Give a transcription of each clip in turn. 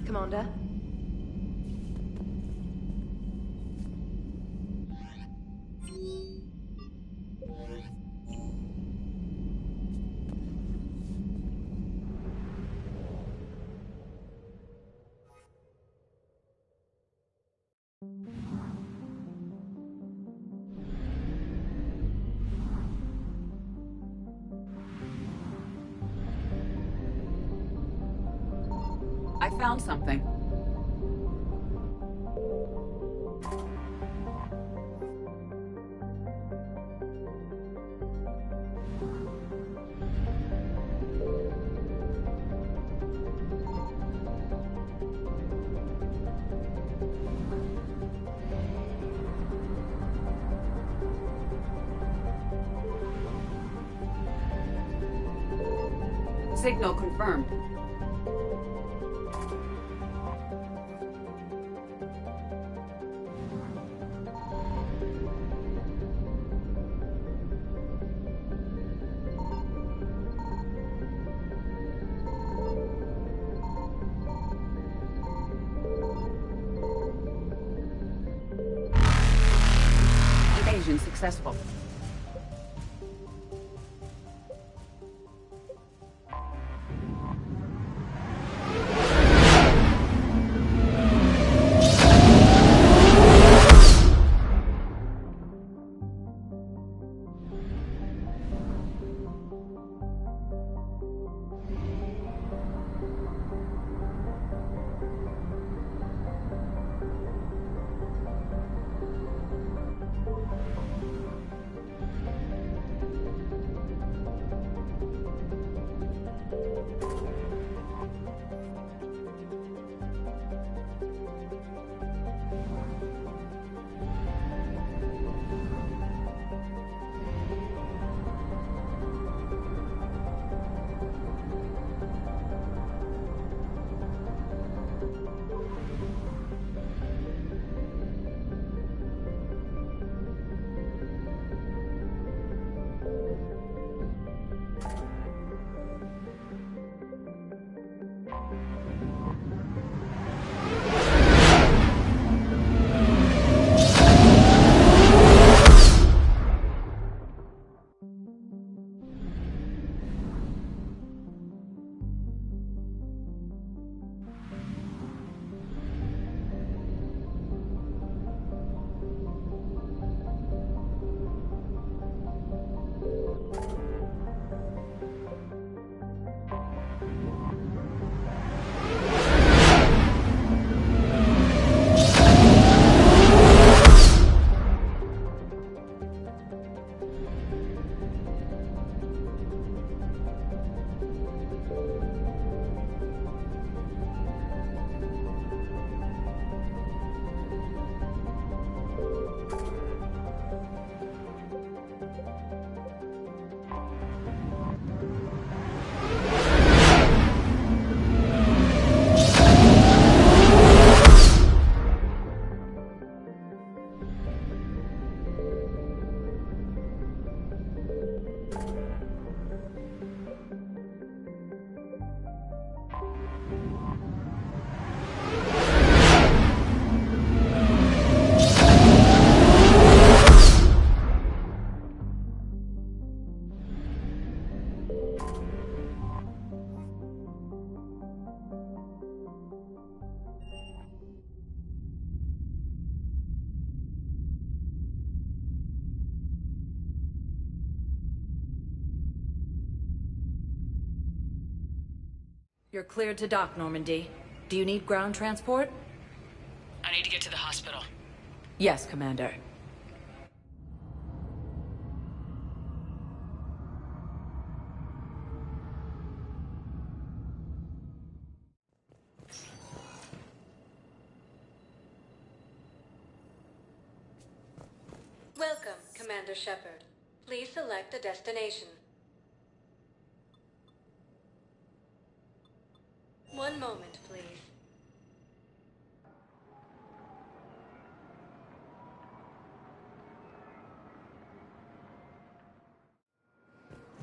Commander? I found something. Signal confirmed. Evasion successful. You're cleared to dock, Normandy. Do you need ground transport? I need to get to the hospital. Yes, Commander. Welcome, Commander Shepard. Please select a destination. One moment, please.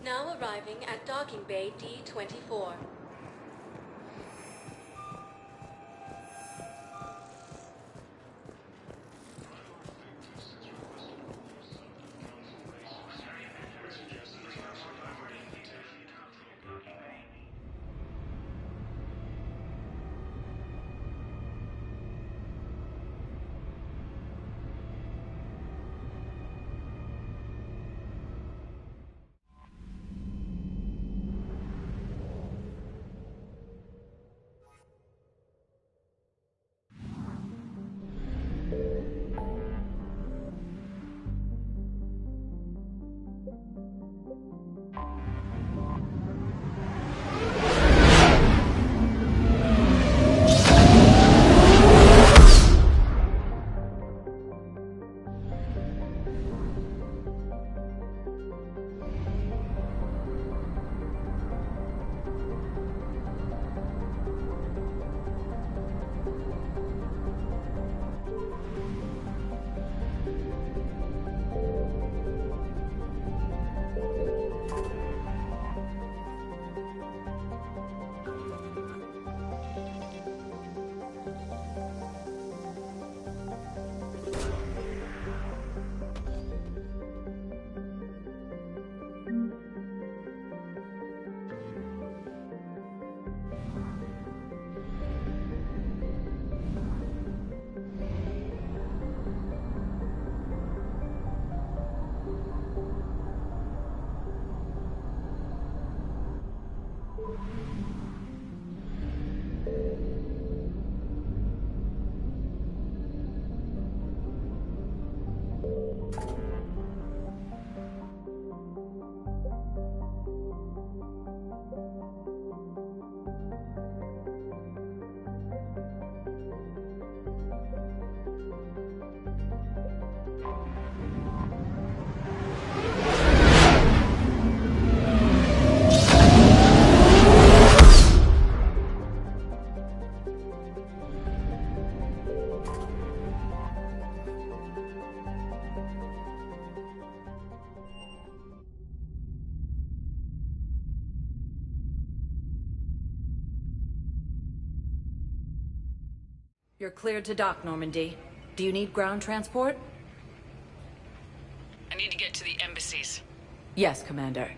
Now arriving at docking bay D-24. You're cleared to dock, Normandy. Do you need ground transport? I need to get to the embassies. Yes, Commander.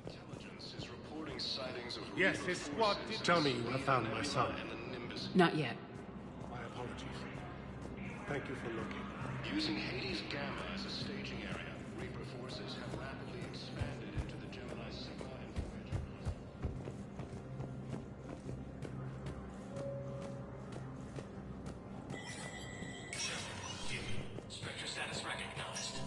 Intelligence is reporting sightings of Yes, his squad did tell me you have found my son. Not yet. My apologies. Thank you for looking. Using Hades Gamma as a staging area, Reaper forces have rapidly expanded into the Gemini Sigma information. Spectre status recognized.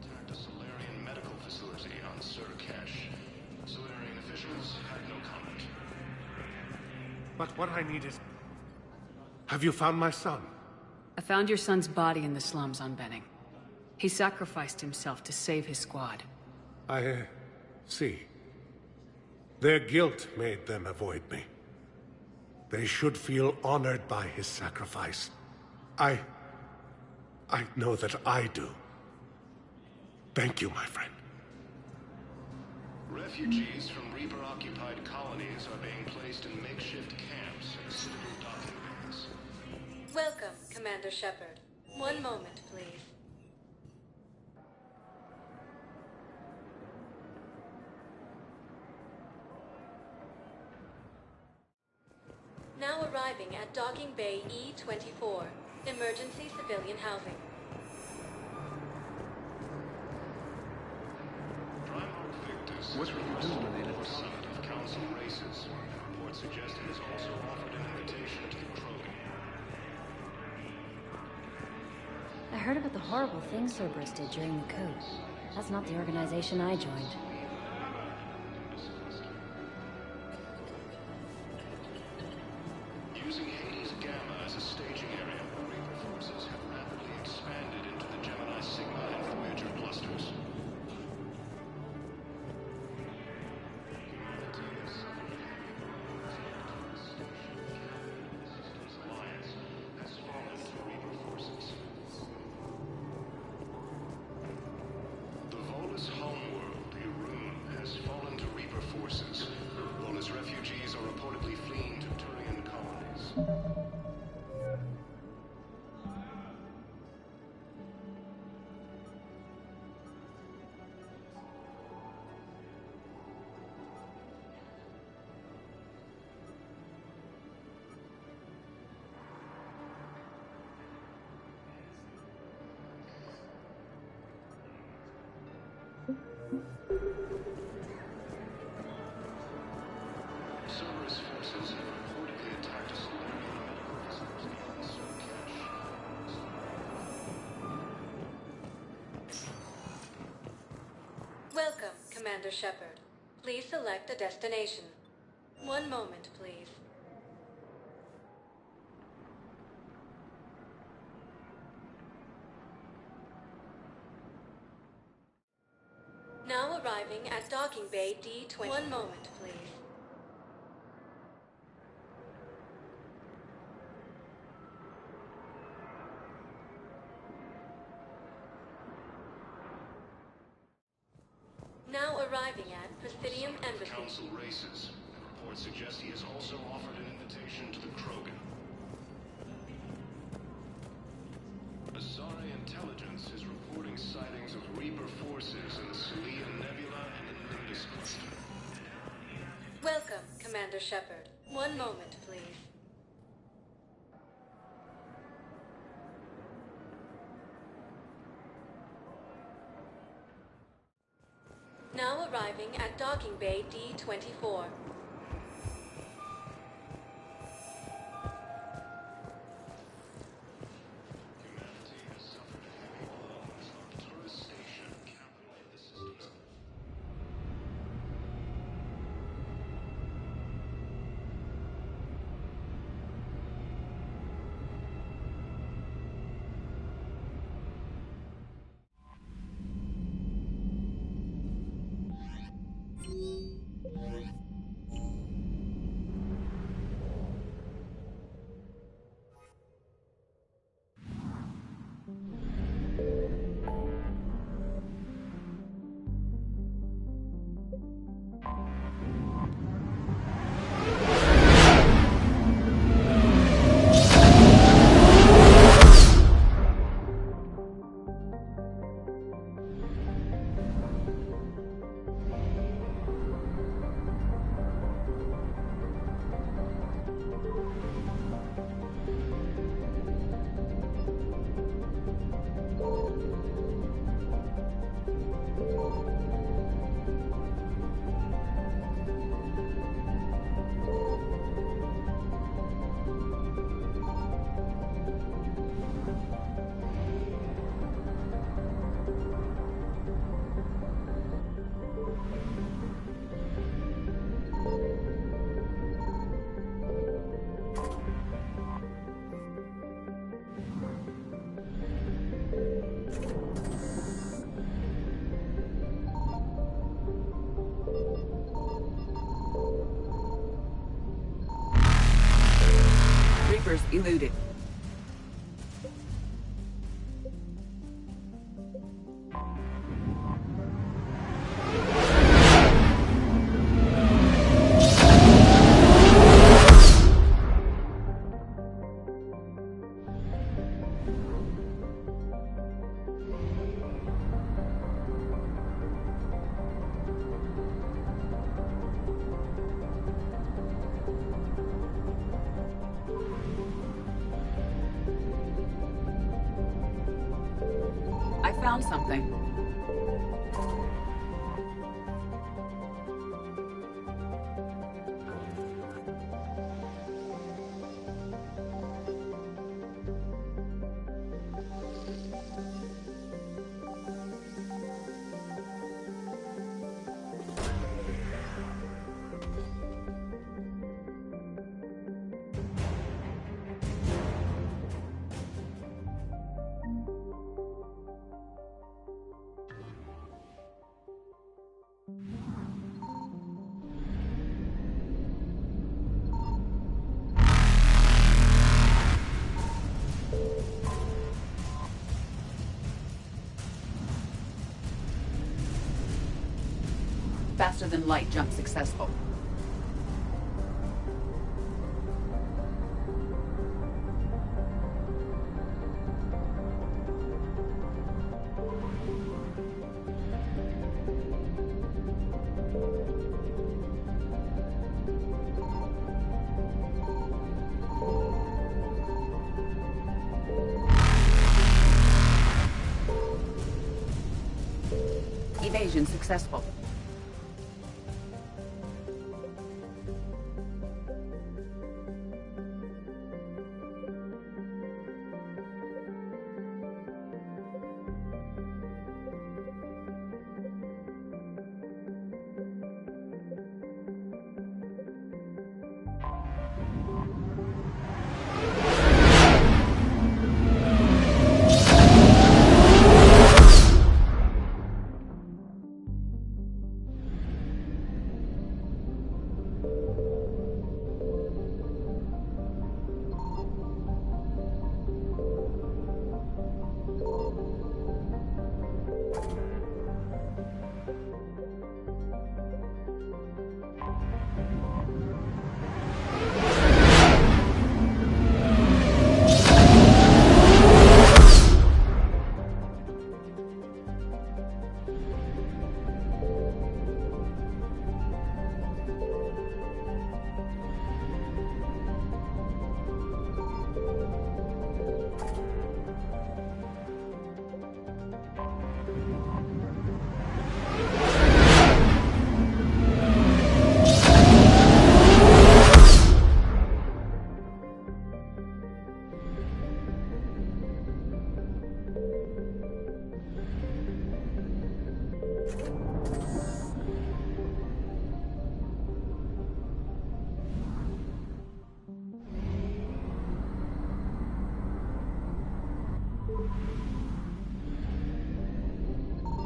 Attacked a Solarian medical facility on Surcash. Solarian officials had no comment. But what I need is... Have you found my son? I found your son's body in the slums on Benning. He sacrificed himself to save his squad. I see. Their guilt made them avoid me. They should feel honored by his sacrifice. I know that I do. Thank you, my friend. Refugees from Reaper-occupied colonies are being placed in makeshift camps in Citadel docking bays. Welcome, Commander Shepard. One moment, please. arriving at Docking Bay E-24, emergency civilian housing. What will you do when they let us summit of council races? Reports suggest he has also offered an invitation to the Krogan. I heard about the horrible things Cerberus did during the coup. That's not the organization I joined. Using Hades Gamma as a staging area, Reaper forces have rapidly expanded into the Gemini Sigma and Voyager clusters. Humanity has suffered heavy losses. Systems Alliance has fallen to Reaper forces. The Volus homeworld, Irun, has fallen to Reaper forces. Volus refugees are reportedly fleeing to Turian colonies. Cerberus forces have reportedly attacked a Solarian medical facility in Surcash. Welcome, Commander Shepard. Please select a destination. One moment, please. Now arriving at Docking Bay D-20. One moment, please. Now arriving at Presidium Embassy. Council races. Reports suggest he has also offered an invitation to the Krogan. Asari intelligence is reporting sightings of Reaper forces in the Salian Nebula and in Lindus cluster. Welcome, Commander Shepard. One moment, please. Now arriving at Docking Bay D-24. Humanity has suffered heavy blows on Taurus Station, capital of the system. Reapers eluded. found something. Faster than light jump successful. Evasion successful.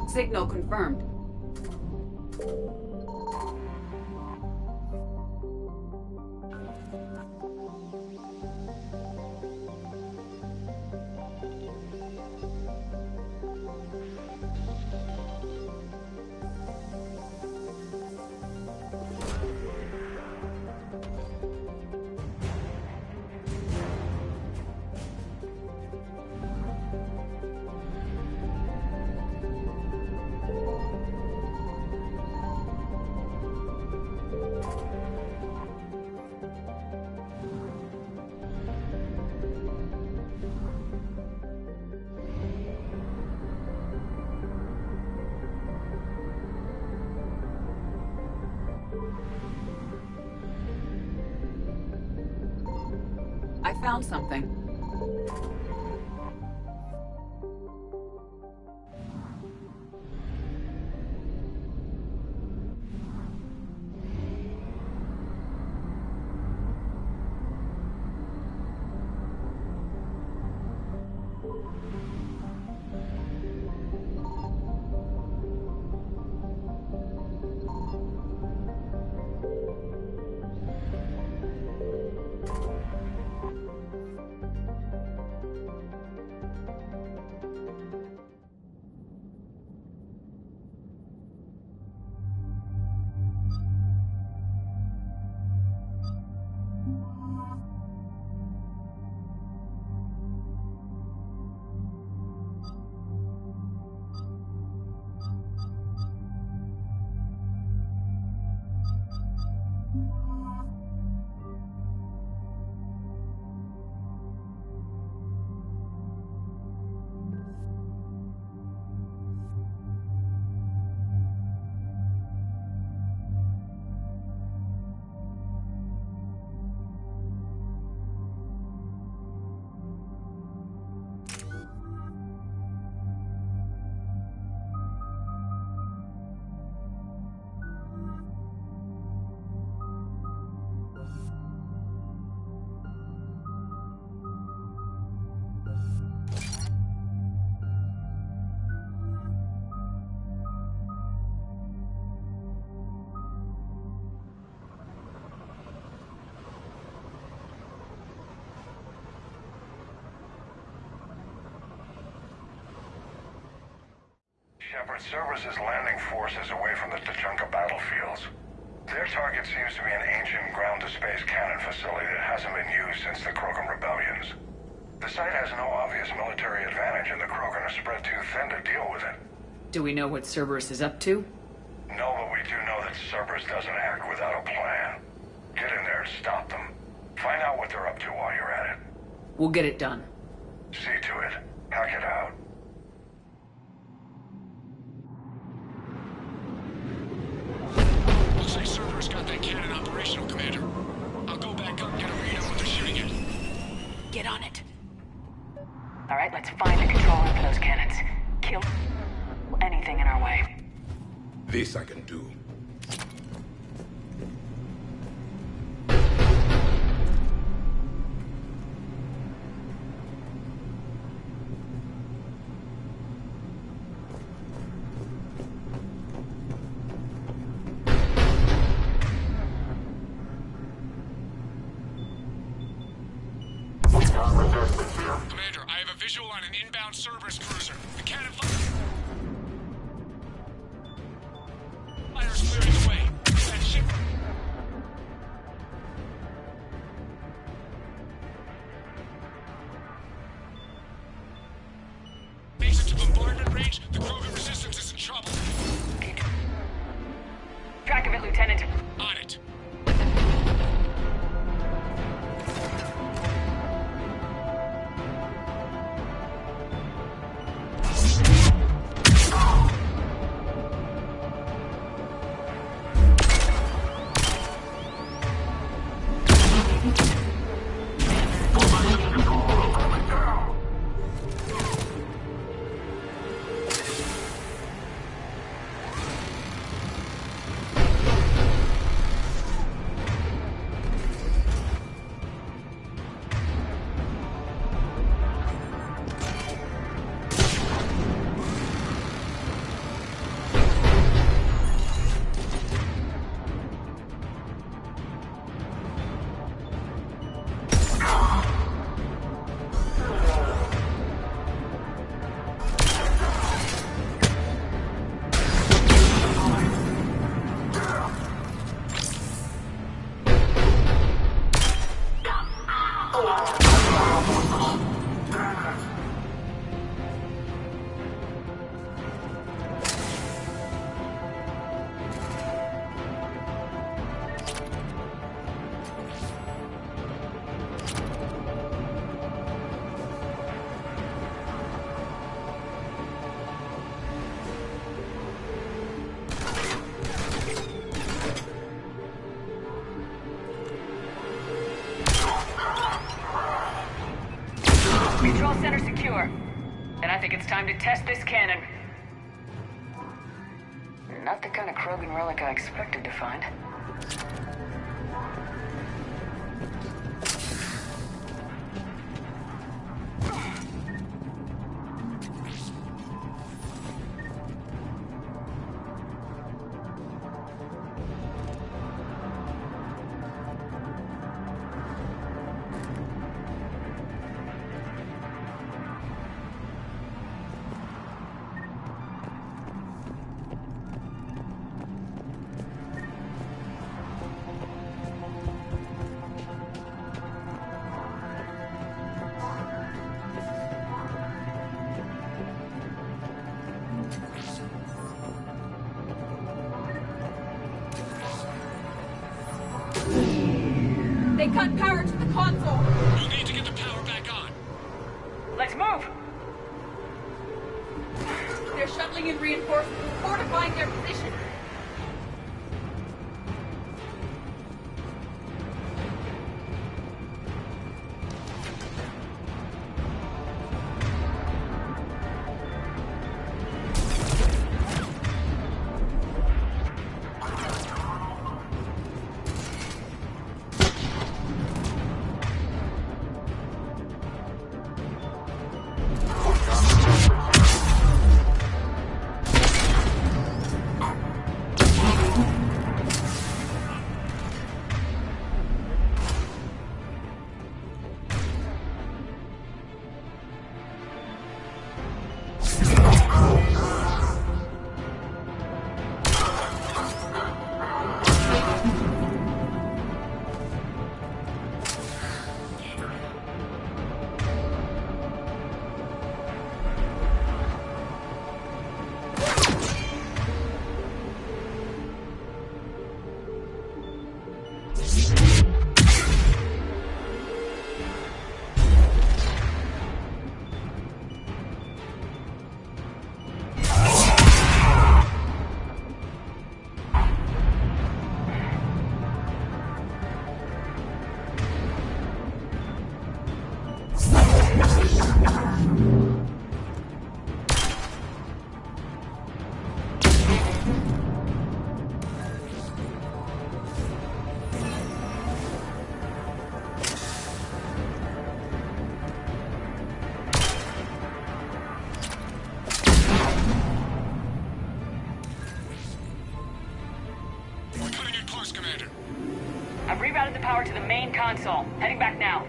Signal confirmed. I found something. Shepard, Cerberus' landing forces away from the Tuchanka battlefields. Their target seems to be an ancient ground-to-space cannon facility that hasn't been used since the Krogan rebellions. The site has no obvious military advantage, and the Krogan are spread too thin to deal with it. Do we know what Cerberus is up to? No, but we do know that Cerberus doesn't act without a plan. Get in there and stop them. Find out what they're up to while you're at it. We'll get it done. See to it. Hack it out. Looks like Cerberus got that cannon operational, Commander. I'll go back up and get a read on what they're shooting at. Get on it. All right, let's find the controller for those cannons. Kill anything in our way. This I can do. Commander, I have a visual on an inbound Cerberus cruiser. The cannon fire's clearing the way. That ship... makes it to bombardment range, the Krogan resistance is in trouble. Keep track of it, Lieutenant. On it. Control center secure. And I think it's time to test this cannon. Not the kind of Krogan relic I expected to find. They cut power to the console! We'll need to get the power back on. Let's move! They're shuttling in reinforcements, fortifying their position. power to the main console. Heading back now.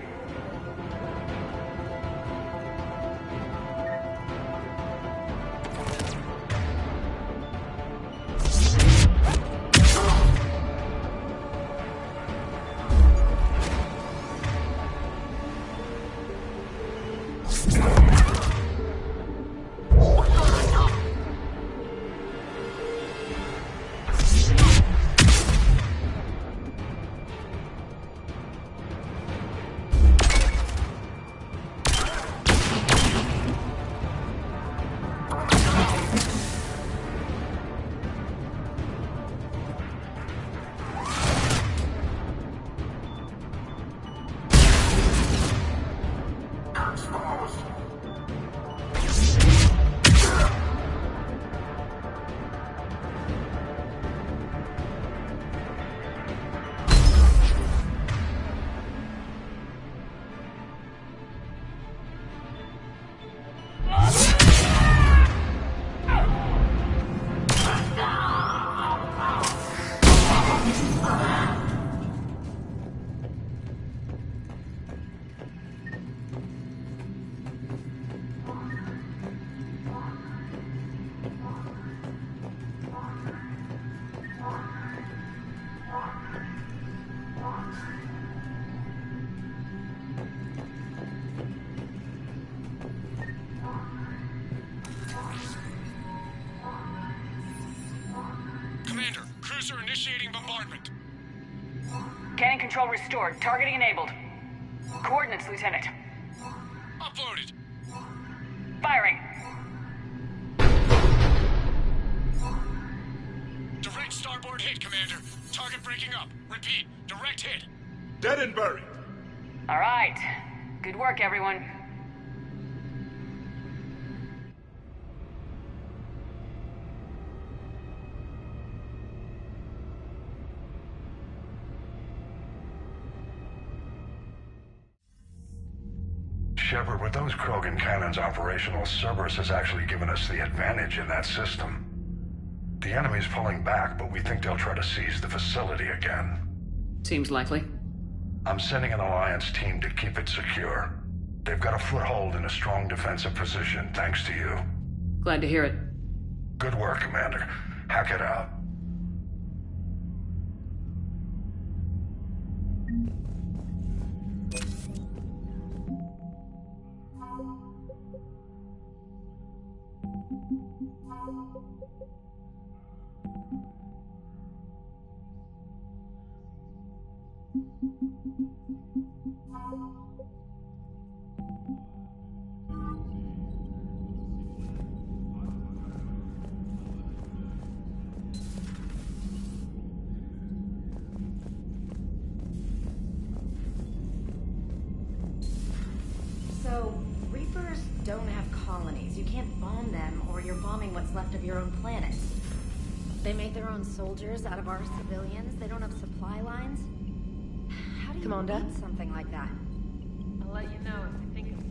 Commander, cruiser initiating bombardment. Cannon control restored. Targeting enabled. Coordinates, Lieutenant. Uploaded. Firing. Direct starboard hit, Commander. Target breaking up. Repeat, direct hit. Dead and buried. All right. Good work, everyone. Shepard, with those Krogan cannons operational, Cerberus has actually given us the advantage in that system. The enemy's pulling back, but we think they'll try to seize the facility again. Seems likely. I'm sending an Alliance team to keep it secure. They've got a foothold in a strong defensive position, thanks to you. Glad to hear it. Good work, Commander. Hack it out. So, Reapers don't have colonies. You can't bomb them, or you're bombing what's left of your own planet. They make their own soldiers out of our civilians. They don't have supply lines. How do you beat something like that? I'll let you know if I think of something.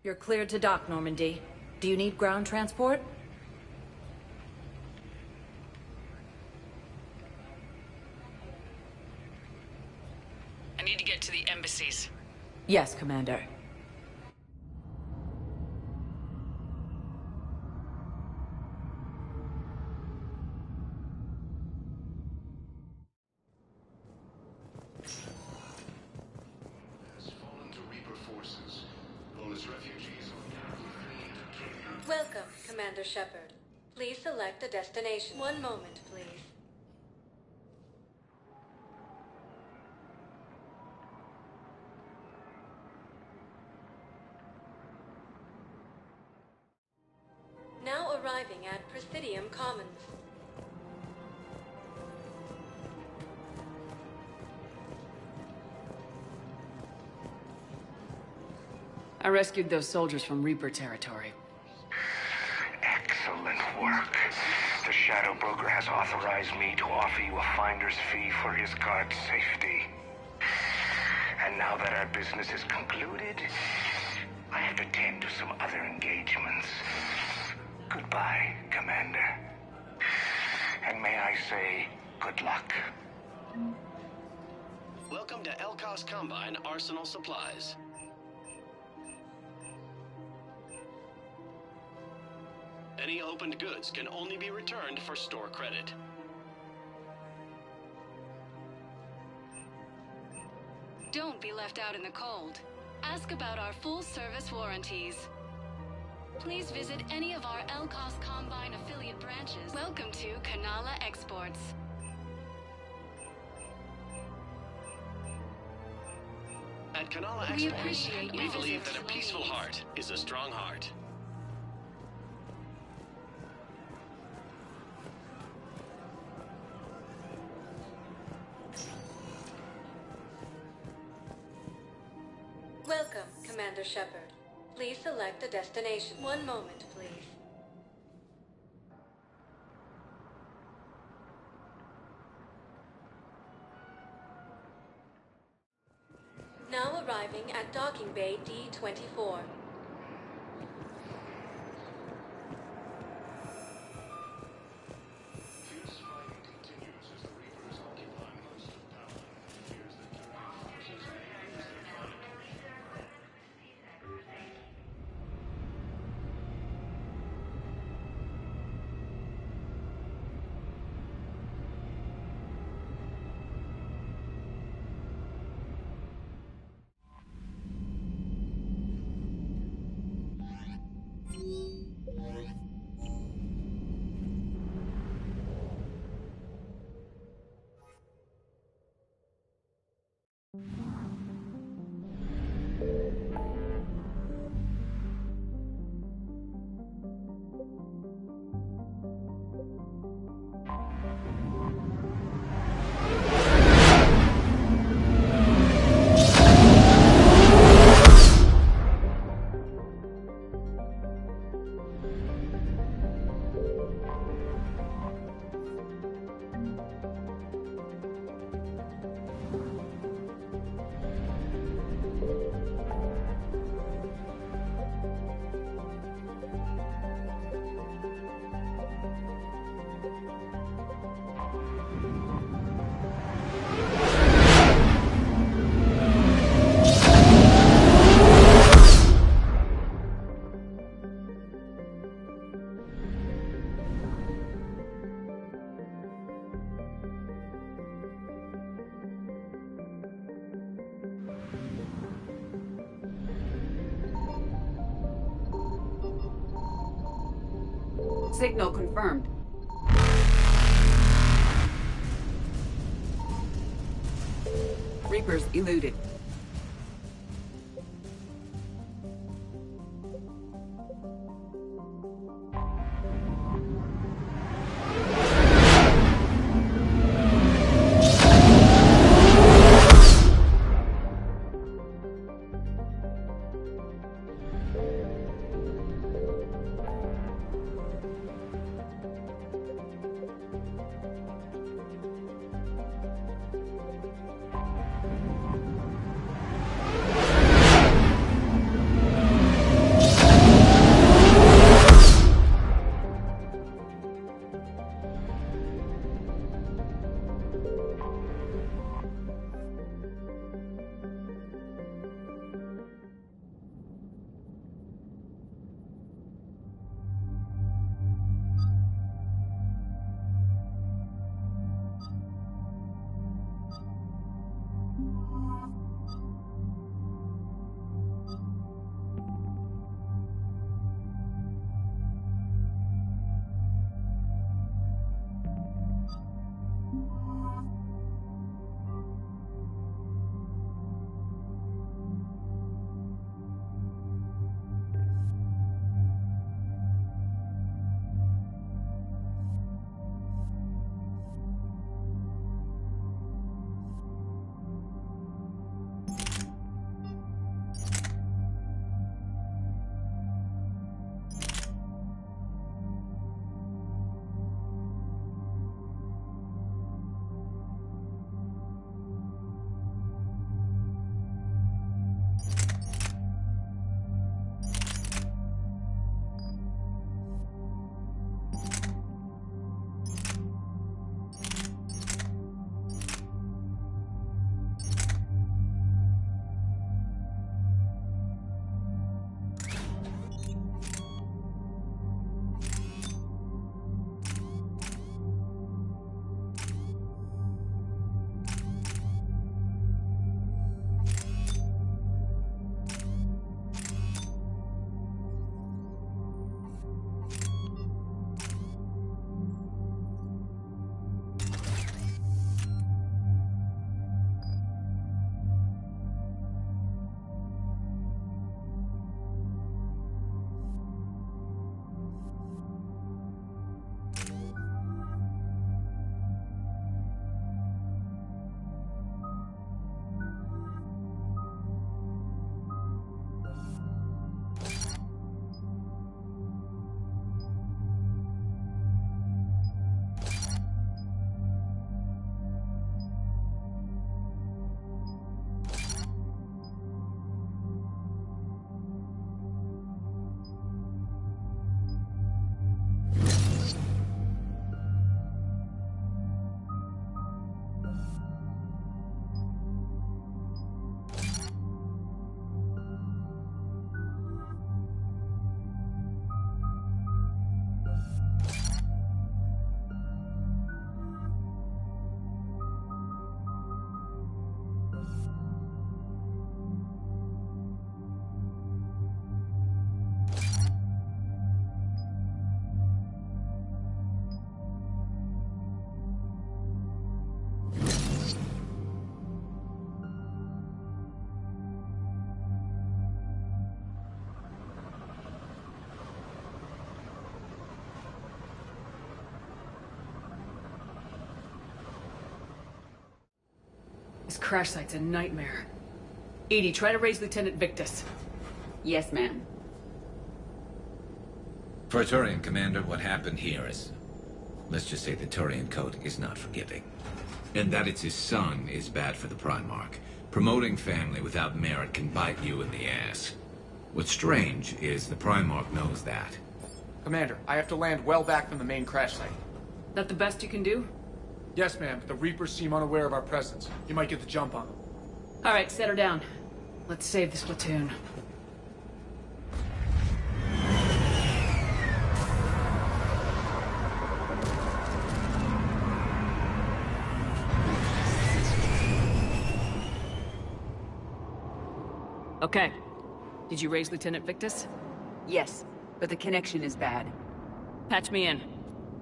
You're cleared to dock, Normandy. Do you need ground transport? I need to get to the embassies. Yes, Commander. Has fallen to Reaper forces. Lawless refugees are apparently fleeing to Turian. Welcome, Commander Shepard. Please select a destination. One moment, please. Now arriving at Presidium Commons. I rescued those soldiers from Reaper territory. Excellent work. The Shadow Broker has authorized me to offer you a finder's fee for his guard's safety. And now that our business is concluded, I have to tend to some other engagements. Goodbye, Commander. And may I say, good luck. Welcome to Elkos Combine Arsenal Supplies. Any opened goods can only be returned for store credit. Don't be left out in the cold. Ask about our full-service warranties. Please visit any of our Elkos Combine affiliate branches. Welcome to Kanala Exports. At Kanala We Exports, appreciate your we believe visit. that a peaceful heart is a strong heart. Welcome, Commander Shepard. Please select a destination. One moment, please. Now arriving at Docking Bay D-24. Fierce fighting continues as the Reapers occupy most of Talon. It appears that Turian forces may lose their fight. Signal confirmed. Reapers eluded. This crash site's a nightmare. Edie, try to raise Lieutenant Victus. Yes, ma'am. For a Turian commander, what happened here is... let's just say the Turian code is not forgiving. And that it's his son is bad for the Primarch. Promoting family without merit can bite you in the ass. What's strange is the Primarch knows that. Commander, I have to land well back from the main crash site. That the best you can do? Yes, ma'am, but the Reapers seem unaware of our presence. You might get the jump on them. Alright, set her down. Let's save this platoon. Okay. Did you raise Lieutenant Victus? Yes, but the connection is bad. Patch me in.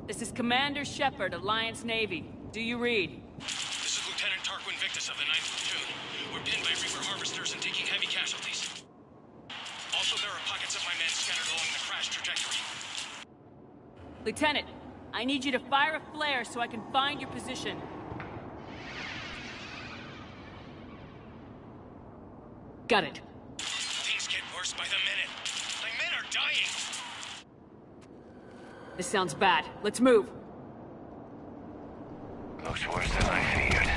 This is Commander Shepard, Alliance Navy. Do you read? This is Lieutenant Tarquin Victus of the 9th Platoon. We're pinned by Reaper harvesters and taking heavy casualties. Also, there are pockets of my men scattered along the crash trajectory. Lieutenant, I need you to fire a flare so I can find your position. Got it. Things get worse by the minute. My men are dying. This sounds bad. Let's move. Looks worse than I feared.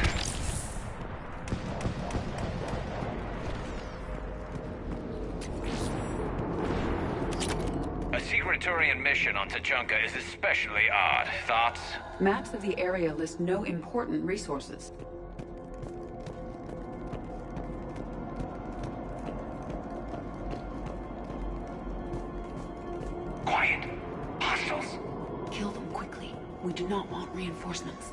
A secret Turian mission on Tachanka is especially odd. Thoughts? Maps of the area list no important resources. Quiet. Hostiles. Kill them quickly. We do not want reinforcements.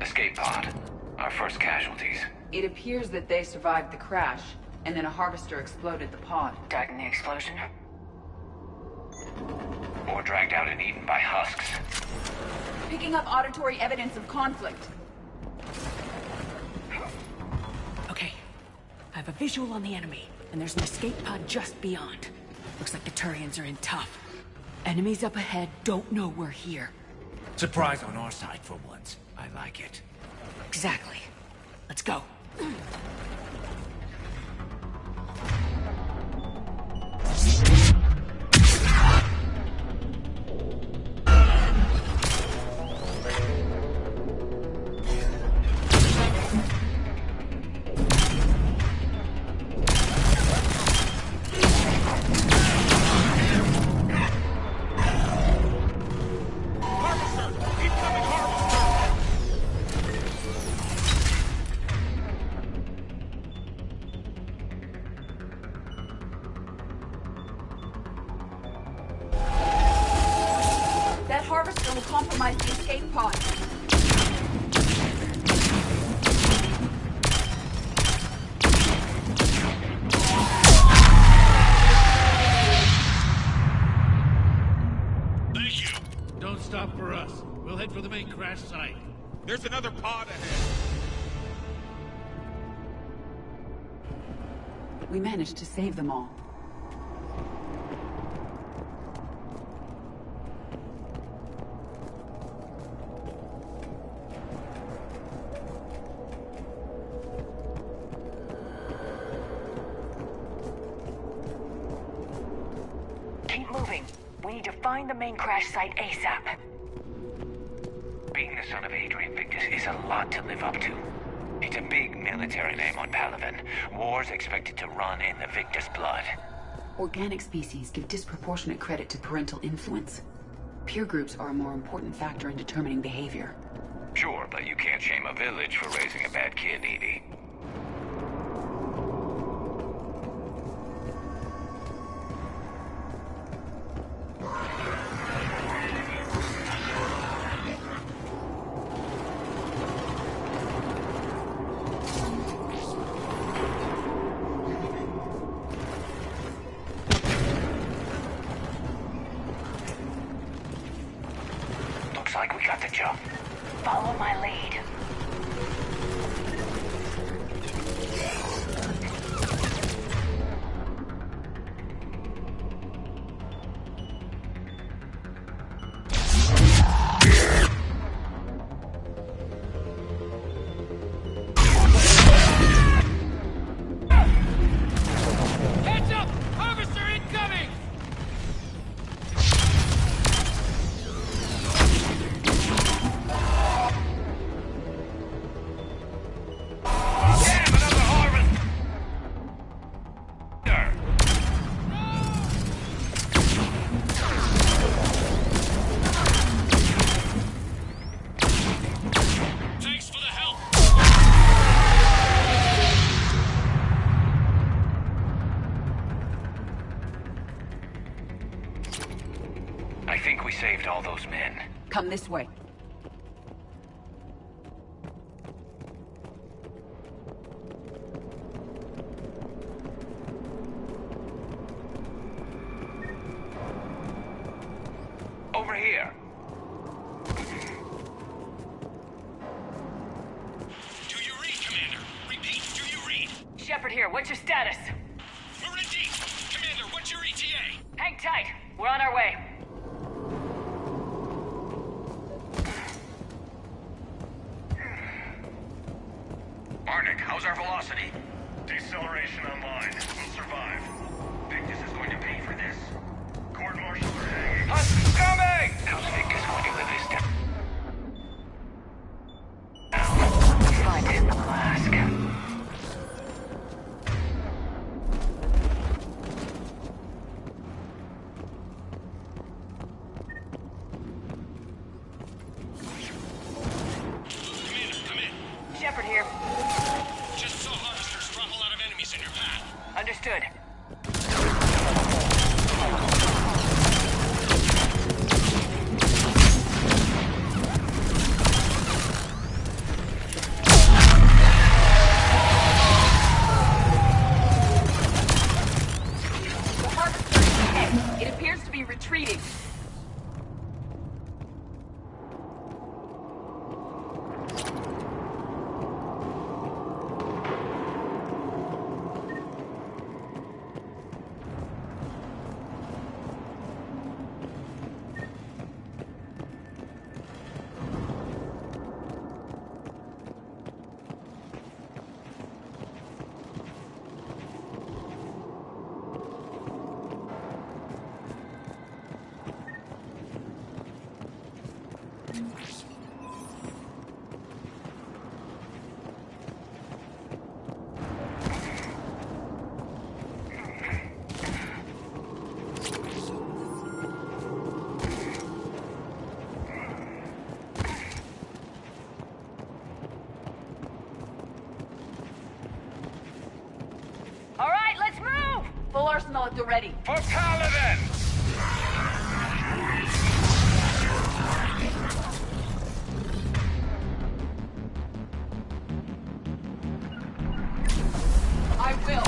Escape pod. Our first casualties. It appears that they survived the crash, and then a harvester exploded the pod. Died in the explosion? Or dragged out and eaten by husks. Picking up auditory evidence of conflict. Okay. I have a visual on the enemy, and there's an escape pod just beyond. Looks like the Turians are in tough. Enemies up ahead don't know we're here. Surprise on our side for once. I like it. Exactly. Let's go. That harvester will compromise the escape pod. Thank you. Don't stop for us. We'll head for the main crash site. There's another pod ahead. We managed to save them all. Keep moving. We need to find the main crash site ASAP. Being the son of Adrian Victus is a lot to live up to. It's a big military name on Palaven. War's expected to run in the Victus blood. Organic species give disproportionate credit to parental influence. Peer groups are a more important factor in determining behavior. Sure, but you can't shame a village for raising a bad kid, Edie. like we got the job. Follow my lead. Heads up! Harvester incoming! Thanks for the help! I think we saved all those men. Come this way. Over here. Do you read, Commander? Repeat, do you read? Shepard here, what's your status? We're in deep. Commander, what's your ETA? Hang tight. We're on our way. Arnik, how's our velocity? Deceleration online. We'll survive. Victus is going to pay for this. Court martials are hanging. Hunt's coming! How's Victus going to live this down? Find him, Alaska. Commander, come in. Shepard here. Just saw harvesters drop a lot of enemies in your path. Understood. The harvester is ahead. It appears to be retreating. All right, let's move! Full arsenal at the ready. For Paladin! I will.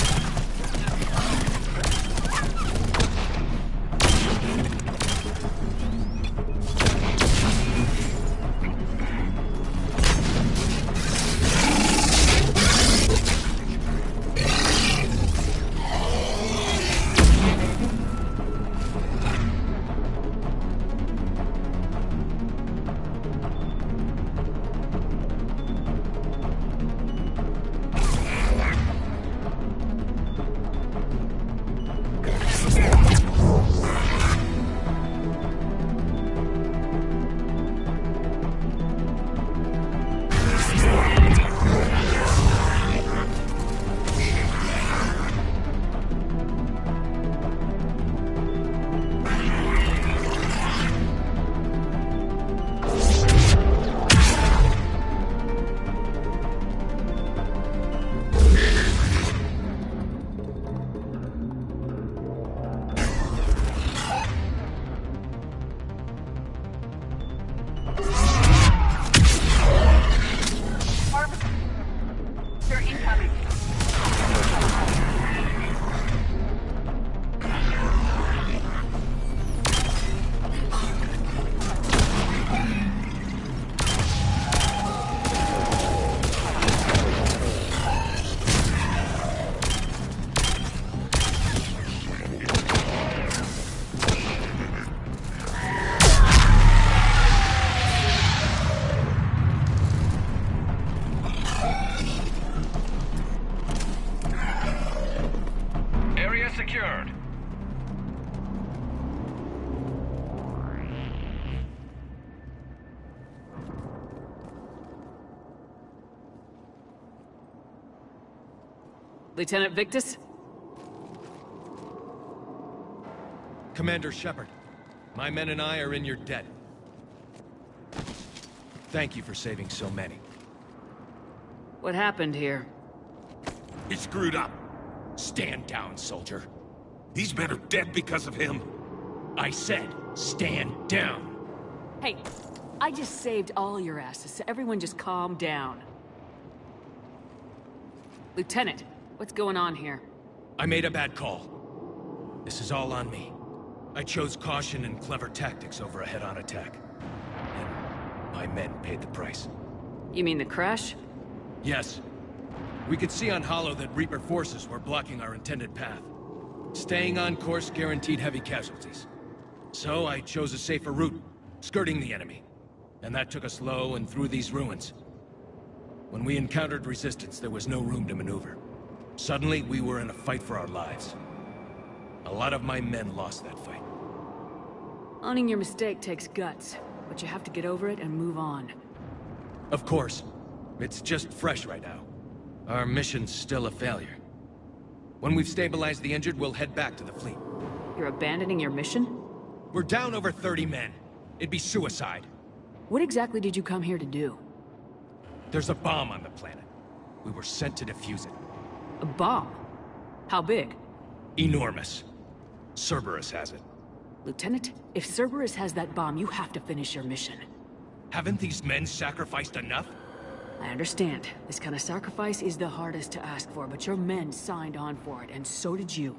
Lieutenant Victus? Commander Shepard, my men and I are in your debt. Thank you for saving so many. What happened here? He screwed up. Stand down, soldier. These men are dead because of him. I said, stand down. Hey, I just saved all your asses, so everyone just calm down. Lieutenant, what's going on here? I made a bad call. This is all on me. I chose caution and clever tactics over a head-on attack. And my men paid the price. You mean the crash? Yes. We could see on Hollow that Reaper forces were blocking our intended path. Staying on course guaranteed heavy casualties. So I chose a safer route, skirting the enemy. And that took us low and through these ruins. When we encountered resistance, there was no room to maneuver. Suddenly, we were in a fight for our lives. A lot of my men lost that fight. Owning your mistake takes guts, but you have to get over it and move on. Of course. It's just fresh right now. Our mission's still a failure. When we've stabilized the injured, we'll head back to the fleet. You're abandoning your mission? We're down over 30 men. It'd be suicide. What exactly did you come here to do? There's a bomb on the planet. We were sent to defuse it. A bomb? How big? Enormous. Cerberus has it. Lieutenant, if Cerberus has that bomb, you have to finish your mission. Haven't these men sacrificed enough? I understand. This kind of sacrifice is the hardest to ask for, but your men signed on for it, and so did you.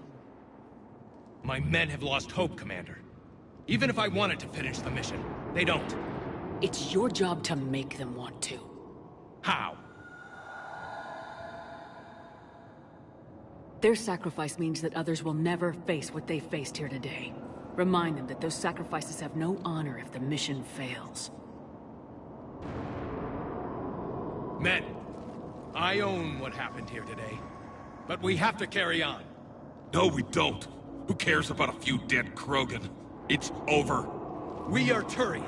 My men have lost hope, Commander. Even if I wanted to finish the mission, they don't. It's your job to make them want to. How? Their sacrifice means that others will never face what they faced here today. Remind them that those sacrifices have no honor if the mission fails. Men, I own what happened here today. But we have to carry on. No, we don't. Who cares about a few dead Krogan? It's over. We are Turian,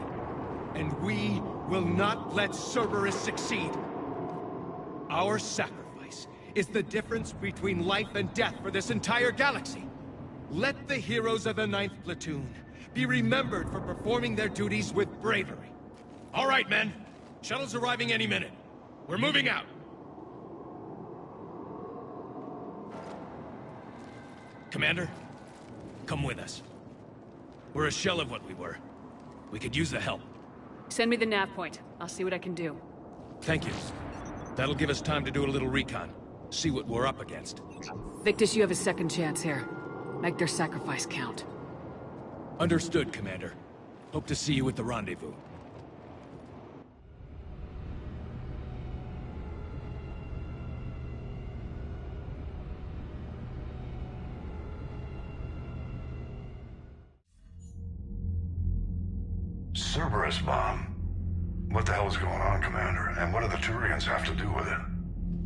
and we will not let Cerberus succeed. Our sacrifice is the difference between life and death for this entire galaxy. Let the heroes of the 9th Platoon be remembered for performing their duties with bravery. All right, men. Shuttle's arriving any minute. We're moving out. Commander, come with us. We're a shell of what we were. We could use the help. Send me the nav point. I'll see what I can do. Thank you. That'll give us time to do a little recon. See what we're up against. Victus, you have a second chance here. Make their sacrifice count. Understood, Commander. Hope to see you at the rendezvous. Cerberus bomb? What the hell is going on, Commander? And what do the Turians have to do with it?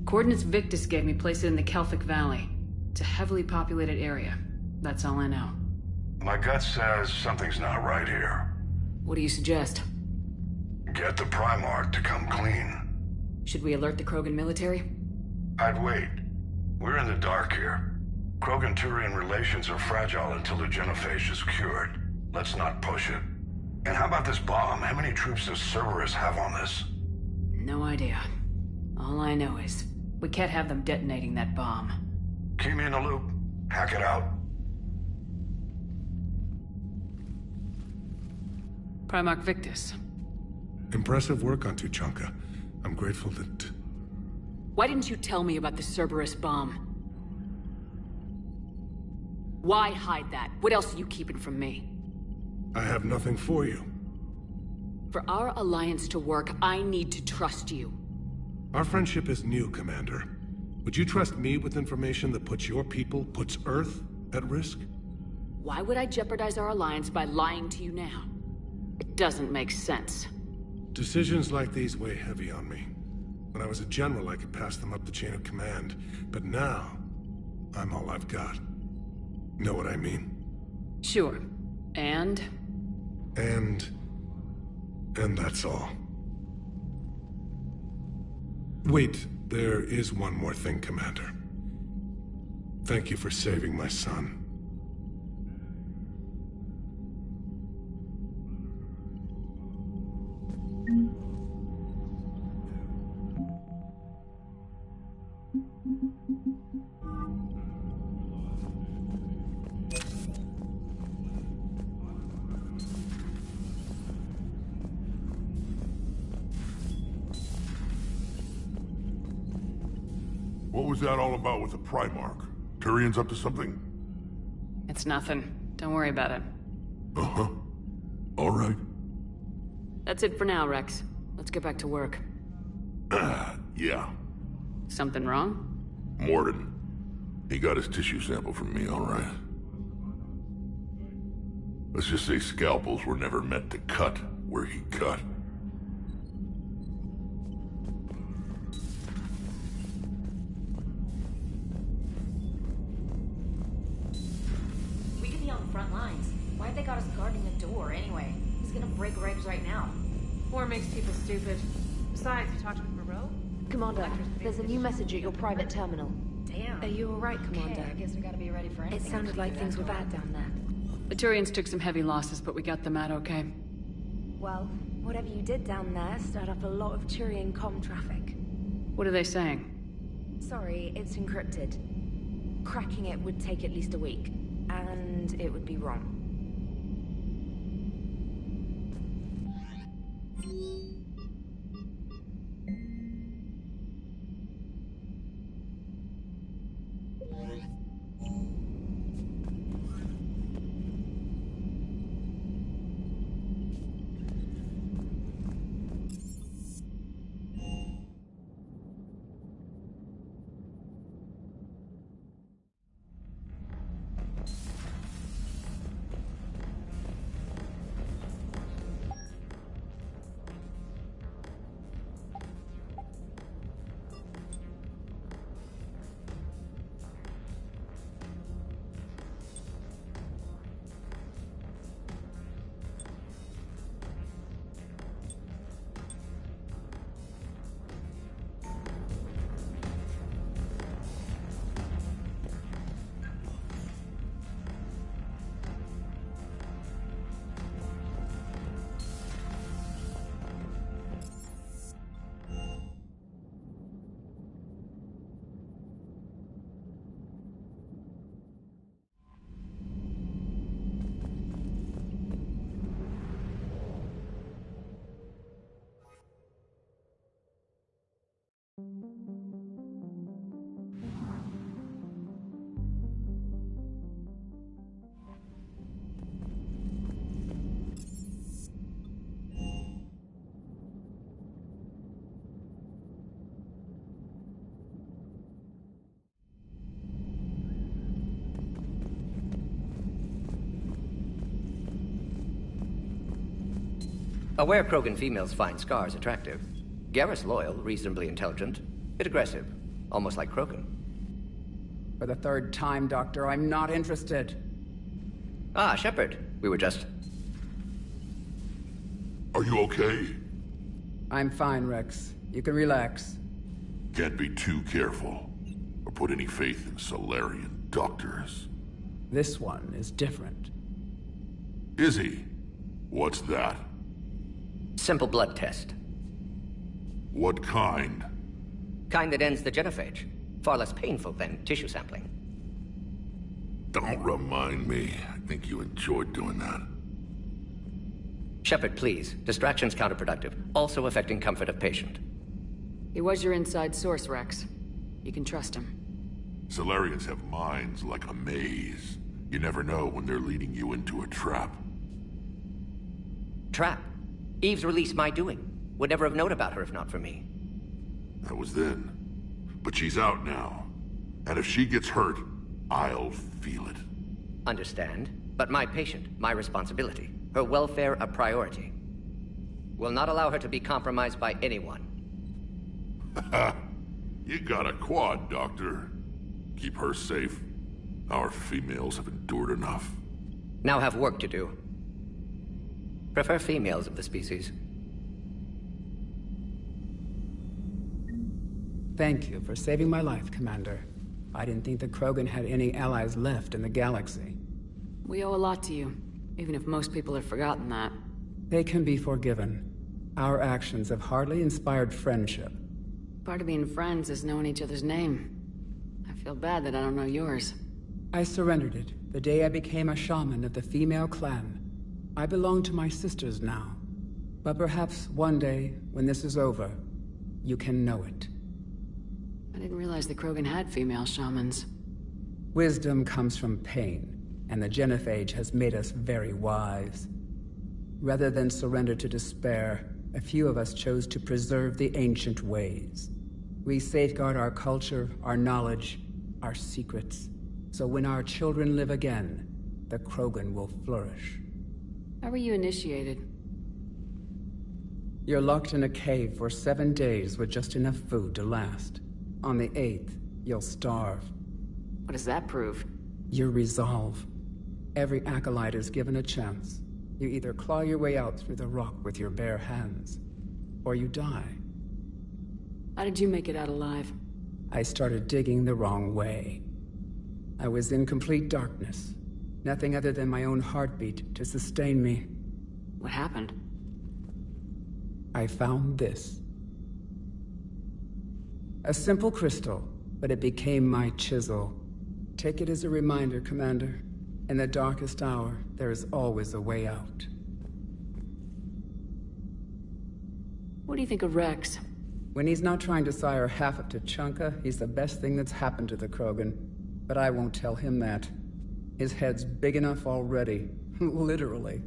Coordinates Victus gave me place it in the Kelphic Valley. It's a heavily populated area. That's all I know. My gut says something's not right here. What do you suggest? Get the Primarch to come clean. Should we alert the Krogan military? I'd wait. We're in the dark here. Krogan-Turian relations are fragile until the genophage is cured. Let's not push it. And how about this bomb? How many troops does Cerberus have on this? No idea. All I know is, we can't have them detonating that bomb. Keep me in the loop. Hack it out. Primarch Victus. Impressive work on Tuchanka. I'm grateful that... Why didn't you tell me about the Cerberus bomb? Why hide that? What else are you keeping from me? I have nothing for you. For our alliance to work, I need to trust you. Our friendship is new, Commander. Would you trust me with information that puts your people, puts Earth, at risk? Why would I jeopardize our alliance by lying to you now? It doesn't make sense. Decisions like these weigh heavy on me. When I was a general, I could pass them up the chain of command. But now, I'm all I've got. Know what I mean? Sure. And that's all. Wait, there is one more thing, Commander. Thank you for saving my son. What was that all about with the Primarch? Turian's up to something? It's nothing. Don't worry about it. Uh-huh. All right. That's it for now, Rex. Let's get back to work. Yeah. Something wrong? Morden. He got his tissue sample from me, all right. Let's just say scalpels were never meant to cut where he cut. We could be on the front lines. Why'd they got us guarding a door anyway? He's gonna break regs right now. War makes people stupid. Besides, you talked with Moreau? Commander, there's a new message at your private terminal. Damn. Are you alright, Commander? Okay, I guess we gotta be ready for anything. It sounded like things were bad down there. The Turians took some heavy losses, but we got them out okay. Well, whatever you did down there stirred up a lot of Turian comm traffic. What are they saying? Sorry, it's encrypted. Cracking it would take at least a week, and it would be wrong. Aware Krogan females find scars attractive. Garrus loyal, reasonably intelligent, bit aggressive, almost like Krogan. For the third time, Doctor, I'm not interested. Ah, Shepard. We were just... Are you okay? I'm fine, Rex. You can relax. Can't be too careful, or put any faith in Solarian doctors. This one is different. Is he? What's that? Simple blood test. What kind? Kind that ends the genophage. Far less painful than tissue sampling. Don't remind me. I think you enjoyed doing that. Shepard, please. Distraction's counterproductive, also affecting comfort of patient. He was your inside source, Rex. You can trust him. Solarians have minds like a maze. You never know when they're leading you into a trap. Trap? Eve's release my doing. Would never have known about her if not for me. That was then. But she's out now. And if she gets hurt, I'll feel it. Understand. But my patient, my responsibility. Her welfare a priority. Will not allow her to be compromised by anyone. You got a quad, Doctor. Keep her safe. Our females have endured enough. Now have work to do. Prefer females of the species. Thank you for saving my life, Commander. I didn't think the Krogan had any allies left in the galaxy. We owe a lot to you, even if most people have forgotten that. They can be forgiven. Our actions have hardly inspired friendship. Part of being friends is knowing each other's name. I feel bad that I don't know yours. I surrendered it the day I became a shaman of the female clan. I belong to my sisters now. But perhaps one day, when this is over, you can know it. I didn't realize the Krogan had female shamans. Wisdom comes from pain, and the genophage has made us very wise. Rather than surrender to despair, a few of us chose to preserve the ancient ways. We safeguard our culture, our knowledge, our secrets. So when our children live again, the Krogan will flourish. How were you initiated? You're locked in a cave for 7 days with just enough food to last. On the 8th, you'll starve. What does that prove? Your resolve. Every acolyte is given a chance. You either claw your way out through the rock with your bare hands, or you die. How did you make it out alive? I started digging the wrong way. I was in complete darkness. Nothing other than my own heartbeat to sustain me. What happened? I found this. A simple crystal, but it became my chisel. Take it as a reminder, Commander. In the darkest hour, there is always a way out. What do you think of Rex? When he's not trying to sire half of Tuchanka, he's the best thing that's happened to the Krogan. But I won't tell him that. His head's big enough already. Literally.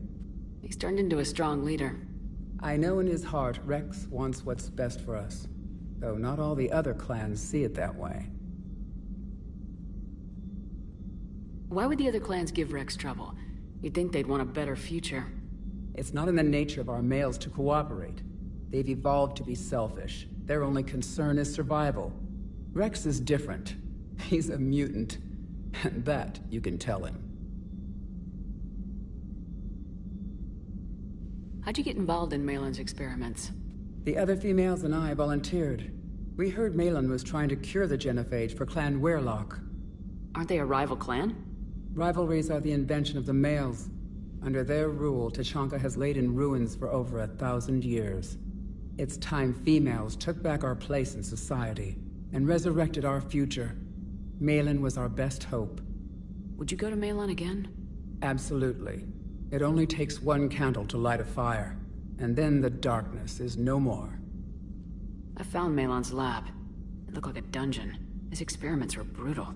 He's turned into a strong leader. I know in his heart Rex wants what's best for us. Though not all the other clans see it that way. Why would the other clans give Rex trouble? You'd think they'd want a better future. It's not in the nature of our males to cooperate. They've evolved to be selfish. Their only concern is survival. Rex is different. He's a mutant. And that you can tell him. How'd you get involved in Malin's experiments? The other females and I volunteered. We heard Malin was trying to cure the genophage for Clan Weirlock. Aren't they a rival clan? Rivalries are the invention of the males. Under their rule, Tuchanka has laid in ruins for over 1,000 years. It's time females took back our place in society and resurrected our future. Malin was our best hope. Would you go to Malin again? Absolutely. It only takes one candle to light a fire, and then the darkness is no more. I found Malin's lab. It looked like a dungeon. His experiments were brutal.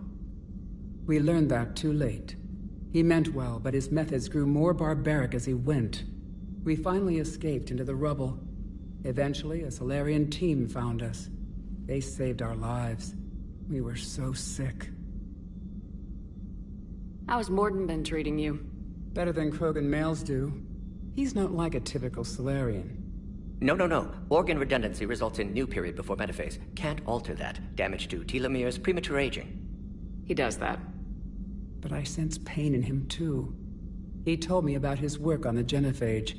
We learned that too late. He meant well, but his methods grew more barbaric as he went. We finally escaped into the rubble. Eventually, a Solarian team found us. They saved our lives. We were so sick. How's Morden been treating you? Better than Krogan males do. He's not like a typical Solarian. No. Organ redundancy results in new period before metaphase. Can't alter that. Damage to telomeres, premature aging. He does that. But I sense pain in him too. He told me about his work on the genophage.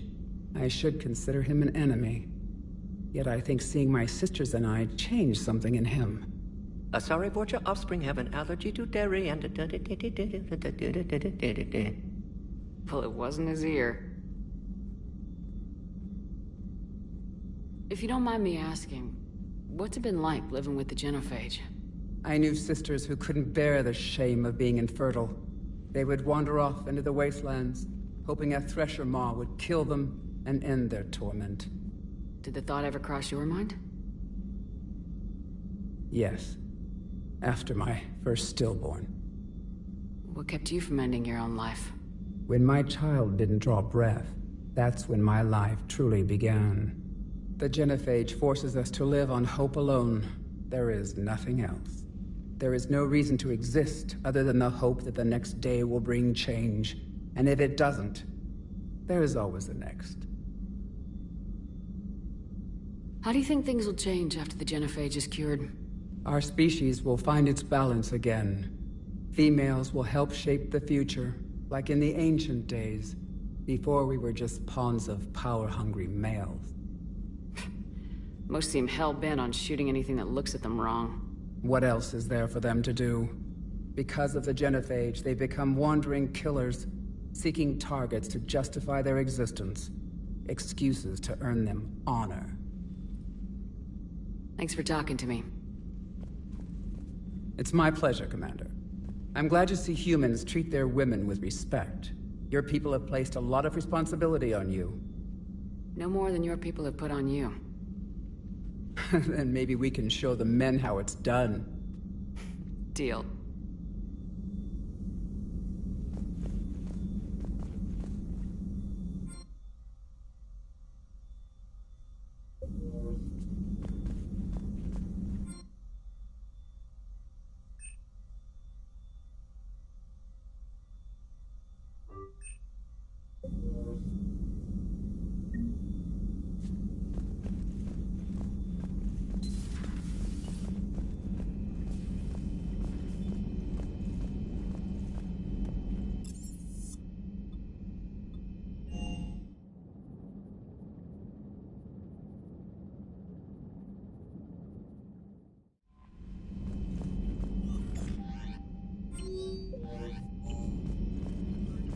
I should consider him an enemy. Yet I think seeing my sisters and I changed something in him. Asari Vorcha offspring have an allergy to dairy and... Well, it wasn't his ear. If you don't mind me asking, what's it been like living with the genophage? I knew sisters who couldn't bear the shame of being infertile. They would wander off into the wastelands, hoping a thresher maw would kill them and end their torment. Did the thought ever cross your mind? Yes. After my first stillborn. What kept you from ending your own life? When my child didn't draw breath, that's when my life truly began. The genophage forces us to live on hope alone. There is nothing else. There is no reason to exist other than the hope that the next day will bring change. And if it doesn't, there is always the next. How do you think things will change after the genophage is cured? Our species will find its balance again. Females will help shape the future, like in the ancient days, before we were just pawns of power-hungry males. Most seem hell-bent on shooting anything that looks at them wrong. What else is there for them to do? Because of the genophage, they become wandering killers, seeking targets to justify their existence. Excuses to earn them honor. Thanks for talking to me. It's my pleasure, Commander. I'm glad to see humans treat their women with respect. Your people have placed a lot of responsibility on you. No more than your people have put on you. Then maybe we can show the men how it's done. Deal.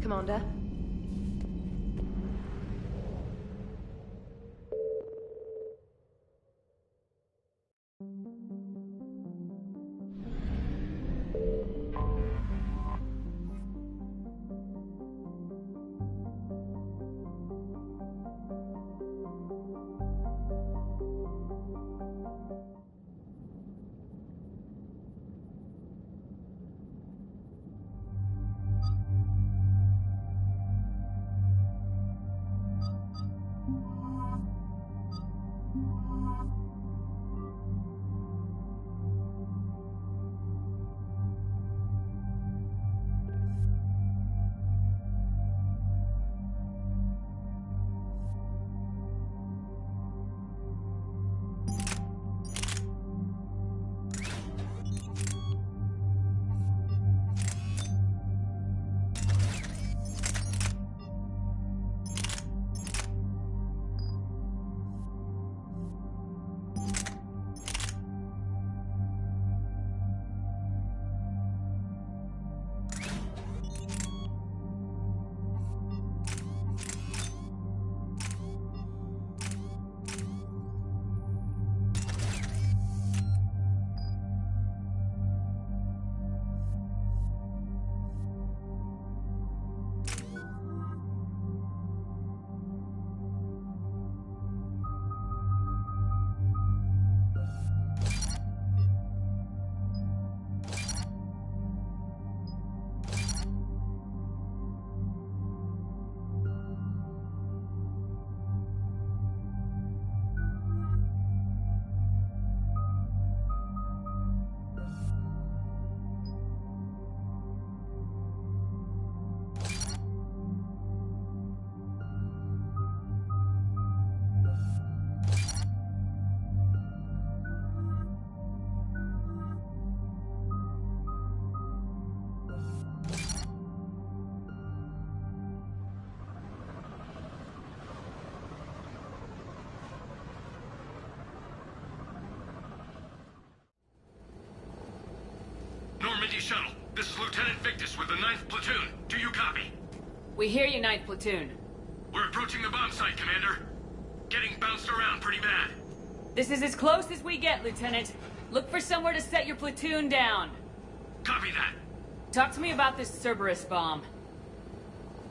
Commander? Normandy shuttle. This is Lieutenant Victus with the 9th Platoon. Do you copy? We hear you, 9th Platoon. We're approaching the bomb site, Commander. Getting bounced around pretty bad. This is as close as we get, Lieutenant. Look for somewhere to set your platoon down. Copy that. Talk to me about this Cerberus bomb.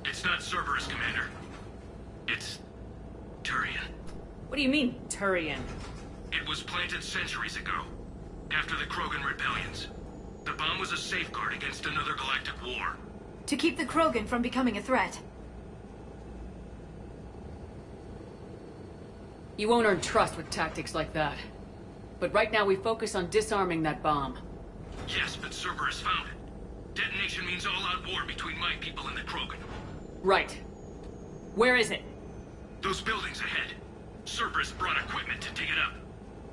It's not Cerberus, Commander. It's Turian. What do you mean, Turian? It was planted centuries ago, after the Krogan rebellions. The bomb was a safeguard against another galactic war. To keep the Krogan from becoming a threat. You won't earn trust with tactics like that. But right now we focus on disarming that bomb. Yes, but Cerberus found it. Detonation means all-out war between my people and the Krogan. Right. Where is it? Those buildings ahead. Cerberus brought equipment to dig it up.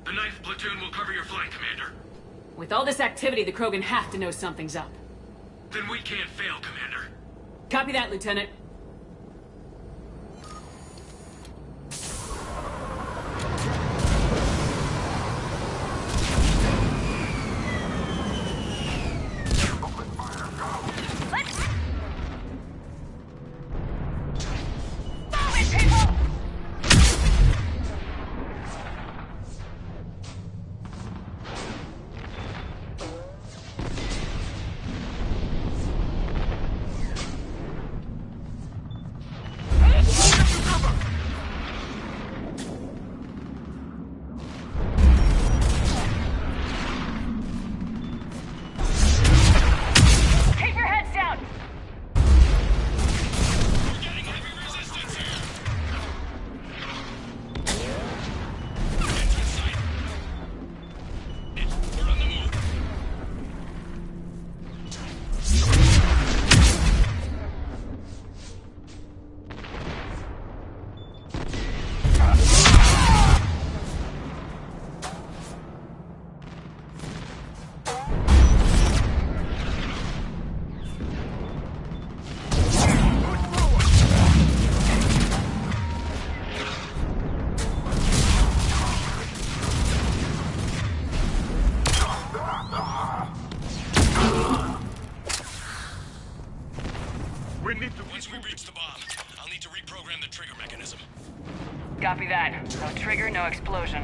The 9th Platoon will cover your flank, Commander. With all this activity, the Krogan have to know something's up. Then we can't fail, Commander. Copy that, Lieutenant. trigger mechanism. Copy that. No trigger, no explosion.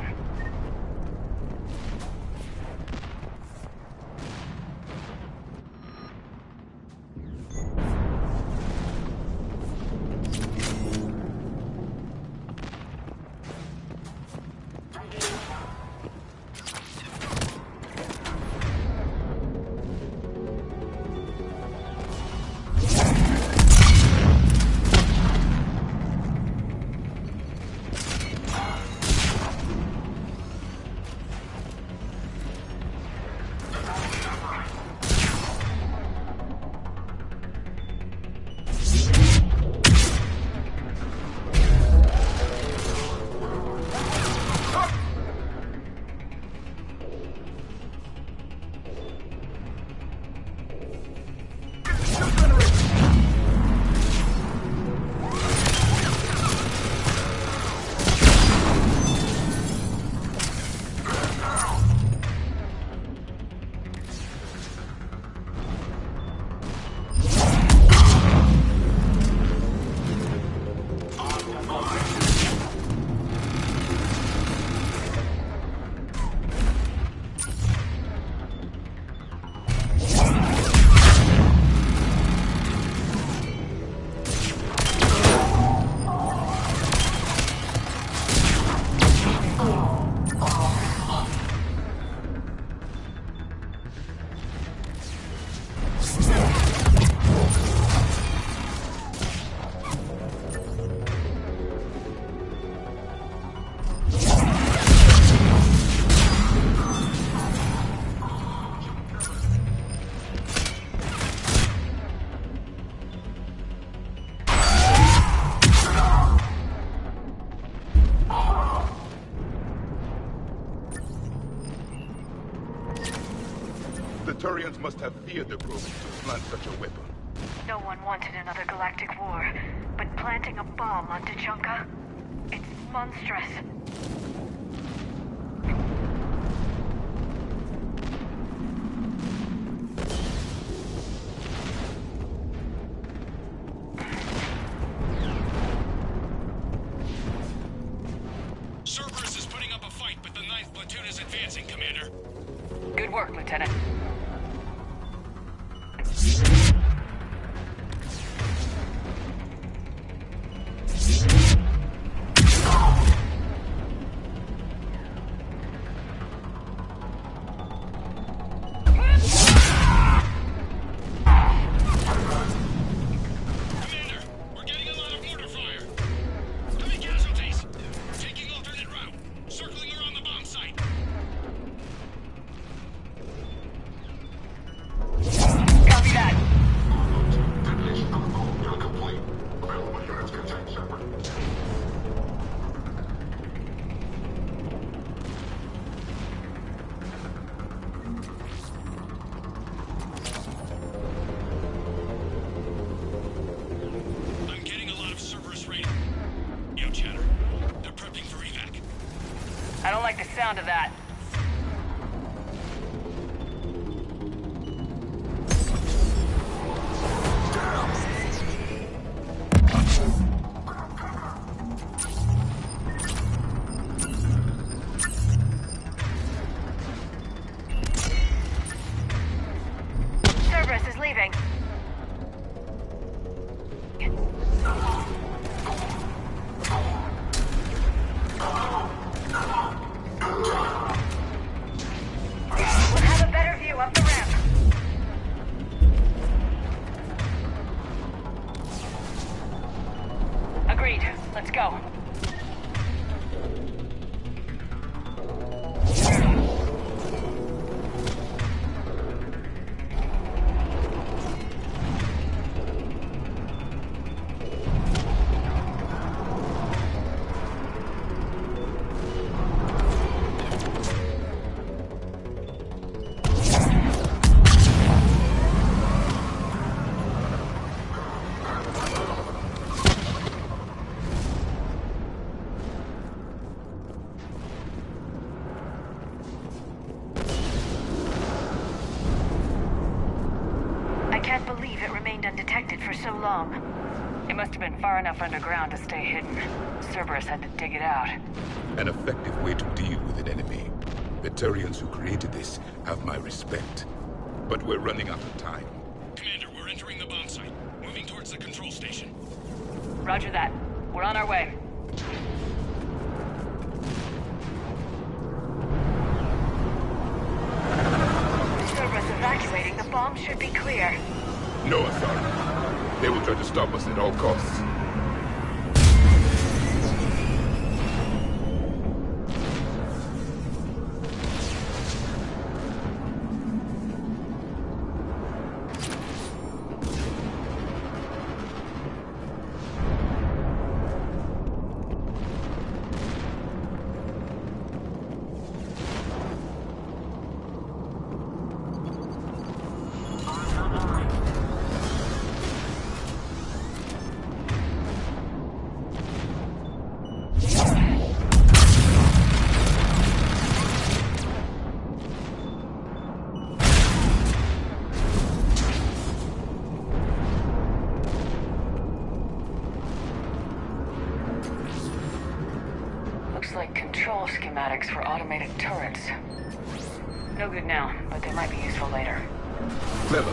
The Turians must have feared the Krogan to plant such a weapon. No one wanted another galactic war, but planting a bomb on Tuchanka? It's monstrous. Cerberus is putting up a fight, but the 9th platoon is advancing, Commander. Good work, Lieutenant. I don't like the sound of that. Cerberus is leaving. Agreed. Let's go. I can't believe it remained undetected for so long. It must must have been far enough underground to stay hidden. Cerberus had to dig it out. An effective way to deal with an enemy. The Turians who created this have my respect. But we're running out of time. Commander, we're entering the bomb site. Moving towards the control station. Roger that. We're on our way. Cerberus evacuating. The bomb should be clear. No authority. They will try to stop us at all costs. Like control schematics for automated turrets. No good now, but they might be useful later. Clever.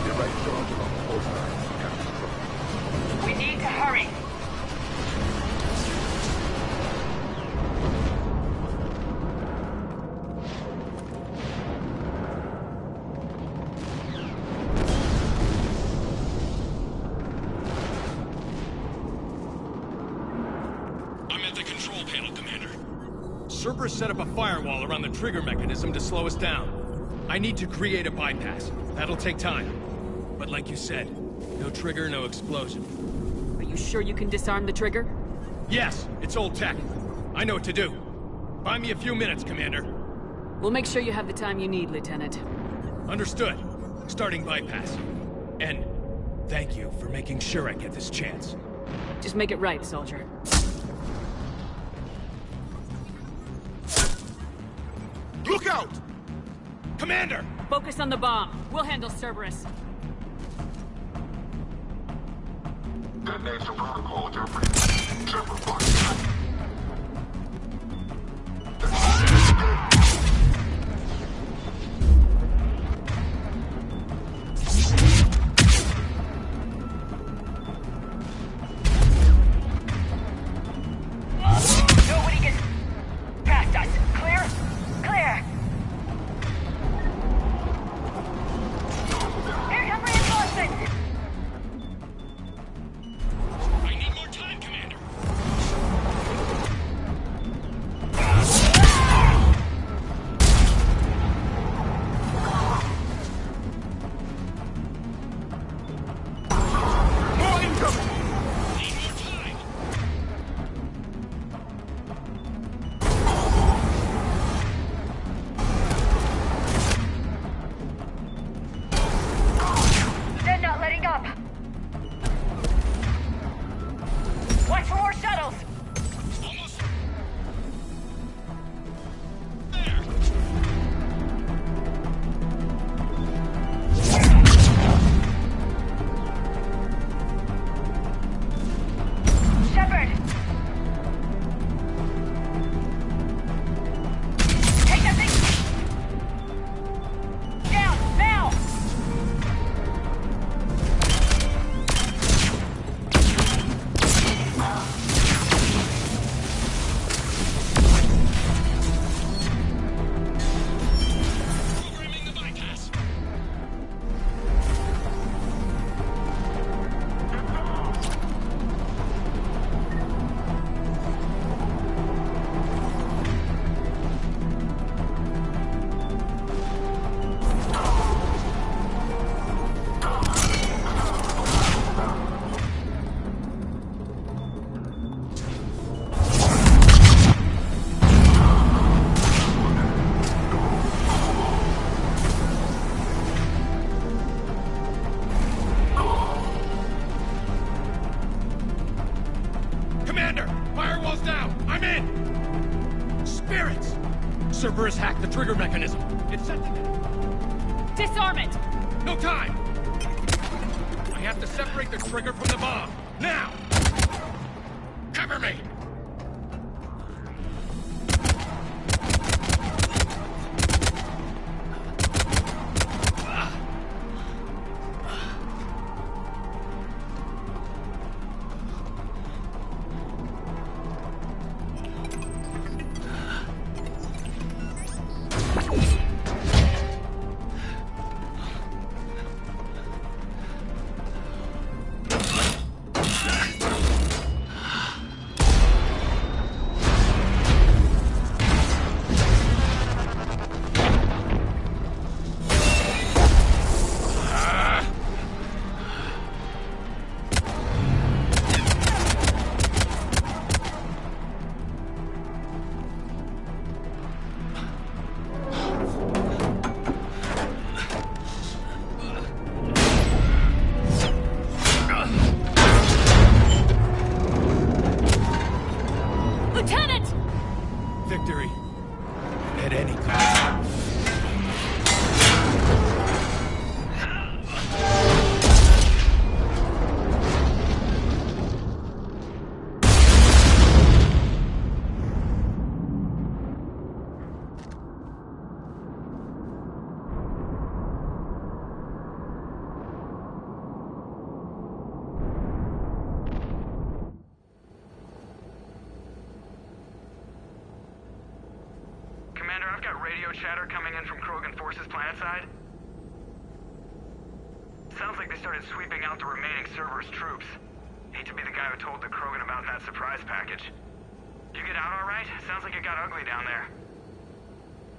They're right charge along the force lines. We need to hurry. Cerberus set up a firewall around the trigger mechanism to slow us down. I need to create a bypass. That'll take time. But like you said, no trigger, no explosion. Are you sure you can disarm the trigger? Yes, it's old tech. I know what to do. Buy me a few minutes, Commander. We'll make sure you have the time you need, Lieutenant. Understood. Starting bypass. And thank you for making sure I get this chance. Just make it right, soldier. Look out! Commander! Focus on the bomb. We'll handle Cerberus. Detonation protocol interpreted. Nobody gets past us. Clear? Clear. Here come reinforcements. I need more time, Commander. More incoming! Need more time. They're not letting up. Watch for more shuttles. Almost there. Shepard. Take that thing. Down now. Programming the bypass. Commander! Firewall's down! I'm in! Spirits! Cerberus hacked the trigger mechanism. It's set to... Disarm it! No time! I have to separate the trigger from the bomb. Now! Cover me! Victory. At any cost. Commander, I've got radio chatter coming in from Krogan forces planetside. Sounds like they started sweeping out the remaining Cerberus troops. Hate to be the guy who told the Krogan about that surprise package. You get out all right? Sounds like it got ugly down there.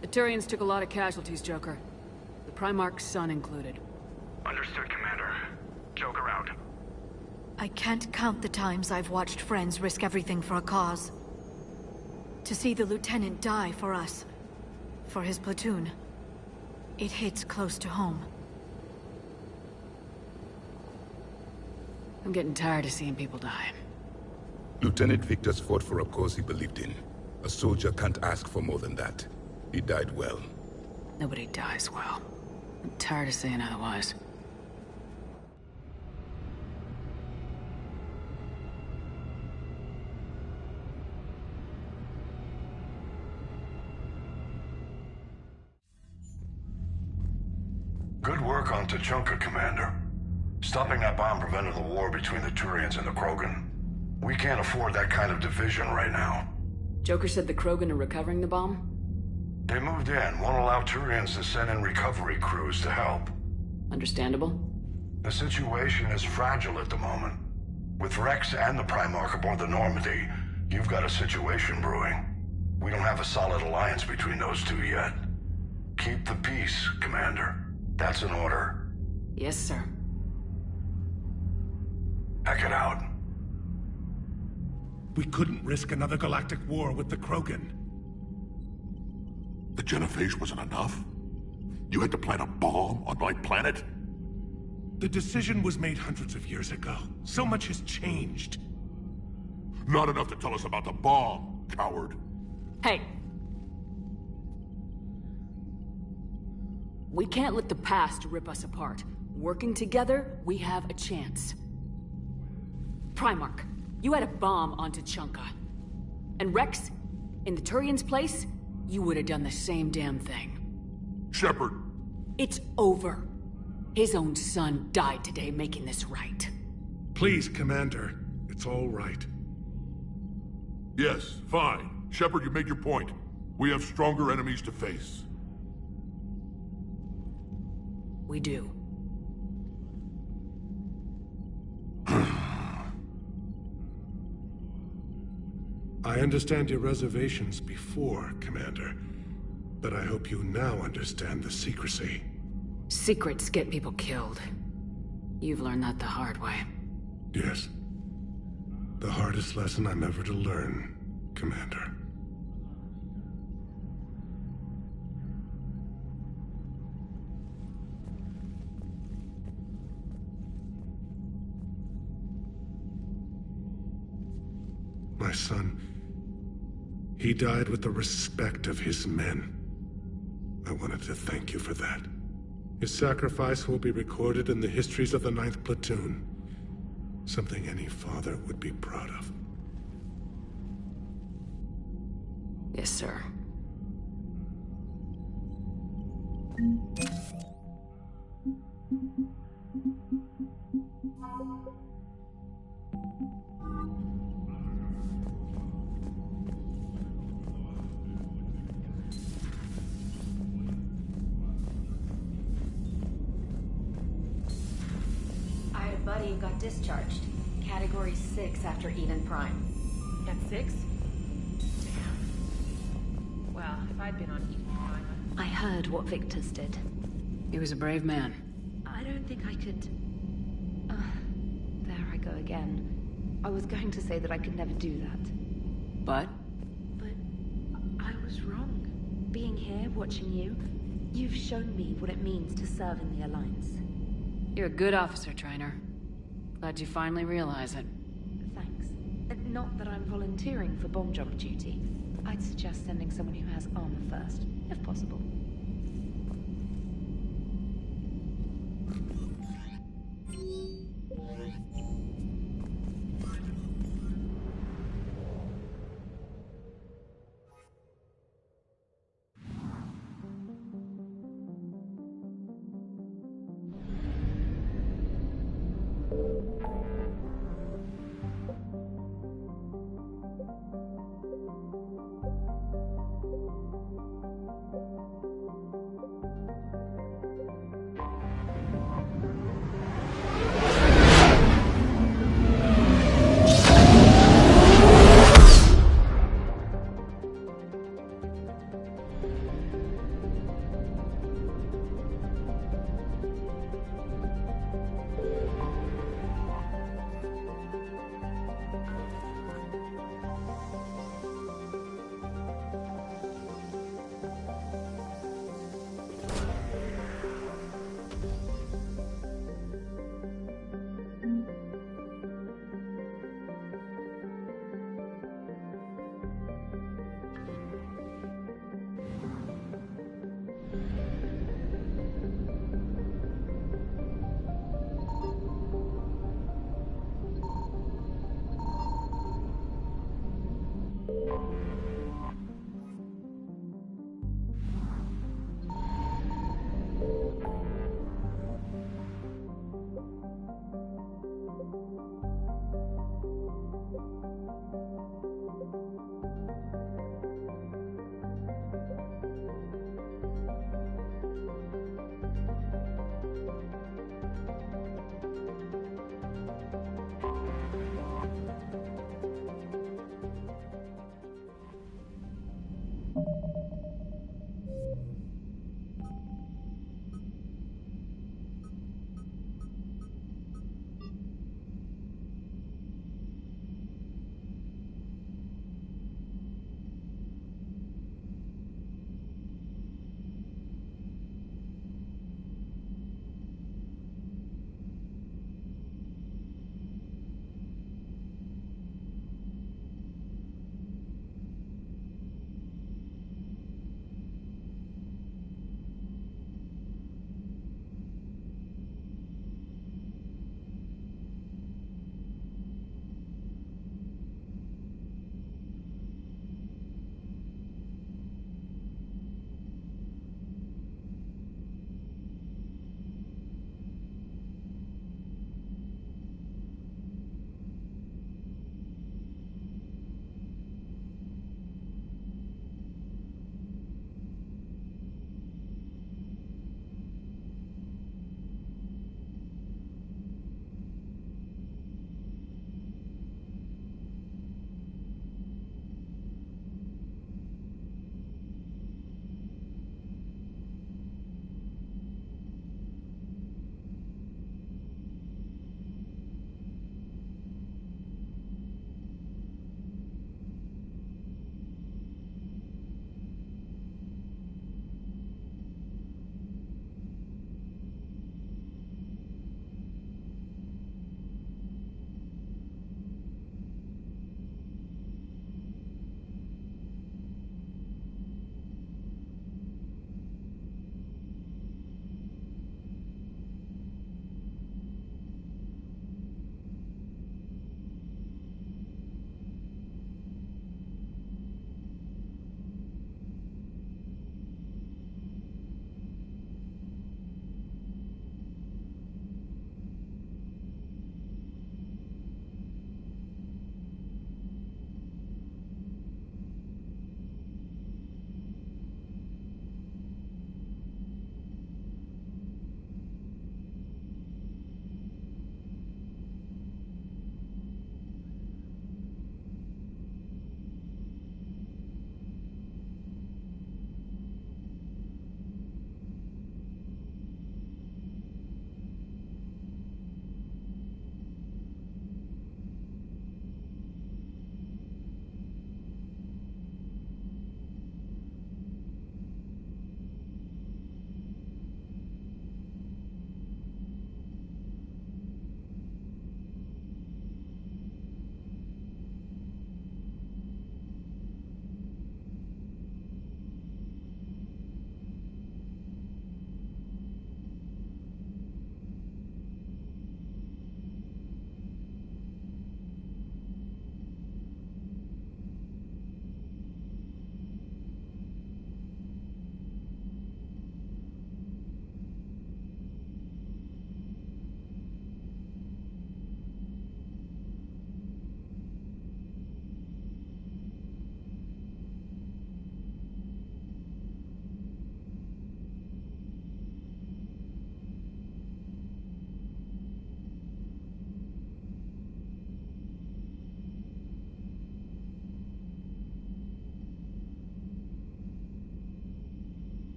The Turians took a lot of casualties, Joker. The Primarch's son included. Understood, Commander. Joker out. I can't count the times I've watched friends risk everything for a cause. To see the Lieutenant die for us, for his platoon, it hits close to home. I'm getting tired of seeing people die. Lieutenant Victor's fought for a cause he believed in. A soldier can't ask for more than that. He died well. Nobody dies well. I'm tired of saying otherwise. Good work on Tachanka, Commander. Stopping that bomb prevented the war between the Turians and the Krogan. We can't afford that kind of division right now. Joker said the Krogan are recovering the bomb? They moved in, won't allow Turians to send in recovery crews to help. Understandable. The situation is fragile at the moment. With Rex and the Primarch aboard the Normandy, you've got a situation brewing. We don't have a solid alliance between those two yet. Keep the peace, Commander. That's an order. Yes, sir. Heck it out. We couldn't risk another galactic war with the Krogan. The genophage wasn't enough? You had to plant a bomb on my planet? The decision was made hundreds of years ago. So much has changed. Not enough to tell us about the bomb, coward. Hey! We can't let the past rip us apart. Working together, we have a chance. Primarch, you had a bomb on Tachanka. And Rex, in the Turian's place, you would have done the same damn thing. Shepard! It's over. His own son died today making this right. Please, Commander. It's all right. Yes, fine. Shepard, you made your point. We have stronger enemies to face. We do. I understand your reservations before, Commander. But I hope you now understand the secrecy. Secrets get people killed. You've learned that the hard way. Yes. The hardest lesson I'm ever to learn, Commander. My son, he died with the respect of his men. I wanted to thank you for that. His sacrifice will be recorded in the histories of the 9th Platoon. Something any father would be proud of. Yes, sir. I had a buddy who got discharged. Category 6 after Eden Prime. At 6? Damn. Well, if I'd been on Eden Prime... I heard what Victor's did. He was a brave man. I don't think I could... there I go again. I was going to say that I could never do that. But? But I was wrong. Being here, watching you, you've shown me what it means to serve in the Alliance. You're a good officer, Trainer. Glad you finally realize it. Thanks. Not that I'm volunteering for bomb jump duty. I'd suggest sending someone who has armor first, if possible.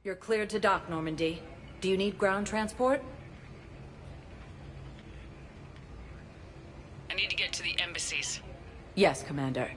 You're cleared to dock, Normandy. Do you need ground transport? I need to get to the embassies. Yes, Commander.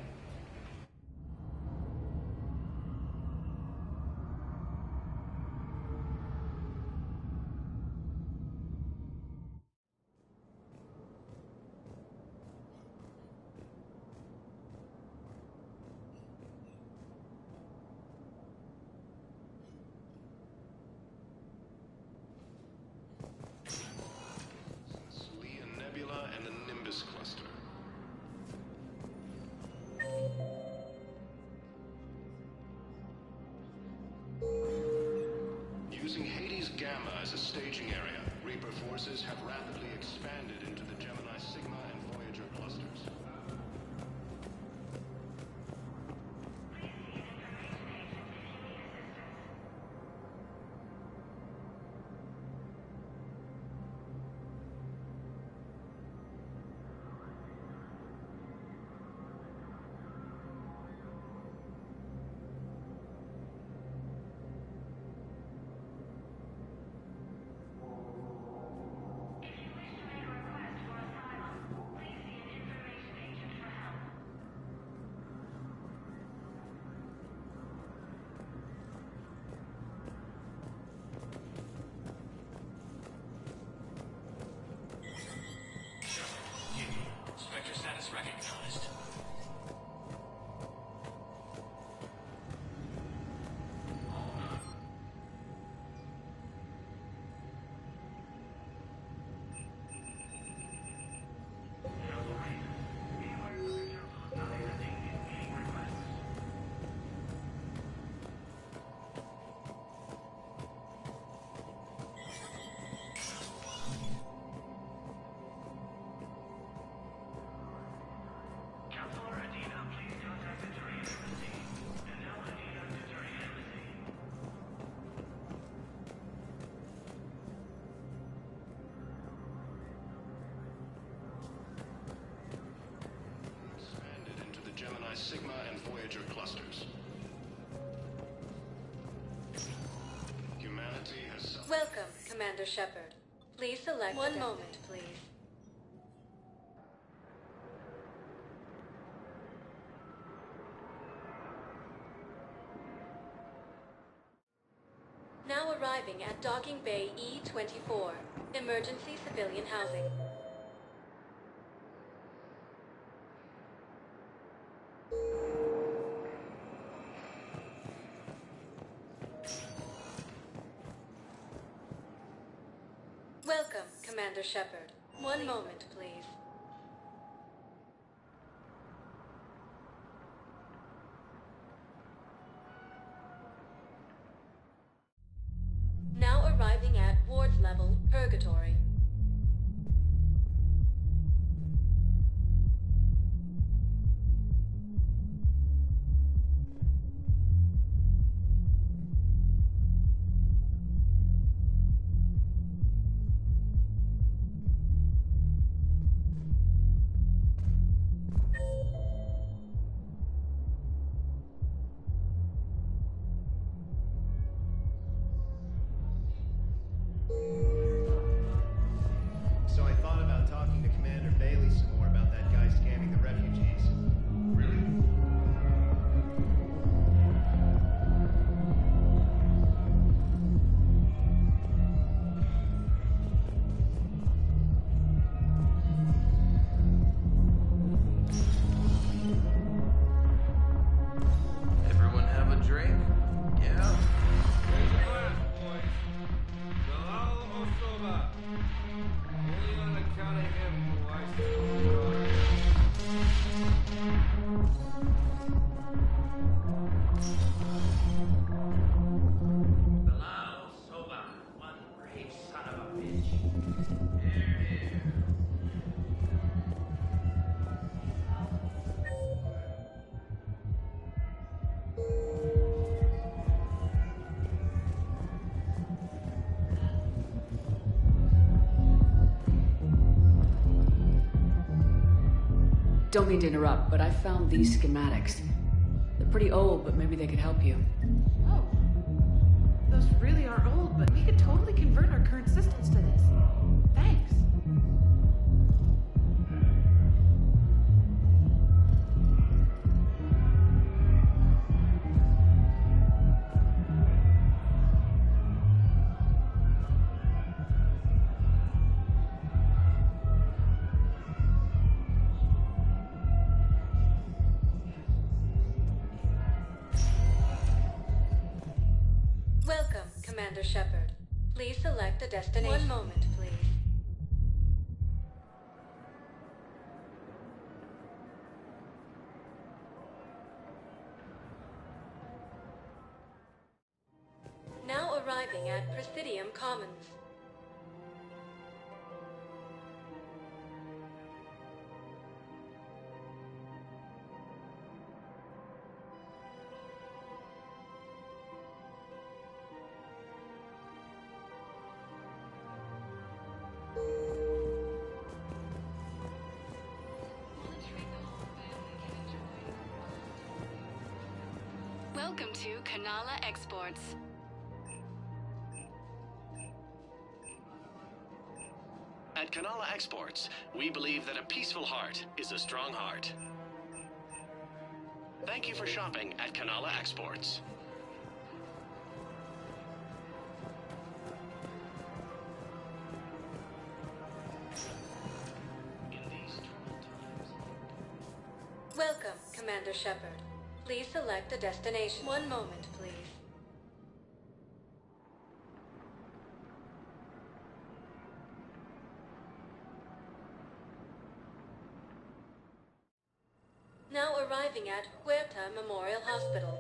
Nebula and the Nimbus cluster. Using Hades Gamma as a staging area, Reaper forces have rapidly expanded into the Gemini Sigma and Voyager clusters. Spectre status recognized. Gemini Sigma and Voyager clusters. Humanity has... Welcome, Commander Shepard. Please select... One moment, please. Now arriving at Docking Bay E-24. Emergency civilian housing. Welcome, Commander Shepard. One moment, please. Now arriving at Ward's level, Purgatory. Don't mean to interrupt, but I found these schematics. They're pretty old, but maybe they could help you. Oh. Those really are old, but we could totally convert our current systems to this. Thanks. Welcome, Commander Shepard. Please select a destination. One moment, please. Now arriving at Presidium Commons. Welcome to Kanala Exports. At Kanala Exports, we believe that a peaceful heart is a strong heart. Thank you for shopping at Kanala Exports. Welcome, Commander Shepard. Please select a destination. One moment, please. Now arriving at Huerta Memorial Hospital.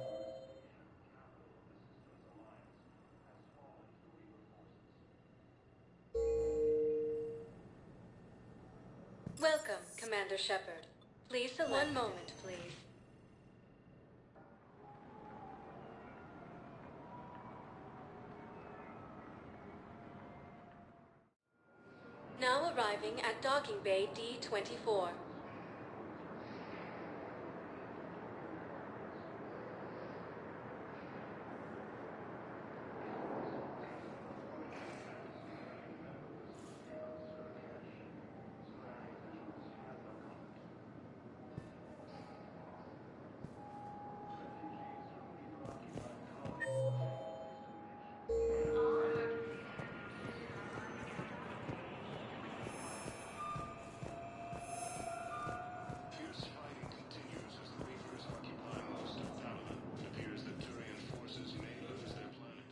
Welcome, Commander Shepard. Please select. One moment, please. Now arriving at Docking Bay D-24. Fierce fighting continues as the Reapers occupy most of Valley. It appears that Turian forces may lose their planet.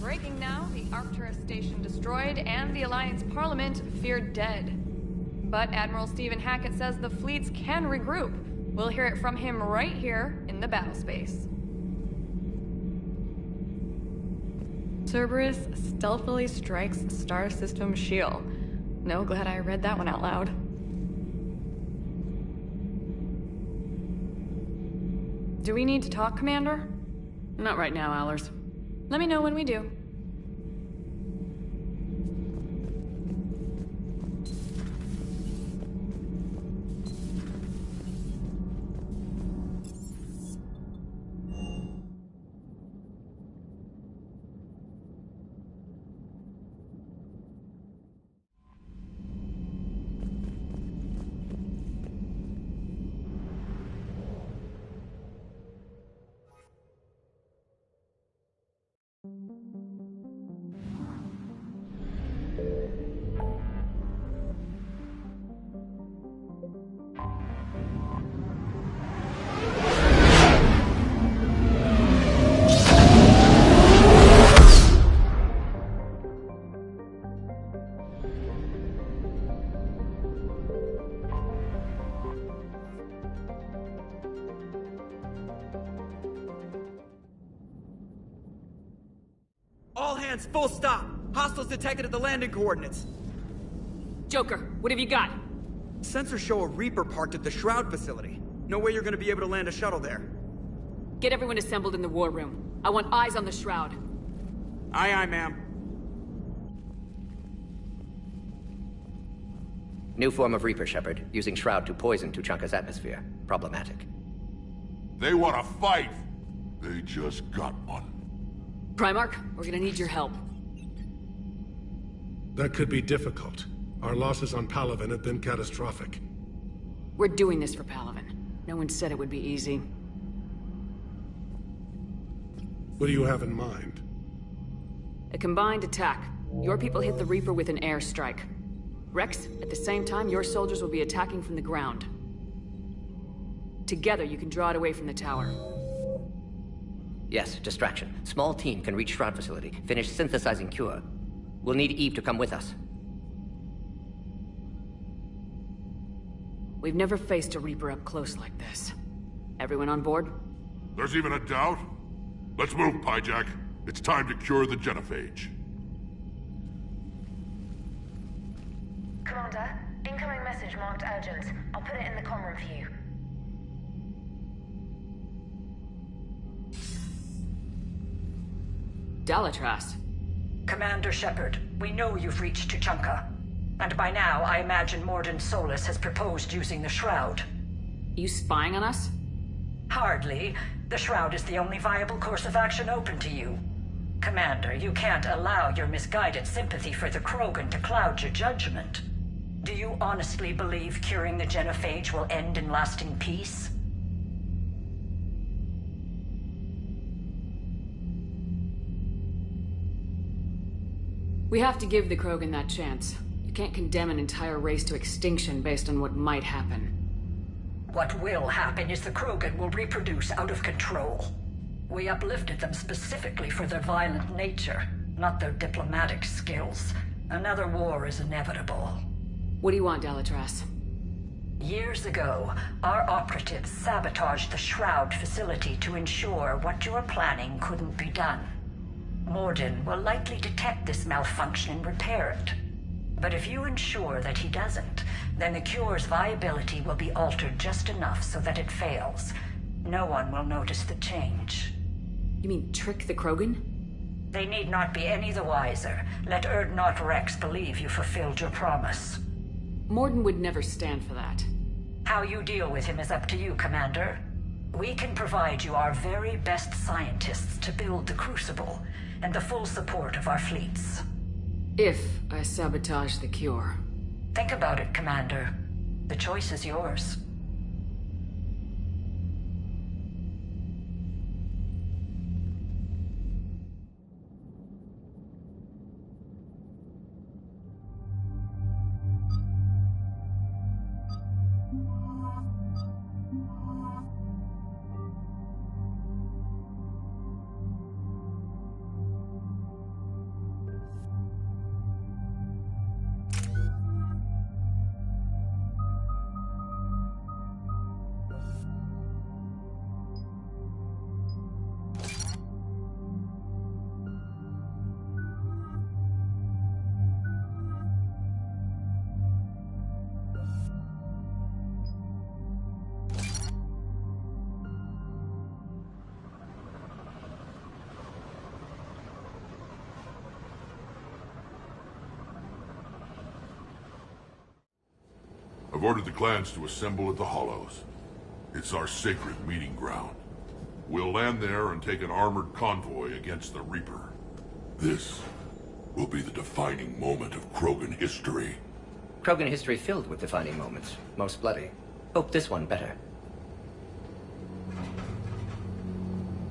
Breaking now, the Arcturus station destroyed and the Alliance Parliament feared dead. But Admiral Stephen Hackett says the fleets can regroup. We'll hear it from him right here in the battle space. Cerberus stealthily strikes Star System shield. No, glad I read that one out loud. Do we need to talk, Commander? Not right now, Allers. Let me know when we do. All hands, full stop. Hostiles detected at the landing coordinates. Joker, what have you got? Sensors show a Reaper parked at the Shroud facility. No way you're gonna be able to land a shuttle there. Get everyone assembled in the war room. I want eyes on the Shroud. Aye, aye, ma'am. New form of Reaper, Shepard, using Shroud to poison Tuchanka's atmosphere. Problematic. They want to fight! They just got one. Primarch, we're gonna need your help. That could be difficult. Our losses on Palaven have been catastrophic. We're doing this for Palaven. No one said it would be easy. What do you have in mind? A combined attack. Your people hit the Reaper with an airstrike. Rex, at the same time, your soldiers will be attacking from the ground. Together, you can draw it away from the tower. Yes, distraction. Small team can reach Shroud facility, finish synthesizing cure. We'll need Eve to come with us. We've never faced a Reaper up close like this. Everyone on board? There's even a doubt? Let's move, Pyjack. It's time to cure the genophage. Commander, incoming message marked urgent. I'll put it in the comm room for you. Dalatras. Commander Shepard, we know you've reached Tuchanka. And by now, I imagine Morden Solus has proposed using the Shroud. You spying on us? Hardly. The Shroud is the only viable course of action open to you. Commander, you can't allow your misguided sympathy for the Krogan to cloud your judgment. Do you honestly believe curing the genophage will end in lasting peace? We have to give the Krogan that chance. You can't condemn an entire race to extinction based on what might happen. What will happen is the Krogan will reproduce out of control. We uplifted them specifically for their violent nature, not their diplomatic skills. Another war is inevitable. What do you want, Dalatras? Years ago, our operatives sabotaged the Shroud facility to ensure what you were planning couldn't be done. Morden will likely detect this malfunction and repair it. But if you ensure that he doesn't, then the cure's viability will be altered just enough so that it fails. No one will notice the change. You mean trick the Krogan? They need not be any the wiser. Let Erdnot Rex believe you fulfilled your promise. Morden would never stand for that. How you deal with him is up to you, Commander. We can provide you our very best scientists to build the Crucible, and the full support of our fleets. If I sabotage the cure. Think about it, Commander. The choice is yours. I've ordered the clans to assemble at the Hollows. It's our sacred meeting ground. We'll land there and take an armored convoy against the Reaper. This will be the defining moment of Krogan history. Krogan history filled with defining moments. Most bloody. Hope this one better.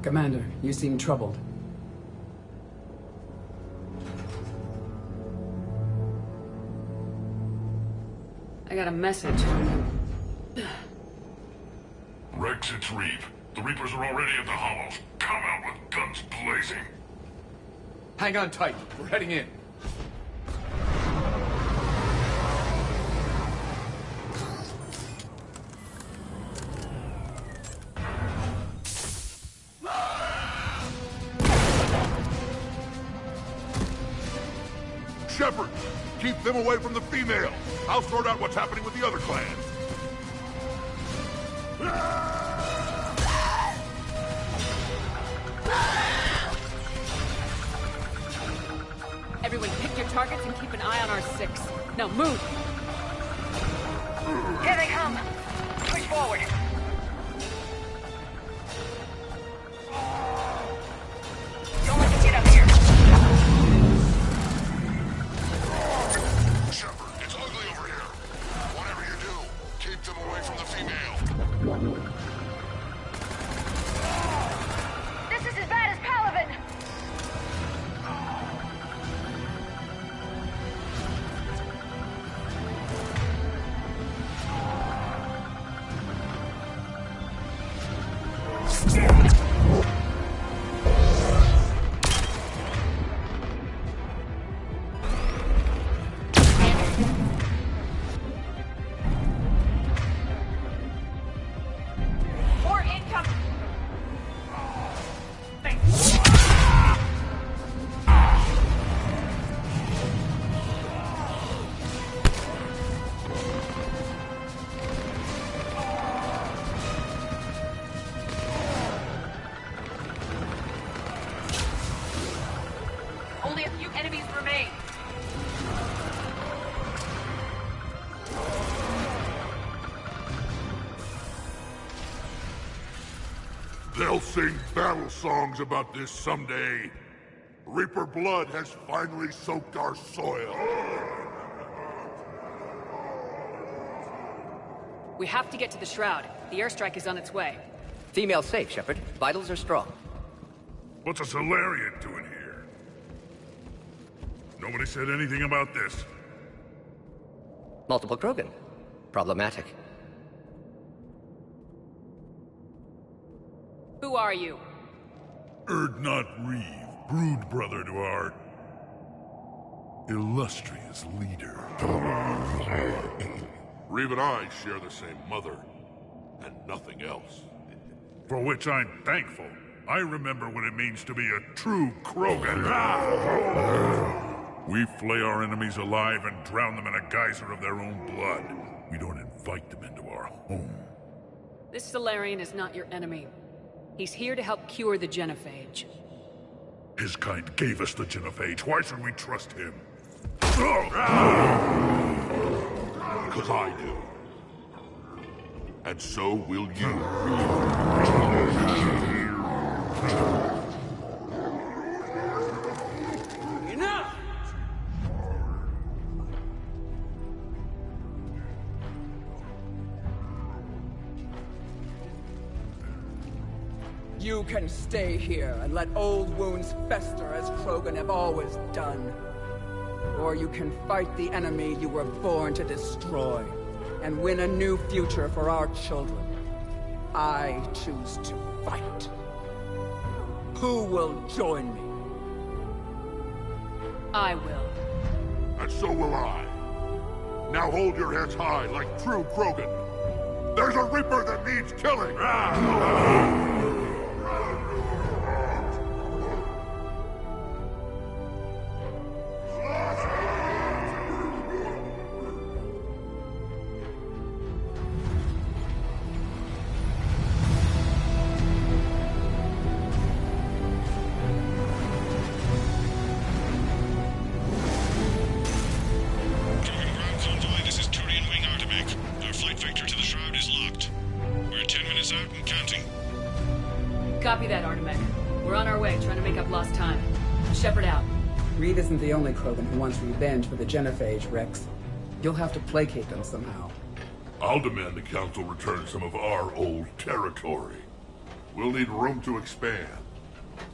Commander, you seem troubled. I got a message. Rex, it's Reeve. The Reapers are already at the Hollows. Come out with guns blazing. Hang on tight. We're heading in. Shepard, keep them away from the female. I'll sort out what's happening with the other clans. Everyone pick your targets and keep an eye on our 6. Now move! Here they come! Push forward! Don't let them get up here! Shepard, it's ugly over here. Whatever you do, keep them away from the female. This is as bad as Palaven! Only a few enemies remain. They'll sing battle songs about this someday. Reaper blood has finally soaked our soil. We have to get to the Shroud. The airstrike is on its way. Female safe, Shepard. Vitals are strong. What's a Solarian doing here? Nobody said anything about this. Multiple Krogan. Problematic. Who are you? Erdnot Reeve, brood brother to our illustrious leader. Reeve and I share the same mother, and nothing else. For which I'm thankful. I remember what it means to be a true Krogan. We flay our enemies alive and drown them in a geyser of their own blood. We don't invite them into our home. This Solarian is not your enemy. He's here to help cure the genophage. His kind gave us the genophage. Why should we trust him? Because I do. And so will you. Enough! You can stay here and let old wounds fester as Krogan have always done. Or you can fight the enemy you were born to destroy and win a new future for our children. I choose to fight. Who will join me? I will. And so will I. Now hold your heads high like true Krogan. There's a Reaper that needs killing! Copy that, Artemek. We're on our way, trying to make up lost time. Shepard out. Reed isn't the only Krogan who wants revenge for the genophage, Rex. You'll have to placate them somehow. I'll demand the Council return some of our old territory. We'll need room to expand.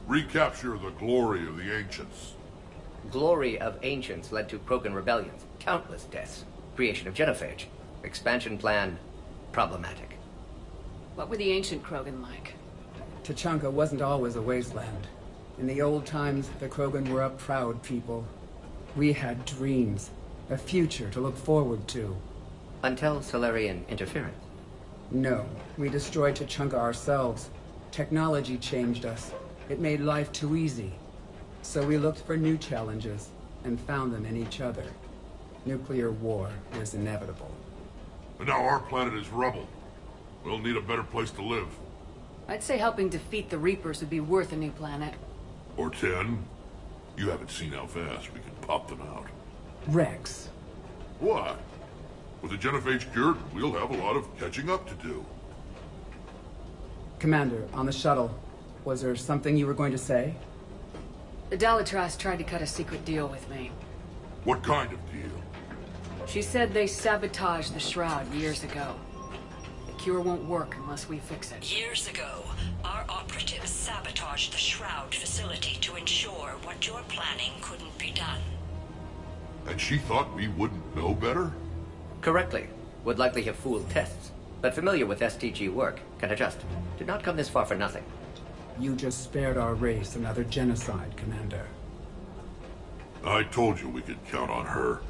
Recapture the glory of the Ancients. Glory of Ancients led to Krogan rebellions, countless deaths, creation of genophage. Expansion plan, problematic. What were the ancient Krogan like? Tuchanka wasn't always a wasteland. In the old times, the Krogan were a proud people. We had dreams, a future to look forward to. Until Solarian interference? No, we destroyed Tuchanka ourselves. Technology changed us. It made life too easy. So we looked for new challenges. and found them in each other. Nuclear war was inevitable. And now our planet is rubble. We'll need a better place to live. I'd say helping defeat the Reapers would be worth a new planet. Or 10. You haven't seen how fast we can pop them out. Rex. What? With the genophage cured, we'll have a lot of catching up to do. Commander, on the shuttle, was there something you were going to say? The Dalitras tried to cut a secret deal with me. What kind of deal? She said they sabotaged the Shroud years ago. The cure won't work unless we fix it. Years ago, our operatives sabotaged the Shroud facility to ensure what you're planning couldn't be done. And she thought we wouldn't know better? Correctly. Would likely have fooled tests, but familiar with STG work, can adjust. Did not come this far for nothing. You just spared our race another genocide, Commander. I told you we could count on her.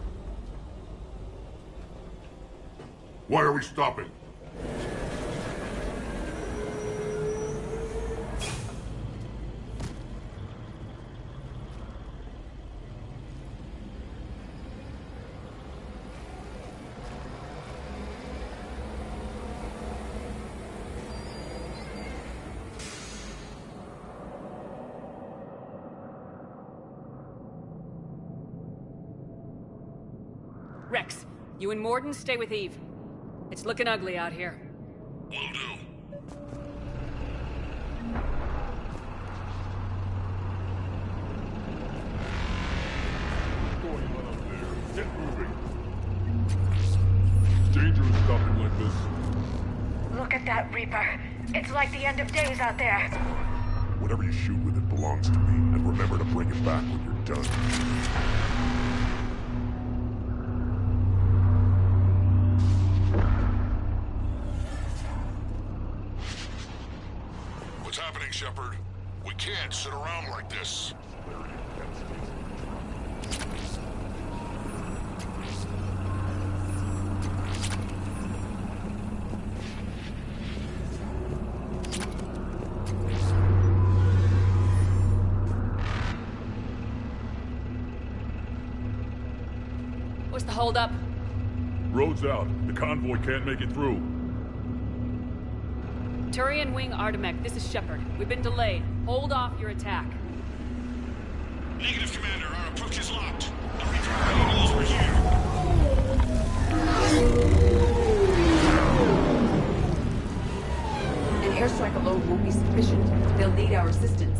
Why are we stopping? Rex, you and Morden stay with Eve. It's looking ugly out here. Will do. Get moving. It's dangerous stopping like this. Look at that Reaper. It's like the end of days out there. Whatever you shoot with it belongs to me, and remember to bring it back when you're done. What's happening, Shepard? We can't sit around like this. What's the holdup? Road's out. The convoy can't make it through. Turian Wing Artemek, this is Shepard. We've been delayed. Hold off your attack. Negative, Commander. Our approach is locked. The Reaper rebellion knows we're here. An airstrike alone won't be sufficient. They'll need our assistance.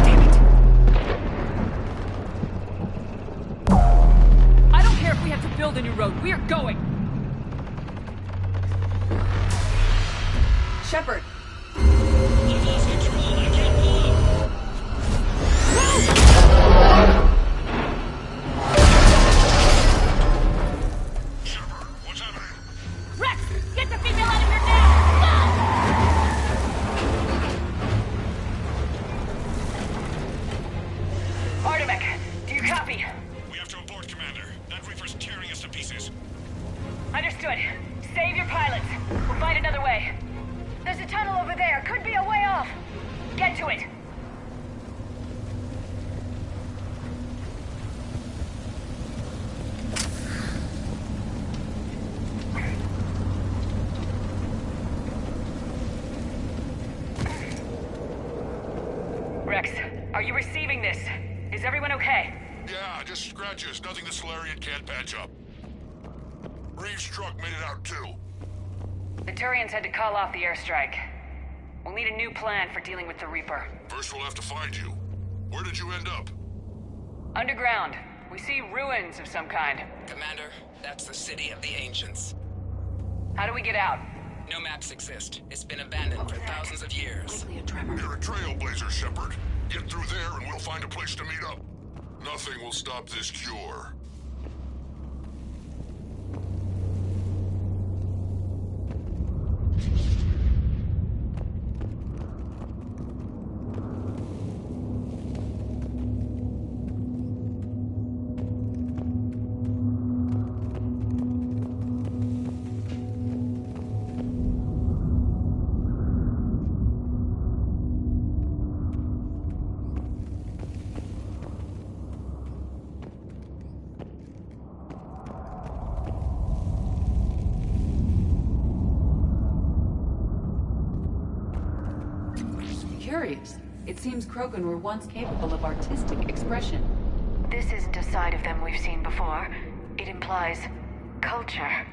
Damn it! I don't care if we have to build a new road. We are going! Shepard! I've lost control. I can't pull up. Shepard, what's happening? Rex! Get the female out of here now! Go! Artemek, do you copy? We have to abort, Commander. That Reaper's tearing us to pieces. Understood. Save your pilots. We'll find another way. There's a tunnel over there. Could be a way off. Get to it. Rex, are you receiving this? Is everyone okay? Yeah, just scratches. Nothing the Solarian can't patch up. Reeves' truck made it out too. The Turians had to call off the airstrike. We'll need a new plan for dealing with the Reaper. First we'll have to find you. Where did you end up? Underground. We see ruins of some kind. Commander, that's the city of the ancients. How do we get out? No maps exist. It's been abandoned for thousands of years. You're a trailblazer, Shepard. Get through there and we'll find a place to meet up. Nothing will stop this cure. curious. It seems Krogan were once capable of artistic expression. This isn't a side of them we've seen before. It implies culture.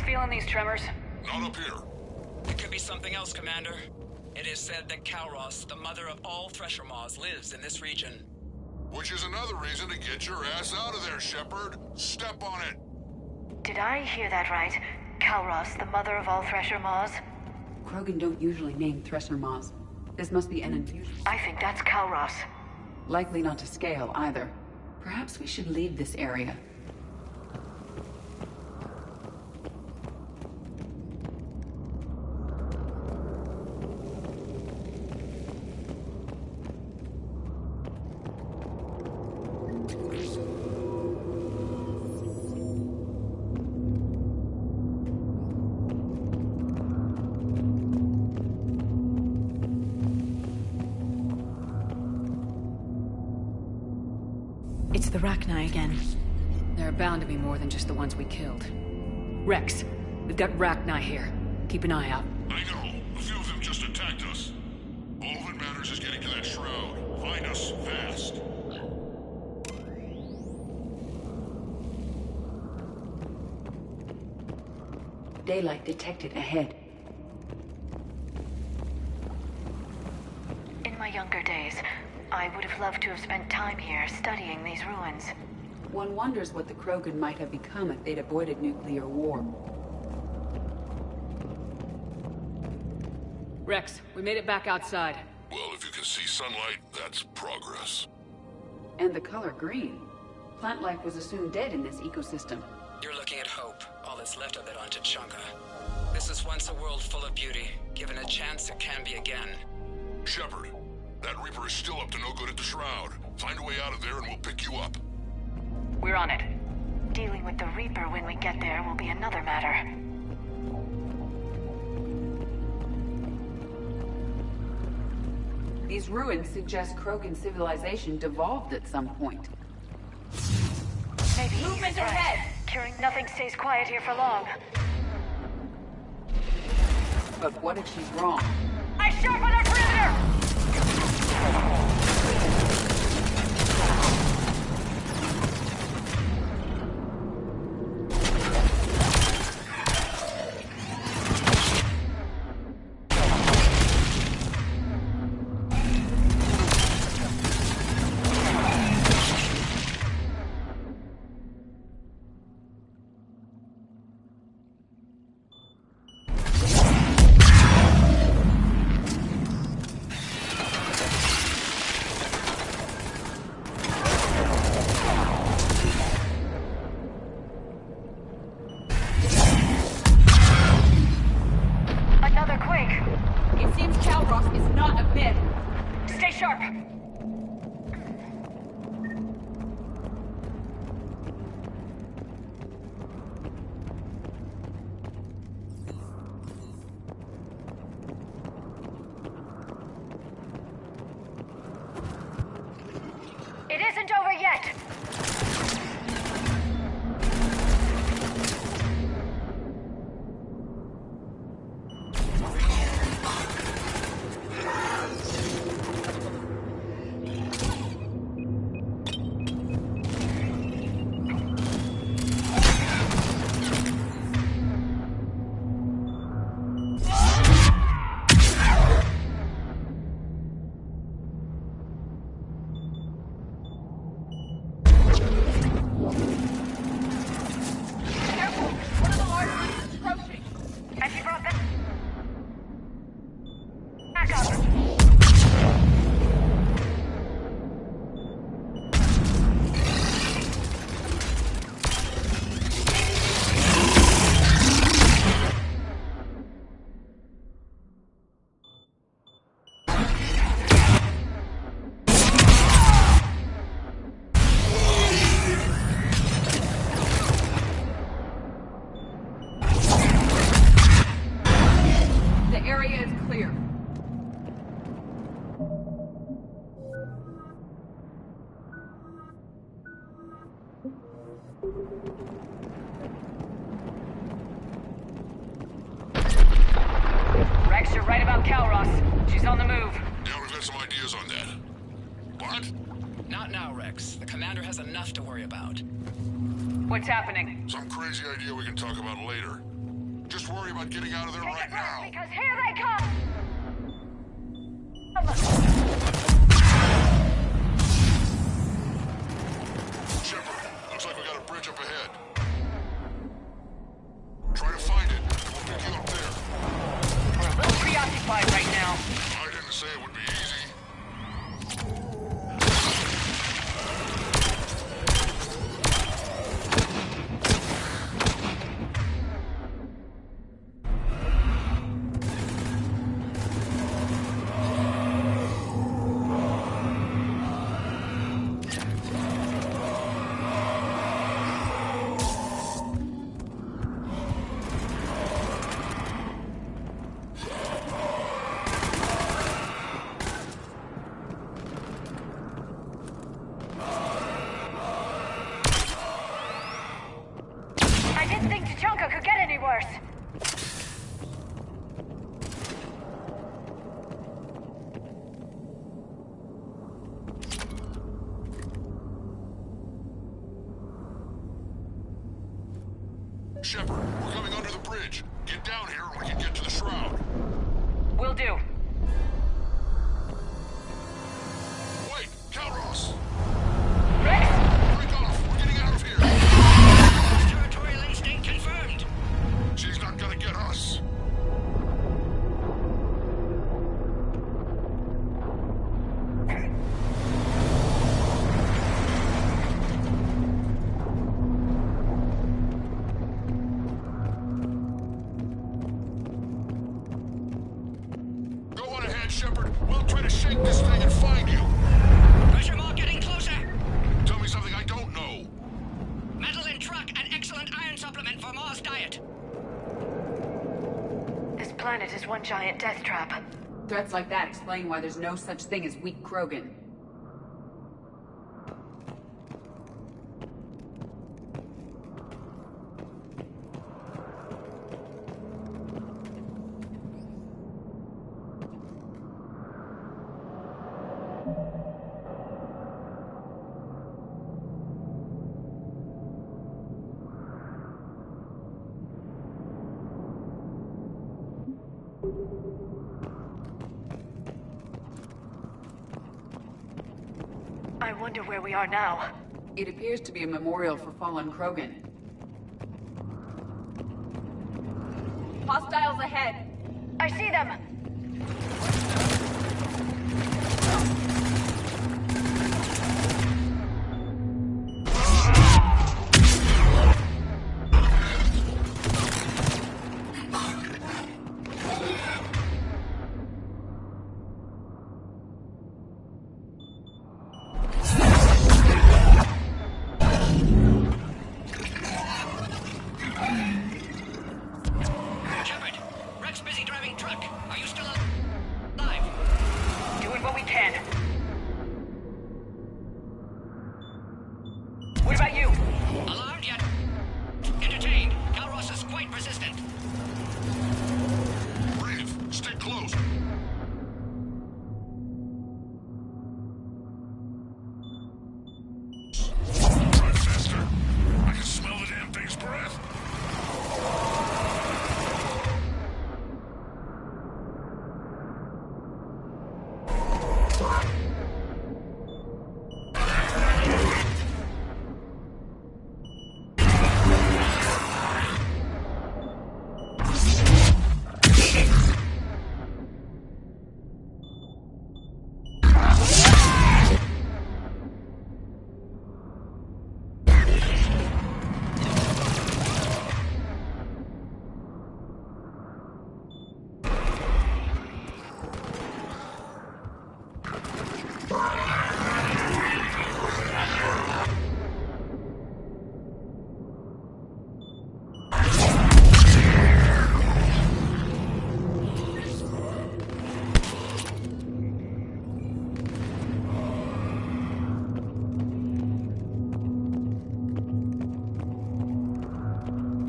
Feeling these tremors? Not up here. It could be something else, Commander. It is said that Kalros, the mother of all Thresher Maws, lives in this region. Which is another reason to get your ass out of there, Shepard. Step on it. Did I hear that right? Kalros, the mother of all Thresher Maws? Krogan don't usually name Thresher Maws. This must be an unusual... I think that's Kalros. Likely not to scale, either. Perhaps we should leave this area. It's the Rachni again. There are bound to be more than just the ones we killed. Rex, we've got Rachni here. Keep an eye out. I know. A few of them just attacked us. All that matters is getting to that shroud. Find us fast. Daylight detected ahead. In my younger days, I would have loved to have spent time here studying these ruins. One wonders what the Krogan might have become if they'd avoided nuclear war. Rex, we made it back outside. Well, if you can see sunlight, that's progress. And the color green. Plant life was assumed dead in this ecosystem. You're looking at hope, all that's left of it on Tuchanka. This is once a world full of beauty. Given a chance, it can be again. Shepard, that Reaper is still up to no good at the Shroud. Find a way out of there and we'll pick you up. We're on it. Dealing with the Reaper when we get there will be another matter. These ruins suggest Krogan civilization devolved at some point. Maybe movement ahead! Curing nothing stays quiet here for long. But what if she's wrong? I sharpen our perimeter! It isn't over yet! She's on the move. Yeah, we've got some ideas on that. What? Not now, Rex. The commander has enough to worry about. What's happening? Some crazy idea we can talk about later. Just worry about getting out of there right now. Because here they come! Shepard, looks like we got a bridge up ahead. Try to find it, and we'll pick you up there. We're a little preoccupied right now. I didn't say it would be easy. Shepard, we're coming under the bridge. Get down here and we can get to the shroud. Will do. Wait, Calros! Rex? Break off! We're getting out of here! Territorial instinct confirmed! She's not gonna get us. Shepard, we'll try to shake this thing and find you. Pressure mark getting closer. Tell me something I don't know. Metal in truck, an excellent iron supplement for Mars diet. This planet is one giant death trap. Threats like that explain why there's no such thing as weak Krogan. I wonder where we are now. It appears to be a memorial for fallen Krogan. Hostiles ahead! I see them!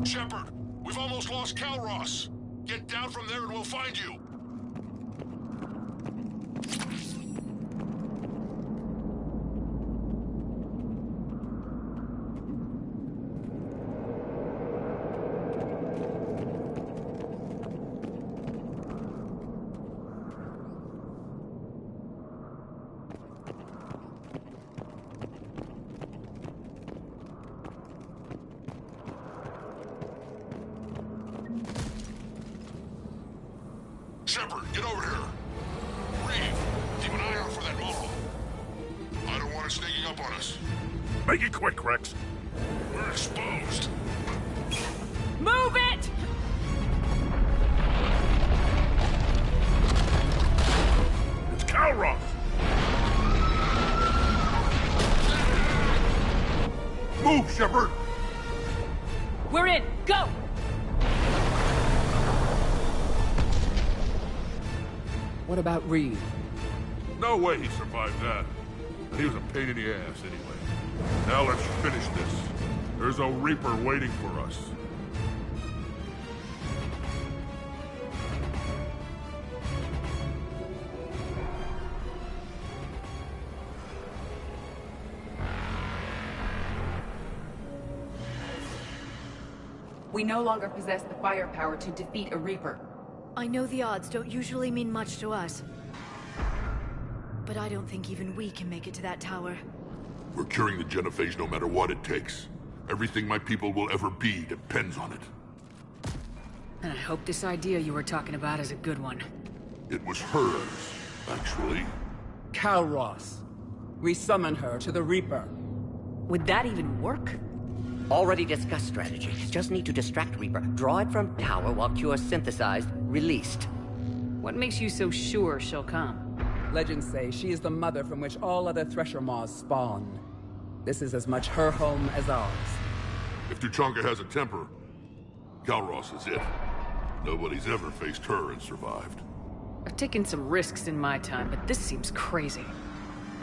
Shepard, we've almost lost Calros. Get down from there and we'll find you. sneaking up on us. Make it quick, Rex. We're exposed. Move it! It's Calroth! Move, Shepard! We're in! Go! What about Reed? No way he survived that. And he was a pain in the ass anyway. Now let's finish this. There's a Reaper waiting for us. We no longer possess the firepower to defeat a Reaper. I know the odds don't usually mean much to us. But I don't think even we can make it to that tower. We're curing the genophage no matter what it takes. Everything my people will ever be depends on it. And I hope this idea you were talking about is a good one. It was hers, actually. Calroth. We summoned her to the Reaper. Would that even work? Already discussed strategy. Just need to distract Reaper. Draw it from tower while cure synthesized, released. What makes you so sure she'll come? Legends say she is the mother from which all other Thresher Maws spawn. This is as much her home as ours. If Tuchanka has a temper, Calroth is it. Nobody's ever faced her and survived. I've taken some risks in my time, but this seems crazy.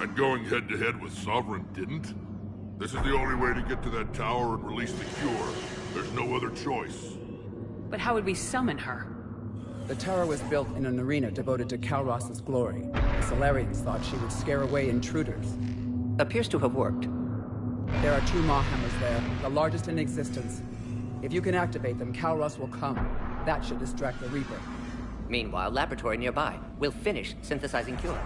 And going head-to-head with Sovereign didn't? This is the only way to get to that tower and release the cure. There's no other choice. But how would we summon her? The tower was built in an arena devoted to Calroth's glory. The Solarians thought she would scare away intruders. Appears to have worked. There are 2 Maw hammers there, the largest in existence. If you can activate them, Calroth will come. That should distract the Reaper. Meanwhile, laboratory nearby. We'll finish synthesizing cure.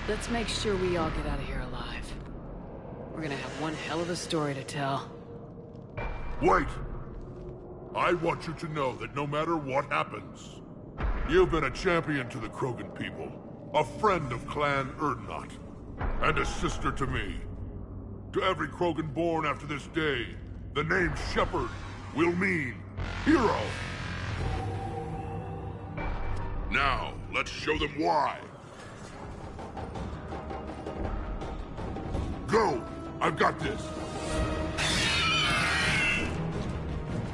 Let's make sure we all get out of here alive. We're gonna have one hell of a story to tell. Wait! I want you to know that no matter what happens, you've been a champion to the Krogan people, a friend of Clan Erdnot, and a sister to me. To every Krogan born after this day, the name Shepard will mean hero. Now, let's show them why. Go! I've got this!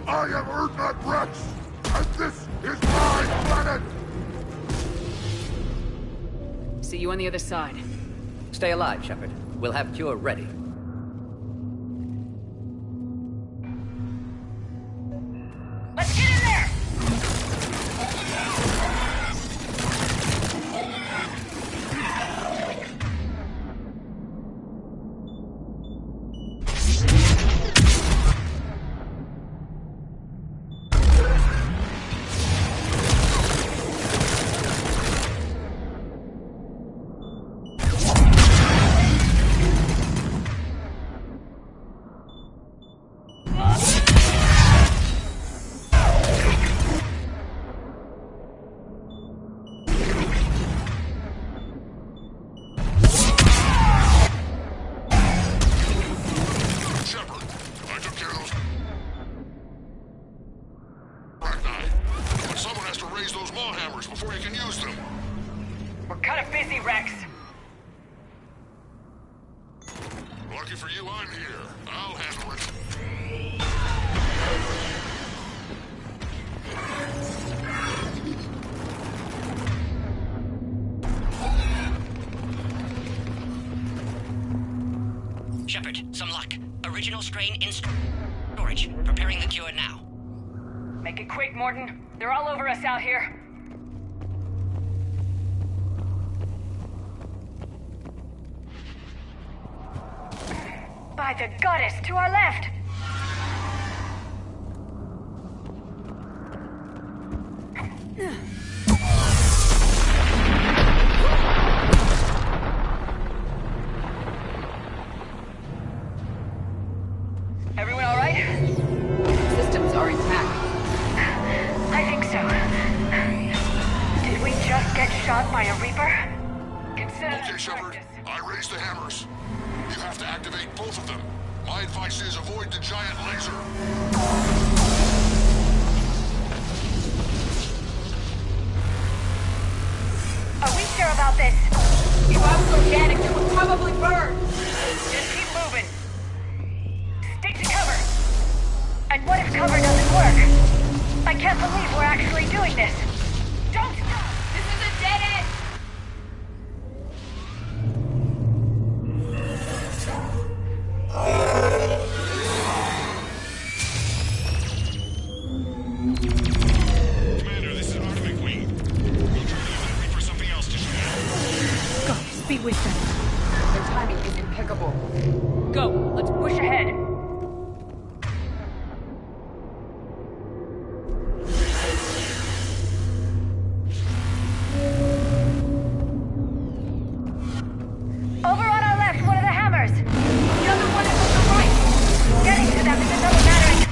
I am Erdnot Rex, and this is my planet! See you on the other side. Stay alive, Shepard. We'll have cure ready. Let's get in there! Before you can use them. We're kind of busy, Rex. Lucky for you, I'm here. I'll handle it. Shepard, some luck. Original strain in storage. Preparing the cure now. Make it quick, Morton. They're all over us out here. By the goddess, to our left! Everyone all right? Systems are intact. I think so. Did we just get shot by a Reaper? Okay, Shepard. I raised the hammers. You have to activate both of them. My advice is avoid the giant laser. Are we sure about this? If I was organic, it would probably burn. Just keep moving. Stick to cover. And what if cover doesn't work? I can't believe we're actually doing this. Don't stop! This is a dead end! Commander, this is Atomic Wing. We'll try to wait for something else to show up. Go, speed with them. Their timing is impeccable. Go, let's push ahead. Over on our left, one of the hammers. The other one is on the right. Getting to them is another matter.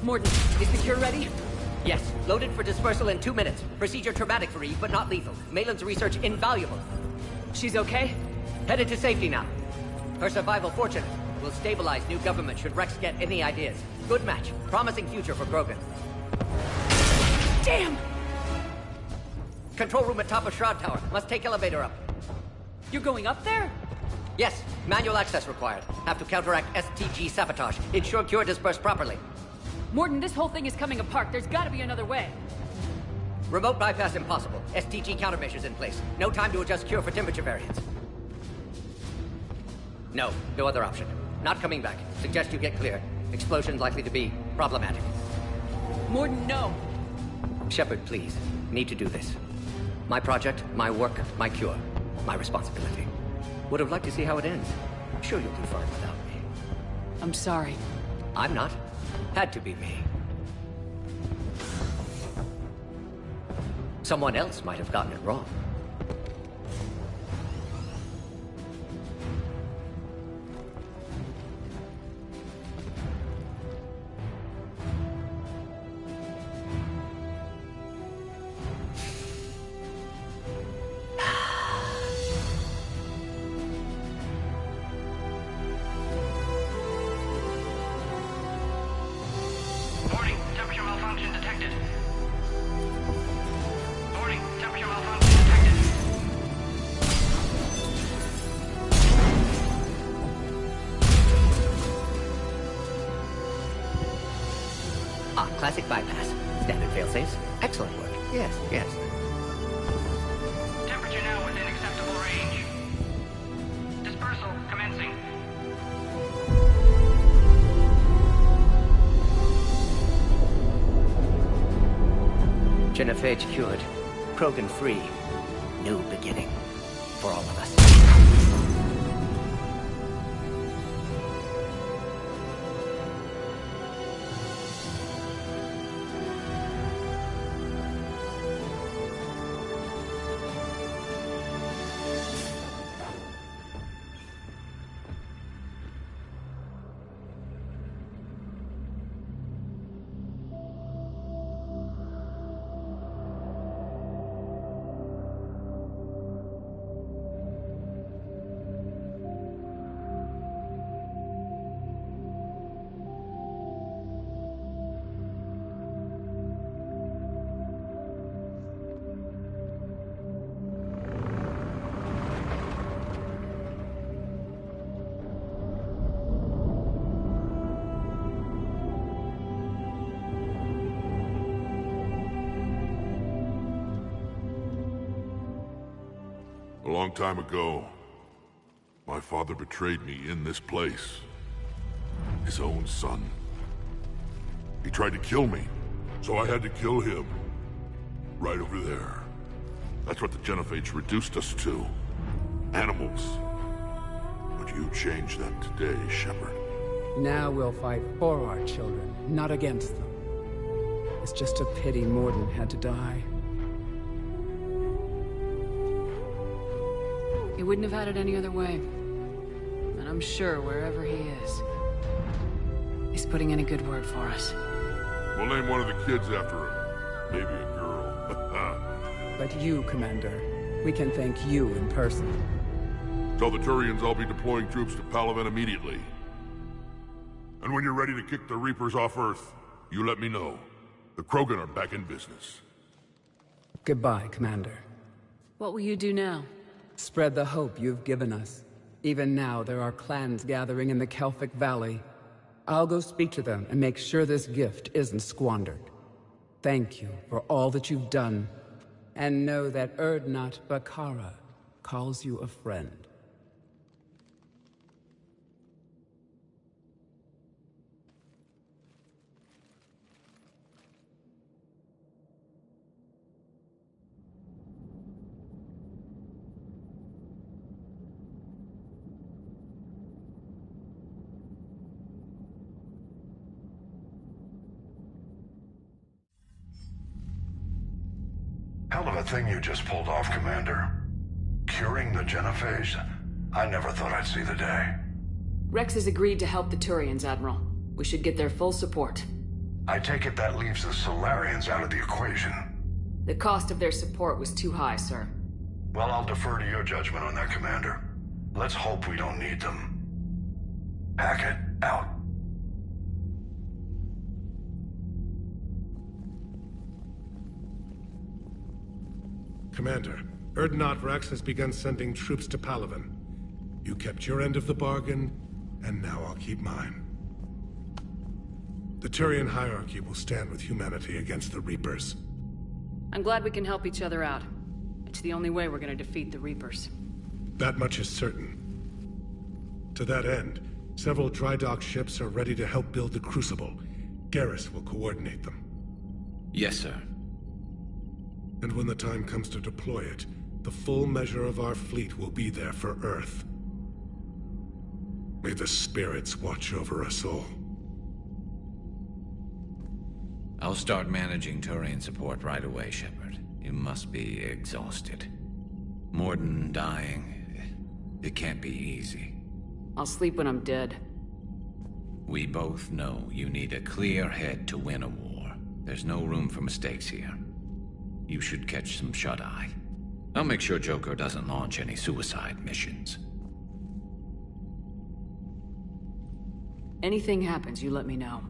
Mordin, is the cure ready? Yes, loaded for dispersal in 2 minutes. Procedure traumatic for Eve, but not lethal. Malin's research invaluable. She's okay? Headed to safety now. Her survival fortunate. Will stabilize new government should Rex get any ideas. Good match. Promising future for Krogan. Damn! Control room at top of Shroud Tower. Must take elevator up. You're going up there? Yes, manual access required. Have to counteract STG sabotage. Ensure cure dispersed properly. Morden, this whole thing is coming apart. There's gotta be another way. Remote bypass impossible. STG countermeasures in place. No time to adjust cure for temperature variance. No other option. Not coming back. Suggest you get clear. Explosion likely to be problematic. Morden, no. Shepard, please. Need to do this. My project, my work, my cure. My responsibility. Would have liked to see how it ends. Sure you'll do fine without me. I'm sorry. I'm not. Had to be me. Someone else might have gotten it wrong. Warning, temperature malfunction detected. Warning, temperature malfunction detected. Classic bypass. Standard failsafes. Excellent work. Yes. Temperature now within acceptable range. Dispersal commencing. Genophage cured. Krogan free. New beginning. For all of us. A long time ago, my father betrayed me in this place. His own son. He tried to kill me, so I had to kill him. Right over there. That's what the Genophage reduced us to. Animals. But you changed that today, Shepard. Now we'll fight for our children, not against them. It's just a pity Morden had to die. He wouldn't have had it any other way. And I'm sure wherever he is, he's putting in a good word for us. We'll name one of the kids after him. Maybe a girl. But you, Commander, we can thank you in person. Tell the Turians I'll be deploying troops to Palaven immediately. And when you're ready to kick the Reapers off Earth, you let me know. The Krogan are back in business. Goodbye, Commander. What will you do now? Spread the hope you've given us. Even now, there are clans gathering in the Kelphic Valley. I'll go speak to them and make sure this gift isn't squandered. Thank you for all that you've done. And know that Erdnot Bakara calls you a friend. Hell of a thing you just pulled off, Commander. Curing the Genophage? I never thought I'd see the day. Rex has agreed to help the Turians, Admiral. We should get their full support. I take it that leaves the Solarians out of the equation. The cost of their support was too high, sir. Well, I'll defer to your judgment on that, Commander. Let's hope we don't need them. Hackett, out. Commander, Erdnot Rex has begun sending troops to Palaven. You kept your end of the bargain, and now I'll keep mine. The Turian hierarchy will stand with humanity against the Reapers. I'm glad we can help each other out. It's the only way we're gonna defeat the Reapers. That much is certain. To that end, several dry dock ships are ready to help build the Crucible. Garrus will coordinate them. Yes, sir. And when the time comes to deploy it, the full measure of our fleet will be there for Earth. May the spirits watch over us all. I'll start managing Turian support right away, Shepard. You must be exhausted. Morden dying, it can't be easy. I'll sleep when I'm dead. We both know you need a clear head to win a war. There's no room for mistakes here. You should catch some shut-eye. I'll make sure Joker doesn't launch any suicide missions. Anything happens, you let me know.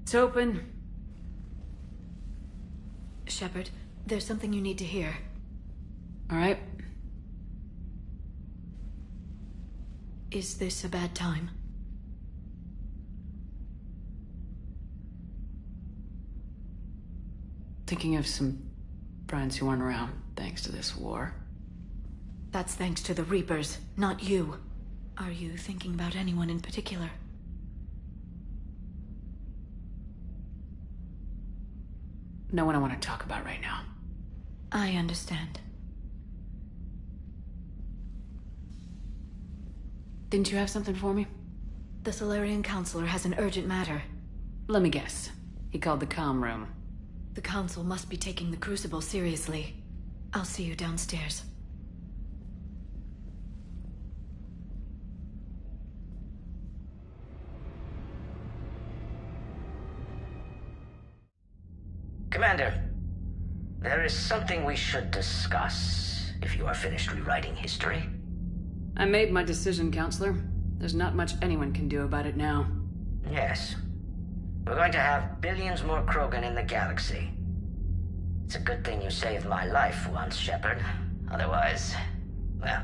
It's open. Shepard, there's something you need to hear. All right. Is this a bad time? Thinking of some friends who aren't around thanks to this war. That's thanks to the Reapers, not you. Are you thinking about anyone in particular? No one I want to talk about right now. I understand. Didn't you have something for me? The Solarian Counselor has an urgent matter. Let me guess. He called the comm room. The Council must be taking the Crucible seriously. I'll see you downstairs. Commander, there is something we should discuss, if you are finished rewriting history. I made my decision, Counselor. There's not much anyone can do about it now. Yes. We're going to have billions more Krogan in the galaxy. It's a good thing you saved my life once, Shepard. Otherwise, well...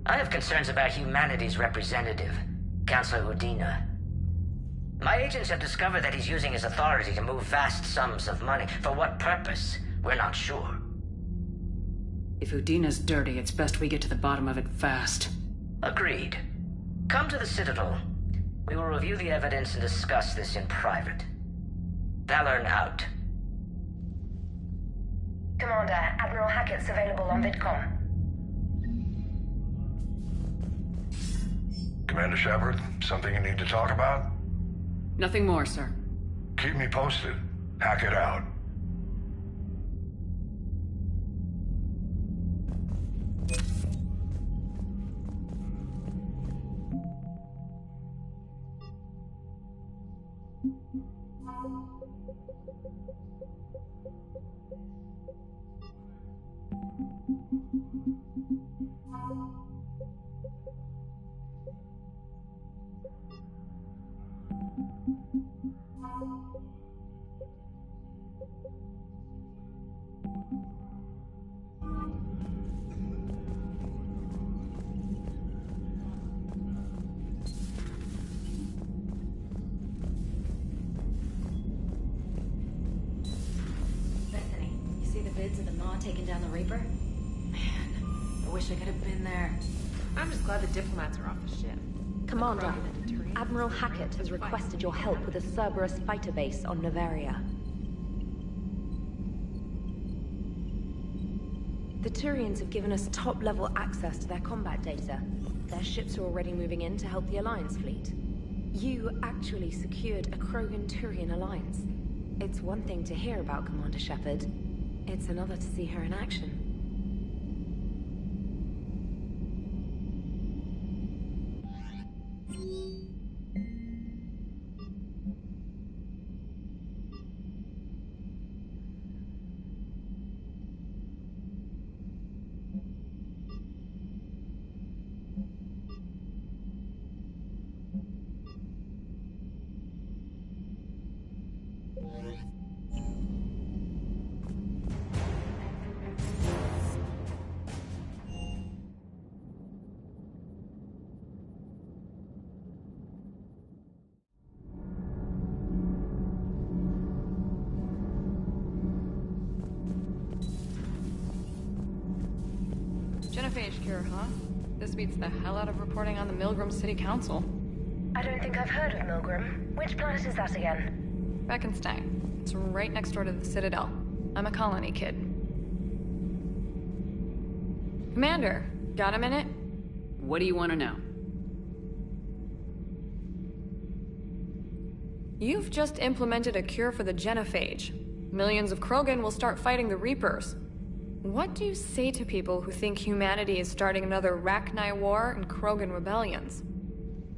I have concerns about humanity's representative, Counselor Udina. My agents have discovered that he's using his authority to move vast sums of money. For what purpose? We're not sure. If Udina's dirty, it's best we get to the bottom of it fast. Agreed. Come to the Citadel. We will review the evidence and discuss this in private. Valorn out. Commander, Admiral Hackett's available on VidCom. Commander Shepard, something you need to talk about? Nothing more, sir. Keep me posted. Hackett out. Of the Maw taking down the Reaper? Man, I wish I could have been there. I'm just glad the diplomats are off the ship. Commander, Admiral Hackett has requested your help with a Cerberus fighter base on Novaria. The Turians have given us top-level access to their combat data. Their ships are already moving in to help the Alliance fleet. You actually secured a Krogan-Turian alliance. It's one thing to hear about, Commander Shepard. It's another to see her in action. Genophage cure, huh? This beats the hell out of reporting on the Milgram City Council. I don't think I've heard of Milgram. Which planet is that again? Beckenstein. It's right next door to the Citadel. I'm a colony kid. Commander, got a minute? What do you want to know? You've just implemented a cure for the genophage. Millions of Krogan will start fighting the Reapers. What do you say to people who think humanity is starting another Rachni War and Krogan rebellions?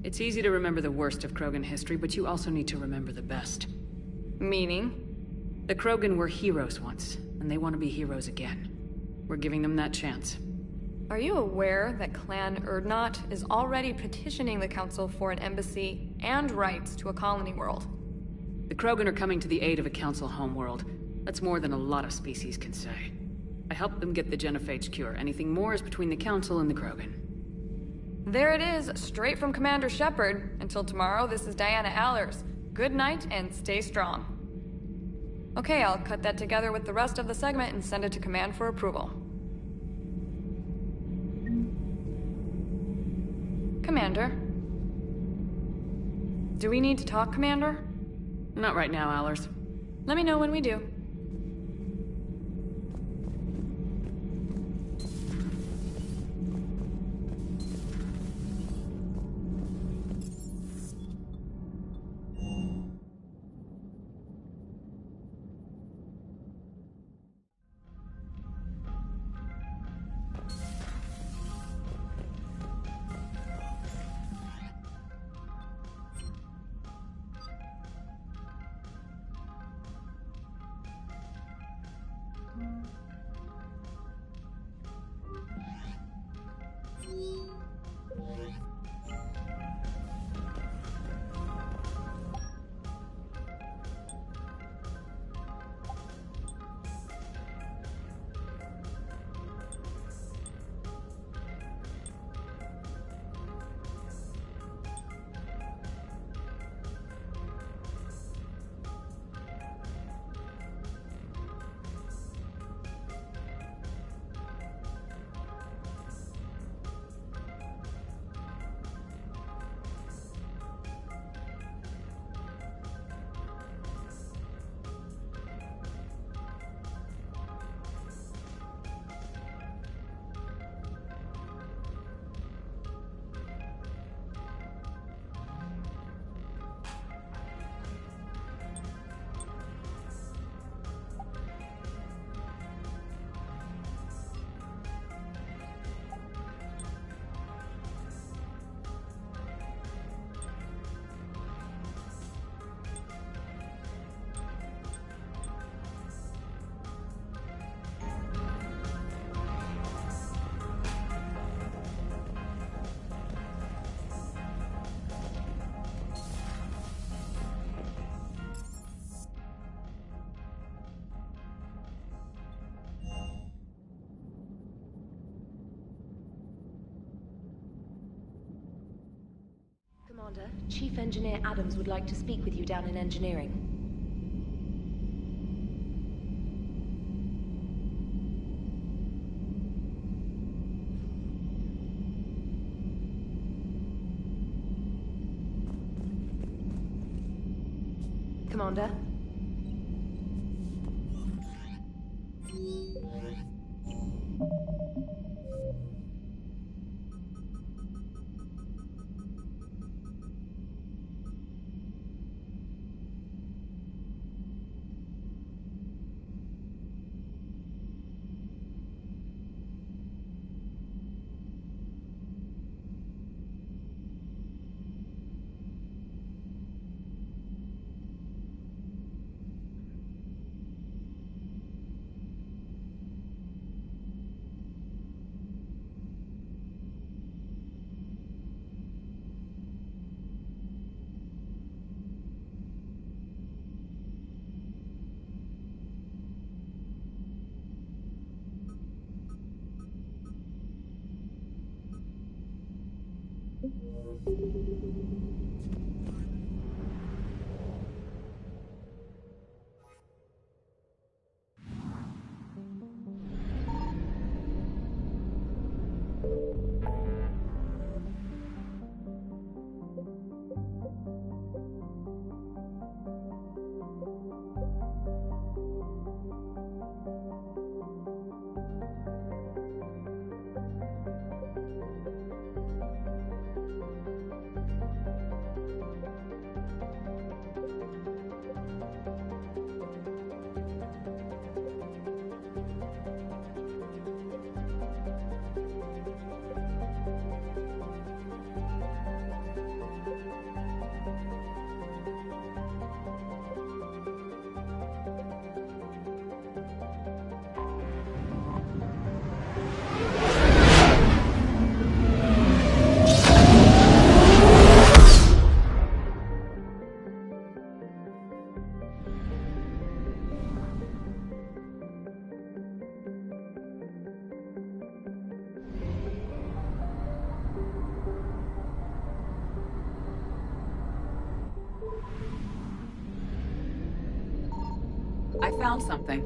It's easy to remember the worst of Krogan history, but you also need to remember the best. Meaning? The Krogan were heroes once, and they want to be heroes again. We're giving them that chance. Are you aware that Clan Urdnot is already petitioning the Council for an embassy and rights to a colony world? The Krogan are coming to the aid of a Council homeworld. That's more than a lot of species can say. I helped them get the genophage cure. Anything more is between the Council and the Krogan. There it is, straight from Commander Shepard. Until tomorrow, this is Diana Allers. Good night and stay strong. Okay, I'll cut that together with the rest of the segment and send it to Command for approval. Commander? Do we need to talk, Commander? Not right now, Allers. Let me know when we do. Commander, Chief Engineer Adams would like to speak with you down in engineering. Commander? I found something.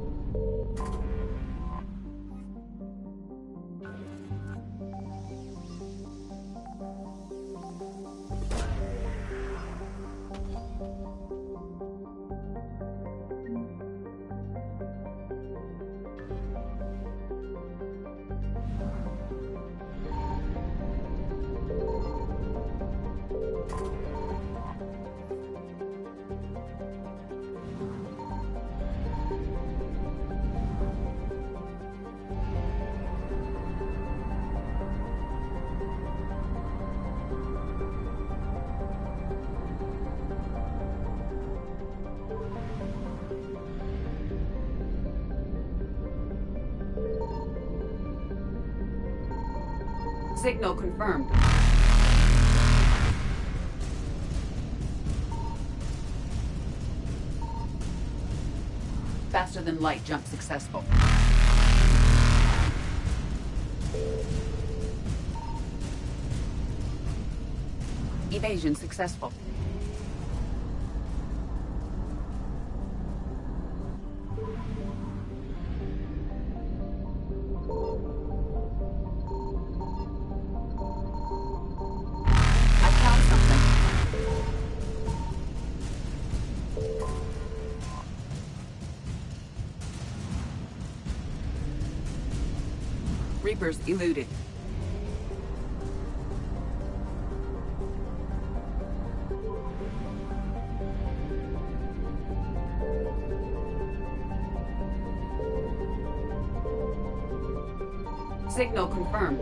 Signal confirmed. Faster than light jump successful. Evasion successful. Reapers eluded. Signal confirmed.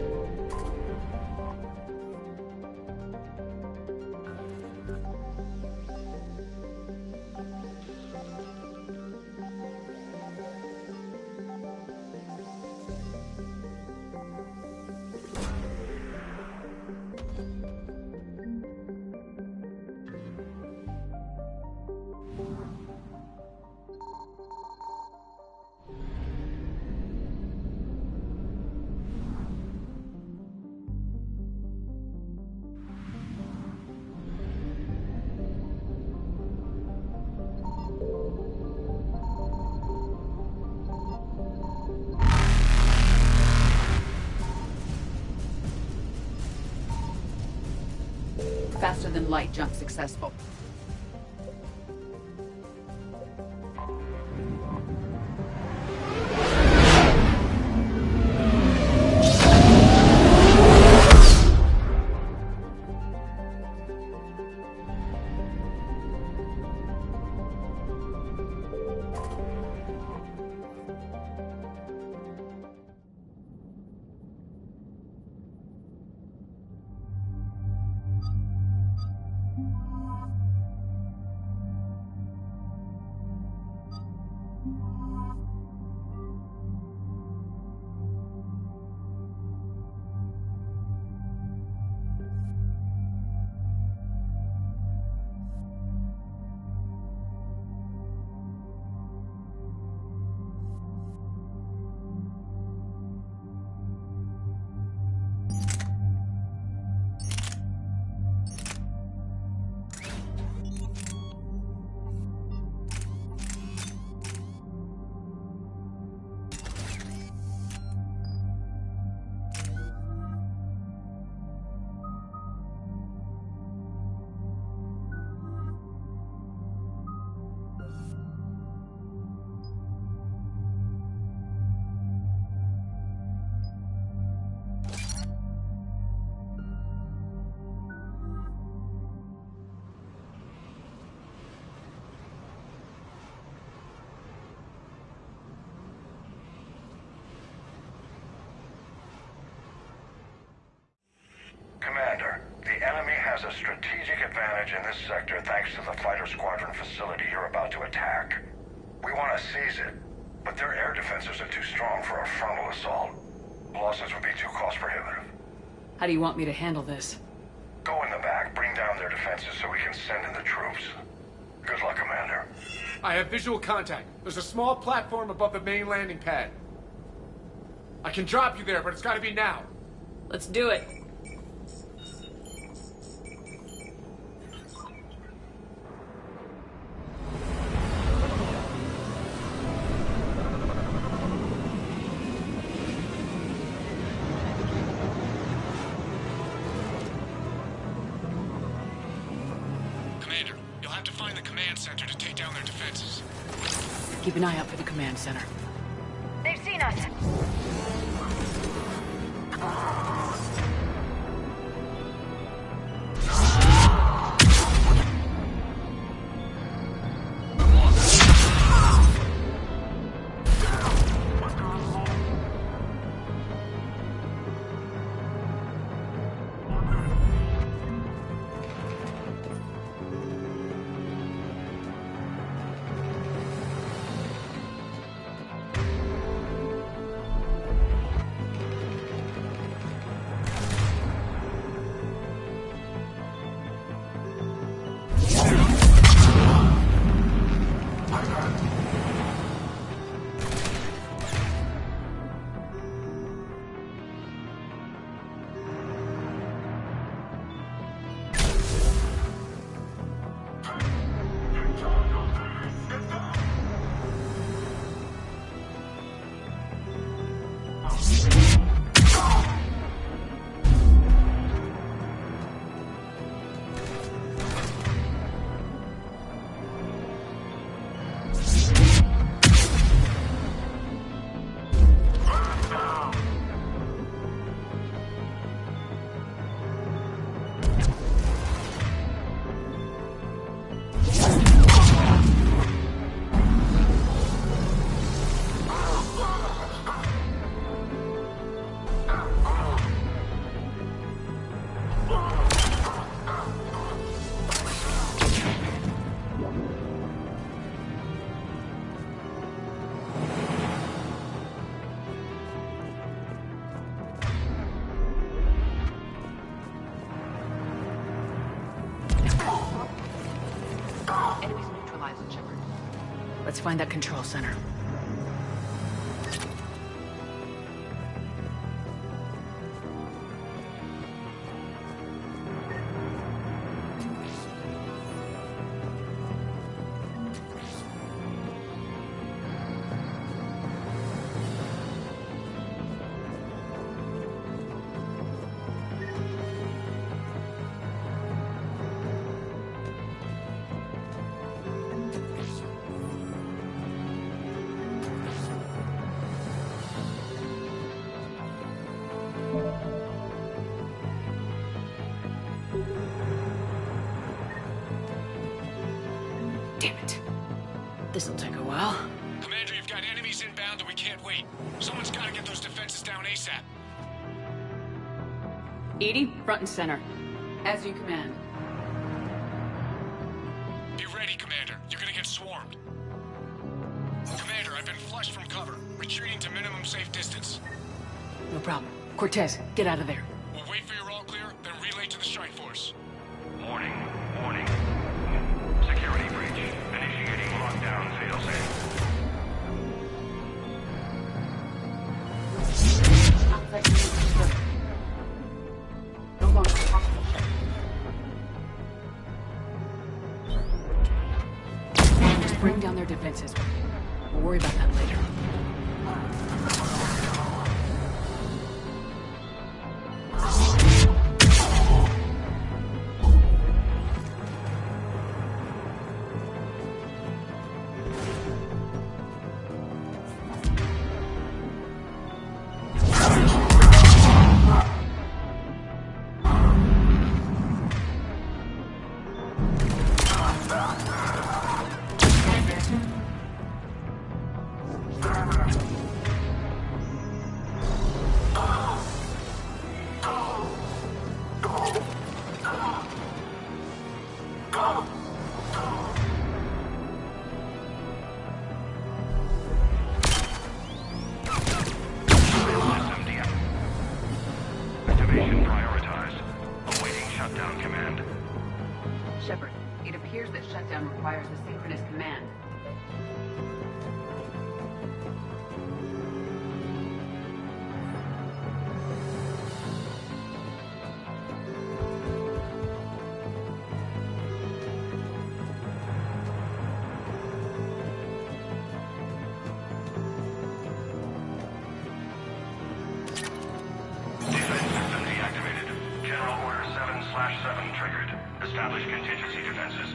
than light jump successful. Commander, the enemy has a strategic advantage in this sector thanks to the fighter squadron facility you're about to attack. We want to seize it, but their air defenses are too strong for a frontal assault. Losses would be too cost prohibitive. How do you want me to handle this? Go in the back, bring down their defenses so we can send in the troops. Good luck, Commander. I have visual contact. There's a small platform above the main landing pad. I can drop you there, but it's gotta be now. Let's do it. Commander, you'll have to find the command center to take down their defenses. Keep an eye out for the command center. They've seen us. Enemies neutralized, Shepard. Let's find that control center. Damn it. This'll take a while. Commander, you've got enemies inbound and we can't wait. Someone's gotta get those defenses down ASAP. EDI, front and center. As you command. Be ready, Commander. You're gonna get swarmed. Commander, I've been flushed from cover. Retreating to minimum safe distance. No problem. Cortez, get out of there. We'll wait for your all clear, then relay to the strike force. Warning. Warning. Security breach. Initiating lockdown failsafe. No longer possible. Just bring down their defenses. We'll worry about that later. Activation prioritized. Awaiting shutdown command. Shepard, it appears that shutdown requires a synchronous command. Defense system deactivated. General Order 7/7 triggered. Establish contingency defenses.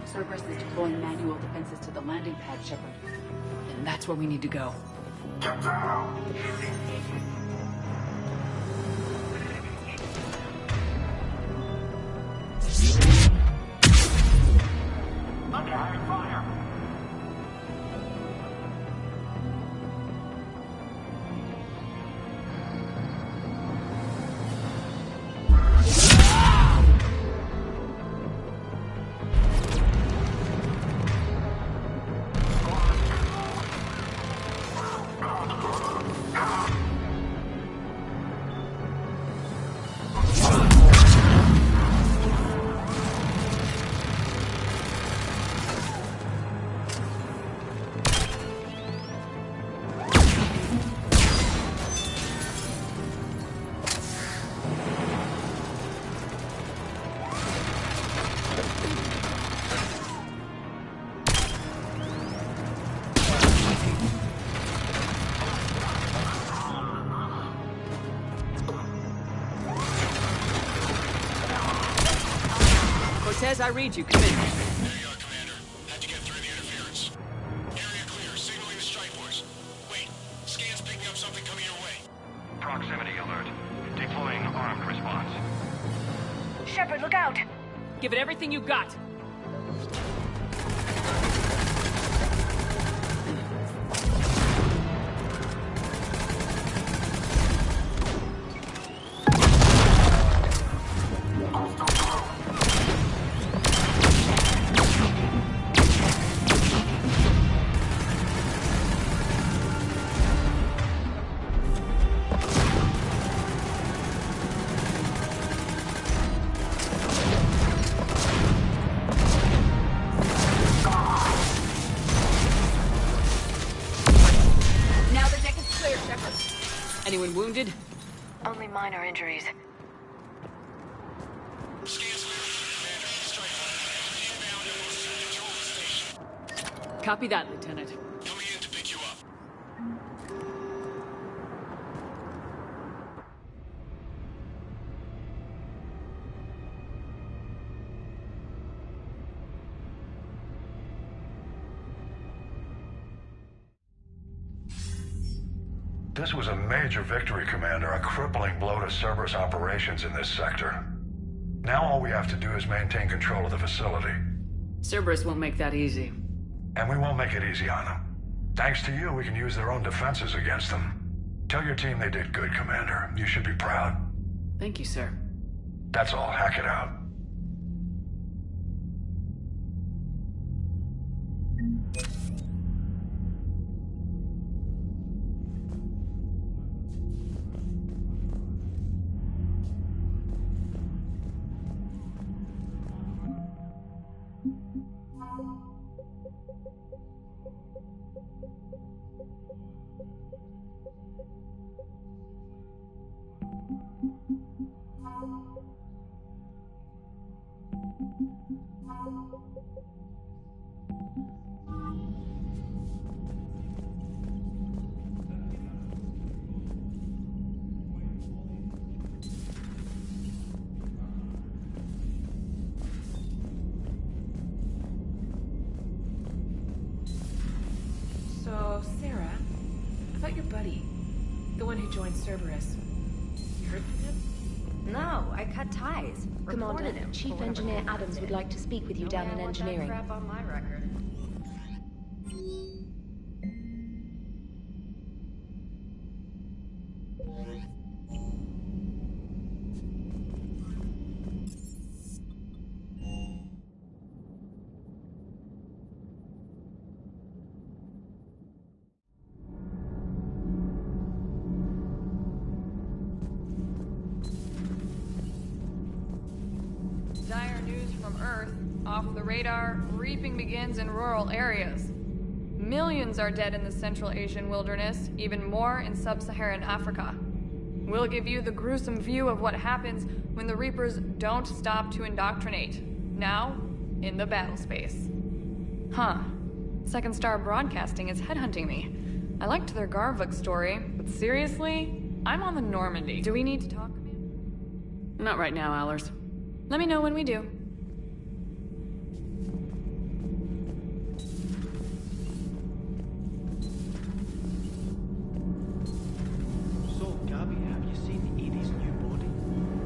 Cerberus is deploying manual defenses to the landing pad, Shepard. And that's where we need to go. Get down! Under heavy fire! Cortez, I read you. Come in. There you are, Commander. Had to get through the interference. Area clear. Signaling the strike force. Wait. Scan's picking up something coming your way. Proximity alert. Deploying armed response. Shepard, look out! Give it everything you got. Anyone wounded? Only minor injuries. Copy that, Lieutenant. Coming in to pick you up. This was a major victory, Commander, a crippling blow to Cerberus operations in this sector. Now all we have to do is maintain control of the facility. Cerberus won't make that easy. And we won't make it easy on them. Thanks to you, we can use their own defenses against them. Tell your team they did good, Commander. You should be proud. Thank you, sir. That's all. Hack it out. So, Sarah, about your buddy, the one who joined Cerberus. You heard from him? No, I cut ties. Commander, Chief Engineer Adams would like to speak with you down in engineering. Crap on my record. Dire news from Earth. Off the radar, reaping begins in rural areas. Millions are dead in the Central Asian wilderness, even more in sub-Saharan Africa. We'll give you the gruesome view of what happens when the Reapers don't stop to indoctrinate. Now, in the battle space. Huh. Second Star Broadcasting is headhunting me. I liked their Garvuk story, but seriously? I'm on the Normandy. Do we need to talk, man? Not right now, Allers. Let me know when we do. So, Gabby, have you seen Edie's new body?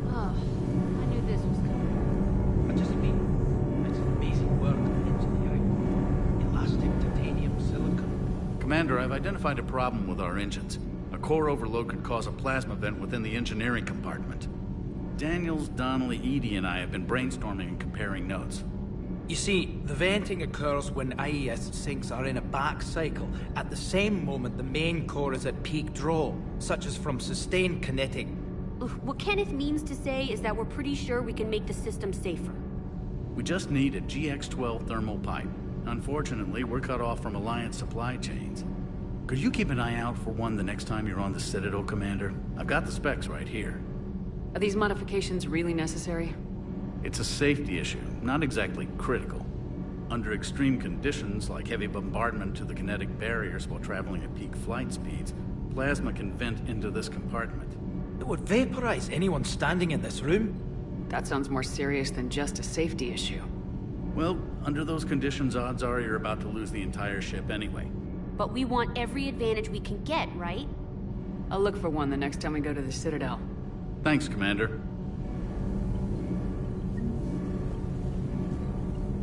Oh, I knew this was coming. I just mean, it's amazing work in engineering. Elastic titanium silicon. Commander, I've identified a problem with our engines. A core overload could cause a plasma vent within the engineering compartment. Daniels, Donnelly, Edie, and I have been brainstorming and comparing notes. You see, the venting occurs when IES sinks are in a back cycle, at the same moment the main core is at peak draw, such as from sustained kinetic. What Kenneth means to say is that we're pretty sure we can make the system safer. We just need a GX-12 thermal pipe. Unfortunately, we're cut off from Alliance supply chains. Could you keep an eye out for one the next time you're on the Citadel, Commander? I've got the specs right here. Are these modifications really necessary? It's a safety issue, not exactly critical. Under extreme conditions, like heavy bombardment to the kinetic barriers while traveling at peak flight speeds, plasma can vent into this compartment. It would vaporize anyone standing in this room. That sounds more serious than just a safety issue. Well, under those conditions, odds are you're about to lose the entire ship anyway. But we want every advantage we can get, right? I'll look for one the next time we go to the Citadel. Thanks, Commander.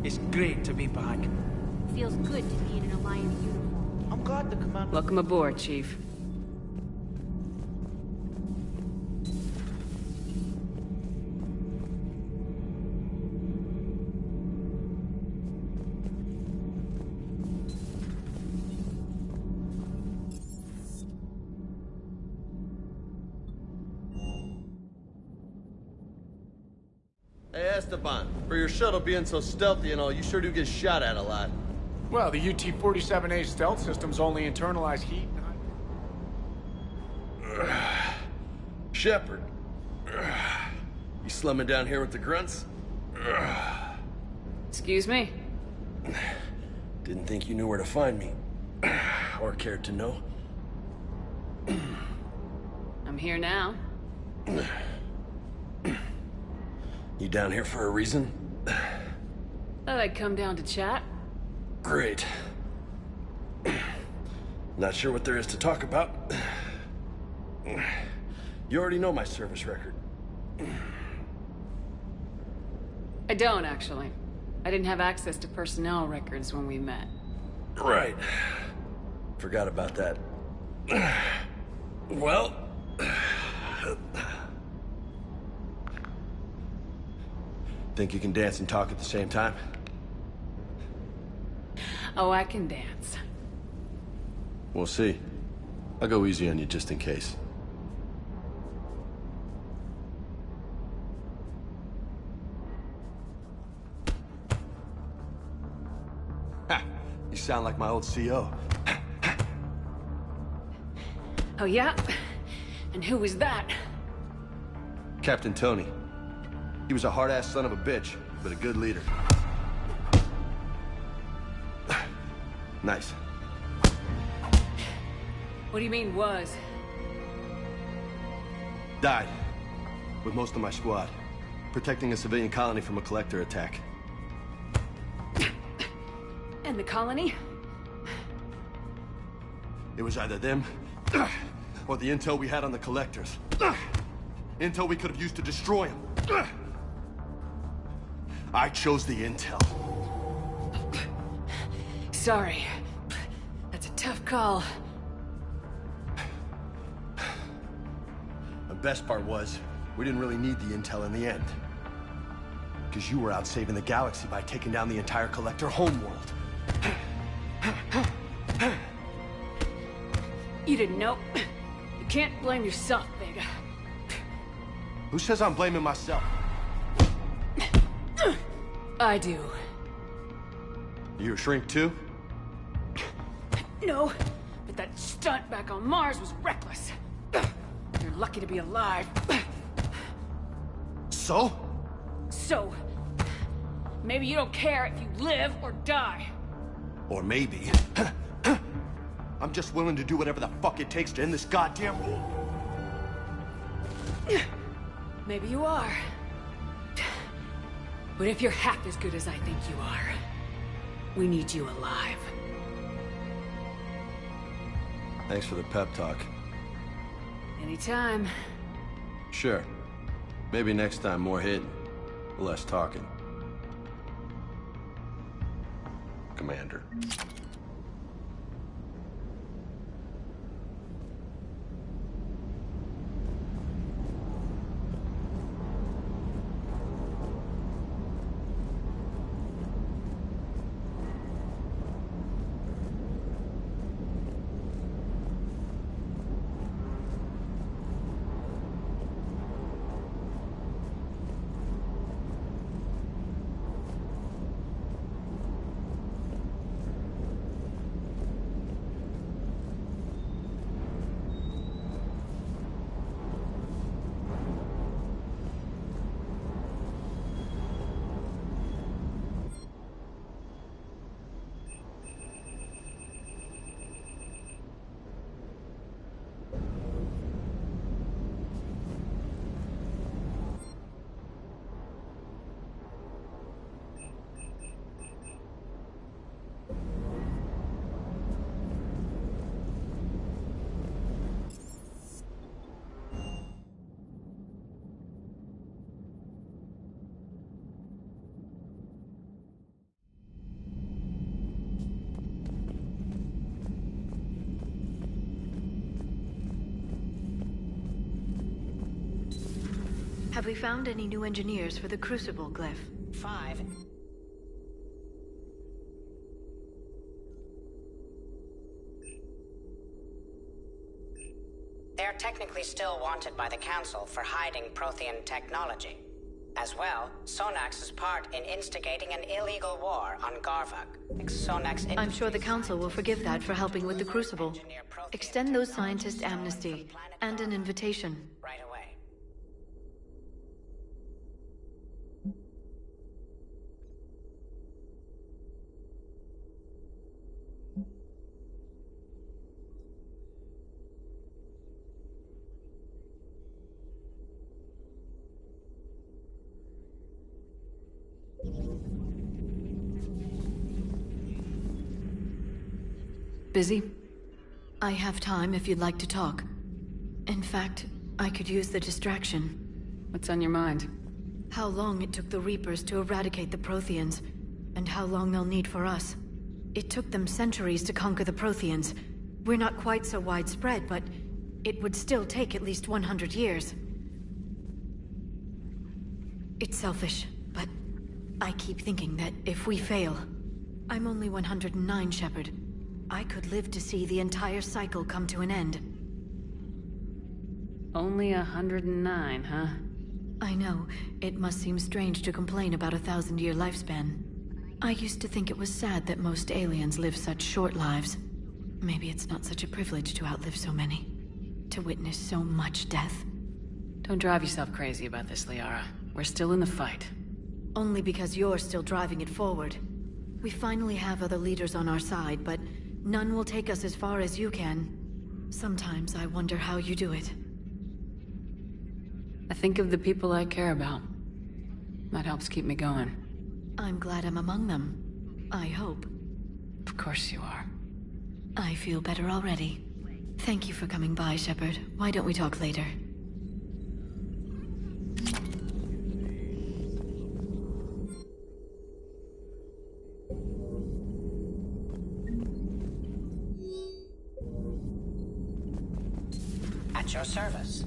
It's great to be back. Feels good to be in an Alliance uniform. I'm glad the commander... Welcome aboard, Chief. Hey, Esteban, for your shuttle being so stealthy and all, you sure do get shot at a lot. Well, the UT-47A stealth systems only internalize heat. Shepard. You slumming down here with the grunts? Excuse me? Didn't think you knew where to find me. Or cared to know. I'm here now. You down here for a reason? Thought I'd come down to chat. Great. Not sure what there is to talk about. You already know my service record. I don't, actually. I didn't have access to personnel records when we met. Right. Forgot about that. Well... Think you can dance and talk at the same time? Oh, I can dance. We'll see. I'll go easy on you just in case. Ha! You sound like my old CO. Oh, yeah? And who was that? Captain Tony. He was a hard-ass son of a bitch, but a good leader. Nice. What do you mean, was? Died. With most of my squad. Protecting a civilian colony from a collector attack. And the colony? It was either them, or the intel we had on the collectors. Intel we could have used to destroy them. I chose the intel. Sorry. That's a tough call. The best part was, we didn't really need the intel in the end. Because you were out saving the galaxy by taking down the entire collector homeworld. You didn't know. You can't blame yourself, Vega. Who says I'm blaming myself? I do. You a shrink too? No, but that stunt back on Mars was reckless. You're lucky to be alive. So? So, maybe you don't care if you live or die. Or maybe... I'm just willing to do whatever the fuck it takes to end this goddamn war. Maybe you are. But if you're half as good as I think you are, we need you alive. Thanks for the pep talk. Anytime. Sure. Maybe next time more hitting, less talking. Commander. Have we found any new engineers for the Crucible glyph? 5. They're technically still wanted by the Council for hiding Prothean technology. As well, Sonax is part in instigating an illegal war on Garvuk. I'm sure the Council will forgive that for helping with the Crucible. Extend those scientists amnesty and an invitation. Right away. Busy? I have time if you'd like to talk. In fact, I could use the distraction. What's on your mind? How long it took the Reapers to eradicate the Protheans, and how long they'll need for us. It took them centuries to conquer the Protheans. We're not quite so widespread, but it would still take at least 100 years. It's selfish, but I keep thinking that if we fail... I'm only 109, Shepard. I could live to see the entire cycle come to an end. Only 109, huh? I know. It must seem strange to complain about a 1,000-year lifespan. I used to think it was sad that most aliens live such short lives. Maybe it's not such a privilege to outlive so many. To witness so much death. Don't drive yourself crazy about this, Liara. We're still in the fight. Only because you're still driving it forward. We finally have other leaders on our side, but none will take us as far as you can. Sometimes I wonder how you do it. I think of the people I care about. That helps keep me going. I'm glad I'm among them. I hope. Of course you are. I feel better already. Thank you for coming by, Shepard. Why don't we talk later? At your service.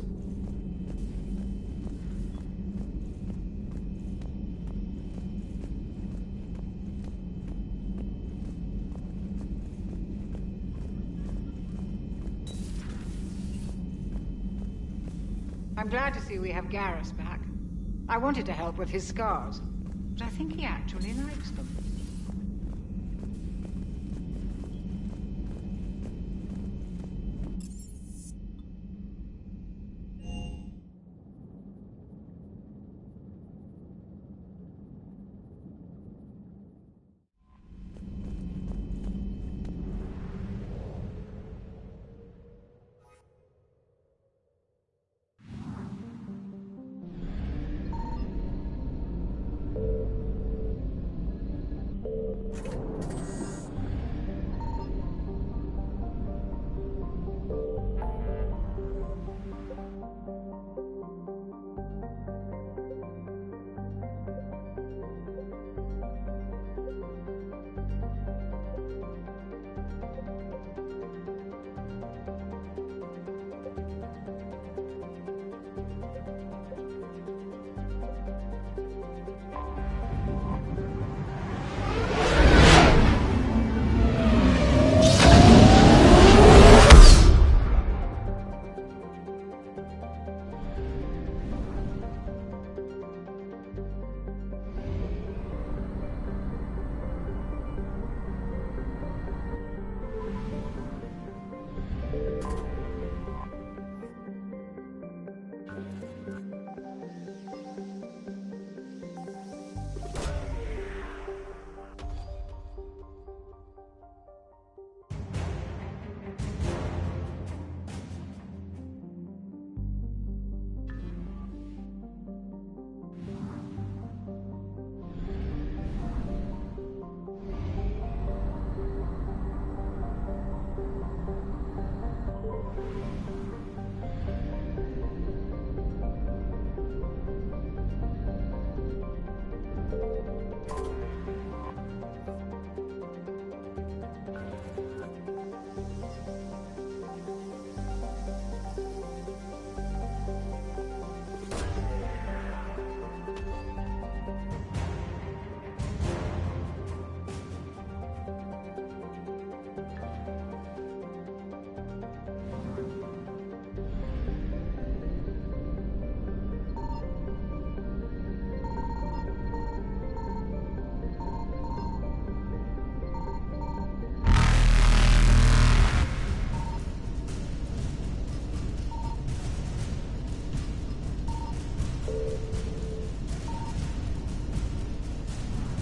I'm glad to see we have Garrus back. I wanted to help with his scars, but I think he actually likes them.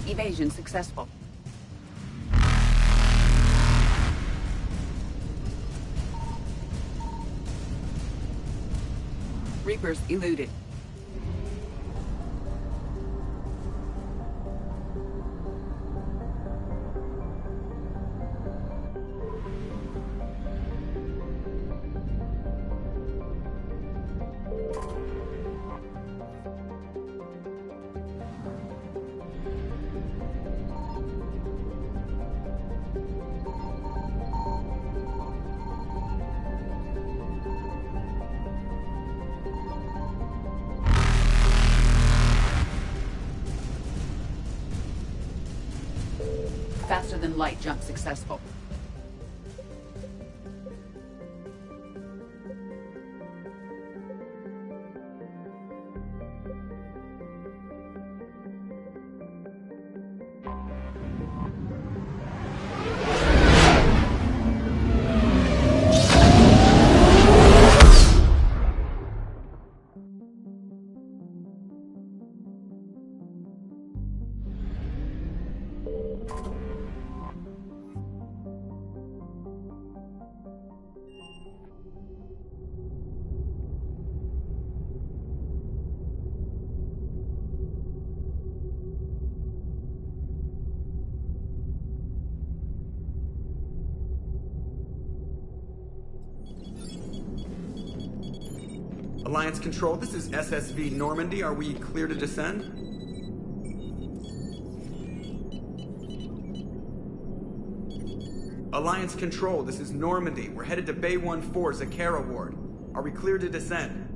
Evasion successful. Reapers eluded. Faster than light jump successful. Alliance Control, this is SSV Normandy. Are we clear to descend? Alliance Control, this is Normandy. We're headed to Bay 1-4, Zakara Ward. Are we clear to descend?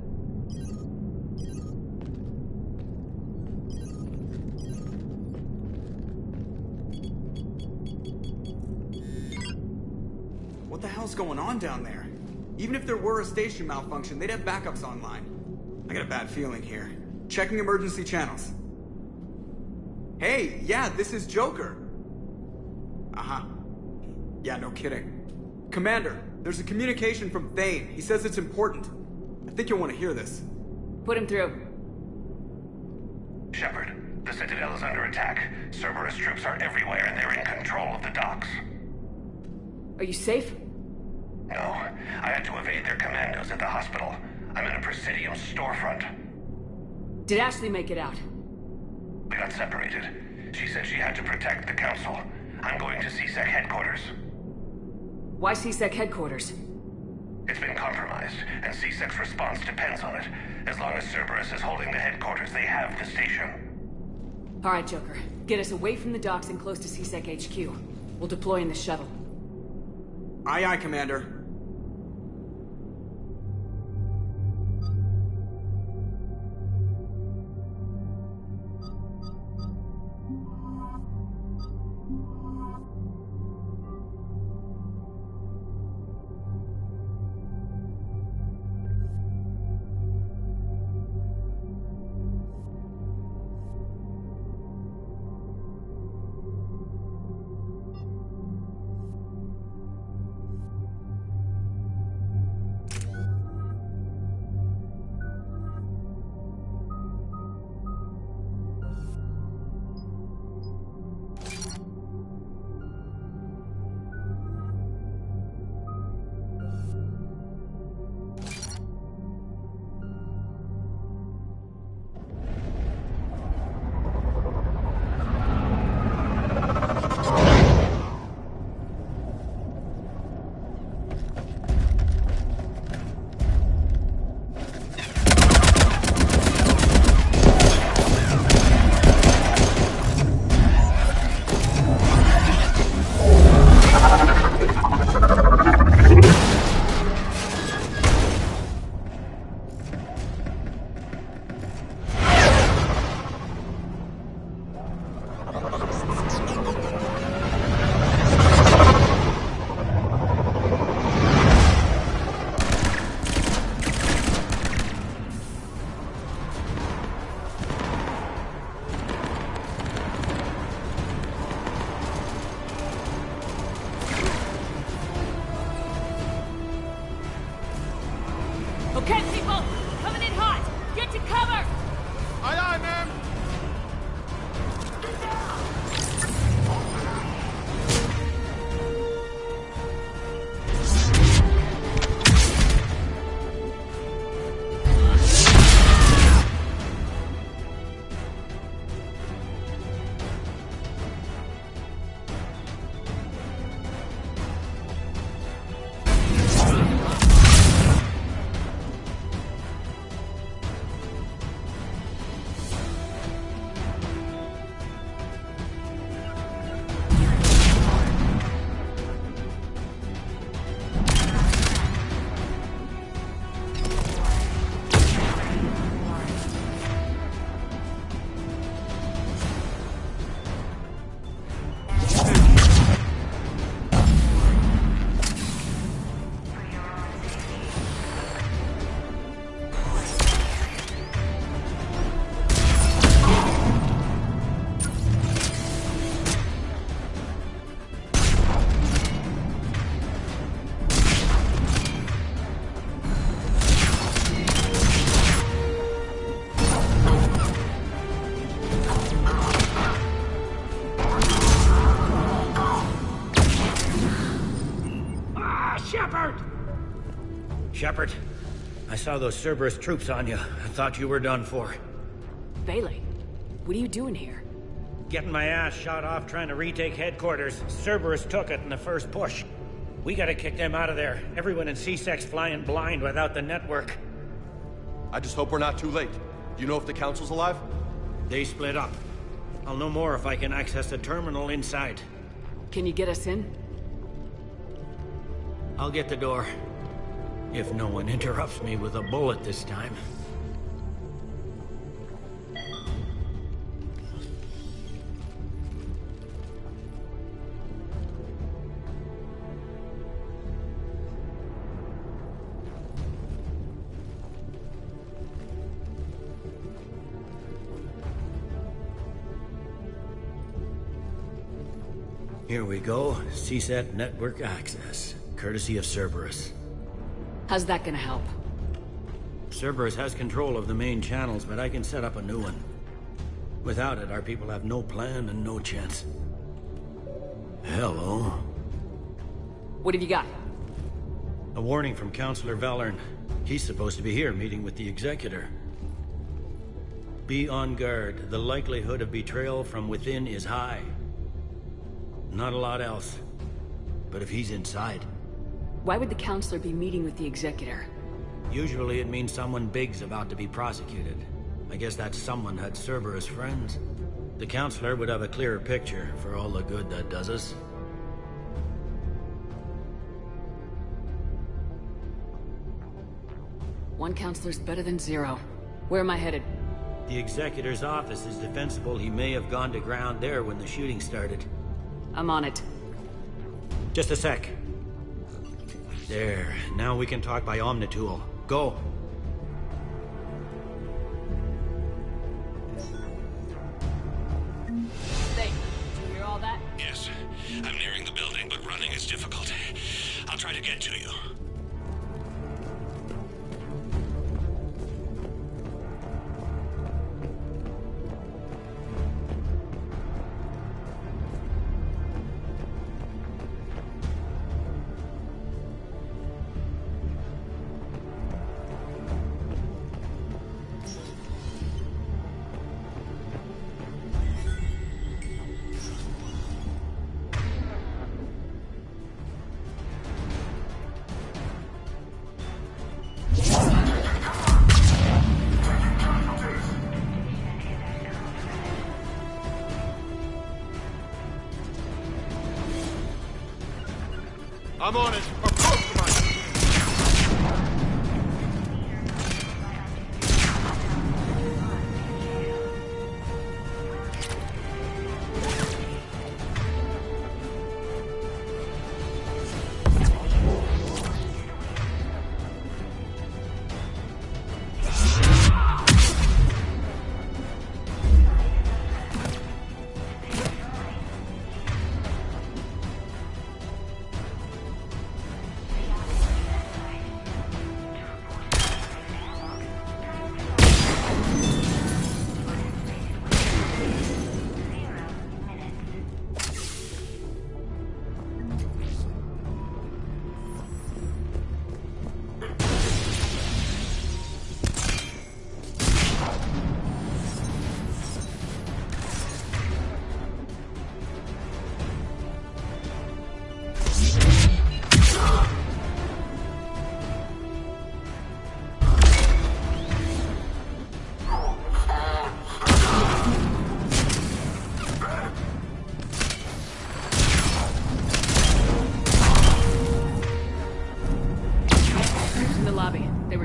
What the hell's going on down there? Even if there were a station malfunction, they'd have backups online. I got a bad feeling here. Checking emergency channels. Hey, yeah, this is Joker. Uh-huh. Yeah, no kidding. Commander, there's a communication from Thane. He says it's important. I think you'll want to hear this. Put him through. Shepard, the Citadel is under attack. Cerberus troops are everywhere and they're in control of the docks. Are you safe? No, I had to evade their commandos at the hospital. I'm in a Presidium storefront. Did Ashley make it out? We got separated. She said she had to protect the Council. I'm going to CSEC headquarters. Why CSEC headquarters? It's been compromised, and CSEC's response depends on it. As long as Cerberus is holding the headquarters, they have the station. All right, Joker. Get us away from the docks and close to CSEC HQ. We'll deploy in the shuttle. Aye, aye, Commander. Shepard. I saw those Cerberus troops on you. I thought you were done for. Bailey, what are you doing here? Getting my ass shot off trying to retake headquarters. Cerberus took it in the first push. We gotta kick them out of there. Everyone in C-Sec's flying blind without the network. I just hope we're not too late. Do you know if the Council's alive? They split up. I'll know more if I can access the terminal inside. Can you get us in? I'll get the door. If no one interrupts me with a bullet this time. Here we go. CSAT network access, courtesy of Cerberus. How's that gonna help? Cerberus has control of the main channels, but I can set up a new one. Without it, our people have no plan and no chance. Hello. What have you got? A warning from Councillor Valern. He's supposed to be here meeting with the Executor. Be on guard. The likelihood of betrayal from within is high. Not a lot else. But if he's inside... Why would the Counselor be meeting with the Executor? Usually it means someone big's about to be prosecuted. I guess that someone had Cerberus friends. The Counselor would have a clearer picture for all the good that does us. One Counselor's better than zero. Where am I headed? The Executor's office is defensible. He may have gone to ground there when the shooting started. I'm on it. Just a sec. There. Now we can talk by Omnitool. Go. Hey, did you hear all that? Yes. I'm nearing the building, but running is difficult. I'll try to get to you. I'm on it. Approach them.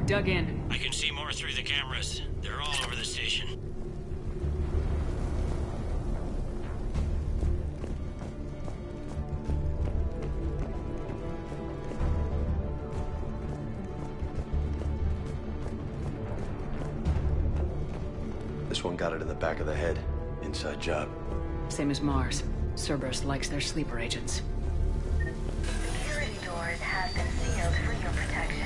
Dug in. I can see more through the cameras. They're all over the station. This one got it in the back of the head. Inside job. Same as Mars. Cerberus likes their sleeper agents. Security doors have been sealed for your protection.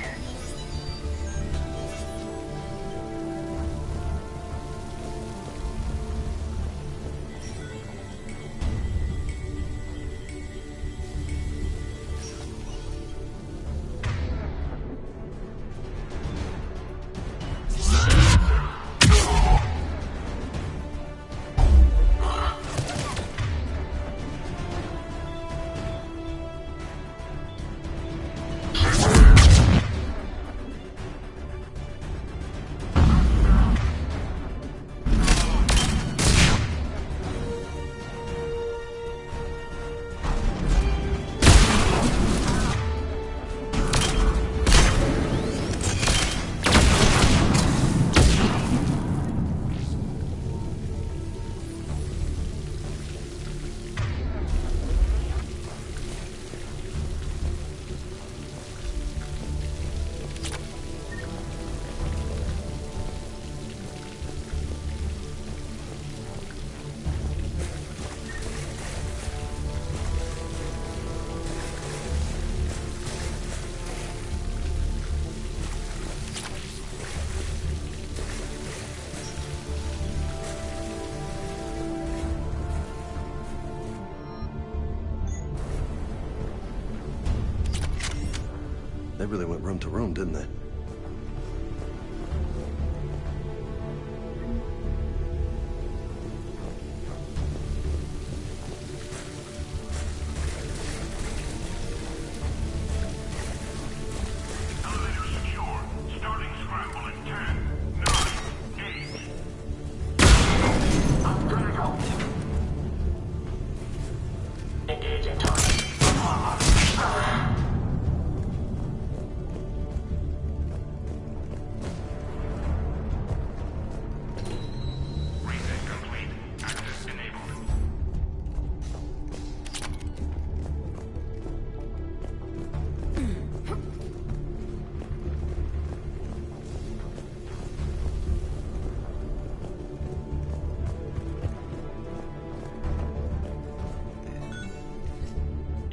They really went room to room, didn't they?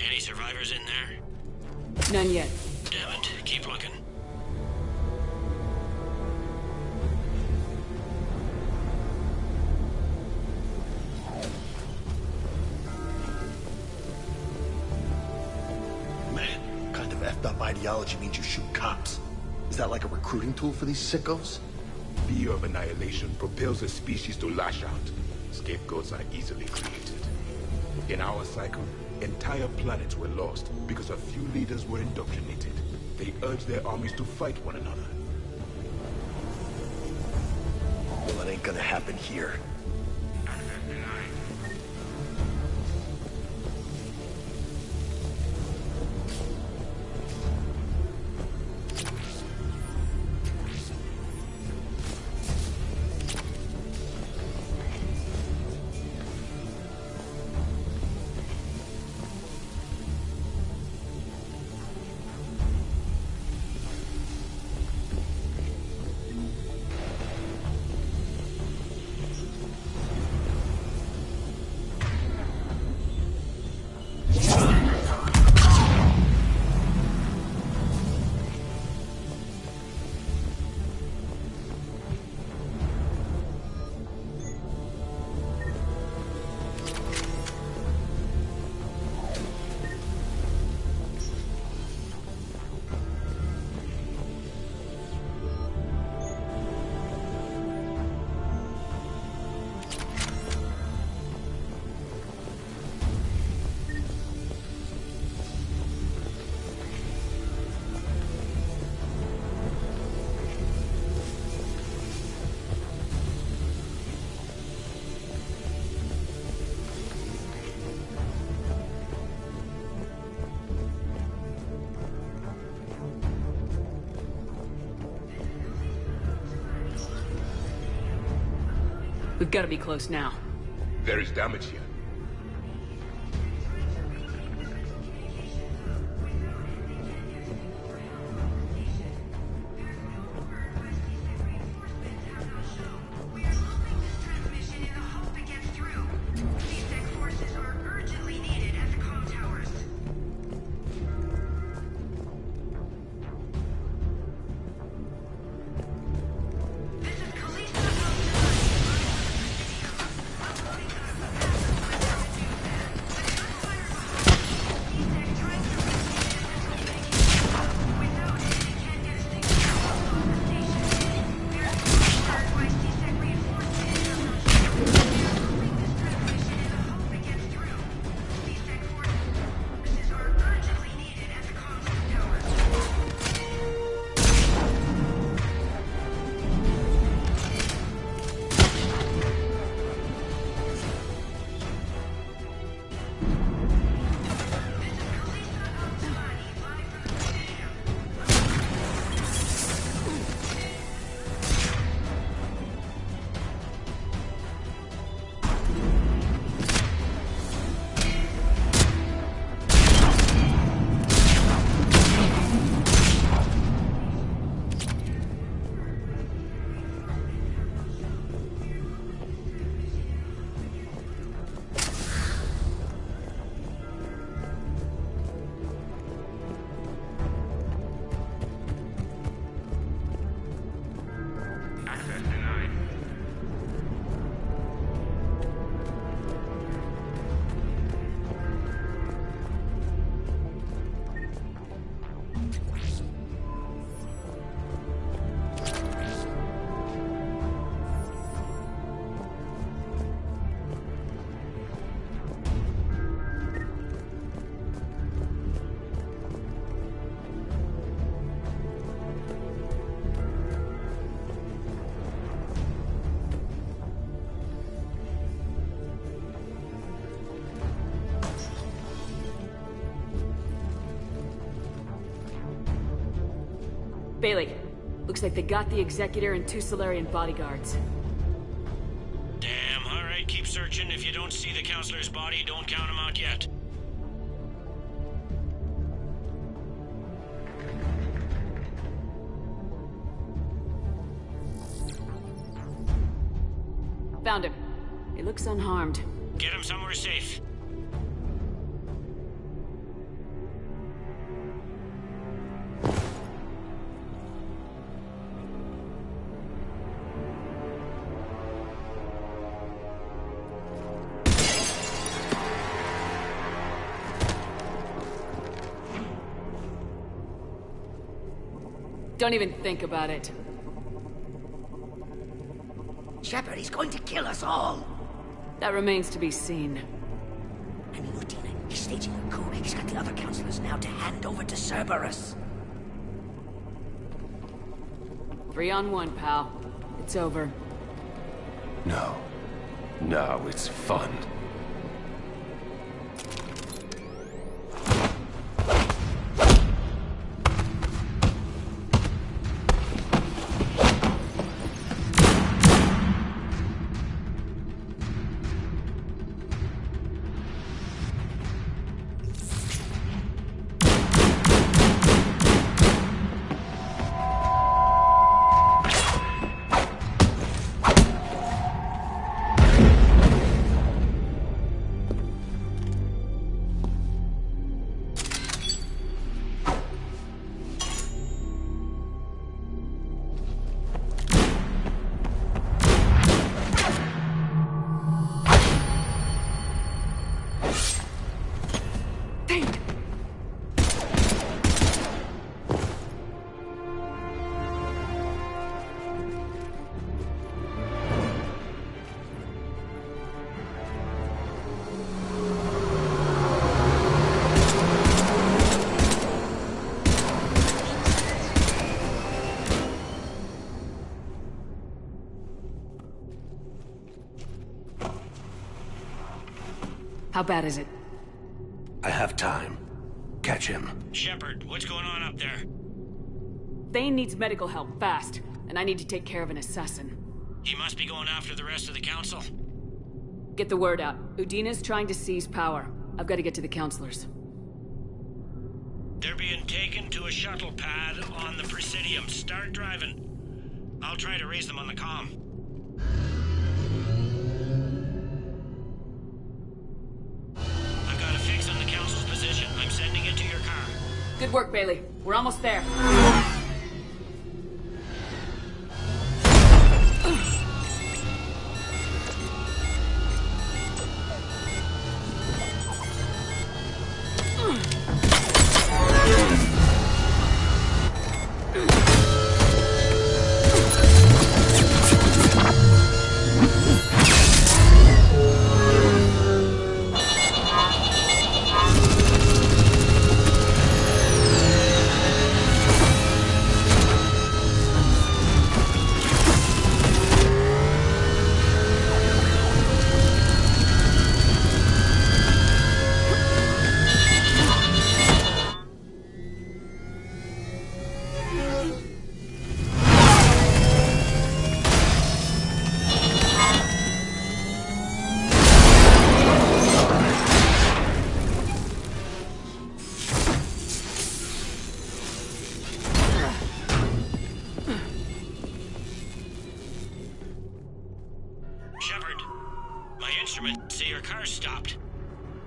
Any survivors in there? None yet. Damn it. Keep looking. Man, what kind of effed up ideology means you shoot cops? Is that like a recruiting tool for these sickos? Fear of annihilation propels a species to lash out. Scapegoats are easily created. In our cycle, entire planets were lost because a few leaders were indoctrinated. They urged their armies to fight one another. Well, it ain't gonna happen here. We've got to be close now. There is damage here. Bailey, looks like they got the Executor and 2 Solarian bodyguards. Damn, alright, keep searching. If you don't see the Counselor's body, don't count him out yet. Found him. He looks unharmed. Get him somewhere safe. Don't even think about it. Shepard, he's going to kill us all. That remains to be seen. I mean, Lieutenant, he's staging a coup. He's got the other counselors now to hand over to Cerberus. 3 on 1, pal. It's over. No. No, it's fun. How bad is it? I have time. Catch him. Shepard, what's going on up there? Thane needs medical help, fast. And I need to take care of an assassin. He must be going after the rest of the Council. Get the word out. Udina's trying to seize power. I've got to get to the Counselors. They're being taken to a shuttle pad on the Presidium. Start driving. I'll try to raise them on the comm. I've got a fix on the Council's position. I'm sending it to your car. Good work, Bailey. We're almost there.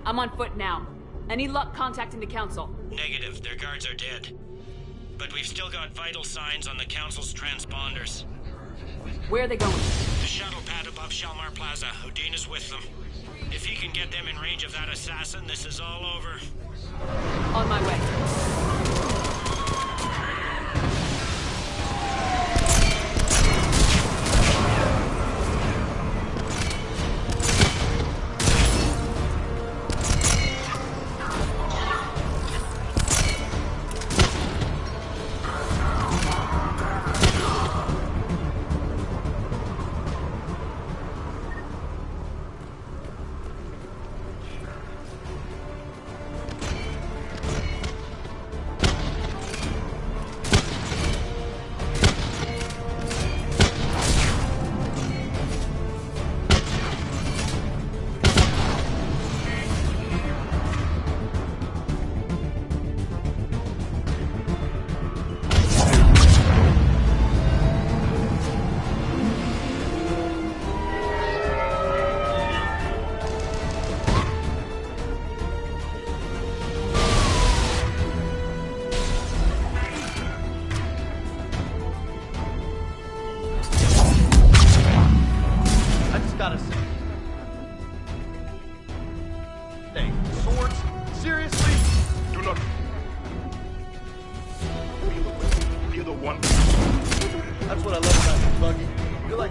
I'm on foot now. Any luck contacting the Council? Negative. Their guards are dead. But we've still got vital signs on the Council's transponders. Where are they going? The shuttle pad above Shalmar Plaza. Udina's with them. If he can get them in range of that assassin, this is all over. On my way.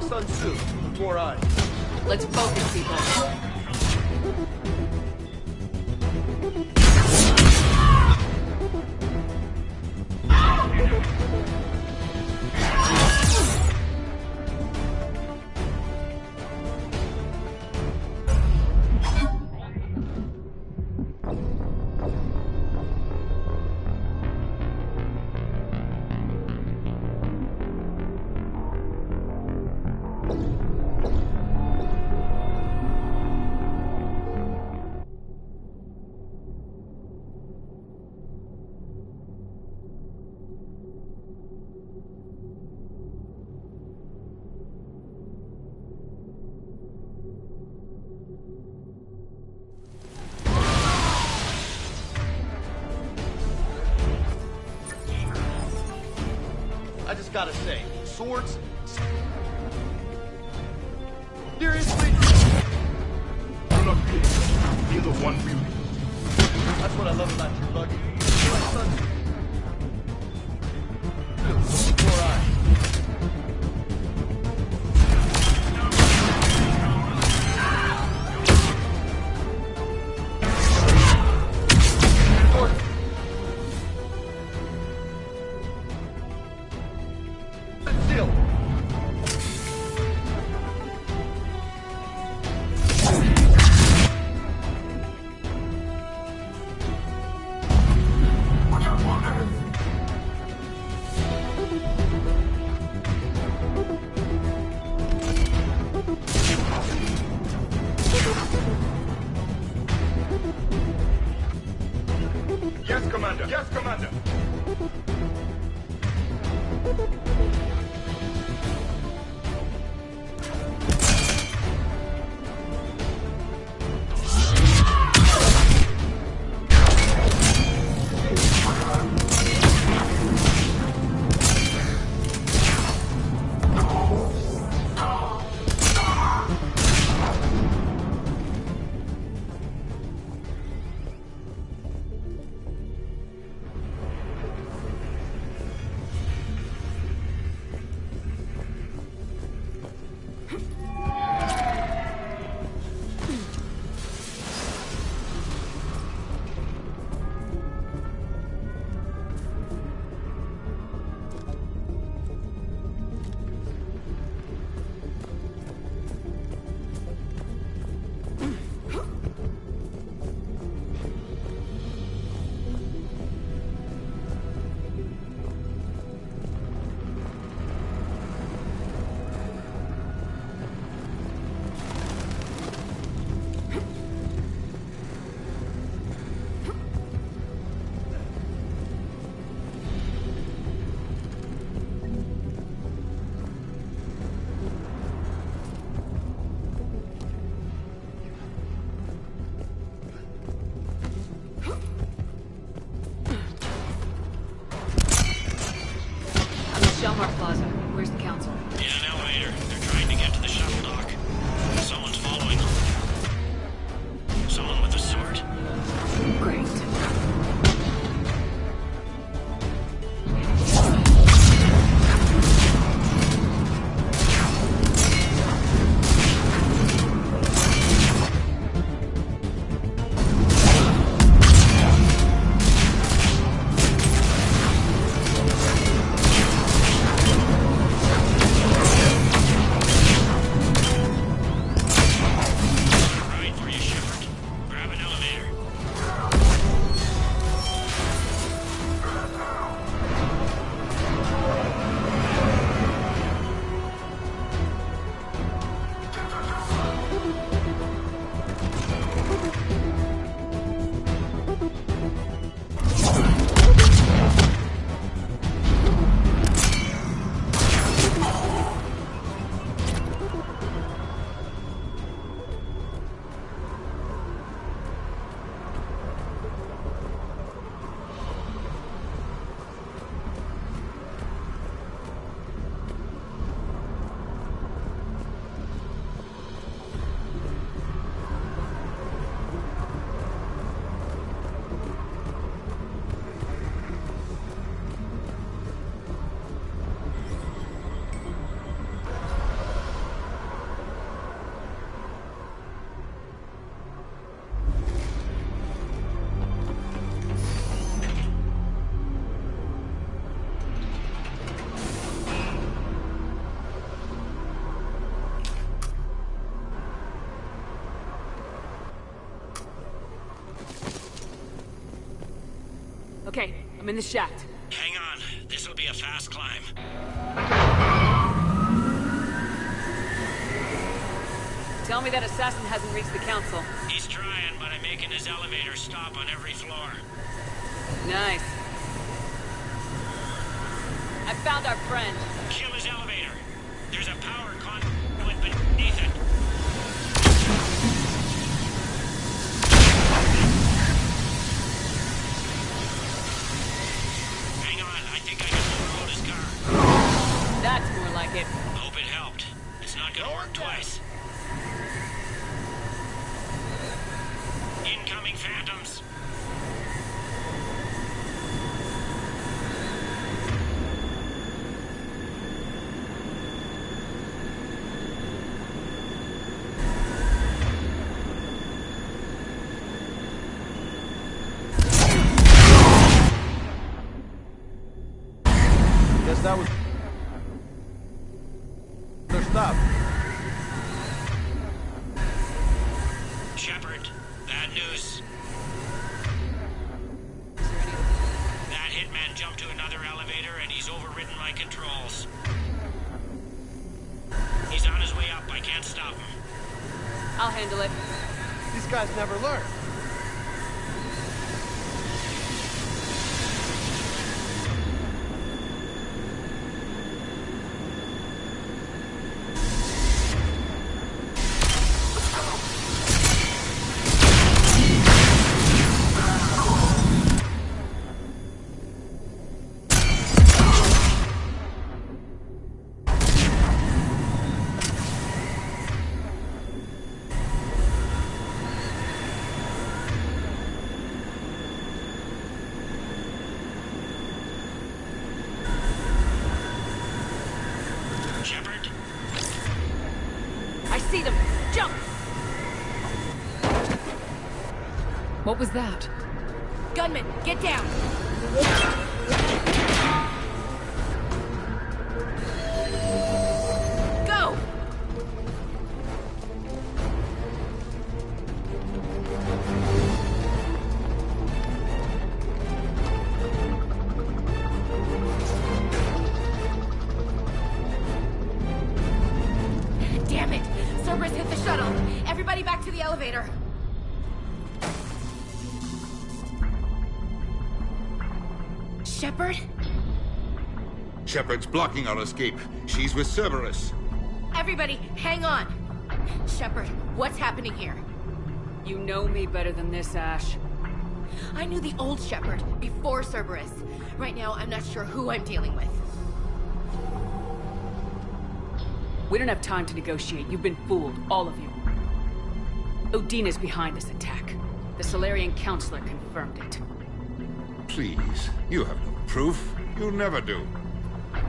Sun Tzu with more eyes. Let's focus, people. I just gotta say, swords... Seriously? Do not fear. Be the one beauty. That's what I love about you, Lucky. You're like Sun Tzu. More eyes. Yes, Commander. Yes, Commander. Shelmar Plaza. Where's the council? In an elevator. They're trying to get to the shuttle dock. Someone's following them. Someone with a sword. Great. Okay, I'm in the shaft. Hang on. This'll be a fast climb. Tell me that assassin hasn't reached the council. He's trying, but I'm making his elevator stop on every floor. Nice. I found our friend. Kill his elevator. There's a power conduit beneath it. Hang on, I think I can overload his car. That's more like it. Hope it helped. It's not gonna work twice. Incoming phantoms. Guess that was... They're stopped. Shepard, bad news. That hitman jumped to another elevator and he's overridden my controls. He's on his way up. I can't stop him. I'll handle it. These guys never learn. Shepard? I see them! Jump! What was that? Gunman, get down! Go! Damn it! Cerberus hit the shuttle! Everybody back to the elevator! Shepard? Shepard's blocking our escape. She's with Cerberus. Everybody, hang on! Shepard, what's happening here? You know me better than this, Ash. I knew the old Shepard before Cerberus. Right now, I'm not sure who I'm dealing with. We don't have time to negotiate. You've been fooled, all of you. Udina's behind this attack. The Solarian Counselor confirmed it. Please, you have no proof. You'll never do.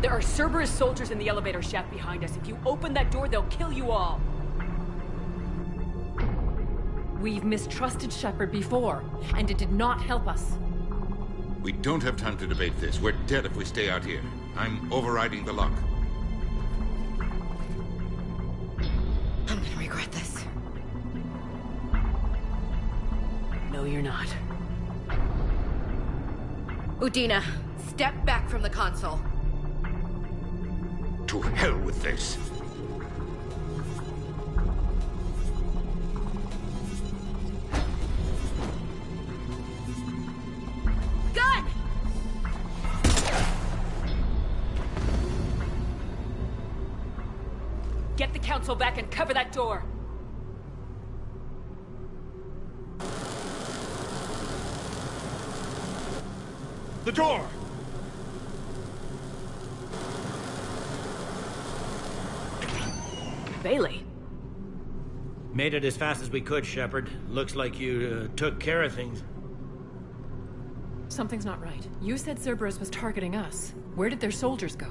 There are Cerberus soldiers in the elevator shaft behind us. If you open that door, they'll kill you all. We've mistrusted Shepard before, and it did not help us. We don't have time to debate this. We're dead if we stay out here. I'm overriding the lock. I'm gonna regret this. No, you're not. Udina, step back from the console. To hell with this. Gun! Get the council back and cover that door. The door! Bailey. Made it as fast as we could, Shepard. Looks like you took care of things. Something's not right. You said Cerberus was targeting us. Where did their soldiers go?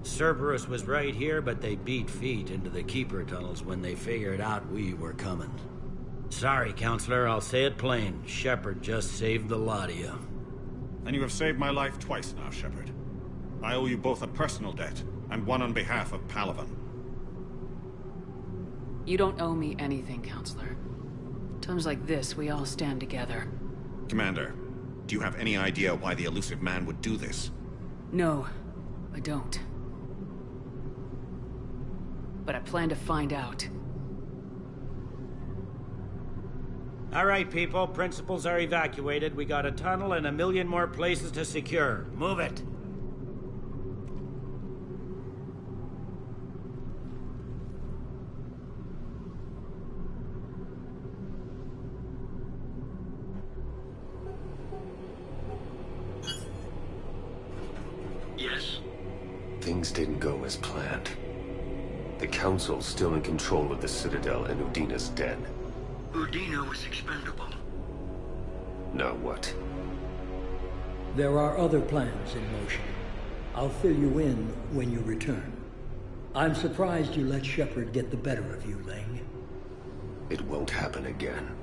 Cerberus was right here, but they beat feet into the Keeper tunnels when they figured out we were coming. Sorry, Counselor, I'll say it plain. Shepard just saved the lot of you. And you have saved my life twice now, Shepard. I owe you both a personal debt, and one on behalf of Palaven. You don't owe me anything, Counselor. Times like this, we all stand together. Commander, Do you have any idea why the elusive man would do this? No, I don't. But I plan to find out. All right, people. Principals are evacuated. We got a tunnel and 1 million more places to secure. Move it. Yes? Things didn't go as planned. The Council's still in control of the Citadel and Udina's dead. Udina was expendable. Now what? There are other plans in motion. I'll fill you in when you return. I'm surprised you let Shepard get the better of you, Ling. It won't happen again.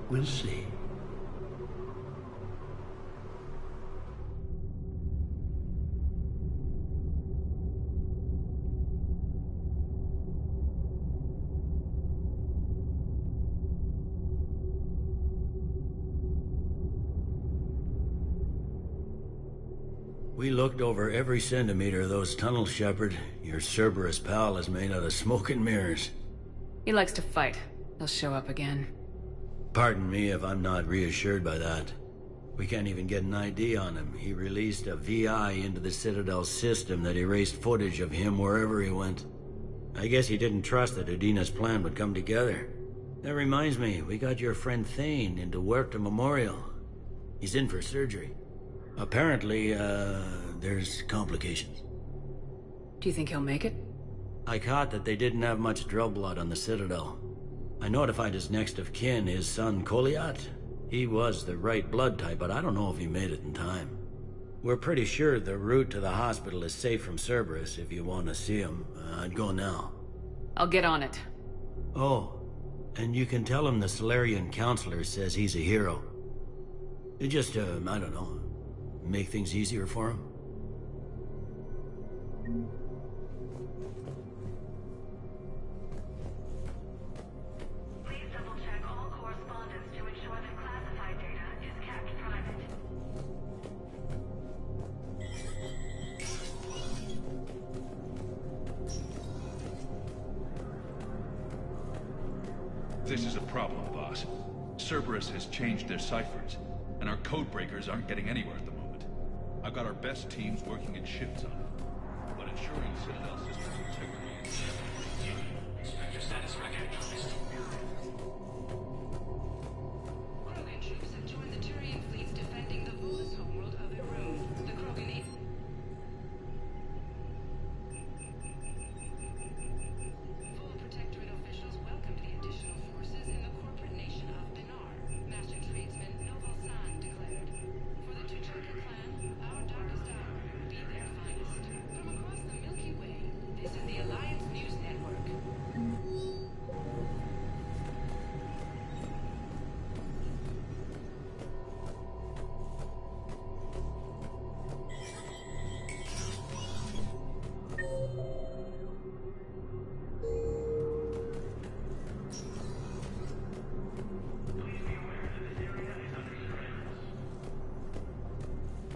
We'll see. We looked over every centimeter of those tunnels, Shepard. Your Cerberus pal is made out of smoke and mirrors. He likes to fight. He'll show up again. Pardon me if I'm not reassured by that. We can't even get an ID on him. He released a VI into the Citadel system that erased footage of him wherever he went. I guess he didn't trust that Udina's plan would come together. That reminds me, we got your friend Thane into Huerta Memorial. He's in for surgery. Apparently, there's complications. Do you think he'll make it? I caught that they didn't have much drill blood on the Citadel. I notified his next of kin, his son Koliat. He was the right blood type, but I don't know if he made it in time. We're pretty sure the route to the hospital is safe from Cerberus. If you want to see him, I'd go now. I'll get on it. Oh, and you can tell him the Solarian Counselor says he's a hero. It just, I don't know, make things easier for him. Please double-check all correspondence to ensure that classified data is kept private. This is a problem, boss. Cerberus has changed their ciphers, and our code breakers aren't getting anywhere at the moment. I've got our best teams working in shifts on it, but ensuring Citadel systems integrity is... Inspector status recognized. Krogan troops have joined the Turian fleets defending the Volus homeworld of Irun. The Krogan... Full Protectorate officials welcomed the additional forces in the corporate nation of Benar. Master tradesman Noval San declared, "For the Tuchanka clan, our darkest hour will be their finest." From across the Milky Way, this is the Alliance News Network.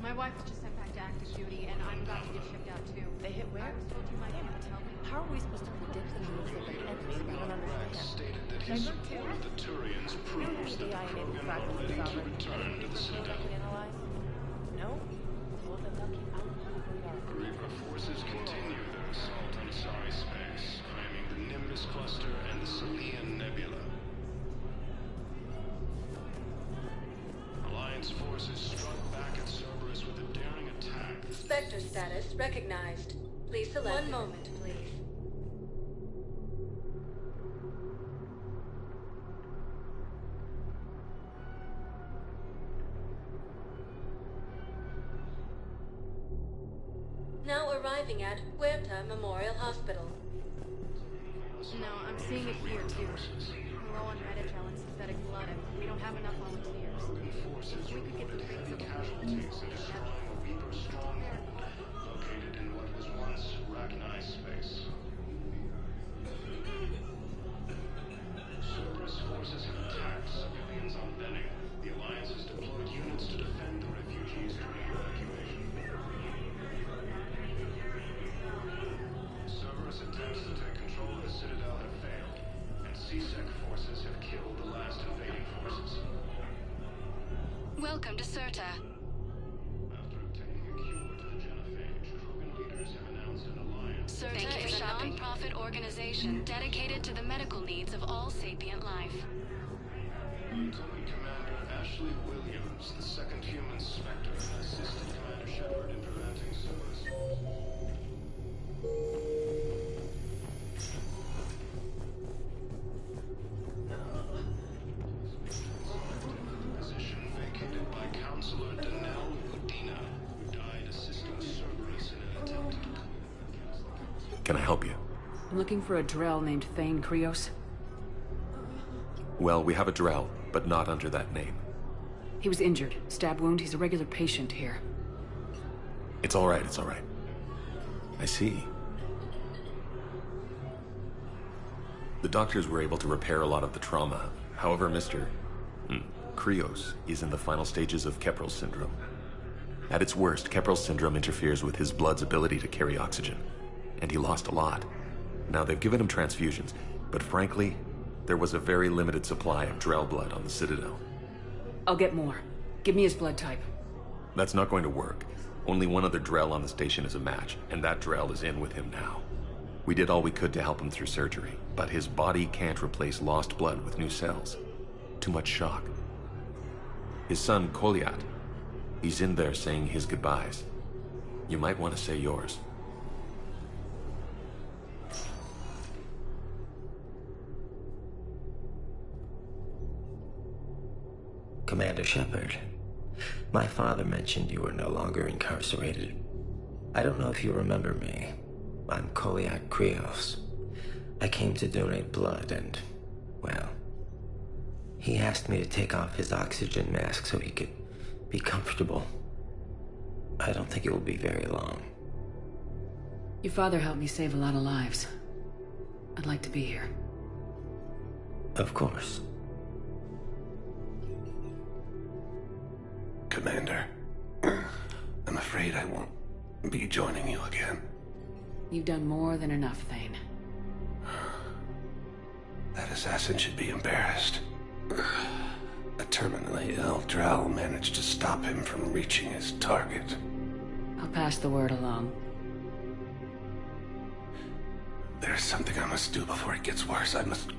My wife was just sent back to active duty, and I'm about to get shipped out too. They hit where? I was told you might be able to tell me. How are we supposed to predict the moves of an enemy? I don't understand. Stated that he supported the Turians proves that the Krogan are ready to return to the Citadel. No? Well, then they'll keep out. Reaper forces continue their assault on Sari space, claiming the Nimbus cluster and the Salian Nebula. Alliance forces struck back at Cerberus with a daring attack. Spectre status recognized. Please select. One moment, please. Now arriving at Huerta Memorial Hospital. No, I'm seeing it here too. We're low on Meditrel and synthetic blood, and we don't have enough volunteers. If we could get the things of Casualties are destroying a Reaper stronghold located in what was once Rachni space. Cerberus forces have attacked civilians on Benning. Welcome to Serta. Serta is a non-profit organization dedicated to the medical needs of all sapient life. Lieutenant Commander Ashley Williams, the second human Spectre, assisted Commander Shepard in preventing service. Position vacated by Counselor Danelle Udina, who died assisting Cerberus in an attempt to... Can I help you? I'm looking for a Drell named Thane Krios. Well, we have a Drell, but not under that name. He was injured. Stab wound. He's a regular patient here. It's all right, it's all right. I see. The doctors were able to repair a lot of the trauma. However, Mr. Krios is in the final stages of Keprel's syndrome. At its worst, Keprel's syndrome interferes with his blood's ability to carry oxygen. And he lost a lot. Now, they've given him transfusions, but frankly, there was a very limited supply of Drell blood on the Citadel. I'll get more. Give me his blood type. That's not going to work. Only one other Drell on the station is a match, and that Drell is in with him now. We did all we could to help him through surgery, but his body can't replace lost blood with new cells. Too much shock. His son, Koliat, he's in there saying his goodbyes. You might want to say yours. Commander Shepard, my father mentioned you were no longer incarcerated. I don't know if you remember me. I'm Koliak Krios. I came to donate blood and, well, he asked me to take off his oxygen mask so he could be comfortable. I don't think it will be very long. Your father helped me save a lot of lives. I'd like to be here. Of course. Commander, I'm afraid I won't be joining you again. You've done more than enough, Thane. That assassin should be embarrassed. A terminally ill Drell managed to stop him from reaching his target. I'll pass the word along. There's something I must do before it gets worse. I must...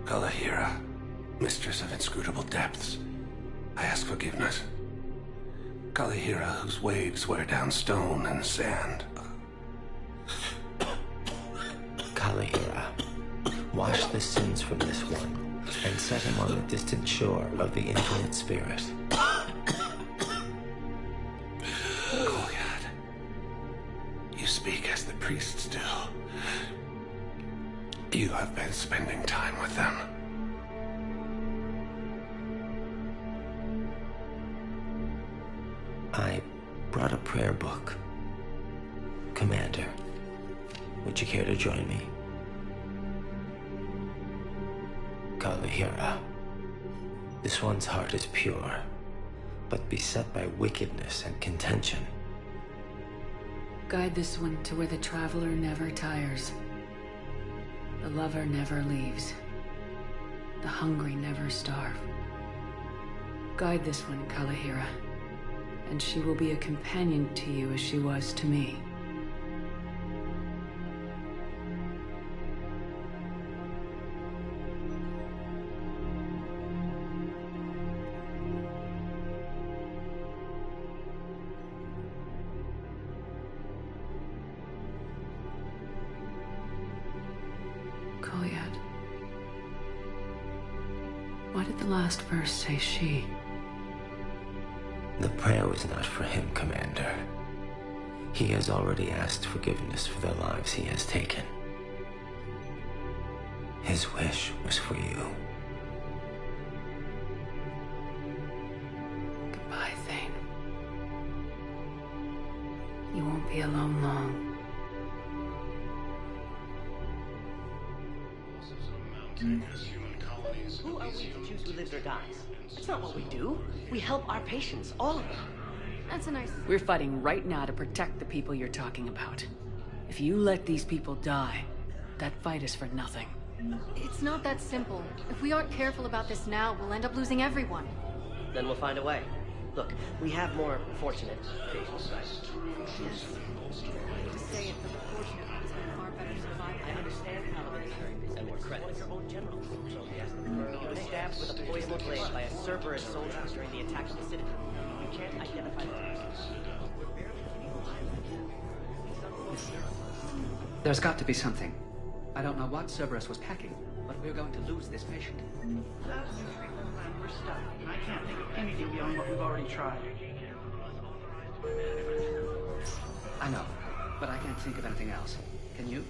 Kalahira, mistress of inscrutable depths, I ask forgiveness. Kalahira, whose waves wear down stone and sand. Kalahira, wash the sins from this one, and set him on the distant shore of the infinite spirit. Koliad, you speak as the priests do. You have been spending time with them. I brought a prayer book. Commander, would you care to join me? Kalahira, this one's heart is pure, but beset by wickedness and contention. Guide this one to where the traveler never tires. The lover never leaves. The hungry never starve. Guide this one, Kalahira, and she will be a companion to you as she was to me. Koliad. Why did the last verse say she? The prayer was not for him, Commander. He has already asked forgiveness for the lives he has taken. His wish was for you. Goodbye, Thane. You won't be alone long. Who are we to choose who lives or dies? That's not what we do. We help our patients, all of them. That's a nice... We're fighting right now to protect the people you're talking about. If you let these people die, that fight is for nothing. It's not that simple. If we aren't careful about this now, we'll end up losing everyone. Then we'll find a way. Look, we have more fortunate patients, right? Yes. I hate to say it, but the fortunate ones have far better survival. I understand Paladin is very busy. And more credits. Your own general. So yes, he was stabbed with a poisoned blade by a Cerberus soldier during the attack of the city. You can't identify the target. We're barely keeping alive. There's got to be something. I don't know what Cerberus was packing, but we're going to lose this patient. Without a new treatment plan, we're stuck. I can't think of anything beyond what we've already tried. I know, but I can't think of anything else. Can you?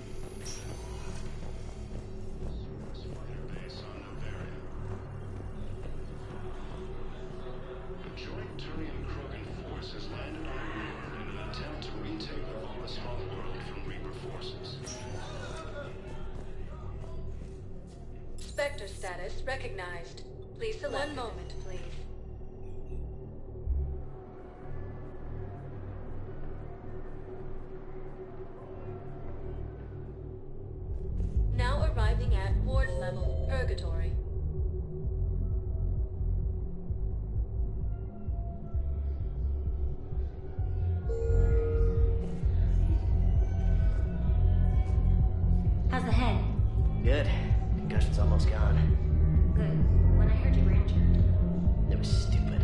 A joint Turian-Krogan force has landed on Earth in an attempt to retake the Volusmall world from Reaper forces. Spectre status recognized. Please select. One moment, please. Now arriving at ward level, Purgatory. How's the head? Good. Concussion's almost gone. Good. When I heard you were injured. It was stupid.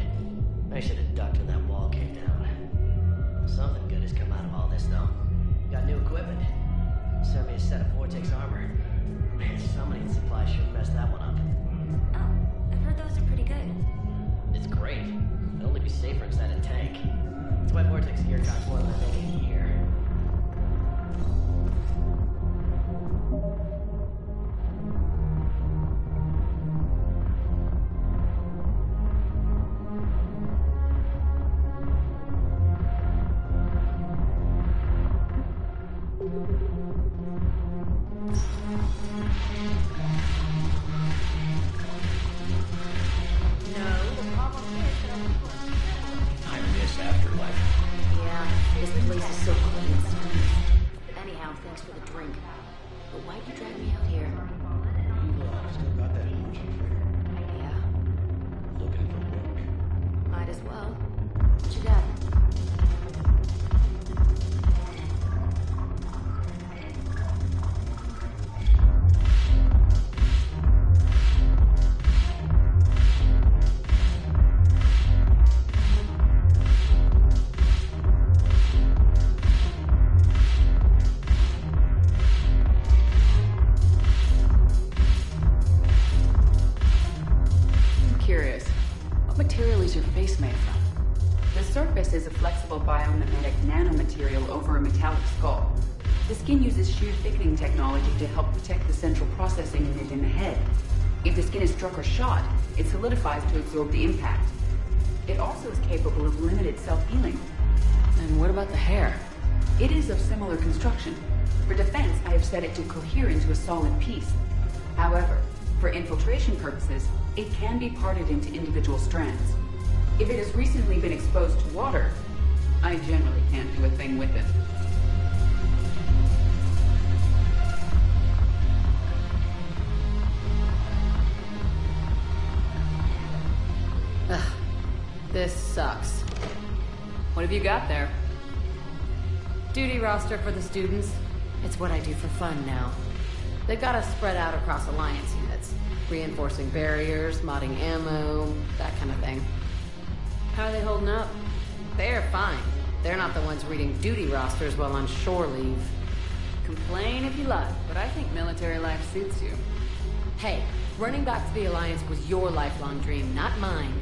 I should have ducked when that wall came down. Something good has come out of all this, though. Got new equipment. Sent me a set of Vortex armor. Man, somebody in supply sure messed that one up. Oh, I've heard those are pretty good. It's great. It'd only be safer inside a tank. That's why Vortex gear costs more than I make a year. I miss Afterlife. Yeah, this place is so clean and smooth. Anyhow, thanks for the drink. But why'd you drag me out here? Still got that emotion trigger. Yeah, Looking for work. might as well. What you got? I'm curious. What material is your face made from? The surface is a flexible biomimetic nanomaterial over a metallic skull. The skin uses shear thickening technology to help protect the central processing unit in the head. If the skin is struck or shot, it solidifies to absorb the impact. It also is capable of limited self-healing. And what about the hair? It is of similar construction. For defense, I have set it to cohere into a solid piece. However, for infiltration purposes, it can be parted into individual strands. If it has recently been exposed to water, I generally can't do a thing with it. Ugh, this sucks. What have you got there? Duty roster for the students. It's what I do for fun now. They've got us spread out across Alliance units. Reinforcing barriers, modding ammo, that kind of thing. How are they holding up? They're fine. They're not the ones reading duty rosters while on shore leave. Complain if you like, but I think military life suits you. Hey, running back to the Alliance was your lifelong dream, not mine.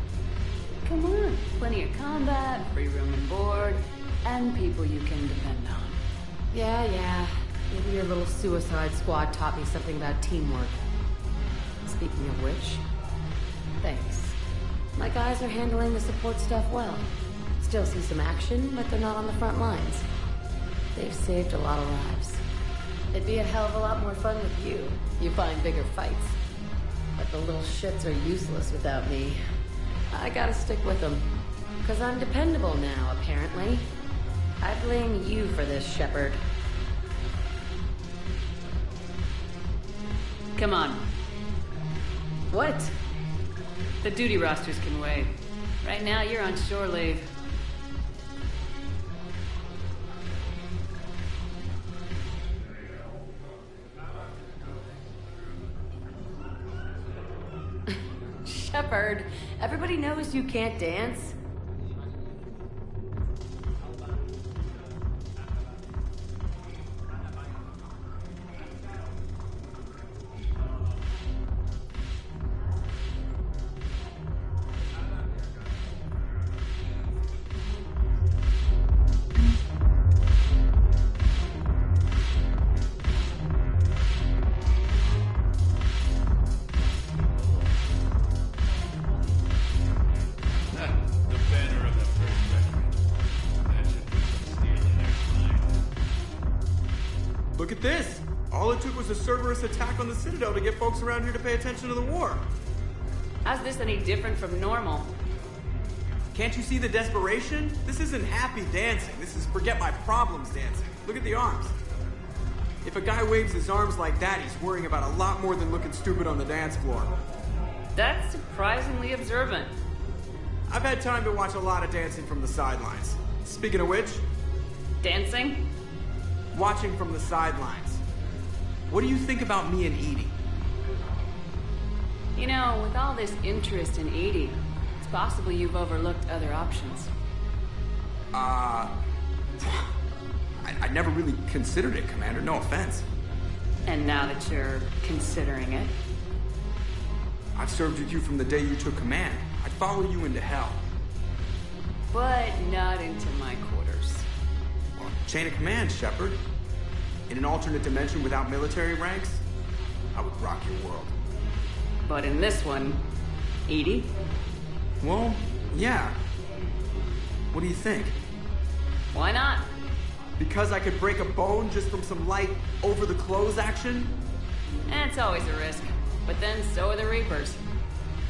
Come on, plenty of combat, free room and board, and people you can depend on. Yeah. Maybe your little suicide squad taught me something about teamwork. Speaking of which, thanks. My guys are handling the support stuff well. Still see some action, but they're not on the front lines. They've saved a lot of lives. It'd be a hell of a lot more fun with you. You find bigger fights. But the little shits are useless without me. I gotta stick with them. 'Cause I'm dependable now, apparently. I blame you for this, Shepard. Come on. What? The duty rosters can wait. Right now, you're on shore leave. Shepard, everybody knows you can't dance. Look at this! All it took was a Cerberus attack on the Citadel to get folks around here to pay attention to the war. How's this any different from normal? Can't you see the desperation? This isn't happy dancing. This is forget my problems dancing. Look at the arms. If a guy waves his arms like that, he's worrying about a lot more than looking stupid on the dance floor. That's surprisingly observant. I've had time to watch a lot of dancing from the sidelines. Speaking of which... Dancing? Watching from the sidelines. What do you think about me and Edie? You know, with all this interest in Edie, it's possible you've overlooked other options. I never really considered it, Commander. No offense. And now that you're considering it? I've served with you from the day you took command. I'd follow you into hell. But not into my quarters. Well, chain of command, Shepard. In an alternate dimension without military ranks, I would rock your world. But in this one, Edie? Well, yeah. What do you think? Why not? Because I could break a bone just from some light over-the-clothes action? It's always a risk. But then so are the Reapers.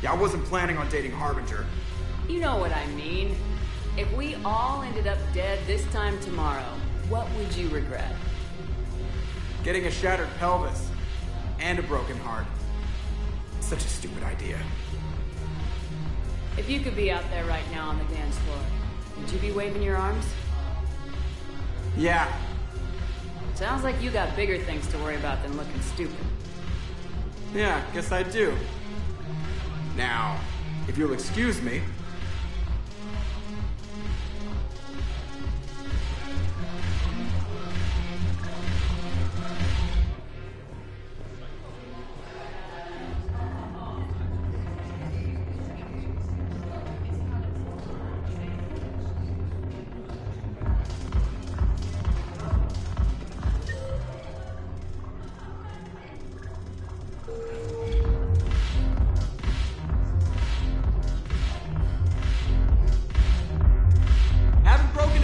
Yeah, I wasn't planning on dating Harbinger. You know what I mean. If we all ended up dead this time tomorrow, what would you regret? Getting a shattered pelvis. And a broken heart. Such a stupid idea. If you could be out there right now on the dance floor, would you be waving your arms? Yeah. Sounds like you got bigger things to worry about than looking stupid. Yeah, guess I do. Now, if you'll excuse me...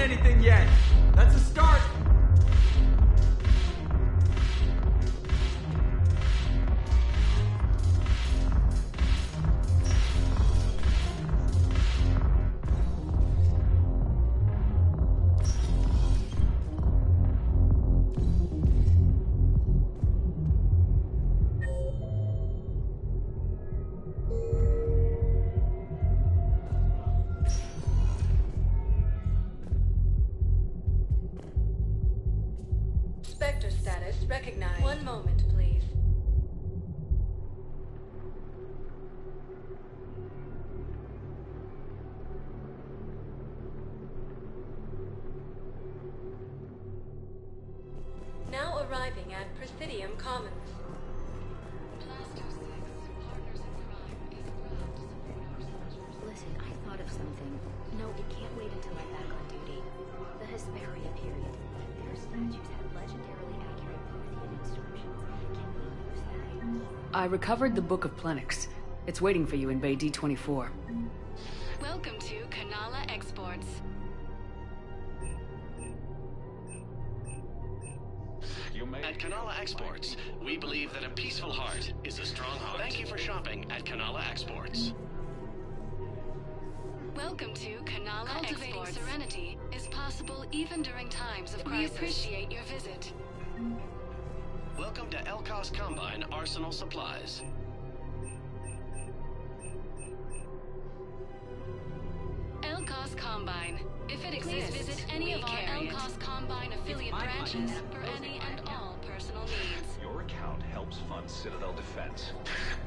anything yet. That's a start. Spectre status recognized. One moment, please. Now arriving at Presidium Commons. Listen, I thought of something. No, it can't wait until I'm back on duty. The Hesperia period. Their statues have legendarily accurate Prothean inscriptions. Can we use that? I recovered the Book of Plenix. It's waiting for you in Bay D24. Welcome to Kanala Exports. At Kanala Exports, we believe that a peaceful heart is a strong heart. Thank you for shopping at Kanala Exports. Welcome to Kanala Cultivating Exports. Serenity is possible even during times of crisis. We appreciate your visit. Welcome to Elkos Combine Arsenal Supplies. Elkos Combine. If it exists, please visit any of our Elkos Combine affiliate branches for any and all personal needs. Your account helps fund Citadel defense.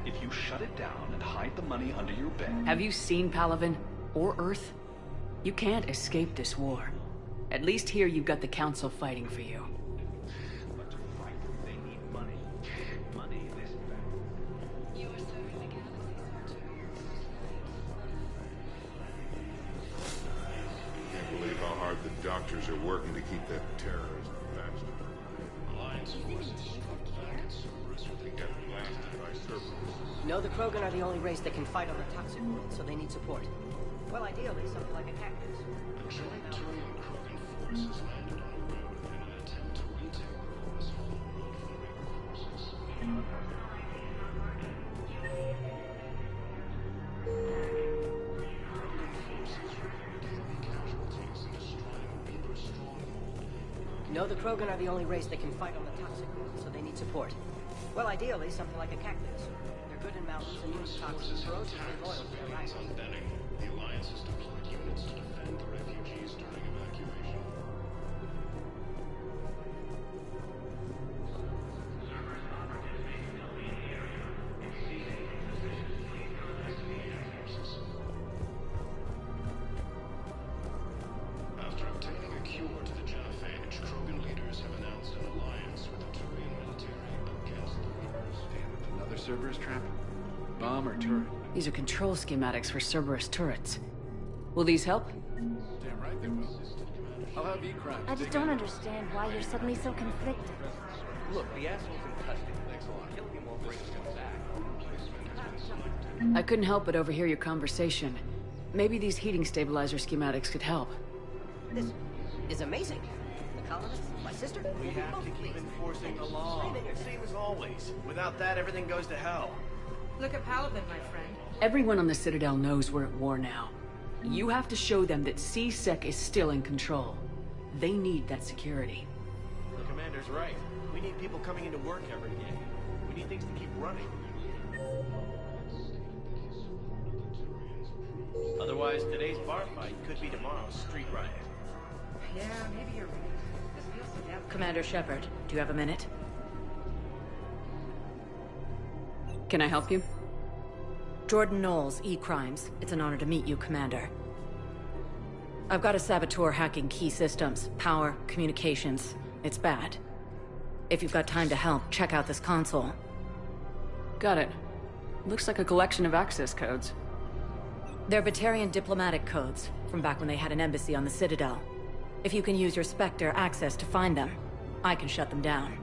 If you shut it down and hide the money under your bed... Have you seen Palaven? Or Earth? You can't escape this war. At least here you've got the Council fighting for you. But to fight, they need money. Money this bad. You are serving the galaxy, Can't believe how hard the doctors are working to keep that terrorism patched up. Alliance forces back at Cerberus They got blasted by Cerberus. No, the Krogan are the only race that can fight on the toxic world, so they need support. Well, ideally, something like a cactus. A joint Turian Krogan force has landed on a road in an attempt to retake this whole road for Reaper forces. Krogan forces reported heavy casualties in destroying Reaper stronghold. No, the Krogan are the only race that can fight on the toxic world, so they need support. Well, ideally, something like a cactus. They're good in mountains and use toxins, corrosive and loyal to their rivals. On Benning, the Alliance has deployed units to defend the refugees during evacuation. After obtaining a cure to the genophage, Krogan leaders have announced an alliance with the Turian military against the Reapers. Another Cerberus trap? Bomb or turret? These are control schematics for Cerberus turrets. Will these help? Damn right they will. I'll have E-Crime. I just don't understand why you're suddenly so conflicted. Look, the asshole's in custody. Thanks a lot. Killing him won't bring us back. I couldn't help but overhear your conversation. Maybe these heating stabilizer schematics could help. This is amazing. The colonists, my sister, We have to keep enforcing the law. Same as always. Without that, everything goes to hell. Look at Paladin, my friend. Everyone on the Citadel knows we're at war now. You have to show them that C-Sec is still in control. They need that security. The commander's right. We need people coming into work every day. We need things to keep running. Otherwise, today's bar fight could be tomorrow's street riot. Yeah, maybe you're right. This feels so damn... Commander Shepard, do you have a minute? Can I help you? Jordan Knowles, E-Crimes. It's an honor to meet you, Commander. I've got a saboteur hacking key systems, power, communications. It's bad. If you've got time to help, check out this console. Got it. Looks like a collection of access codes. They're Batarian diplomatic codes, from back when they had an embassy on the Citadel. If you can use your Spectre access to find them, I can shut them down.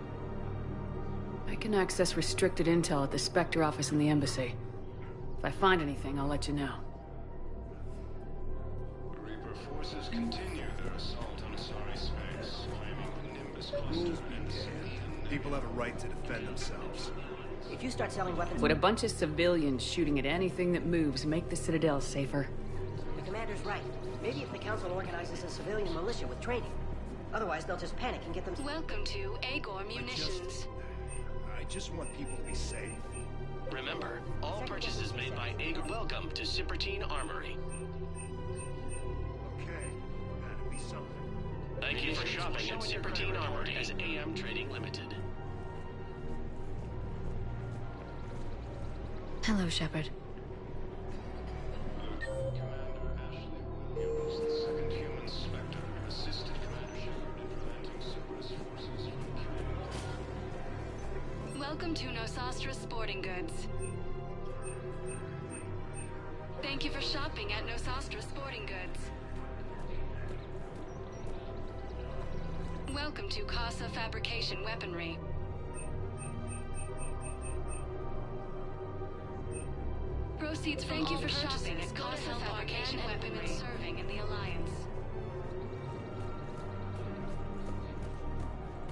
I can access restricted intel at the Spectre office in the embassy. If I find anything, I'll let you know. Reaper forces continue their assault on Asari space, claiming the Nimbus cluster and civilian... People have a right to defend themselves. If you start selling weapons... Would a bunch of civilians shooting at anything that moves make the Citadel safer? The commander's right. Maybe if the Council organizes a civilian militia with training. Otherwise, they'll just panic and get them... Welcome to Agor Munitions. I just want people to be safe. Remember, all purchases made by Agor... Welcome to Cipertine Armory. Okay, that'd be something. Thank you for shopping at Cipertine Armory as AM Trading Limited. Hello, Shepard. The second human Spectre assisted Commander Shepard in preventing Cerberus forces from killing. Welcome to Nosastra Sporting Goods. Thank you for shopping at Nosastra Sporting Goods. Welcome to Casa Fabrication Weaponry. Proceeds from Thank you all for purchases shopping at Casa Fabrication Weaponry, serving in the Alliance.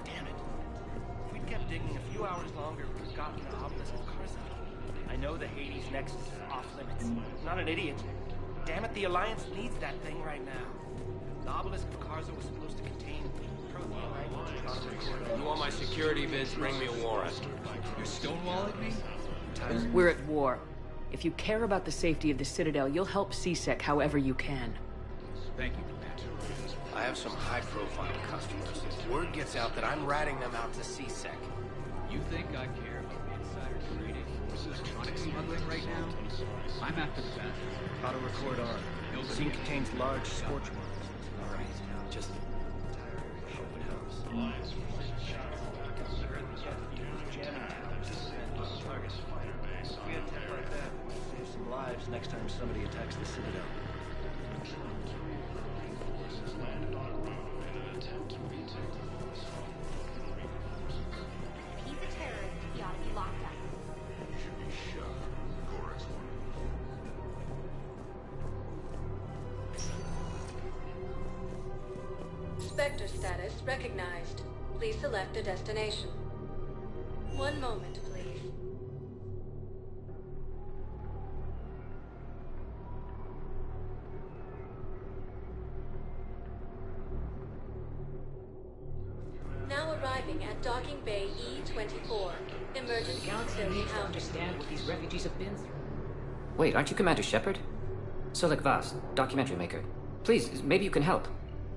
Damn it. If we'd kept digging a few hours longer, we would have gotten the obelisk of Karza. I know the Hades Nexus is off limits. I'm not an idiot. Damn it, the Alliance needs that thing right now. The obelisk of Karza was supposed to contain protein. You want my security vids bring me a warrant. You're stonewalling me? We're at war. If you care about the safety of the Citadel, you'll help CSEC however you can. Thank you, Commander. I have some high-profile customers. Word gets out that I'm ratting them out to CSEC. You think I care about insider trading or electronic smuggling right now? I'm after the bastards. Auto record on. Scene contains large scorch marks. All right, just open house. We had tech like that. Save some lives next time somebody attacks the Citadel. He's a terrorist. He ought to be locked up. Should be shot. Chorus. Spectre status recognized. Please select a destination. One moment, please. Now arriving at docking bay E-24. Emergency Galaxy security needs to housing. understand what these refugees have been through. Wait, aren't you Commander Shepard? Solik Vaz, documentary maker. Please, maybe you can help.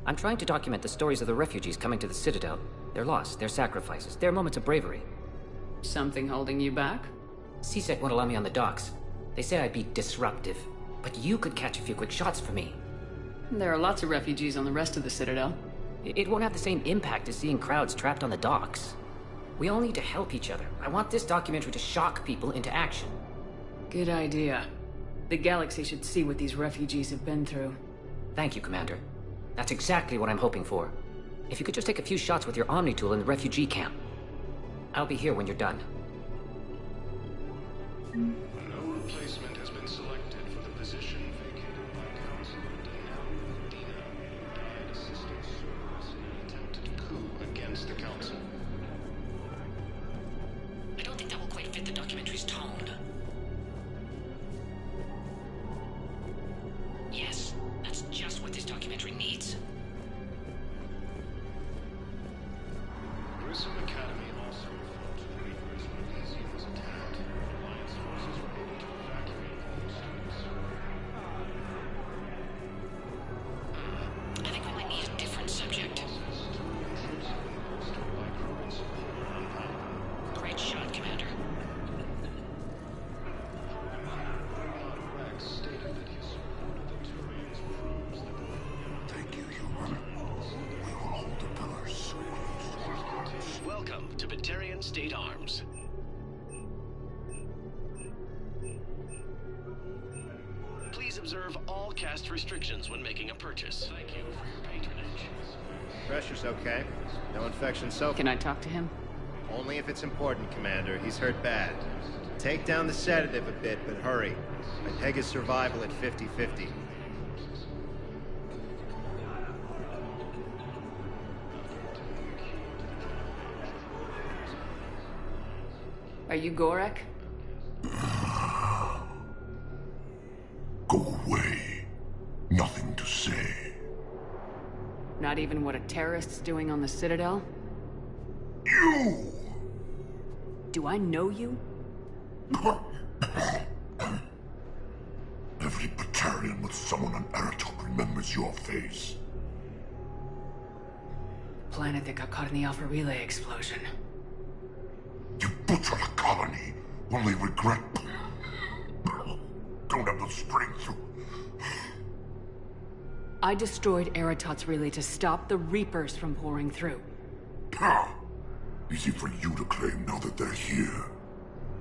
I'm trying to document the stories of the refugees coming to the Citadel. Their loss, their sacrifices, their moments of bravery. Something holding you back? CSEC won't allow me on the docks. They say I'd be disruptive. But you could catch a few quick shots for me. There are lots of refugees on the rest of the Citadel. It won't have the same impact as seeing crowds trapped on the docks. We all need to help each other. I want this documentary to shock people into action. Good idea. The galaxy should see what these refugees have been through. Thank you, Commander. That's exactly what I'm hoping for. If you could just take a few shots with your Omni tool in the refugee camp. I'll be here when you're done. No replacement has been selected for the position vacated by Councilor Medina, who died assisting Cerberus in an attempted coup against the Council. I don't think that will quite fit the documentary's tone. Yes, that's just what this documentary needs. Grissom Academy also referred to the Reapers when Elysium was attacked. Alliance forces were able to evacuate all students. I think we might need a different subject. Great shot, Commander. Rex stated that he supported the Turians' crews that were... Thank you, human. We will hold the pillars close to our hearts. Welcome to Batarian State Arms. Please observe all cast restrictions when making a purchase. Thank you for your patronage. Pressure's okay. No infection so Can I talk to him? Only if it's important, Commander. He's hurt bad. Take down the sedative a bit, but hurry. I peg his survival at 50-50. Are you Gorek? Go away. Nothing to say. Not even what a terrorist's doing on the Citadel? You! Do I know you? Every Batarian with someone on Aratok remembers your face. Planet that got caught in the Alpha Relay explosion. You butchered a colony, only regret. Don't have the strength to... I destroyed Eratot's relay to stop the Reapers from pouring through. Easy for you to claim now that they're here.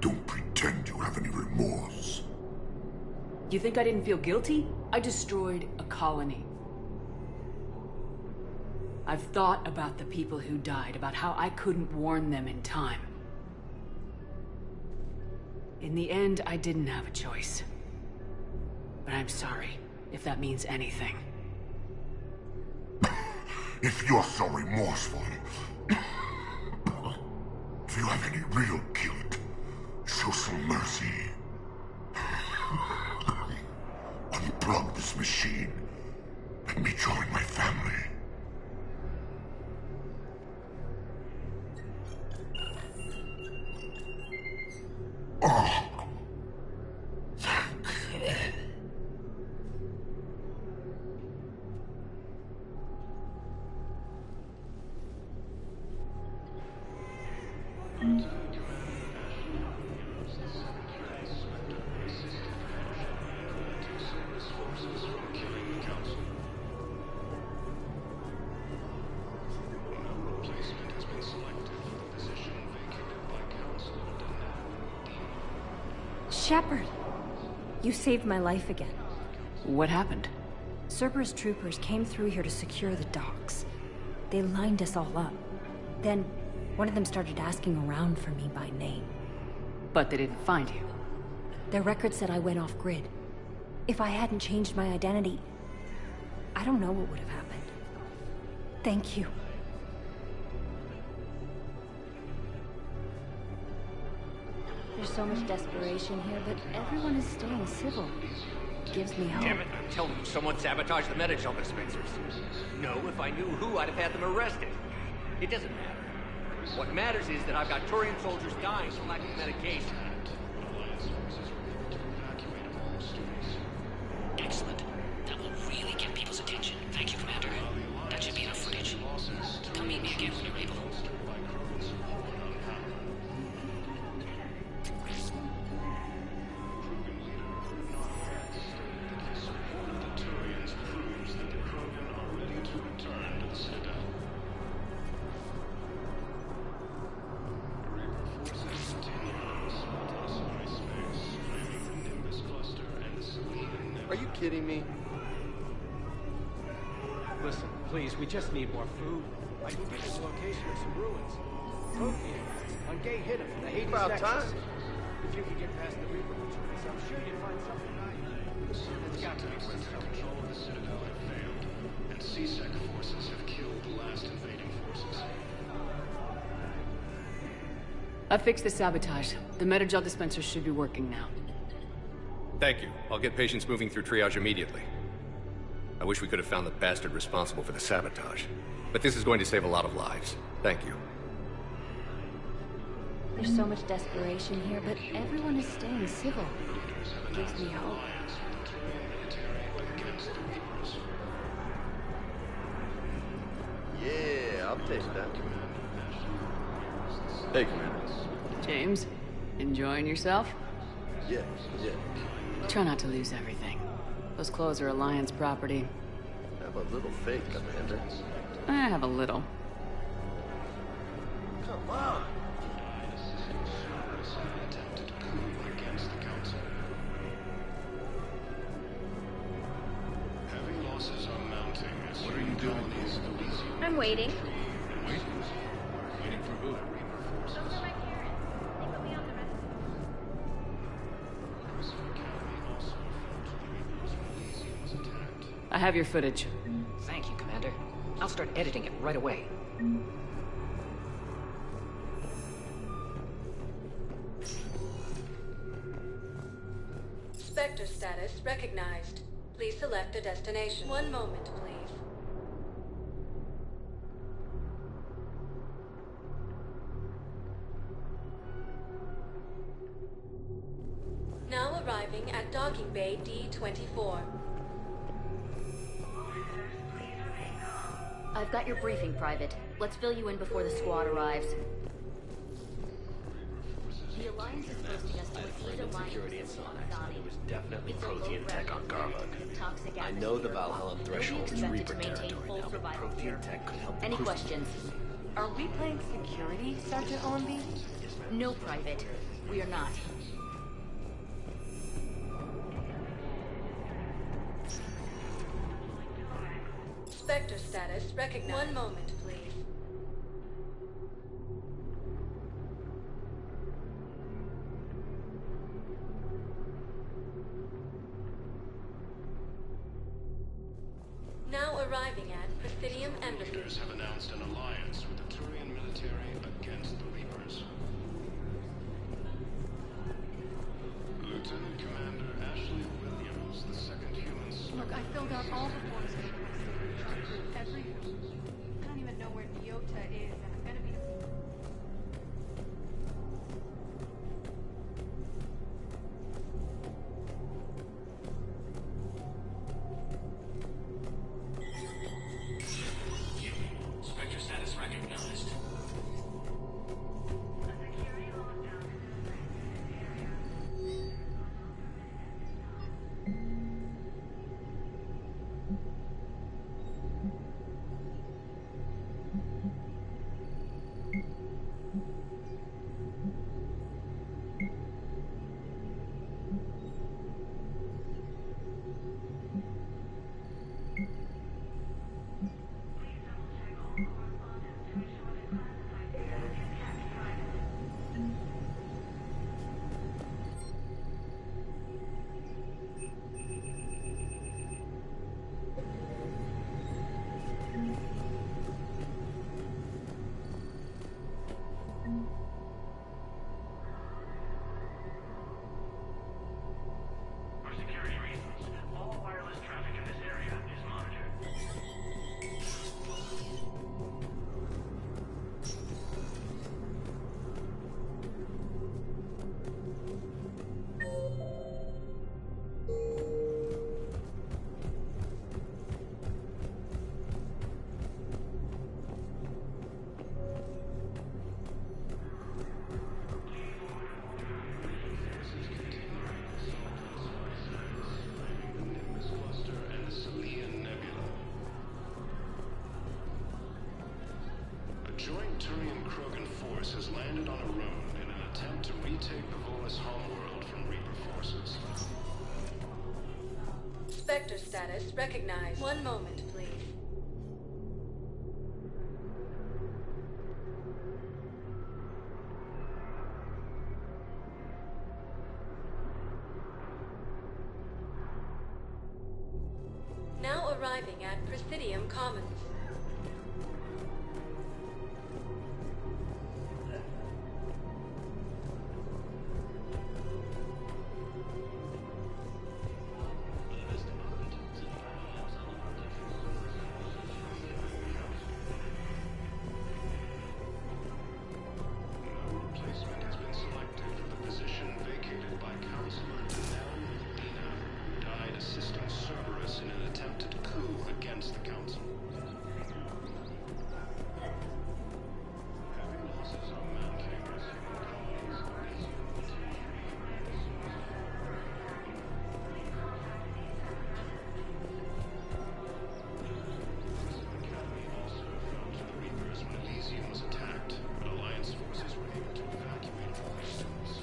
Don't pretend you have any remorse. You think I didn't feel guilty? I destroyed a colony. I've thought about the people who died, about how I couldn't warn them in time. In the end, I didn't have a choice. But I'm sorry, if that means anything. If you're so remorseful, if you have any real guilt, show some mercy. Unplug this machine. Let me join my family. Shepard! You saved my life again. What happened? Cerberus troopers came through here to secure the docks. They lined us all up. Then, one of them started asking around for me by name. But they didn't find you. Their record said I went off-grid. If I hadn't changed my identity, I don't know what would have happened. Thank you. There's so much desperation here, but everyone is staying civil. Gives me hope. Damn it, I'm telling you, someone sabotaged the medical dispensers. No, if I knew who, I'd have had them arrested. It doesn't matter. What matters is that I've got Turian soldiers dying from lack of medication. Excellent. That will really get people's attention. Thank you, Commander. That should be enough footage. Come meet me again when you're able. Are you kidding me? Listen, please, we just need more food. I can get you the location of some ruins. Prothean, on Gay Hidden, the Hades About Nexus. time. If you could get past the Reaper patrols, I'm sure you'd find something nice. It's got to be worth something. Control of the Citadel have failed, and CSEC forces have killed the last invading forces. I fixed the sabotage. The metagel dispenser should be working now. Thank you. I'll get patients moving through triage immediately. I wish we could have found the bastard responsible for the sabotage. But this is going to save a lot of lives. Thank you. There's so much desperation here, but everyone is staying civil. Gives me hope. Yeah, I'll take that. Hey, Commander. James, enjoying yourself? Yeah. Try not to lose everything. Those clothes are Alliance property. Have a little faith, Commander. I have a little. Come on. Heavy losses are mounting. What are you doing? I'm waiting. Waiting? Waiting for who? Those are my parents. They put me on the rest. I have your footage. Thank you, Commander. I'll start editing it right away. Spectre status recognized. Please select a destination. One moment, please. Now arriving at docking bay D-24. I've got your briefing, Private. Let's fill you in before the squad arrives. The Alliance is posting us to a seed alliance Security at Sonic. It was definitely It's a Prothean tech on Garvug. toxic I know the atmosphere. Valhalla threshold is You'll be Reaper expected to maintain territory full now, but survival Prothean here. tech could help Any cruise- questions? Are we playing security, Sergeant Owenby? No, Private. We are not. Spectre status recognized. One moment, please. Now arriving at Presidium Embassy. Leaders have announced an alliance with the Turian military against the Reapers. Lieutenant Commander Ashley Williams, the second human Look, I filled out all the forms for the every. I don't even know where Nyota is, and I'm gonna be. joint Turian-Krogan force has landed on Arun in an attempt to retake the Volus homeworld from Reaper forces. Spectre status recognized. One moment, please. Now arriving at Presidium Commons. Replacement has been selected for the position vacated by Counselor Denell Dina, died assisting Cerberus in an attempted coup against the Council. Heavy losses are mounting as human colonies are consumed. The Academy also fell to the Reapers when Elysium was attacked, but Alliance forces were able to evacuate all their students.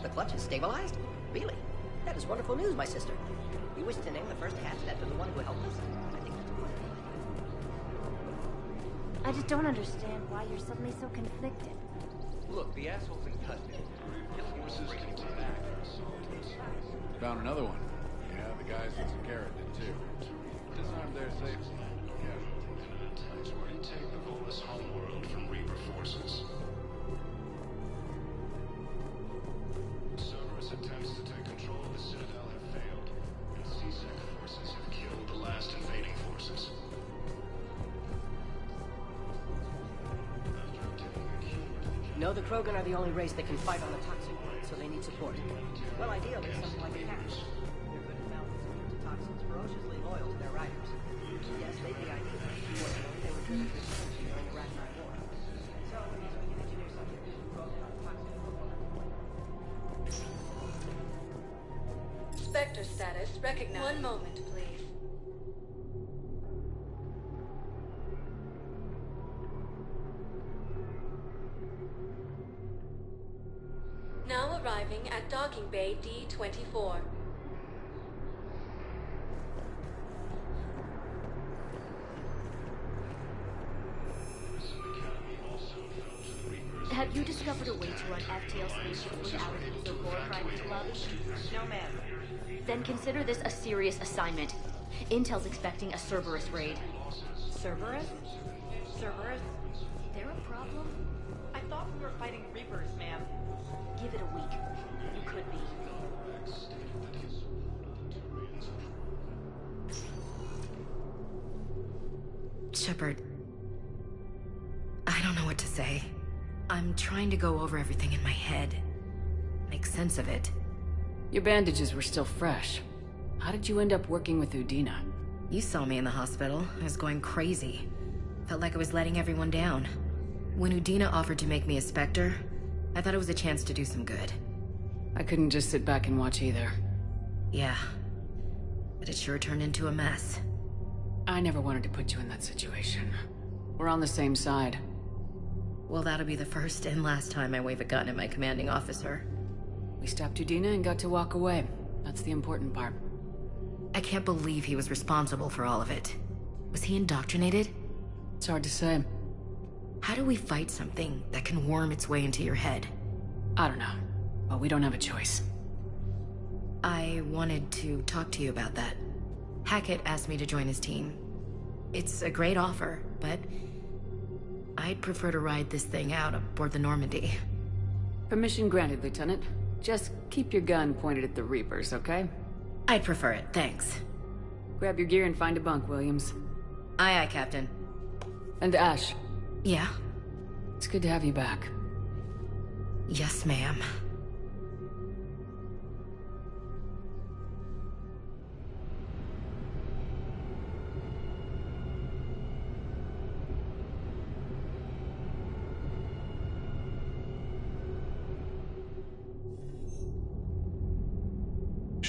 The clutch is stabilized? Really? That is wonderful news, my sister. You wish to name the first hatch after the one who helped us? I think that's a wonderful idea. I just don't understand why you're suddenly so conflicted. Look, the asshole's in custody. Forces continue their assault. Found another one. Yeah, the guys in Sakara did too. Disarmed their safes. Yeah. In an attempt to retake the Volus homeworld from Reaper forces. Cerberus attempts to take control of the Citadel have failed, and CSEC forces have killed the last invading forces. After obtaining a cure to the No, the Krogan are the only race that can fight on the toxic world, so they need support. Well, ideally, something like a cat. They're good and balanced immune to toxins, ferociously loyal to their riders. Yes, they'd be ideal. Fortunately, they were driven to extinction during the Ragnar War. So, we can engineer something to Krogan on toxic world. Spectre status recognized. One moment, please. Now arriving at Docking Bay D-24. Have you discovered a way to run FTL spaceships without it being a war crime to lobby? No, ma'am. Then consider this a serious assignment. Intel's expecting a Cerberus raid. Cerberus? Cerberus? There a problem? I thought we were fighting Reapers, ma'am. Give it a week. You could be. Shepard, I don't know what to say. I'm trying to go over everything in my head. Make sense of it. Your bandages were still fresh. How did you end up working with Udina? You saw me in the hospital. I was going crazy. Felt like I was letting everyone down. When Udina offered to make me a Spectre, I thought it was a chance to do some good. I couldn't just sit back and watch either. Yeah. But it sure turned into a mess. I never wanted to put you in that situation. We're on the same side. Well, that'll be the first and last time I wave a gun at my commanding officer. We stopped Udina and got to walk away. That's the important part. I can't believe he was responsible for all of it. Was he indoctrinated? It's hard to say. How do we fight something that can worm its way into your head? I don't know. But we don't have a choice. I wanted to talk to you about that. Hackett asked me to join his team. It's a great offer, but I'd prefer to ride this thing out aboard the Normandy. Permission granted, Lieutenant. Just keep your gun pointed at the Reapers, okay? I'd prefer it, thanks. Grab your gear and find a bunk, Williams. Aye, aye, Captain. And Ash. Yeah? It's good to have you back. Yes, ma'am.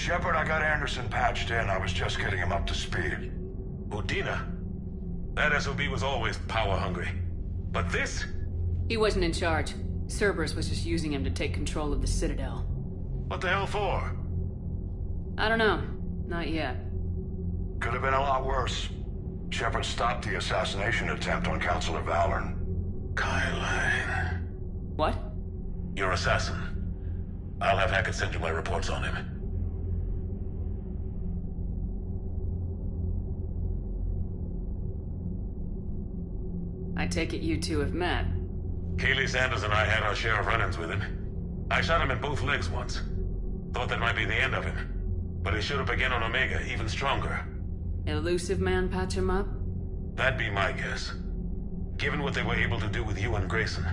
Shepard, I got Anderson patched in. I was just getting him up to speed. Udina? That SOB was always power-hungry. But this? He wasn't in charge. Cerberus was just using him to take control of the Citadel. What the hell for? I don't know. Not yet. Could have been a lot worse. Shepard stopped the assassination attempt on Counselor Valorn. Kyle. What? Your assassin. I'll have Hackett send you my reports on him. I take it you two have met. Kaylee Sanders and I had our share of run-ins with him. I shot him in both legs once. Thought that might be the end of him. But he showed up again on Omega, even stronger. Elusive man patch him up? That'd be my guess. Given what they were able to do with you and Grayson.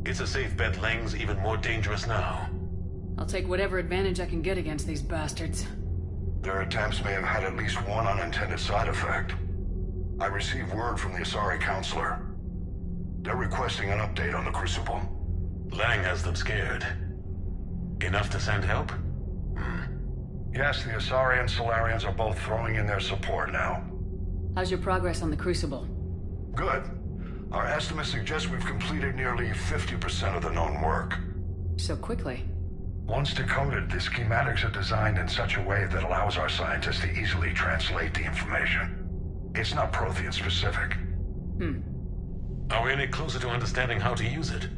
It's a safe bet Lang's even more dangerous now. I'll take whatever advantage I can get against these bastards. Their attempts may have had at least one unintended side effect. I received word from the Asari Counselor. They're requesting an update on the Crucible. Lang has them scared. Enough to send help? Yes, the Asari and Solarians are both throwing in their support now. How's your progress on the Crucible? Good. Our estimates suggest we've completed nearly 50% of the known work. So quickly? Once decoded, the schematics are designed in such a way that allows our scientists to easily translate the information. It's not Prothean specific. Are we any closer to understanding how to use it?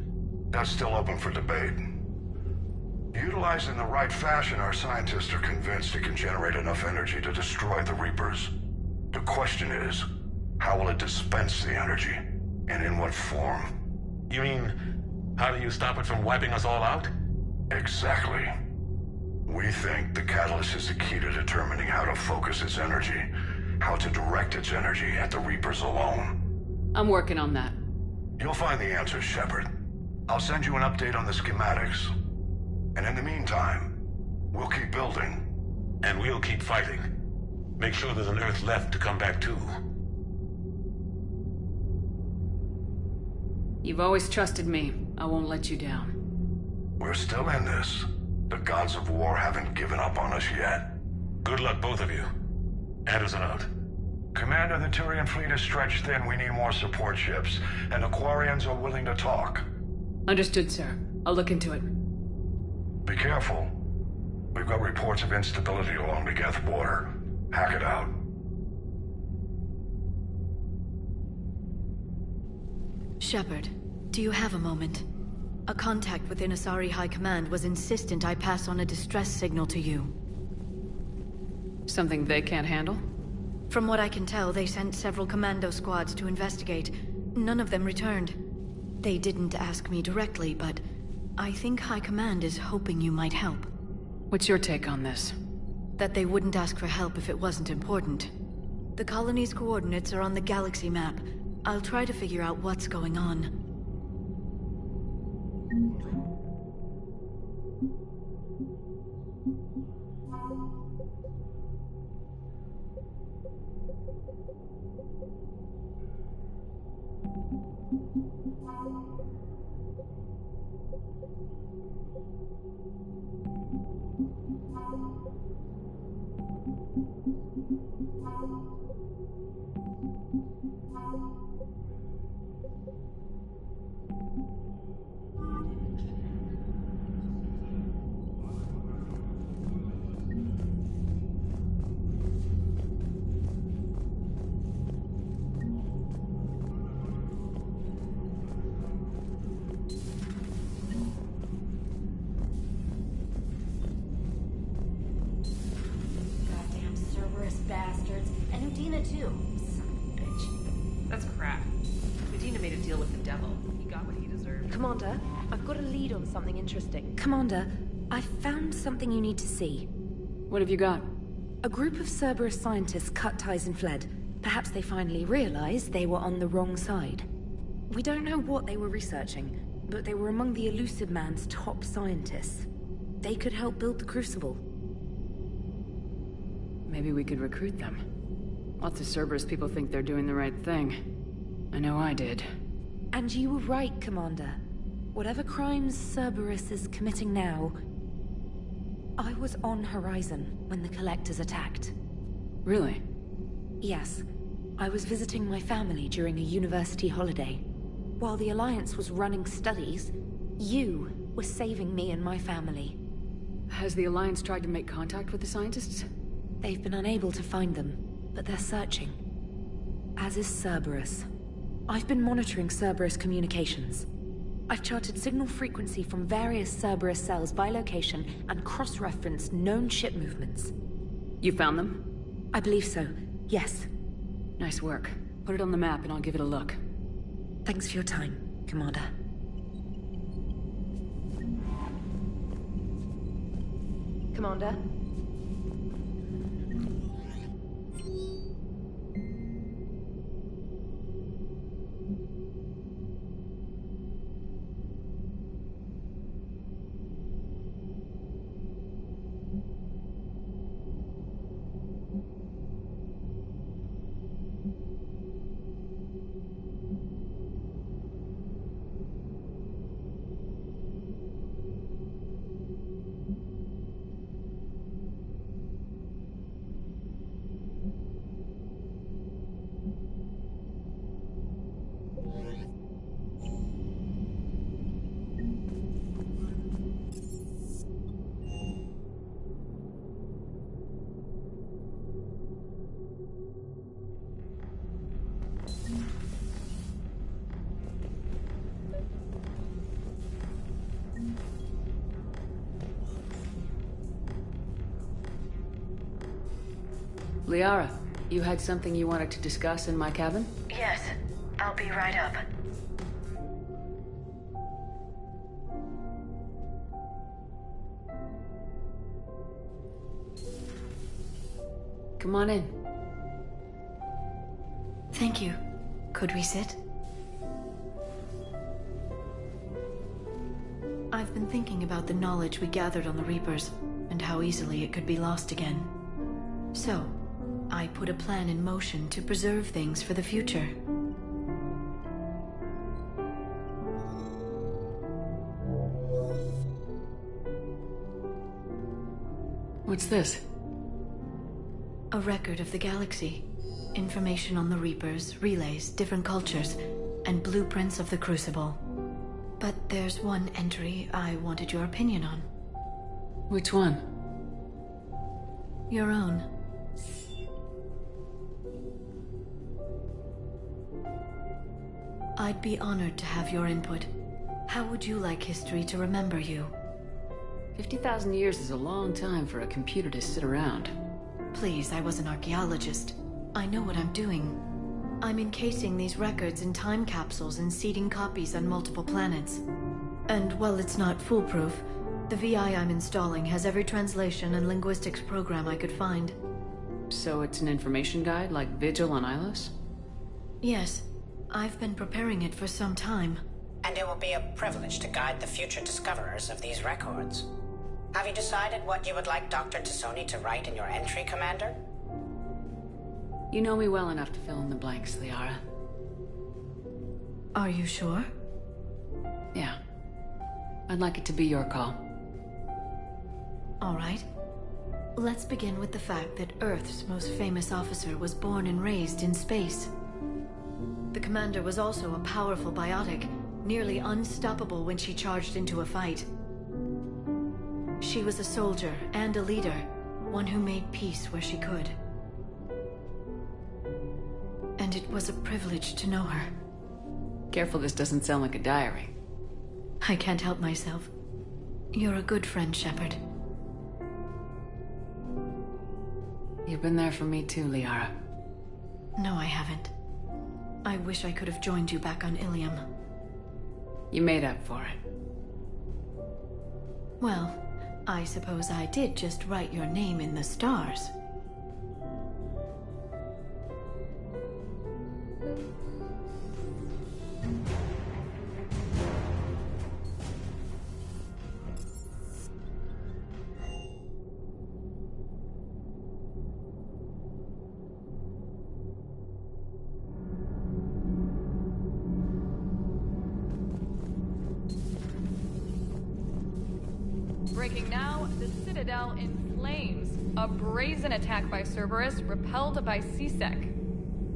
That's still open for debate. Utilized in the right fashion, our scientists are convinced it can generate enough energy to destroy the Reapers. The question is, how will it dispense the energy? And in what form? You mean, how do you stop it from wiping us all out? Exactly. We think the catalyst is the key to determining how to focus its energy, how to direct its energy at the Reapers alone. I'm working on that. You'll find the answers, Shepard. I'll send you an update on the schematics. And in the meantime, we'll keep building. And we'll keep fighting. Make sure there's an Earth left to come back to. You've always trusted me. I won't let you down. We're still in this. The gods of war haven't given up on us yet. Good luck, both of you. Anderson out. Commander, the Turian fleet is stretched thin. We need more support ships. And the Quarians are willing to talk. Understood, sir. I'll look into it. Be careful. We've got reports of instability along the Geth border. Hackett out. Shepard, do you have a moment? A contact within Asari High Command was insistent I pass on a distress signal to you. Something they can't handle? From what I can tell, they sent several commando squads to investigate. None of them returned. They didn't ask me directly, but I think High Command is hoping you might help. What's your take on this? That they wouldn't ask for help if it wasn't important. The colony's coordinates are on the galaxy map. I'll try to figure out what's going on. Bastards. And Udina too. Son of a bitch. That's crap. Udina made a deal with the devil. He got what he deserved. Commander, I've got a lead on something interesting. Commander, I found something you need to see. What have you got? A group of Cerberus scientists cut ties and fled. Perhaps they finally realized they were on the wrong side. We don't know what they were researching, but they were among the Elusive Man's top scientists. They could help build the Crucible. Maybe we could recruit them. Lots of Cerberus people think they're doing the right thing. I know I did. And you were right, Commander. Whatever crimes Cerberus is committing now, I was on Horizon when the Collectors attacked. Really? Yes. I was visiting my family during a university holiday. While the Alliance was running studies, you were saving me and my family. Has the Alliance tried to make contact with the scientists? They've been unable to find them, but they're searching. As is Cerberus. I've been monitoring Cerberus communications. I've charted signal frequency from various Cerberus cells by location and cross-referenced known ship movements. You found them? I believe so, yes. Nice work. Put it on the map and I'll give it a look. Thanks for your time, Commander. Commander? Liara, you had something you wanted to discuss in my cabin? Yes, I'll be right up. Come on in. Thank you. Could we sit? I've been thinking about the knowledge we gathered on the Reapers, and how easily it could be lost again. So, I put a plan in motion to preserve things for the future. What's this? A record of the galaxy. Information on the Reapers, relays, different cultures, and blueprints of the Crucible. But there's one entry I wanted your opinion on. Which one? Your own. I'd be honored to have your input. How would you like history to remember you? 50,000 years is a long time for a computer to sit around. Please, I was an archaeologist. I know what I'm doing. I'm encasing these records in time capsules and seeding copies on multiple planets. And while it's not foolproof, the VI I'm installing has every translation and linguistics program I could find. So it's an information guide like Vigil on Ilos? Yes. I've been preparing it for some time. And it will be a privilege to guide the future discoverers of these records. Have you decided what you would like Dr. Tassoni to write in your entry, Commander? You know me well enough to fill in the blanks, Liara. Are you sure? Yeah. I'd like it to be your call. All right. Let's begin with the fact that Earth's most famous officer was born and raised in space. The commander was also a powerful biotic, nearly unstoppable when she charged into a fight. She was a soldier and a leader, one who made peace where she could. And it was a privilege to know her. Careful this doesn't sound like a diary. I can't help myself. You're a good friend, Shepard. You've been there for me too, Liara. No, I haven't. I wish I could have joined you back on Ilium. You made up for it. Well, I suppose I did just write your name in the stars. Breaking now, the Citadel in flames. A brazen attack by Cerberus, repelled by C-Sec.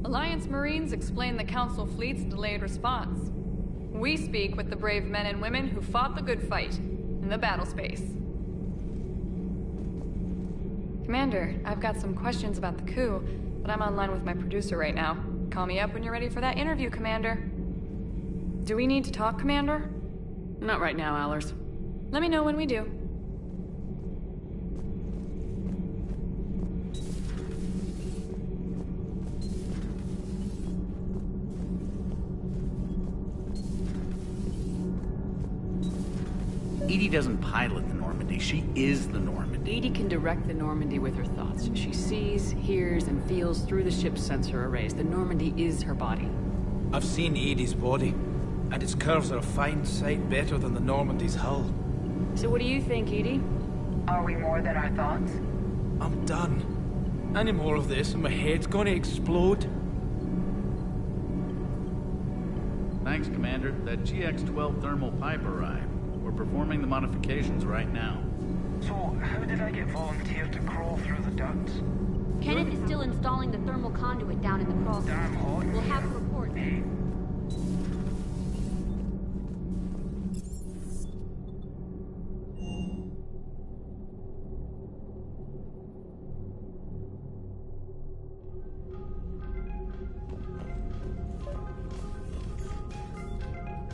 Alliance Marines explain the Council fleet's delayed response. We speak with the brave men and women who fought the good fight in the battle space. Commander, I've got some questions about the coup, but I'm online with my producer right now. Call me up when you're ready for that interview, Commander. Do we need to talk, Commander? Not right now, Allers. Let me know when we do. Edie doesn't pilot the Normandy, she is the Normandy. Edie can direct the Normandy with her thoughts. She sees, hears, and feels through the ship's sensor arrays. The Normandy is her body. I've seen Edie's body, and its curves are a fine sight better than the Normandy's hull. So what do you think, Edie? Are we more than our thoughts? I'm done. Any more of this and my head's gonna explode. Thanks, Commander. That GX-12 thermal pipe arrived. We're performing the modifications right now. So, how did I get volunteered to crawl through the ducts? Kenneth is still installing the thermal conduit down in the crawl space. Damn hot. We'll have a report. Hey.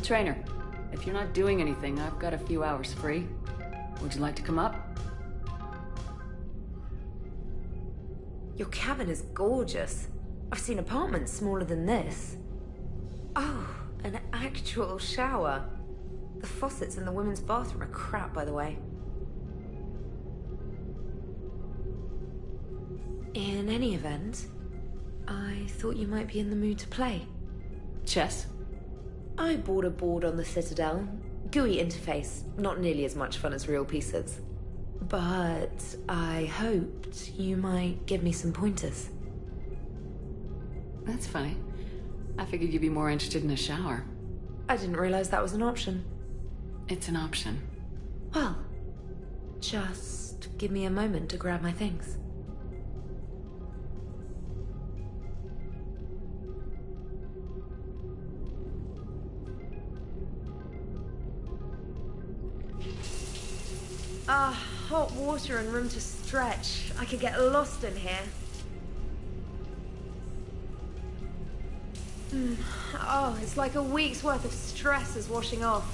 Trainer, if you're not doing anything, I've got a few hours free. Would you like to come up? Your cabin is gorgeous. I've seen apartments smaller than this. Oh, an actual shower. The faucets in the women's bathroom are crap, by the way. In any event, I thought you might be in the mood to play. Chess? I bought a board on the Citadel. GUI interface, not nearly as much fun as real pieces. But I hoped you might give me some pointers. That's funny. I figured you'd be more interested in a shower. I didn't realize that was an option. It's an option. Well, just give me a moment to grab my things. Hot water and room to stretch. I could get lost in here. Oh, it's like a week's worth of stress is washing off.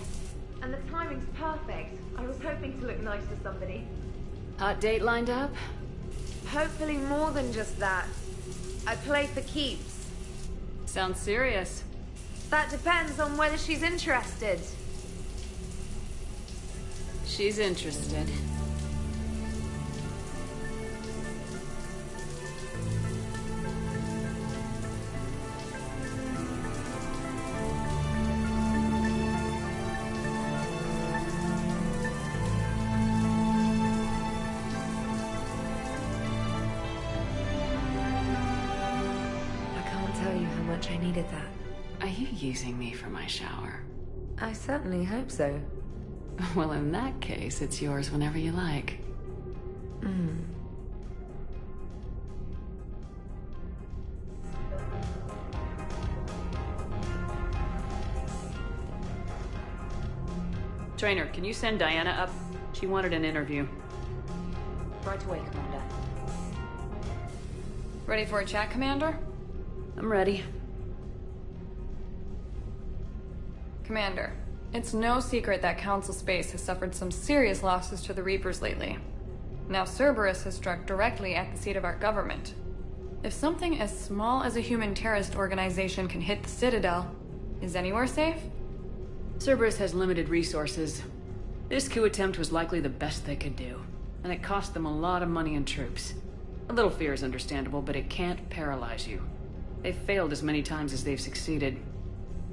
And the timing's perfect. I was hoping to look nice to somebody. Hot date lined up? Hopefully more than just that. I play for keeps. Sounds serious. That depends on whether she's interested. She's interested. I needed that. Are you using me for my shower? I certainly hope so. Well, in that case, it's yours whenever you like. Trainer, can you send Diana up? She wanted an interview. Right away, Commander. Ready for a chat, Commander? I'm ready. Commander, it's no secret that Council Space has suffered some serious losses to the Reapers lately. Now Cerberus has struck directly at the seat of our government. If something as small as a human terrorist organization can hit the Citadel, is anywhere safe? Cerberus has limited resources. This coup attempt was likely the best they could do, and it cost them a lot of money and troops. A little fear is understandable, but it can't paralyze you. They've failed as many times as they've succeeded.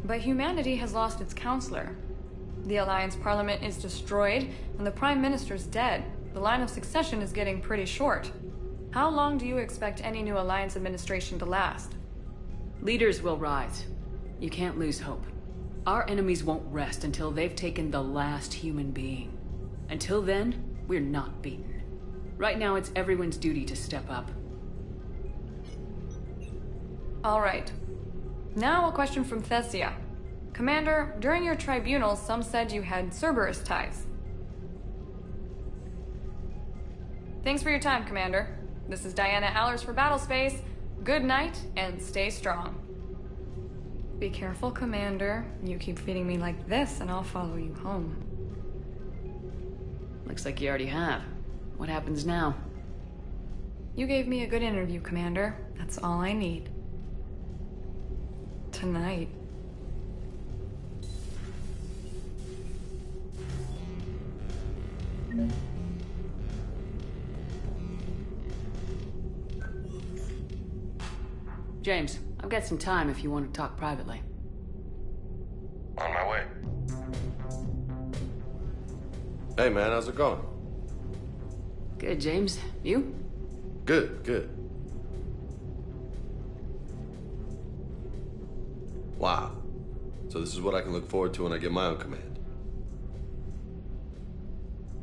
But humanity has lost its counselor. The Alliance Parliament is destroyed, and the Prime Minister's dead. The line of succession is getting pretty short. How long do you expect any new Alliance administration to last? Leaders will rise. You can't lose hope. Our enemies won't rest until they've taken the last human being. Until then, we're not beaten. Right now, it's everyone's duty to step up. All right. Now a question from Thessia. Commander, during your tribunal, some said you had Cerberus ties. Thanks for your time, Commander. This is Diana Allers for Battlespace. Good night, and stay strong. Be careful, Commander. You keep feeding me like this, and I'll follow you home. Looks like you already have. What happens now? You gave me a good interview, Commander. That's all I need. Tonight. James, I've got some time if you want to talk privately. On my way. Hey man, how's it going? Good, James. You? Good, good. Wow. So this is what I can look forward to when I get my own command.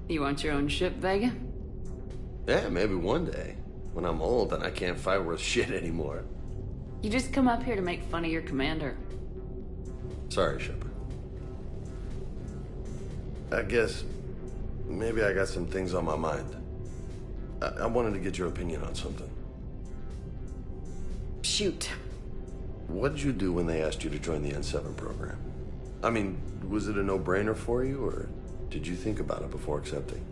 You want your own ship, Vega? Yeah, maybe one day. When I'm old and I can't fight worth shit anymore. You just come up here to make fun of your commander. Sorry, Shepard. I guess maybe I got some things on my mind. I wanted to get your opinion on something. Shoot. What did you do when they asked you to join the N7 program? I mean, was it a no-brainer for you, or did you think about it before accepting?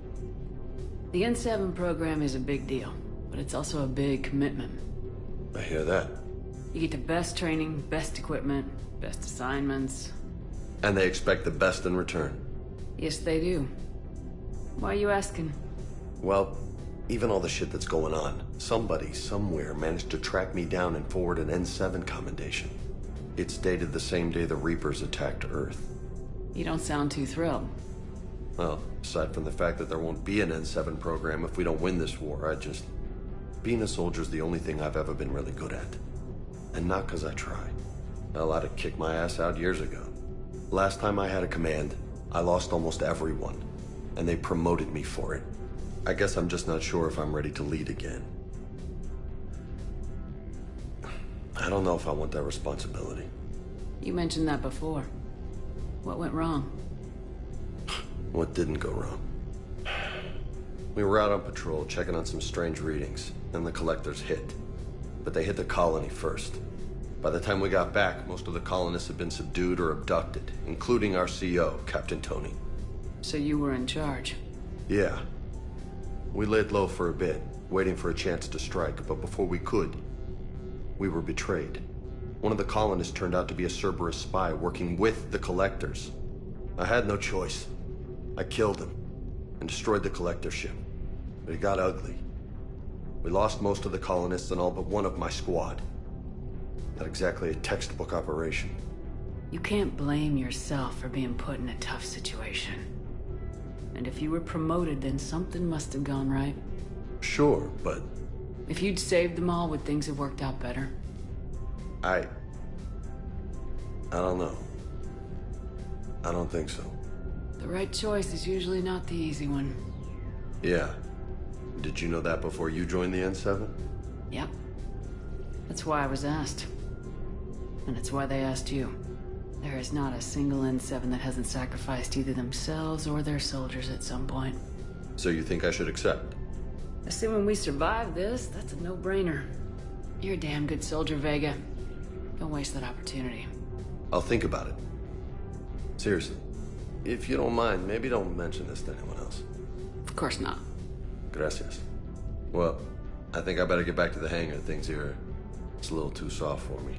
The N7 program is a big deal, but it's also a big commitment. I hear that. You get the best training, best equipment, best assignments. And they expect the best in return. Yes, they do. Why are you asking? Well, even all the shit that's going on, somebody, somewhere, managed to track me down and forward an N7 commendation. It's dated the same day the Reapers attacked Earth. You don't sound too thrilled. Well, aside from the fact that there won't be an N7 program if we don't win this war, being a soldier's the only thing I've ever been really good at. And not because I try. Hell, I'd have kicked my ass out years ago. Last time I had a command, I lost almost everyone. And they promoted me for it. I guess I'm just not sure if I'm ready to lead again. I don't know if I want that responsibility. You mentioned that before. What went wrong? What didn't go wrong? We were out on patrol, checking on some strange readings, and the collectors hit. But they hit the colony first. By the time we got back, most of the colonists had been subdued or abducted, including our CO, Captain Tony. So you were in charge? Yeah. We laid low for a bit, waiting for a chance to strike, but before we could, we were betrayed. One of the colonists turned out to be a Cerberus spy working with the collectors. I had no choice. I killed him and destroyed the collector ship. But it got ugly. We lost most of the colonists and all but one of my squad. Not exactly a textbook operation. You can't blame yourself for being put in a tough situation. And if you were promoted, then something must have gone right. Sure, but... If you'd saved them all, would things have worked out better? I don't know. I don't think so. The right choice is usually not the easy one. Yeah. Did you know that before you joined the N7? Yep. That's why I was asked. And it's why they asked you. There is not a single N7 that hasn't sacrificed either themselves or their soldiers at some point. So you think I should accept? Assuming we survive this, that's a no-brainer. You're a damn good soldier, Vega. Don't waste that opportunity. I'll think about it. Seriously. If you don't mind, maybe don't mention this to anyone else. Of course not. Gracias. Well, I think I better get back to the hangar. Things here, it's a little too soft for me.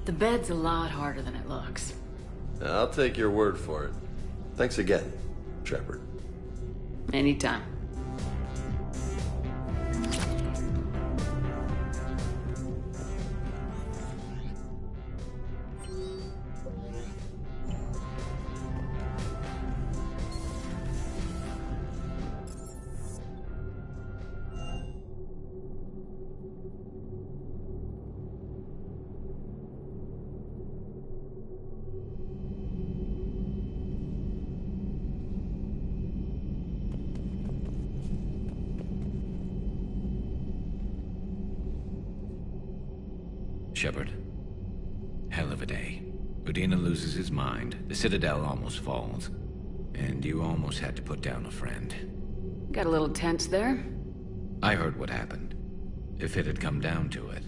The bed's a lot harder than it looks. I'll take your word for it. Thanks again, Shepard. Anytime. Shepard. Hell of a day. Udina loses his mind, the Citadel almost falls, and you almost had to put down a friend. Got a little tense there. I heard what happened. If it had come down to it,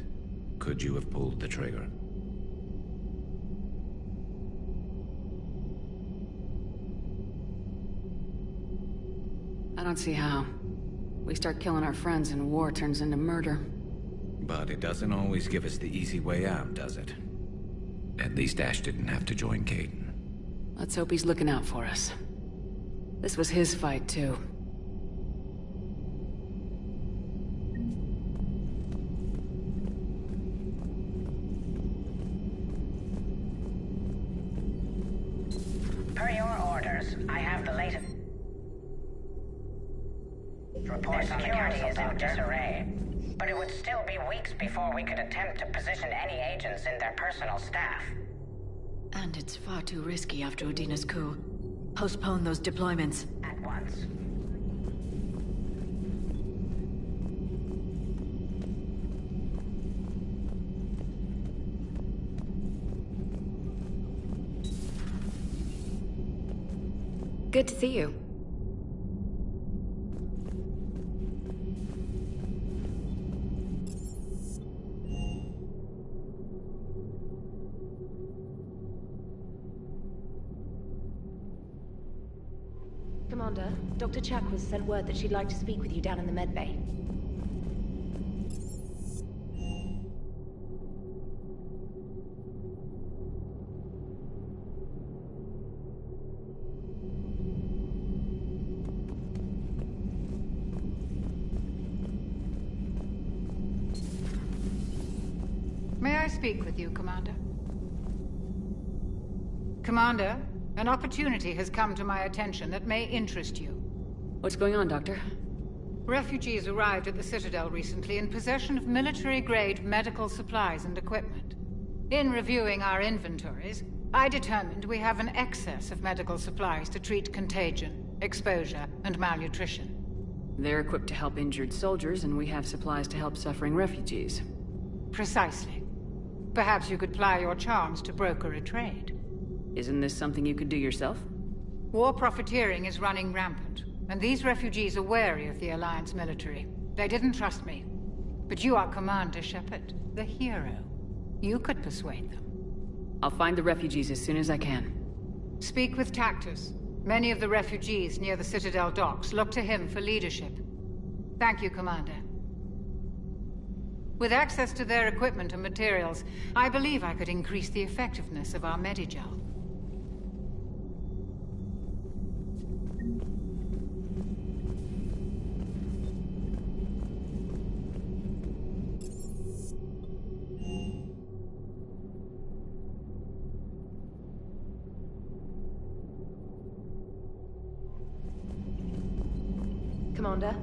could you have pulled the trigger? I don't see how. We start killing our friends and war turns into murder. But it doesn't always give us the easy way out, does it? At least Ash didn't have to join Caden. Let's hope he's looking out for us. This was his fight, too. Per your orders, I have the latest reports on the council is in disarray. But it would still be weeks before we could attempt to position any agents in their personal staff. And it's far too risky after Udina's coup. Postpone those deployments. At once. Good to see you. Commander, Dr. Chakwas sent word that she'd like to speak with you down in the medbay. May I speak with you, Commander? Commander, an opportunity has come to my attention that may interest you. What's going on, Doctor? Refugees arrived at the Citadel recently in possession of military-grade medical supplies and equipment. In reviewing our inventories, I determined we have an excess of medical supplies to treat contagion, exposure, and malnutrition. They're equipped to help injured soldiers, and we have supplies to help suffering refugees. Precisely. Perhaps you could ply your charms to broker a trade. Isn't this something you could do yourself? War profiteering is running rampant, and these refugees are wary of the Alliance military. They didn't trust me. But you are Commander Shepard, the hero. You could persuade them. I'll find the refugees as soon as I can. Speak with Tactus. Many of the refugees near the Citadel docks look to him for leadership. Thank you, Commander. With access to their equipment and materials, I believe I could increase the effectiveness of our Medigel. Commander?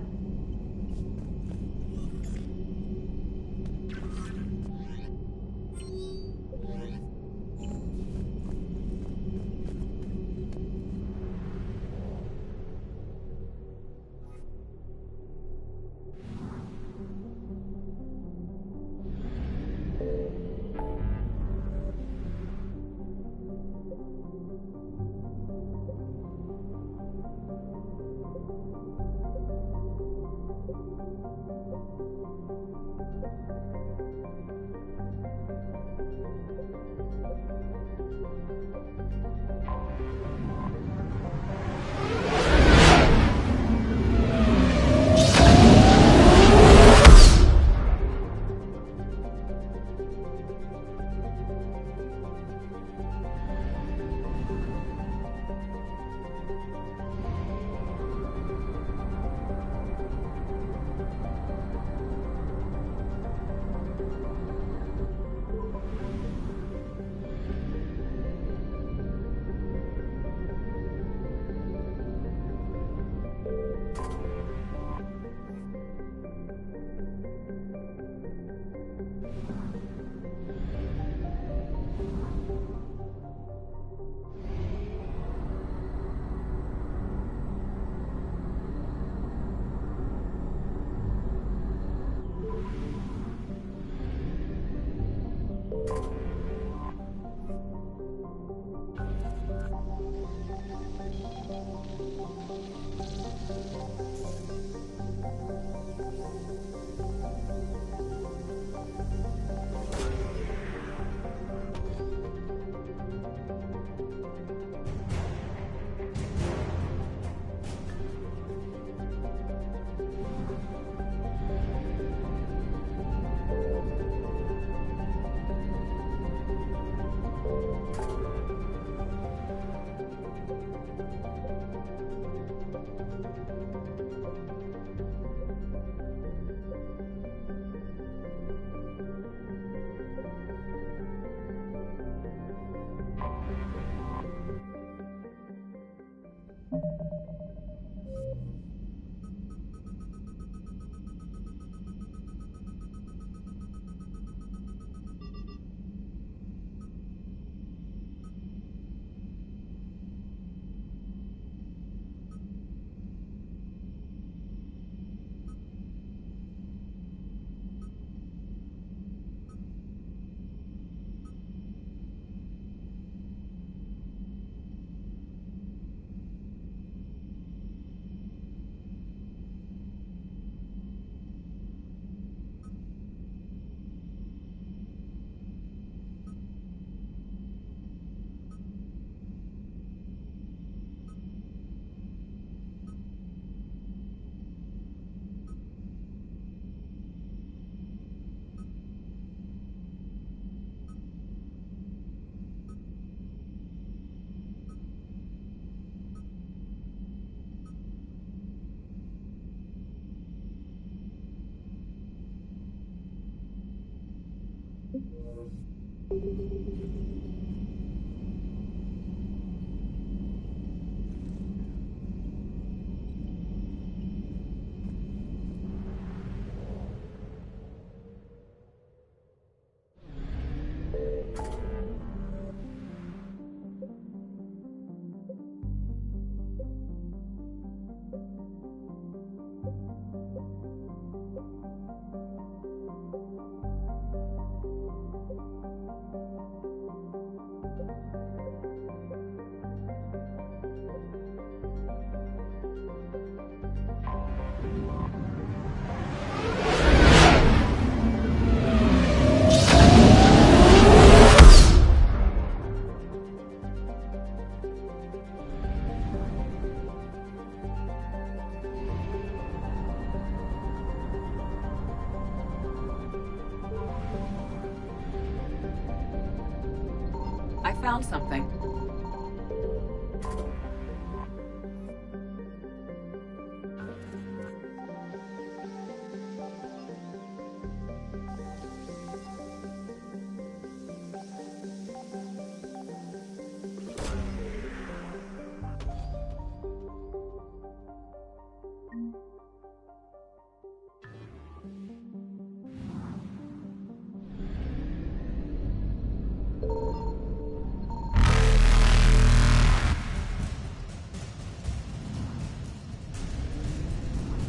I found something.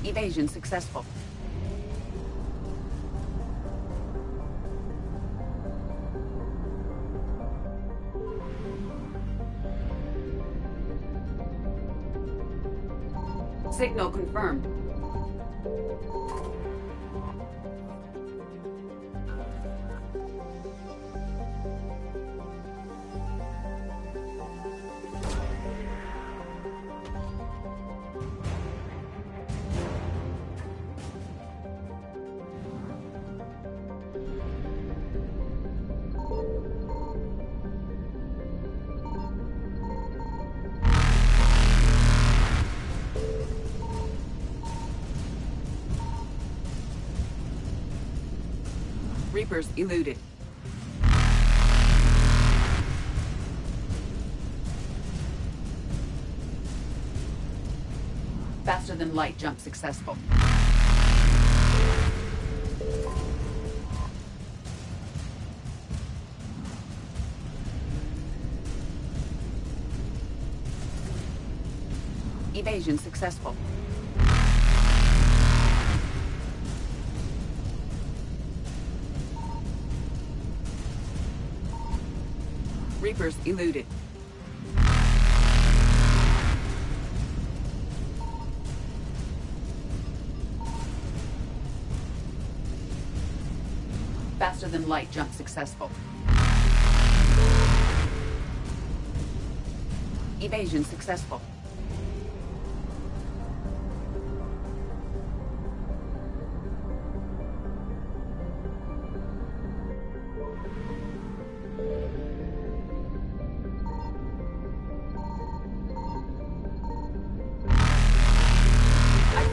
Evasion successful. Signal confirmed. Reapers eluded. Faster than light jump successful. Evasion successful. Reapers eluded. Faster than light jump successful. Evasion successful.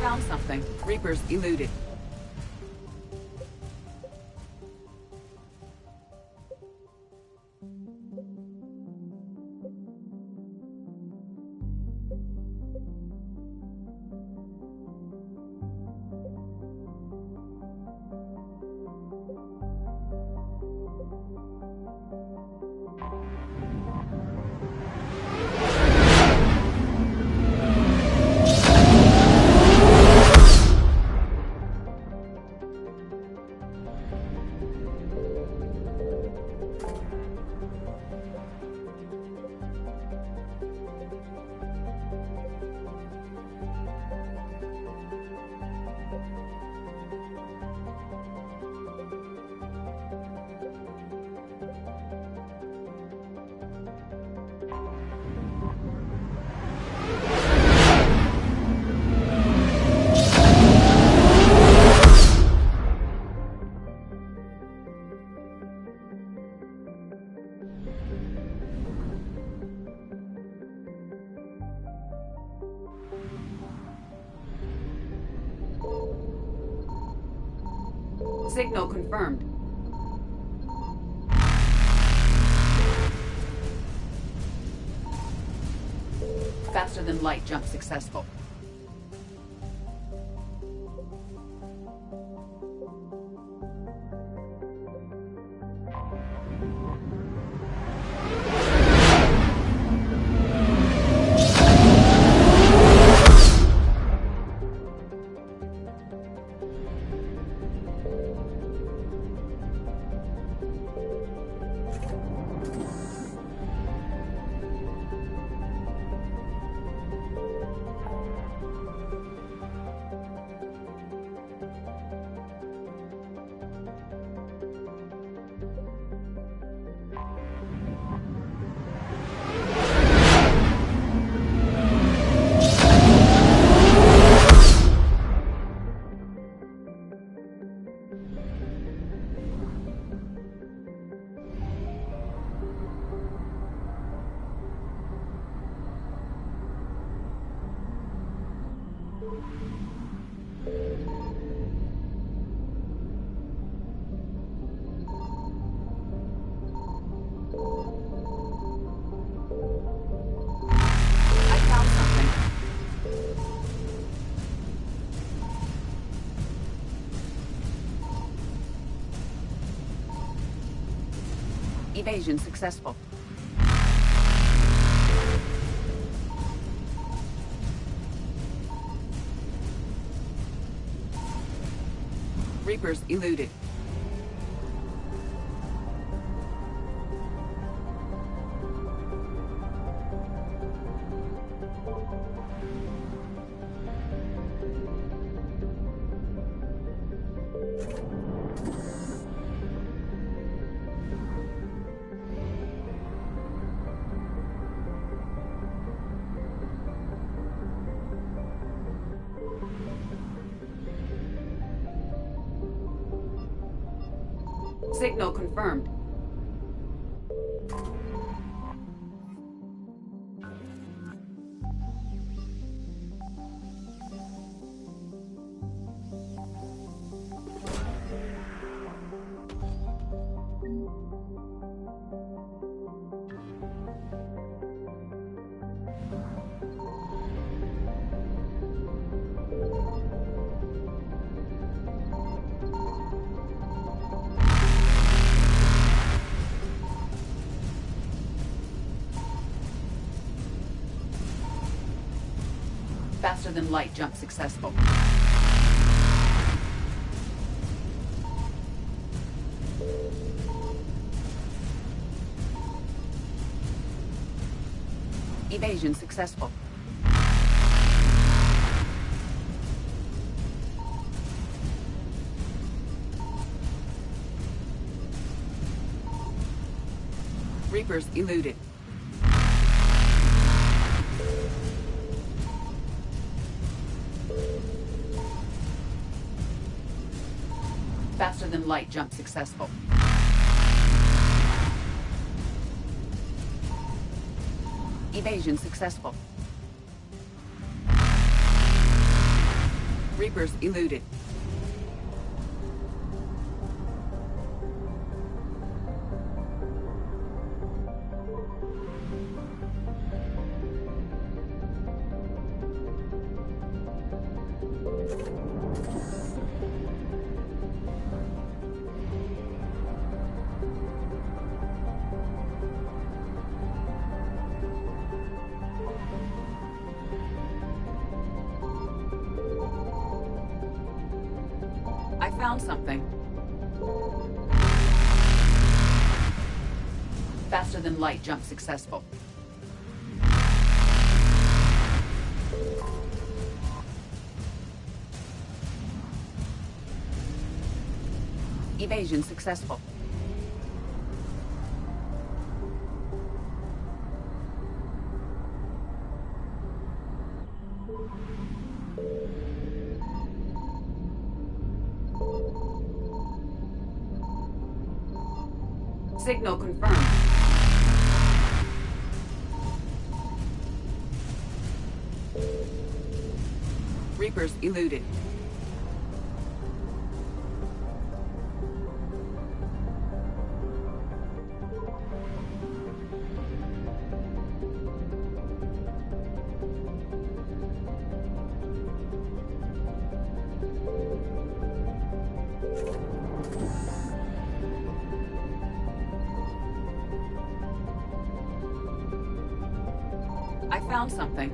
Found something. Reapers eluded. Signal confirmed. Faster than light jump successful. Evasion successful. Reapers eluded. Signal confirmed. Faster than light jump successful. Evasion successful. Reapers eluded. Faster than light jump successful. Evasion successful. Reapers eluded. I found something. Faster than light jump successful. Evasion successful. Signal confirmed. Reapers eluded. found something.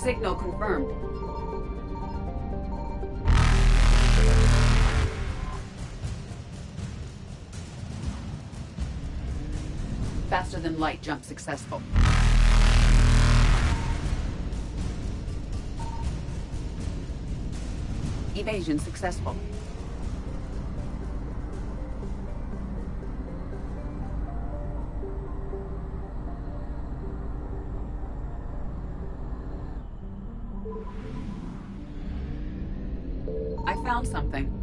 Signal confirmed. Faster than light jump successful. Evasion successful. I found something.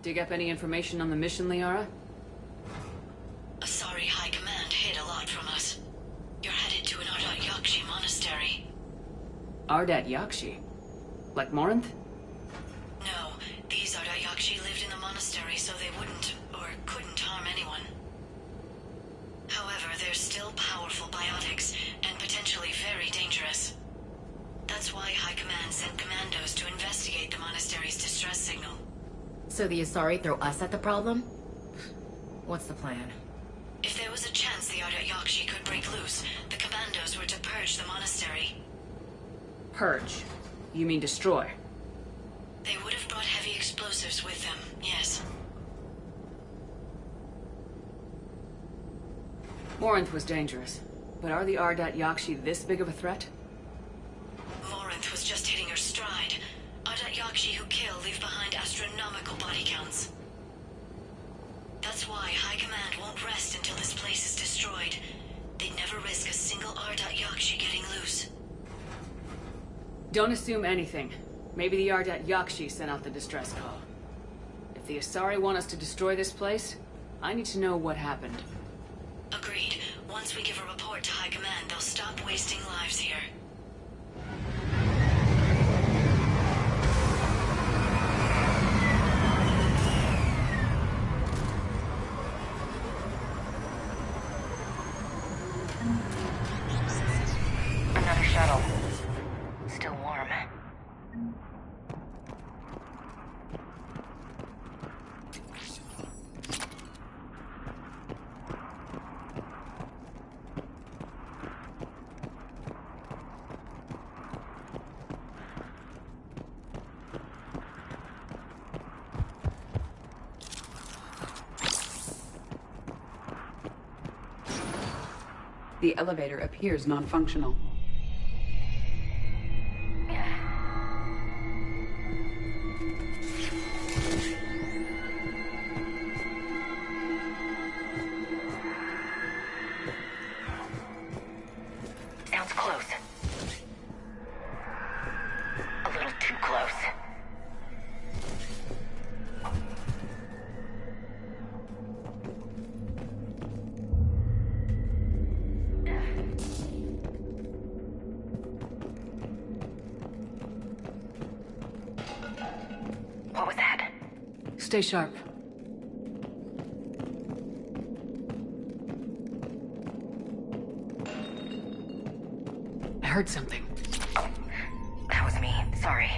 Dig up any information on the mission, Liara? Asari High Command hid a lot from us. You're headed to an Ardat Yakshi monastery. Ardat Yakshi? Like Morinth? No, these Ardat Yakshi lived in the monastery so they wouldn't, or couldn't harm anyone. However, they're still powerful biotics, and potentially very dangerous. That's why High Command sent commandos to investigate the monastery's distress signal. So the Asari throw us at the problem? What's the plan? If there was a chance the Ardat Yakshi could break loose, the commandos were to purge the monastery. Purge? You mean destroy? They would have brought heavy explosives with them, yes. Morinth was dangerous, but are the Ardat Yakshi this big of a threat? Morinth was just hitting her stride. Ardat Yakshi who kill leave behind astronomical body counts. That's why High Command won't rest until this place is destroyed. They'd never risk a single Ardat Yakshi getting loose. Don't assume anything. Maybe the Ardat Yakshi sent out the distress call. If the Asari want us to destroy this place, I need to know what happened. Agreed. Once we give a report to High Command, they'll stop wasting lives here. Another shuttle. Still warm. The elevator appears non-functional. Sounds close. A little too close. What was that? Stay sharp. I heard something. Oh, that was me. Sorry.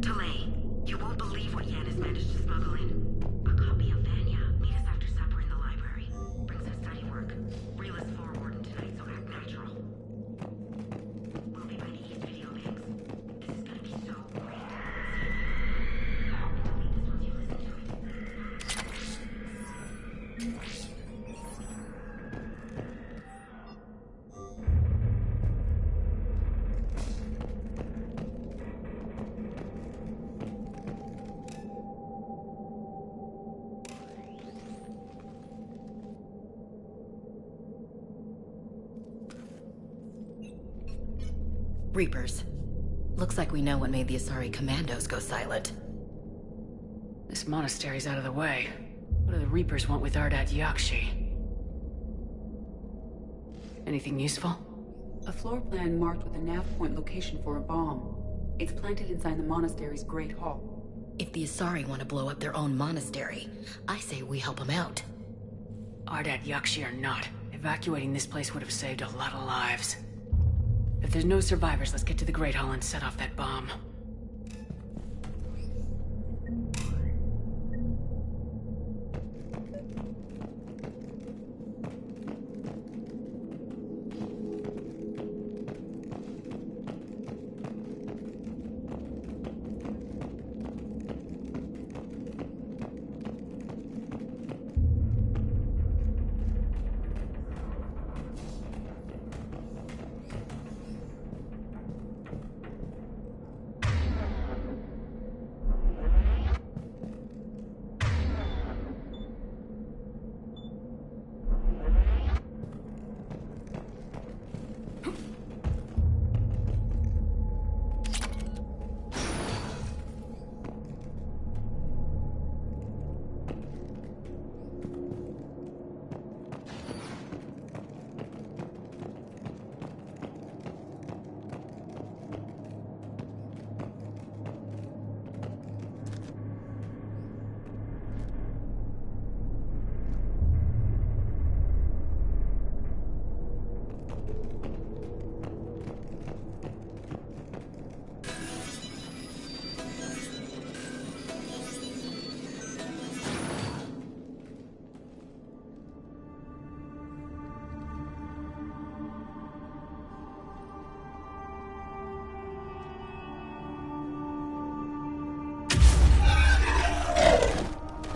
Delay. You won't believe what Yan has managed to smuggle in. A copy of Vanya. Meet us after supper in the library. Bring some study work. Reel us forward tonight, so act natural. We'll be by the East video banks. This is gonna be so great. I hope you believe this once you listen to it. Reapers. Looks like we know what made the Asari commandos go silent. This monastery's out of the way. What do the Reapers want with Ardat Yakshi? Anything useful? A floor plan marked with a nav point location for a bomb. It's planted inside the monastery's Great Hall. If the Asari want to blow up their own monastery, I say we help them out. Ardat Yakshi or not, evacuating this place would have saved a lot of lives. If there's no survivors, let's get to the Great Hall and set off that bomb.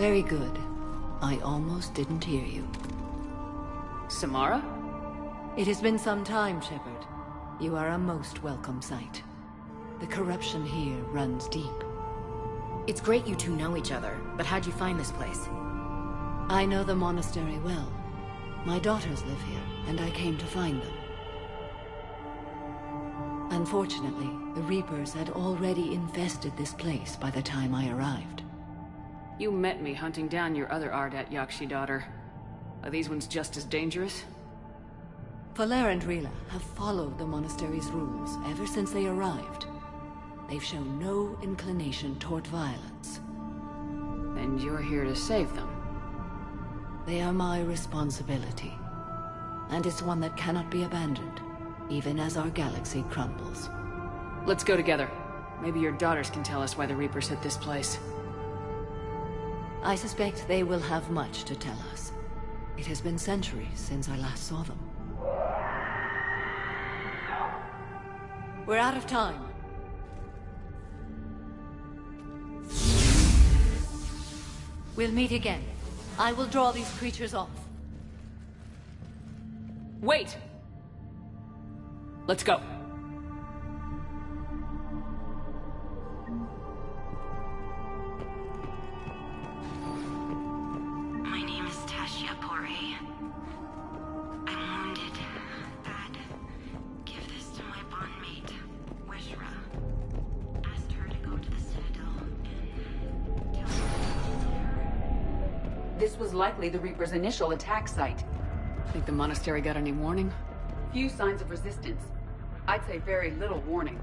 Very good. I almost didn't hear you. Samara? It has been some time, Shepard. You are a most welcome sight. The corruption here runs deep. It's great you two know each other, but how'd you find this place? I know the monastery well. My daughters live here, and I came to find them. Unfortunately, the Reapers had already infested this place by the time I arrived. You met me hunting down your other Ardat Yakshi daughter. Are these ones just as dangerous? Faller and Rila have followed the monastery's rules ever since they arrived. They've shown no inclination toward violence. And you're here to save them? They are my responsibility. And it's one that cannot be abandoned, even as our galaxy crumbles. Let's go together. Maybe your daughters can tell us why the Reapers hit this place. I suspect they will have much to tell us. It has been centuries since I last saw them. We're out of time. We'll meet again. I will draw these creatures off. Wait! Let's go. My name is Tashia Pore. I'm wounded. Bad. Give this to my bondmate, Weshra. Asked her to go to the Citadel and tell her. This was likely the Reaper's initial attack site. Think the monastery got any warning? Few signs of resistance. I'd say very little warning.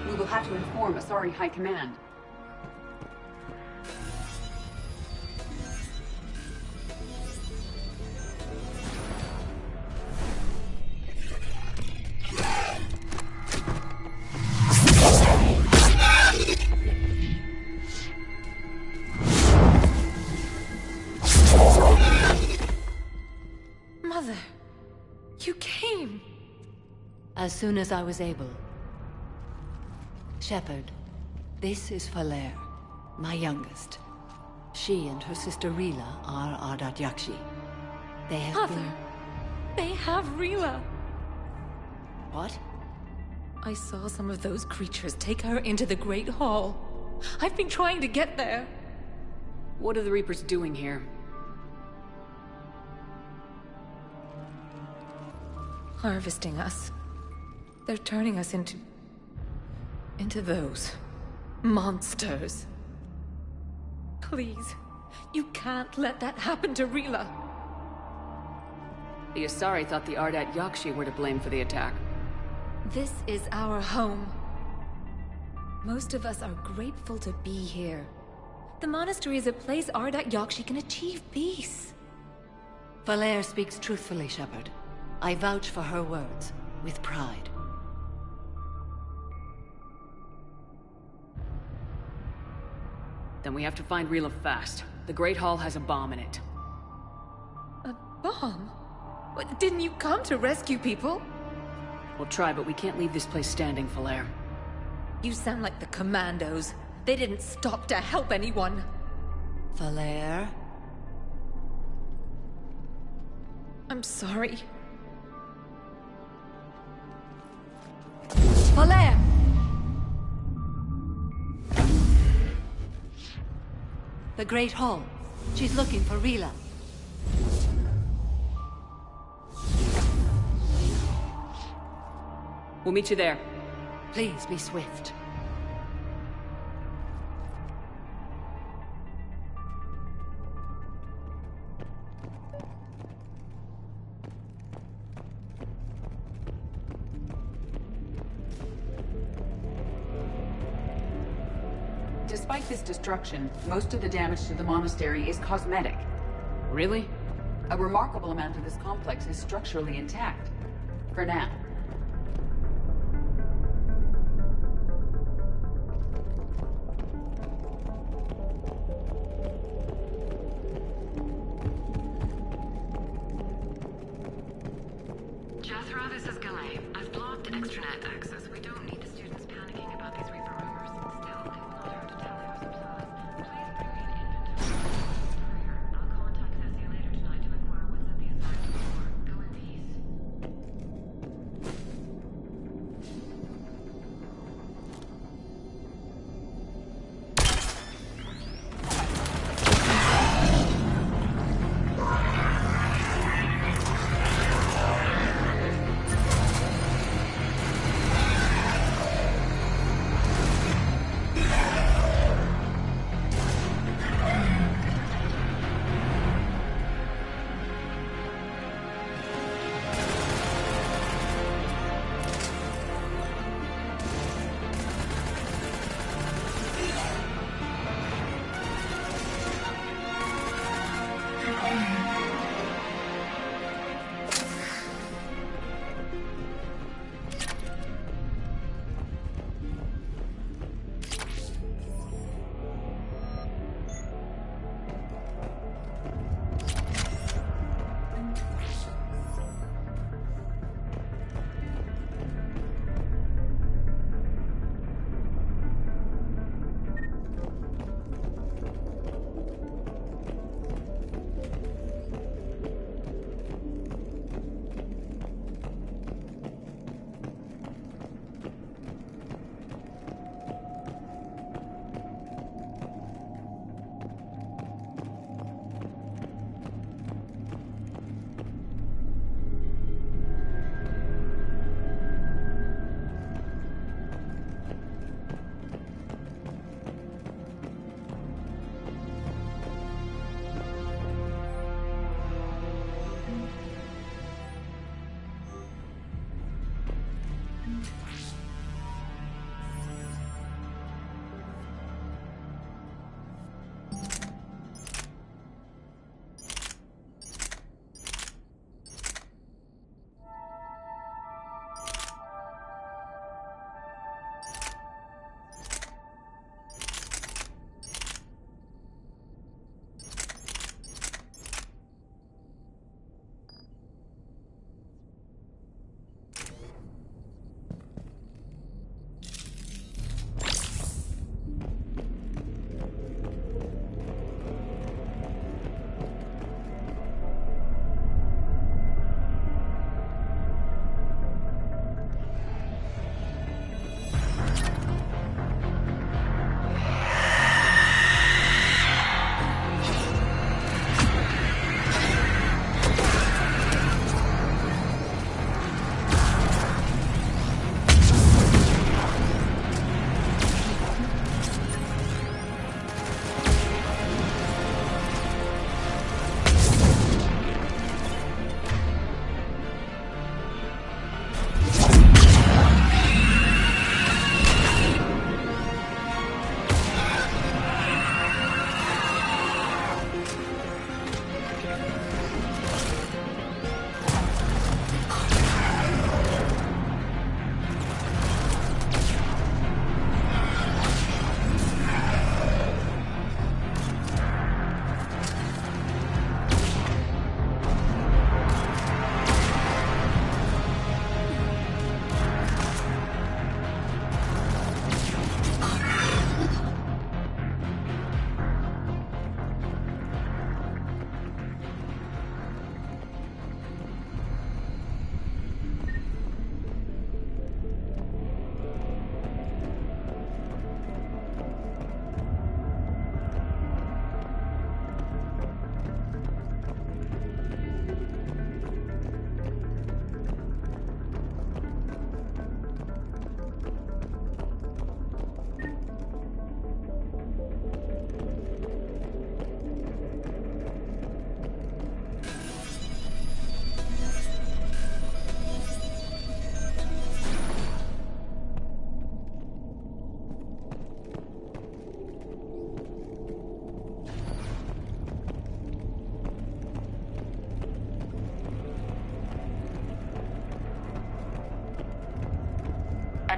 We will have to inform Asari High Command. Mother, you came. As soon as I was able. Shepard, this is Faller, my youngest. She and her sister Rila are Ardat Yakshi. They have Mother, they have Rila. What? I saw some of those creatures take her into the Great Hall. I've been trying to get there. What are the Reapers doing here? Harvesting us. They're turning us into those monsters. Please, You can't let that happen to Rila. The Asari thought the Ardat Yakshi were to blame for the attack. This is our home. Most of us are grateful to be here. The monastery is a place Ardat Yakshi can achieve peace. Valere speaks truthfully, Shepard. I vouch for her words, with pride. Then we have to find Rila fast. The Great Hall has a bomb in it. A bomb? What, didn't you come to rescue people? We'll try, but we can't leave this place standing, Valere. You sound like the Commandos. They didn't stop to help anyone. Valere? I'm sorry. Valere! The Great Hall. She's looking for Rila. We'll meet you there. Please be swift. Despite this destruction, most of the damage to the monastery is cosmetic. Really? A remarkable amount of this complex is structurally intact. For now. Jethro, this is Galay. I've blocked extranet access. We don't need the students panicking about these Reaper rumors. Still, it will not hurt to tally our supplies. Please bring me an inventory. Courier, I'll contact Tessia later tonight to inquire what's at the assigned floor. Go in peace.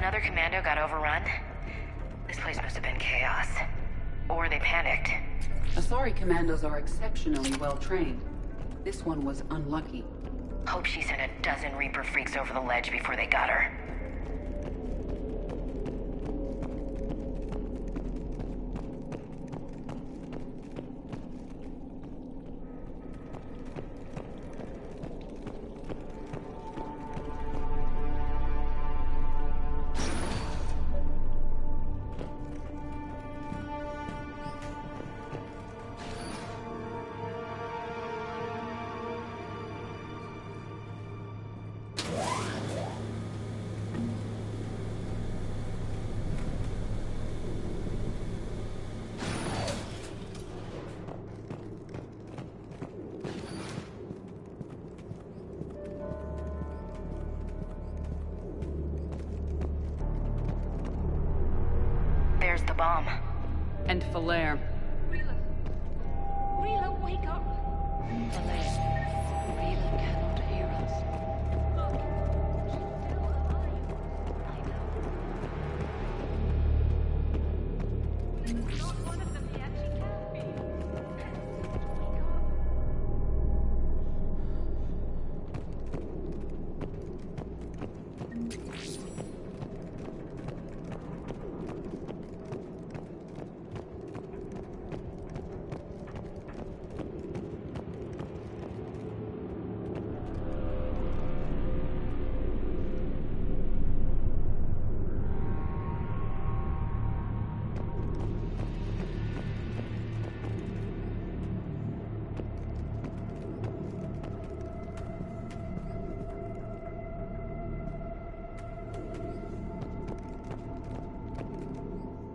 Another commando got overrun? This place must have been chaos. Or they panicked. Asari commandos are exceptionally well trained. This one was unlucky. Hope she sent a dozen Reaper freaks over the ledge before they got her. There's the bomb. And Falere. Rila, wake up! Falere, Rila cannot hear us. Not one of them yet, she can't be.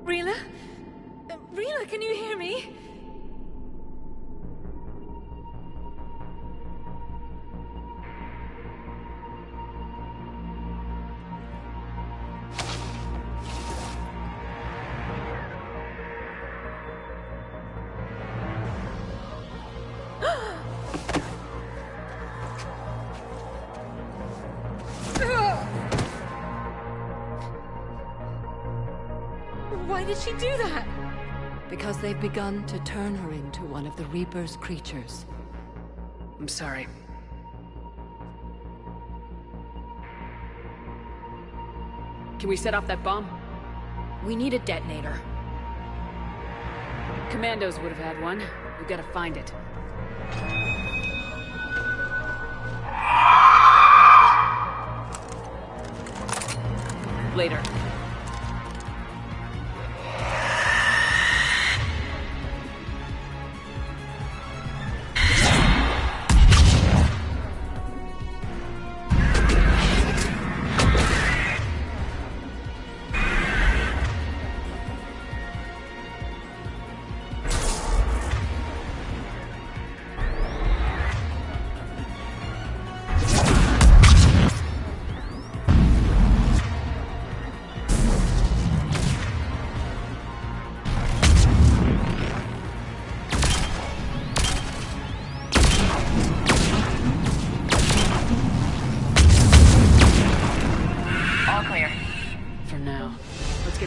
Rila? Rila, can you hear me? Why did she do that? Because they've begun to turn her into one of the Reaper's creatures. I'm sorry. Can we set off that bomb? We need a detonator. Commandos would have had one. We gotta find it. Later.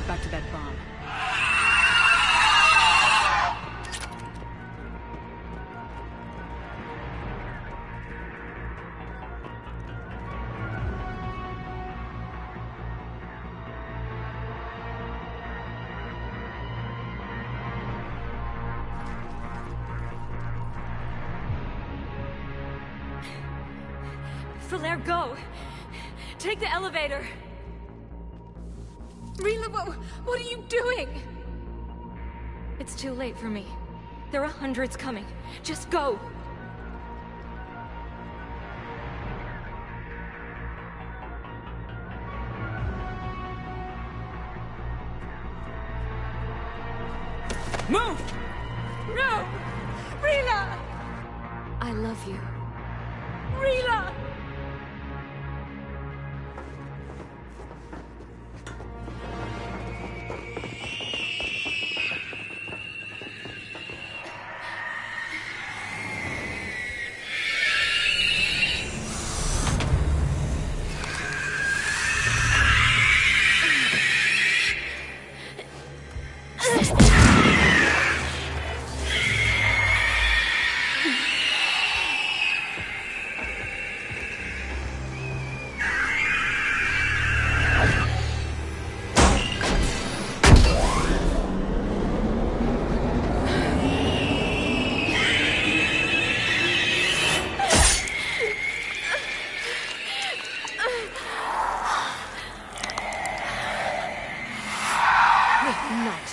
Back to that bomb. Falere, go! Take the elevator! Rila, what are you doing? It's too late for me. There are hundreds coming. Just go! Move! No! Rila! I love you. Rila!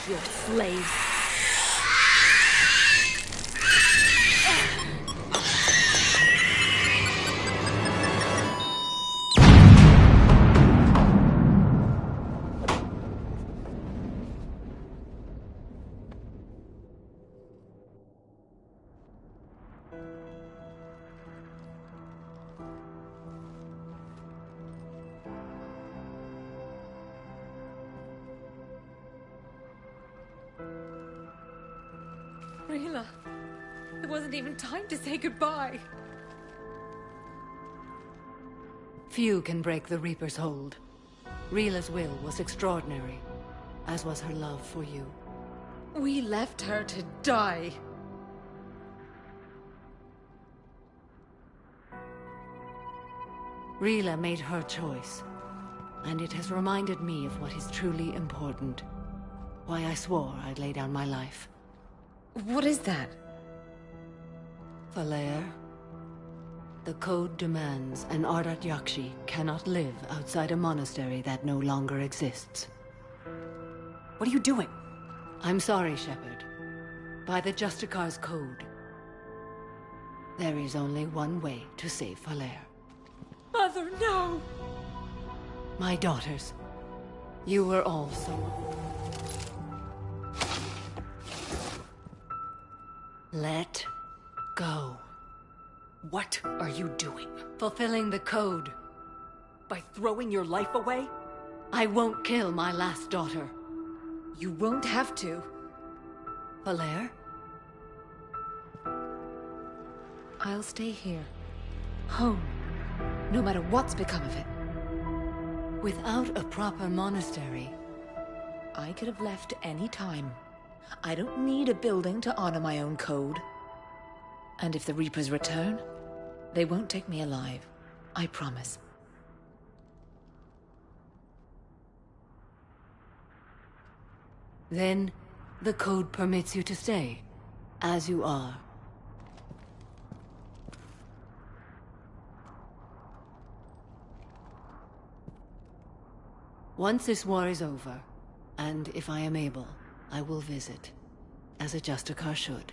your slaves. Rila, there wasn't even time to say goodbye. Few can break the Reaper's hold. Rila's will was extraordinary, as was her love for you. We left her to die. Rila made her choice, and it has reminded me of what is truly important. Why I swore I'd lay down my life. What is that? Falere. The code demands an Ardat Yakshi cannot live outside a monastery that no longer exists. What are you doing? I'm sorry, Shepard. By the Justicar's code, there is only one way to save Falere. Mother, no! My daughters, you were also... Let go. What are you doing? Fulfilling the code. By throwing your life away? I won't kill my last daughter. You won't have to. Falere? I'll stay here. Home. No matter what's become of it. Without a proper monastery... I could have left any time. I don't need a building to honor my own code. And if the Reapers return, they won't take me alive. I promise. Then, the code permits you to stay, as you are. Once this war is over, and if I am able, I will visit, as a Justicar should.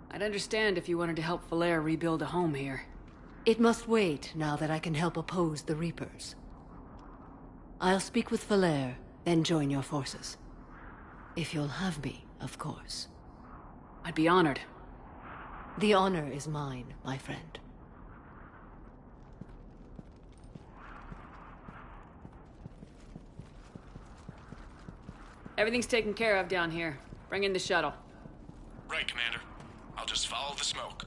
I'd understand if you wanted to help Falere rebuild a home here. It must wait now that I can help oppose the Reapers. I'll speak with Falere, then join your forces. If you'll have me, of course. I'd be honored. The honor is mine, my friend. Everything's taken care of down here. Bring in the shuttle. Right, Commander. I'll just follow the smoke.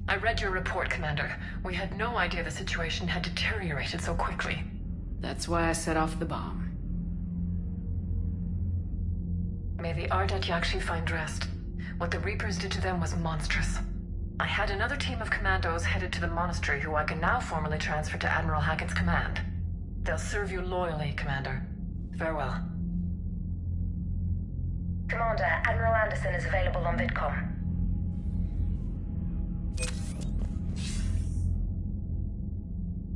I read your report, Commander. We had no idea the situation had deteriorated so quickly. That's why I set off the bomb. May the Ardat Yakshi find rest. What the Reapers did to them was monstrous. I had another team of commandos headed to the monastery who I can now formally transfer to Admiral Hackett's command. They'll serve you loyally, Commander. Farewell. Commander, Admiral Anderson is available on VidCom.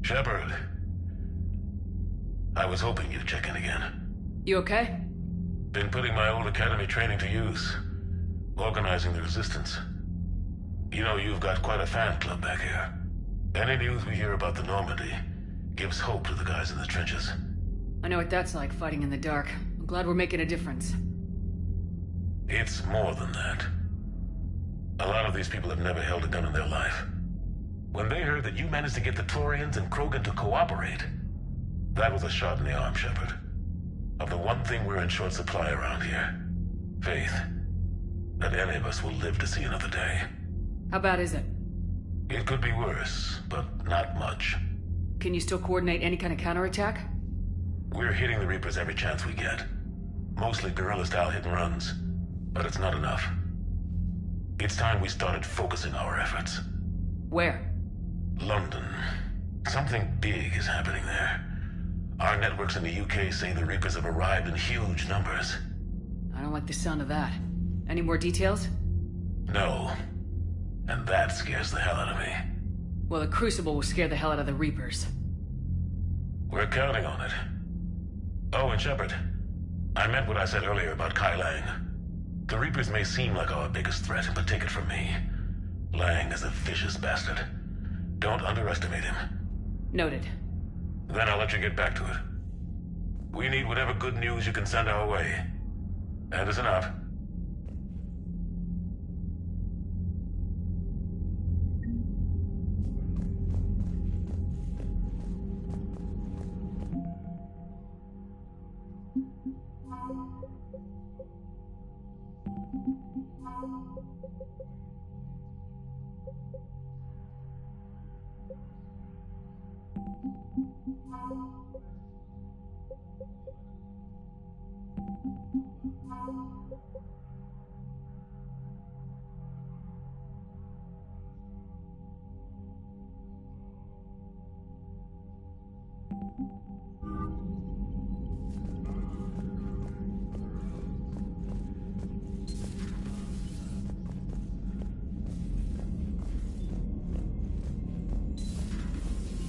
Shepard. I was hoping you'd check in again. You okay? Been putting my old academy training to use. Organizing the resistance. You know, you've got quite a fan club back here. Any news we hear about the Normandy gives hope to the guys in the trenches. I know what that's like, fighting in the dark. I'm glad we're making a difference. It's more than that. A lot of these people have never held a gun in their life. When they heard that you managed to get the Torians and Krogan to cooperate, that was a shot in the arm, Shepard. Of the one thing we're in short supply around here. Faith. That any of us will live to see another day. How bad is it? It could be worse, but not much. Can you still coordinate any kind of counterattack? We're hitting the Reapers every chance we get. Mostly guerrilla-style hit-and-runs. But it's not enough. It's time we started focusing our efforts. Where? London. Something big is happening there. Our networks in the UK say the Reapers have arrived in huge numbers. I don't like the sound of that. Any more details? No. And that scares the hell out of me. Well, the Crucible will scare the hell out of the Reapers. We're counting on it. Oh, and Shepard, I meant what I said earlier about Kai Lang. The Reapers may seem like our biggest threat, but take it from me. Lang is a vicious bastard. Don't underestimate him. Noted. Then I'll let you get back to it. We need whatever good news you can send our way. Anderson out.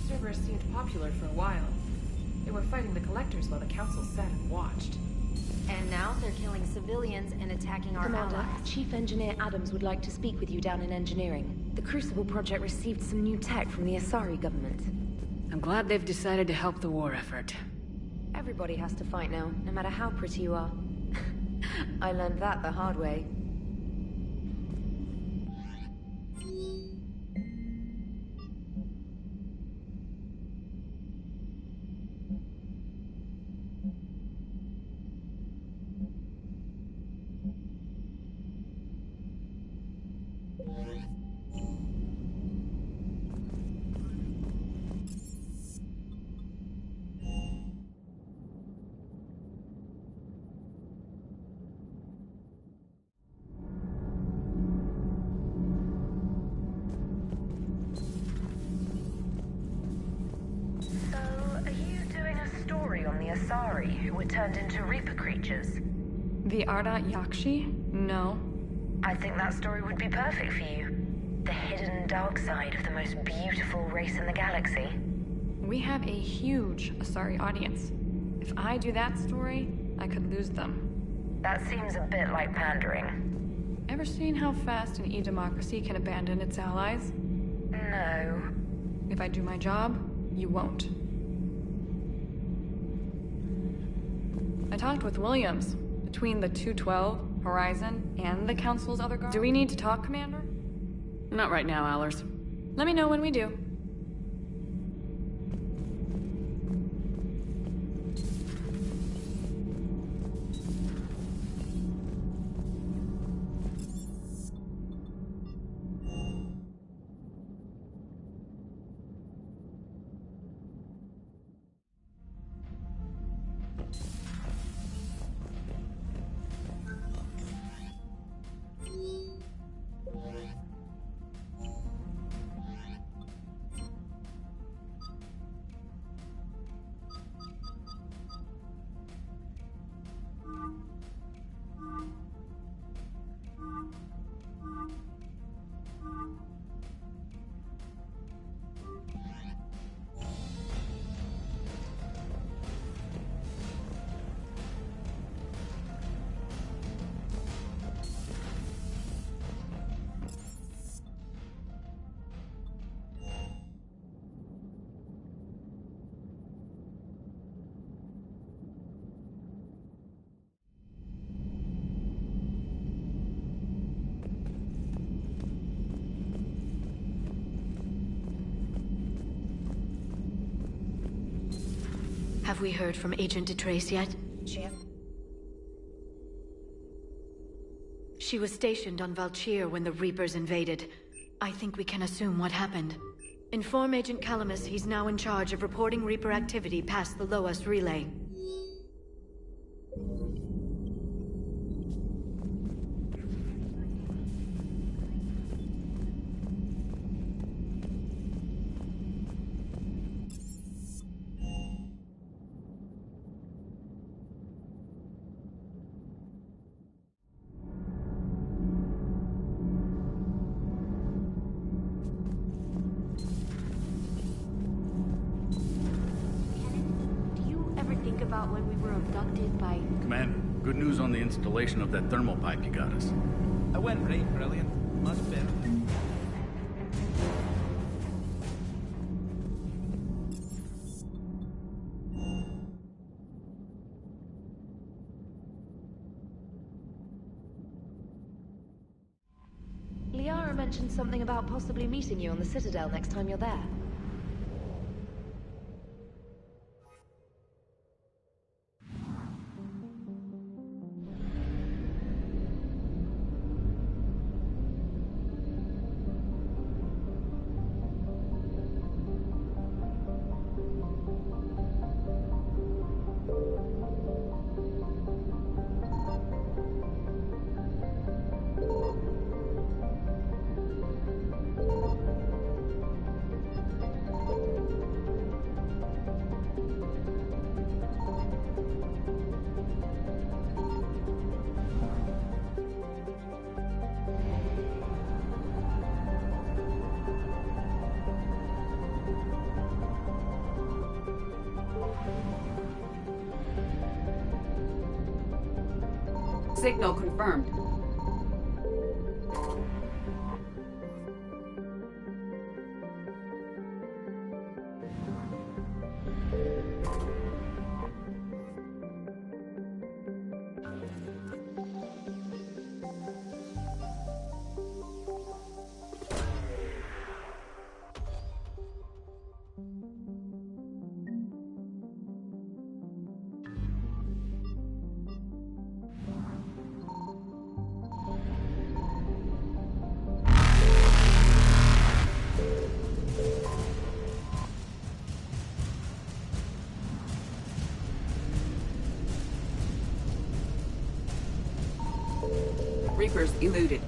Cerberus seemed popular for a while. They were fighting the Collectors while the Council sat and watched. And now they're killing civilians and attacking our Commander, allies. Chief Engineer Adams would like to speak with you down in engineering. The Crucible project received some new tech from the Asari government. I'm glad they've decided to help the war effort. Everybody has to fight now, no matter how pretty you are. I learned that the hard way. Asari, who were turned into Reaper creatures. The Ardat Yakshi? No. I think that story would be perfect for you. The hidden dark side of the most beautiful race in the galaxy. We have a huge Asari audience. If I do that story, I could lose them. That seems a bit like pandering. Ever seen how fast an e-democracy can abandon its allies? No. If I do my job, you won't. I talked with Williams. Between the 212, Horizon, and the Council's other guards. Do we need to talk, Commander? Not right now, Allers. Let me know when we do. Have we heard from Agent DeTrace yet? She was stationed on Valchir when the Reapers invaded. I think we can assume what happened. Inform Agent Calamus he's now in charge of reporting Reaper activity past the Loas relay. about when we were abducted by... Commander, good news on the installation of that thermal pipe you got us. I went right brilliant. Much better. Liara mentioned something about possibly meeting you on the Citadel next time you're there. Signal confirmed. Reapers eluded.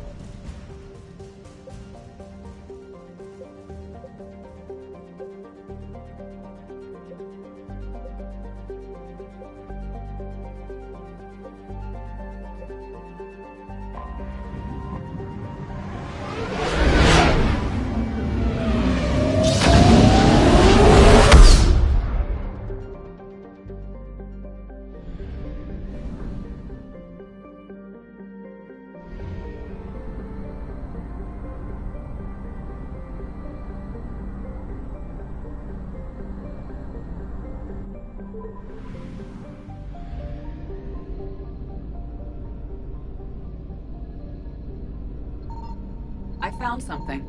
I found something.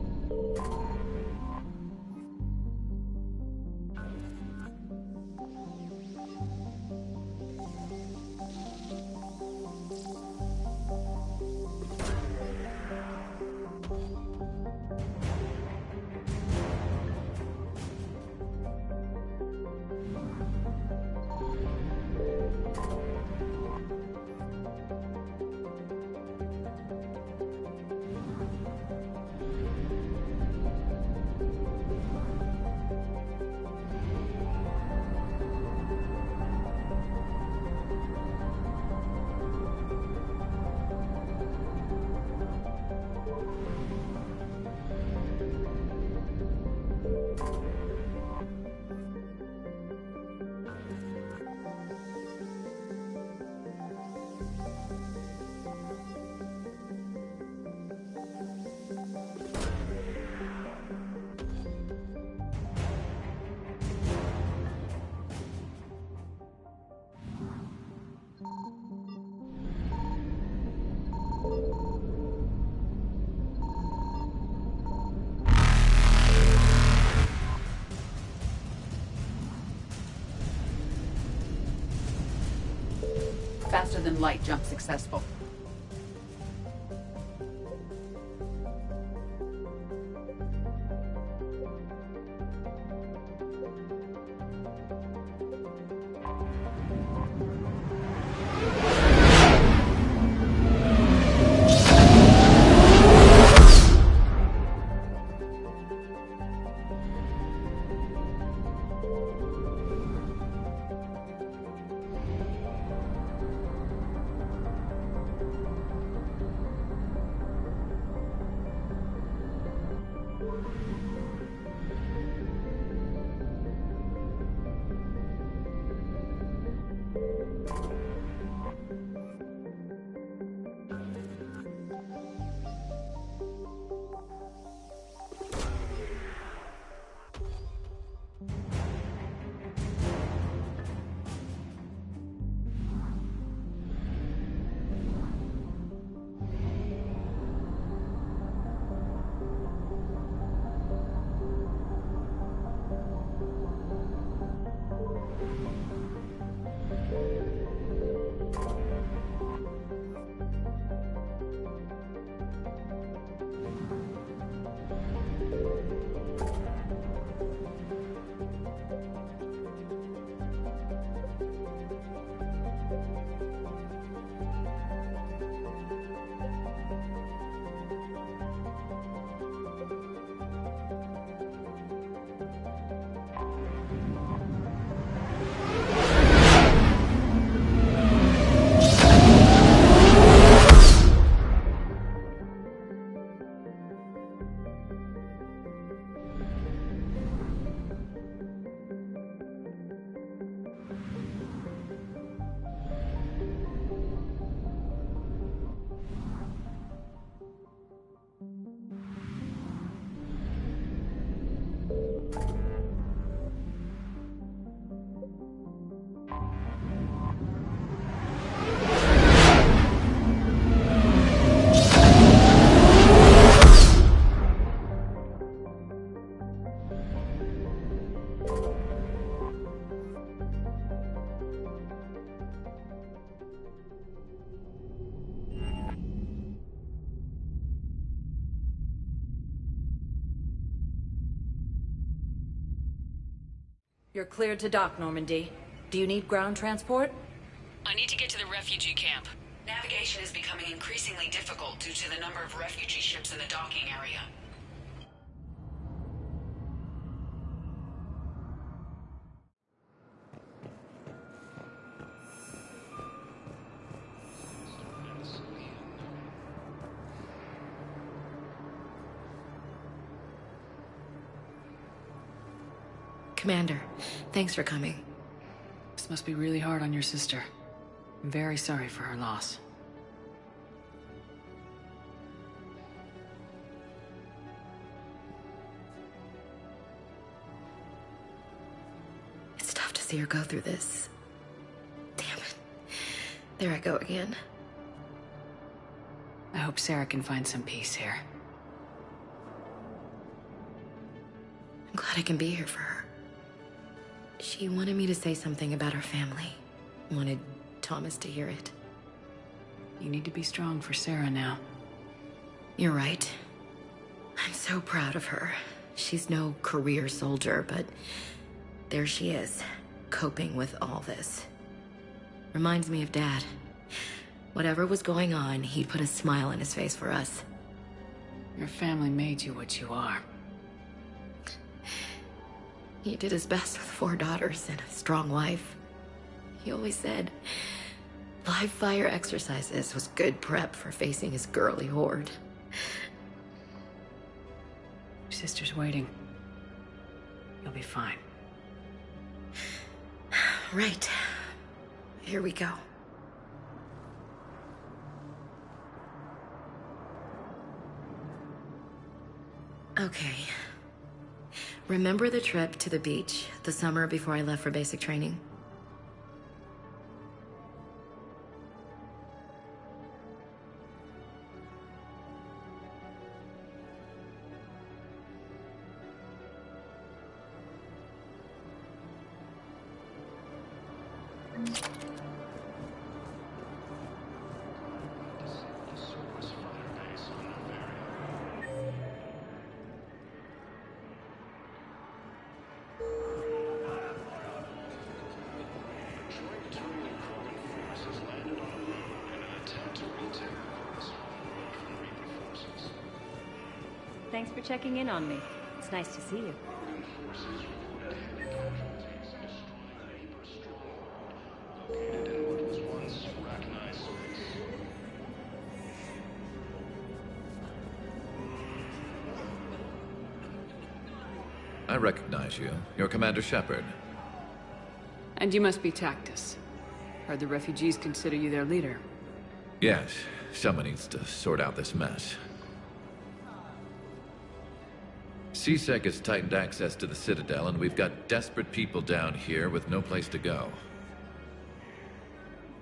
Faster than light jump successful. You're cleared to dock, Normandy. Do you need ground transport? I need to get to the refugee camp. Navigation is becoming increasingly difficult due to the number of refugee ships in the docking area. Commander, thanks for coming. This must be really hard on your sister. I'm very sorry for her loss. It's tough to see her go through this. Damn it. There I go again. I hope Sarah can find some peace here. I'm glad I can be here for her. She wanted me to say something about her family. Wanted Thomas to hear it. You need to be strong for Sarah now. You're right. I'm so proud of her. She's no career soldier, but there she is, coping with all this. Reminds me of Dad. Whatever was going on, he put a smile on his face for us. Your family made you what you are. He did his best with 4 daughters and a strong wife. He always said live fire exercises was good prep for facing his girly horde. Your sister's waiting. You'll be fine. Right. Here we go. Okay. Remember the trip to the beach the summer before I left for basic training? Thanks for checking in on me. It's nice to see you. I recognize you. You're Commander Shepard. And you must be Tactus. Heard the refugees consider you their leader. Yes, someone needs to sort out this mess. CSEC has tightened access to the Citadel, and we've got desperate people down here with no place to go.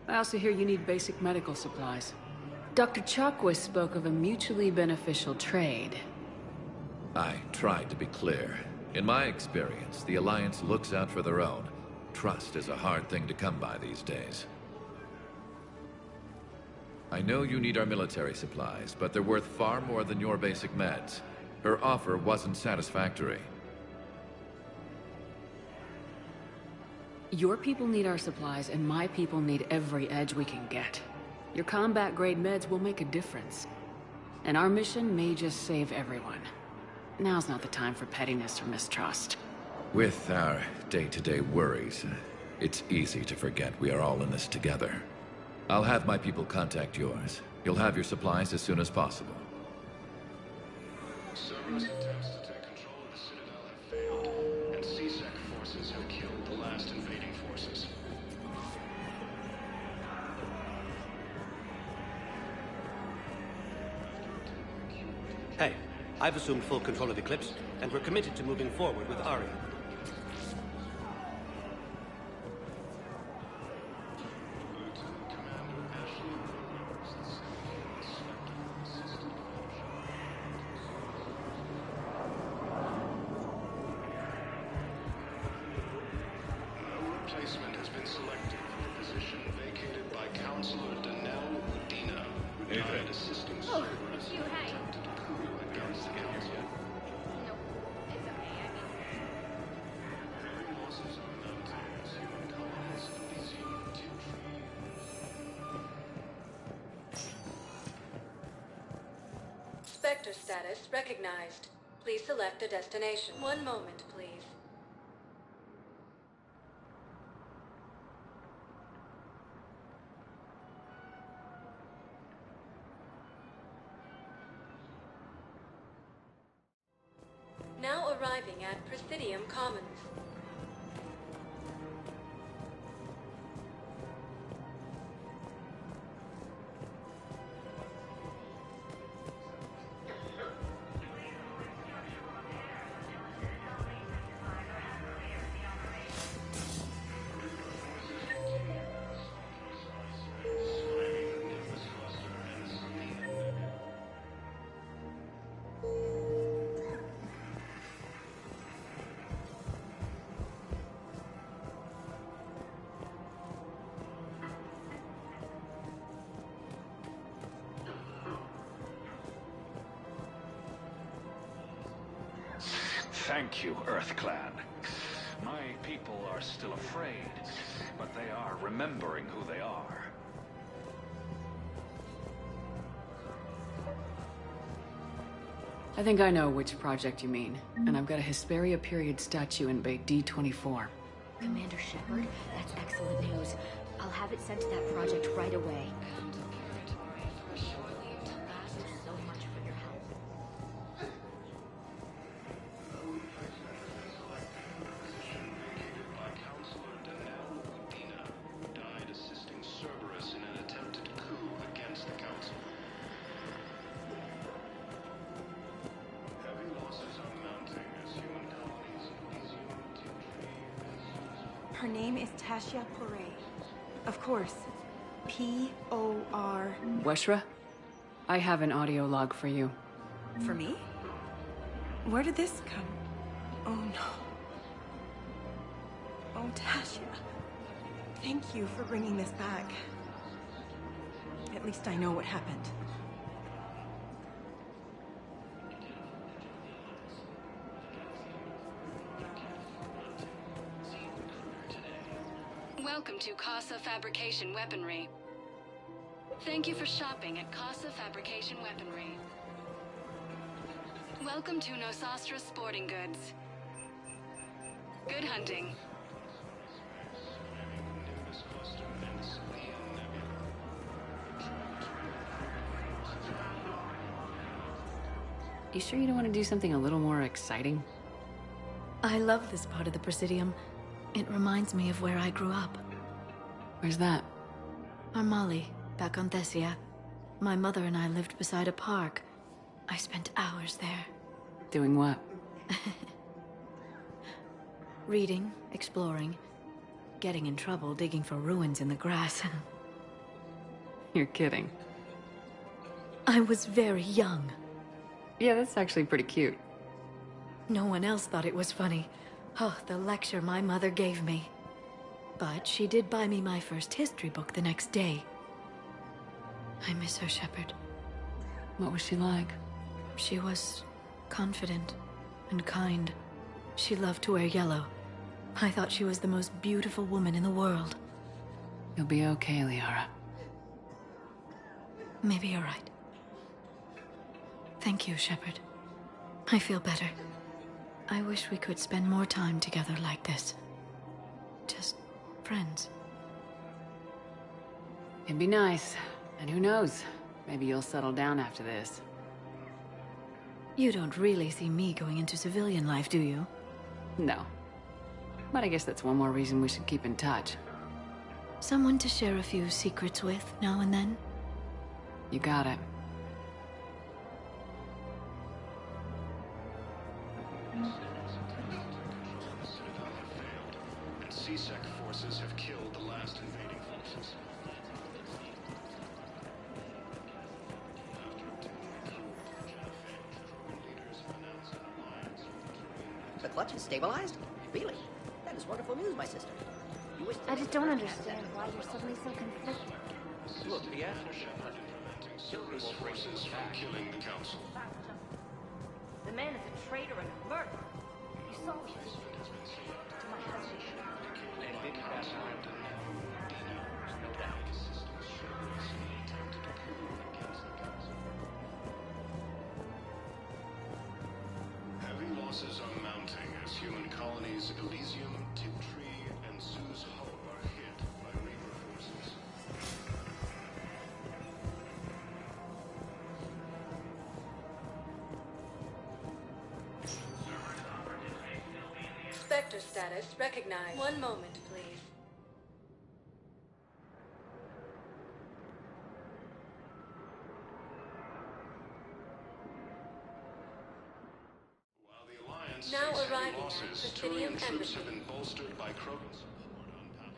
I also hear you need basic medical supplies. Dr. Chakwas spoke of a mutually beneficial trade. I tried to be clear. In my experience, the Alliance looks out for their own. Trust is a hard thing to come by these days. I know you need our military supplies, but they're worth far more than your basic meds. Her offer wasn't satisfactory. Your people need our supplies, and my people need every edge we can get. Your combat-grade meds will make a difference. And our mission may just save everyone. Now's not the time for pettiness or mistrust. With our day-to-day worries, it's easy to forget we are all in this together. I'll have my people contact yours. You'll have your supplies as soon as possible. Cerberus attempts to take control of the Citadel have failed, and CSEC forces have killed the last invading forces. Hey, I've assumed full control of Eclipse, and we're committed to moving forward with Aria. Replacement has been selected for the position vacated by Counselor Danelle Udina, who died assisting Cerberus in an attempted coup against the Council. No, it's okay. I mean... Very losses of sector status recognized. Please select a destination. One moment, please. Now arriving at Presidium Commons. Thank you, Earth Clan. My people are still afraid, but they are remembering who they are. I think I know which project you mean, and I've got a Hesperia period statue in Bay D24. Commander Shepard, that's excellent news. I'll have it sent to that project right away. Her name is Tasha Poré. Of course. P-O-R... Weshra? I have an audio log for you. For me? Where did this come? Oh no. Oh, Tasha. Thank you for bringing this back. At least I know what happened. Welcome to Casa Fabrication Weaponry. Thank you for shopping at Casa Fabrication Weaponry. Welcome to Nosastra Sporting Goods. Good hunting. You sure you don't want to do something a little more exciting? I love this part of the Presidium. It reminds me of where I grew up. Where's that? Armali, back on Thessia. My mother and I lived beside a park. I spent hours there. Doing what? Reading, exploring, getting in trouble digging for ruins in the grass. You're kidding. I was very young. Yeah, that's actually pretty cute. No one else thought it was funny. Oh, the lecture my mother gave me. But she did buy me my first history book the next day. I miss her, Shepard. What was she like? She was confident and kind. She loved to wear yellow. I thought she was the most beautiful woman in the world. You'll be okay, Liara. Maybe you're right. Thank you, Shepard. I feel better. I wish we could spend more time together like this. Just friends. It'd be nice. And who knows? Maybe you'll settle down after this. You don't really see me going into civilian life, do you? No. But I guess that's one more reason we should keep in touch. Someone to share a few secrets with now and then? You got it. CSEC forces have killed the last invading forces. The clutch is stabilized? Really? That is wonderful news, my sister. You wish I just don't understand why you're suddenly so conflicted. Look, the answer Cerberus forces from killing the council. The man is a traitor and a murderer. You saw what he did to my husband. And didn't pass on. No doubt. losses are mounting as human colonies Elysium, Tiptree, and Zeus Hope are hit by Reaper forces. Spectre status recognized. One moment, please. While the Alliance Now face heavy arriving losses, at the Turian Presidium troops Embassy. have been bolstered by Krogan's support on Papa.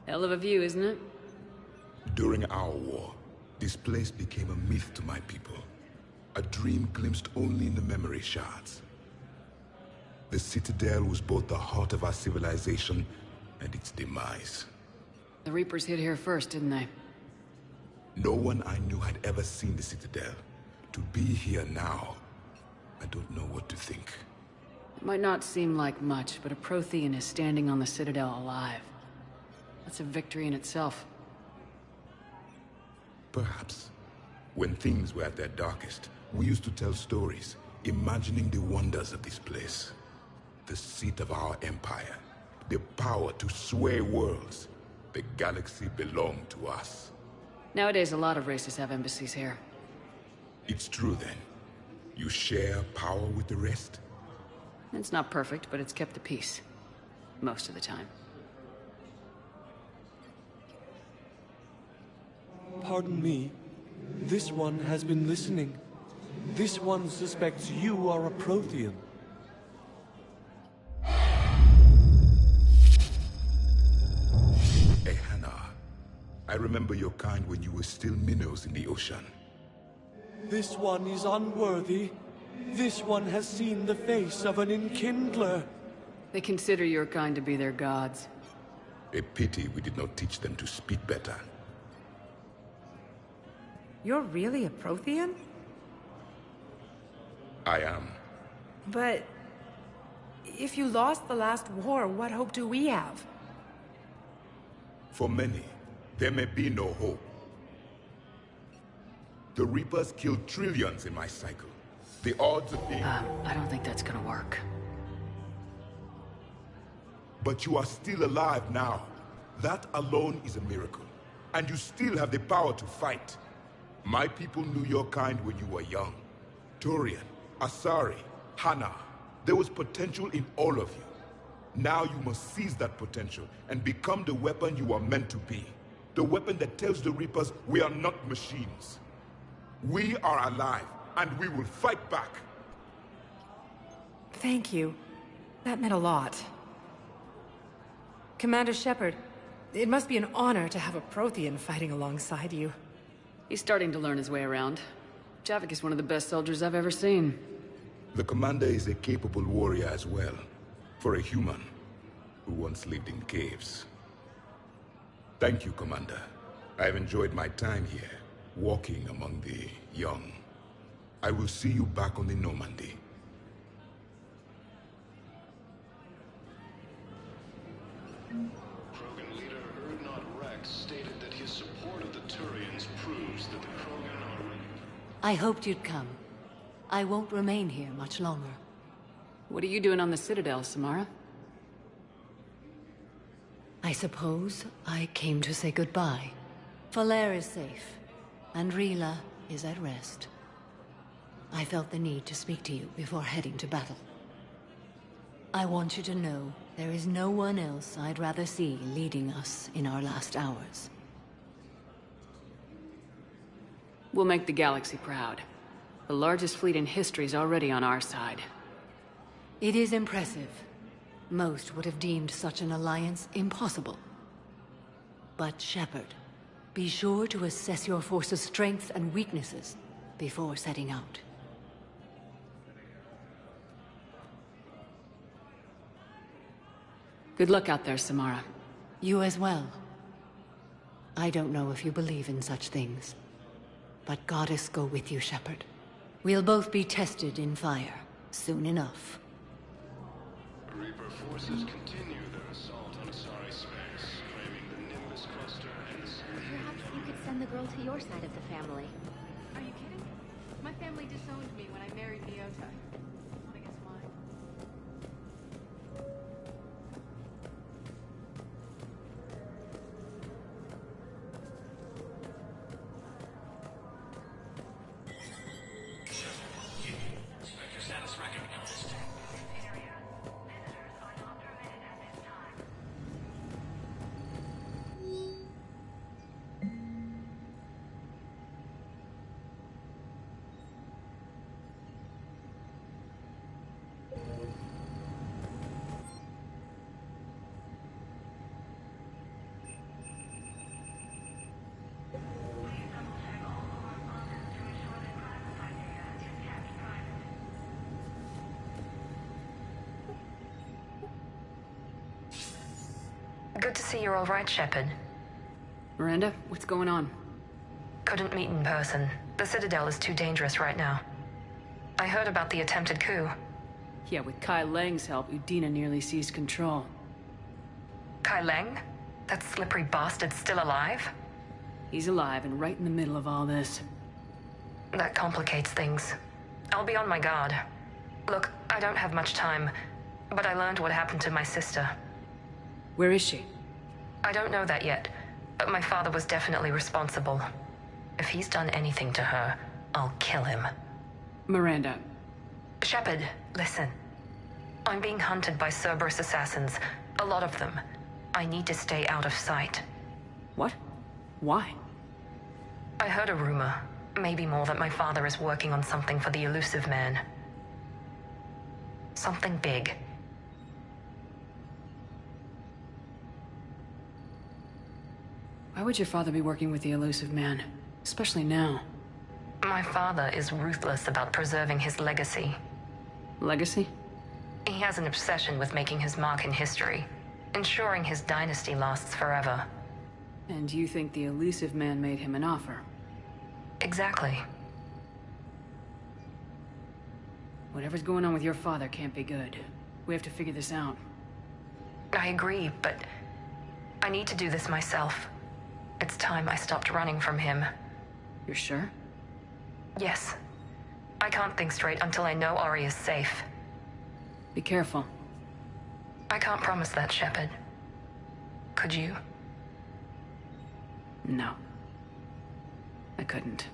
Hell of a view, isn't it? During our war, this place became a myth to my people. A dream glimpsed only in the memory shards. The Citadel was both the heart of our civilization and its demise. The Reapers hit here first, didn't they? No one I knew had ever seen the Citadel. To be here now, I don't know what to think. It might not seem like much, but a Prothean is standing on the Citadel alive. That's a victory in itself. Perhaps. When things were at their darkest, we used to tell stories, imagining the wonders of this place. The seat of our empire. The power to sway worlds. The galaxy belonged to us. Nowadays, a lot of races have embassies here. It's true then. You share power with the rest? It's not perfect, but it's kept the peace. Most of the time. Pardon me. This one has been listening. This one suspects you are a Prothean. Ehana. I remember your kind when you were still minnows in the ocean. This one is unworthy. This one has seen the face of an enkindler. They consider your kind to be their gods. A pity we did not teach them to speak better. You're really a Prothean? I am. But if you lost the last war, what hope do we have? For many, there may be no hope. The Reapers killed trillions in my cycle. The odds of being... I don't think that's gonna work. But you are still alive now. That alone is a miracle. And you still have the power to fight. My people knew your kind when you were young. Turian, Asari, Hana. There was potential in all of you. Now you must seize that potential and become the weapon you are meant to be. The weapon that tells the Reapers we are not machines. We are alive, and we will fight back. Thank you. That meant a lot. Commander Shepard, it must be an honor to have a Prothean fighting alongside you. He's starting to learn his way around. Javik is one of the best soldiers I've ever seen. The commander is a capable warrior as well. For a human who once lived in caves. Thank you, Commander. I've enjoyed my time here, walking among the young. I will see you back on the Normandy. Krogan leader Urdnot Rex stated that his support of the Turians proves that the Krogan are ready. I hoped you'd come. I won't remain here much longer. What are you doing on the Citadel, Samara? I suppose I came to say goodbye. Falair is safe, and Rila is at rest. I felt the need to speak to you before heading to battle. I want you to know there is no one else I'd rather see leading us in our last hours. We'll make the galaxy proud. The largest fleet in history is already on our side. It is impressive. Most would have deemed such an alliance impossible. But Shepard, be sure to assess your force's strengths and weaknesses before setting out. Good luck out there, Samara. You as well. I don't know if you believe in such things, but Goddess go with you, Shepard. We'll both be tested in fire soon enough. Reaper forces continue their assault on Asari space, claiming the Nimbus cluster and the... Perhaps you could send the girl to your side of the family. Are you kidding? My family disowned me when I married Nyota. Wanna guess why? Good to see you're all right, Shepard. Miranda, what's going on? Couldn't meet in person. The Citadel is too dangerous right now. I heard about the attempted coup. Yeah, with Kai Leng's help, Udina nearly seized control. Kai Leng? That slippery bastard's still alive? He's alive and right in the middle of all this. That complicates things. I'll be on my guard. Look, I don't have much time, but I learned what happened to my sister. Where is she? I don't know that yet, but my father was definitely responsible. If he's done anything to her, I'll kill him. Miranda. Shepard, listen. I'm being hunted by Cerberus assassins. A lot of them. I need to stay out of sight. What? Why? I heard a rumor, maybe more, that my father is working on something for the Elusive Man. Something big. Why would your father be working with the Elusive Man? Especially now. My father is ruthless about preserving his legacy. Legacy? He has an obsession with making his mark in history, ensuring his dynasty lasts forever. And you think the Elusive Man made him an offer? Exactly. Whatever's going on with your father can't be good. We have to figure this out. I agree, but I need to do this myself. It's time I stopped running from him. You're sure? Yes. I can't think straight until I know Ori is safe. Be careful. I can't promise that, Shepard. Could you? No. I couldn't.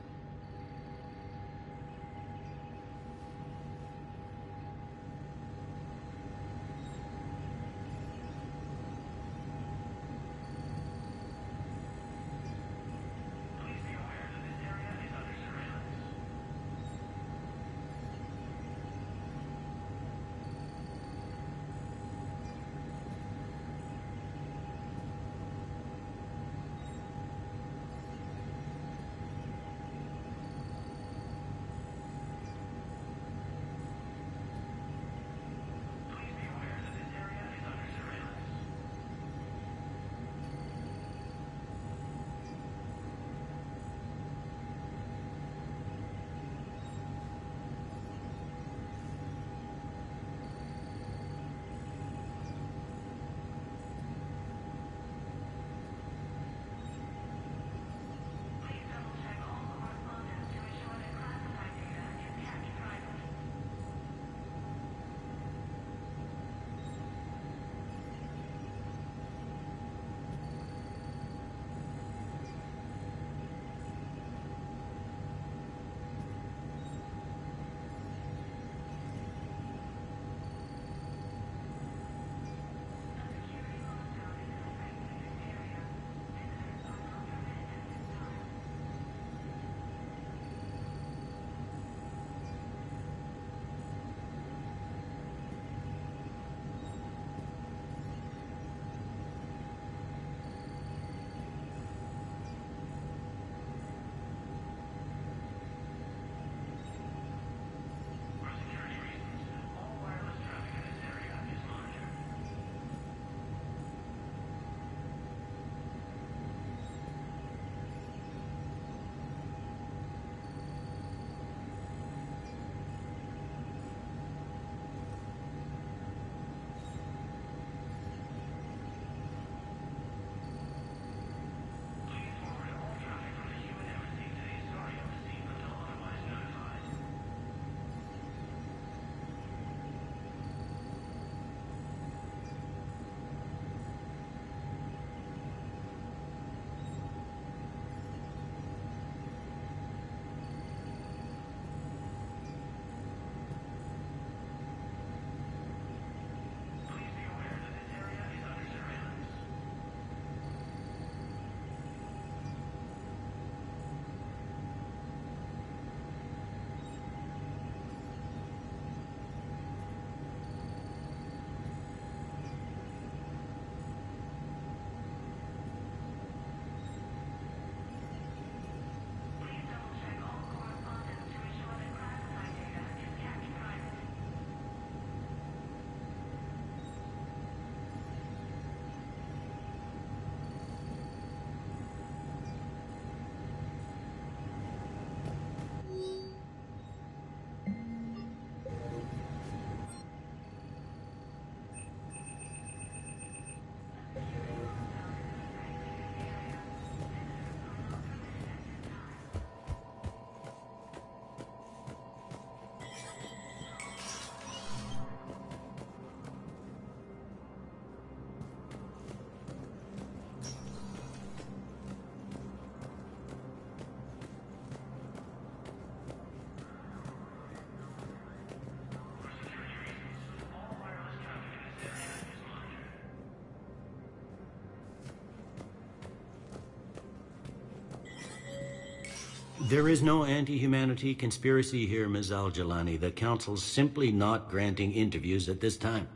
There is no anti-humanity conspiracy here, Ms. Al-Jalani. The Council's simply not granting interviews at this time.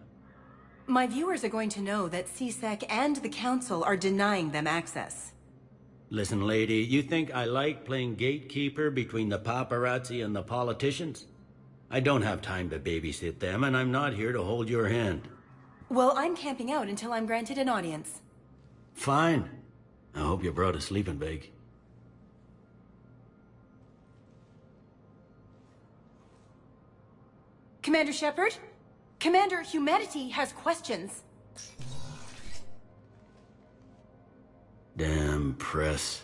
My viewers are going to know that CSEC and the Council are denying them access. Listen, lady, you think I like playing gatekeeper between the paparazzi and the politicians? I don't have time to babysit them, and I'm not here to hold your hand. Well, I'm camping out until I'm granted an audience. Fine. I hope you brought a sleeping bag. Commander Shepard? Commander Humanity has questions. Damn press.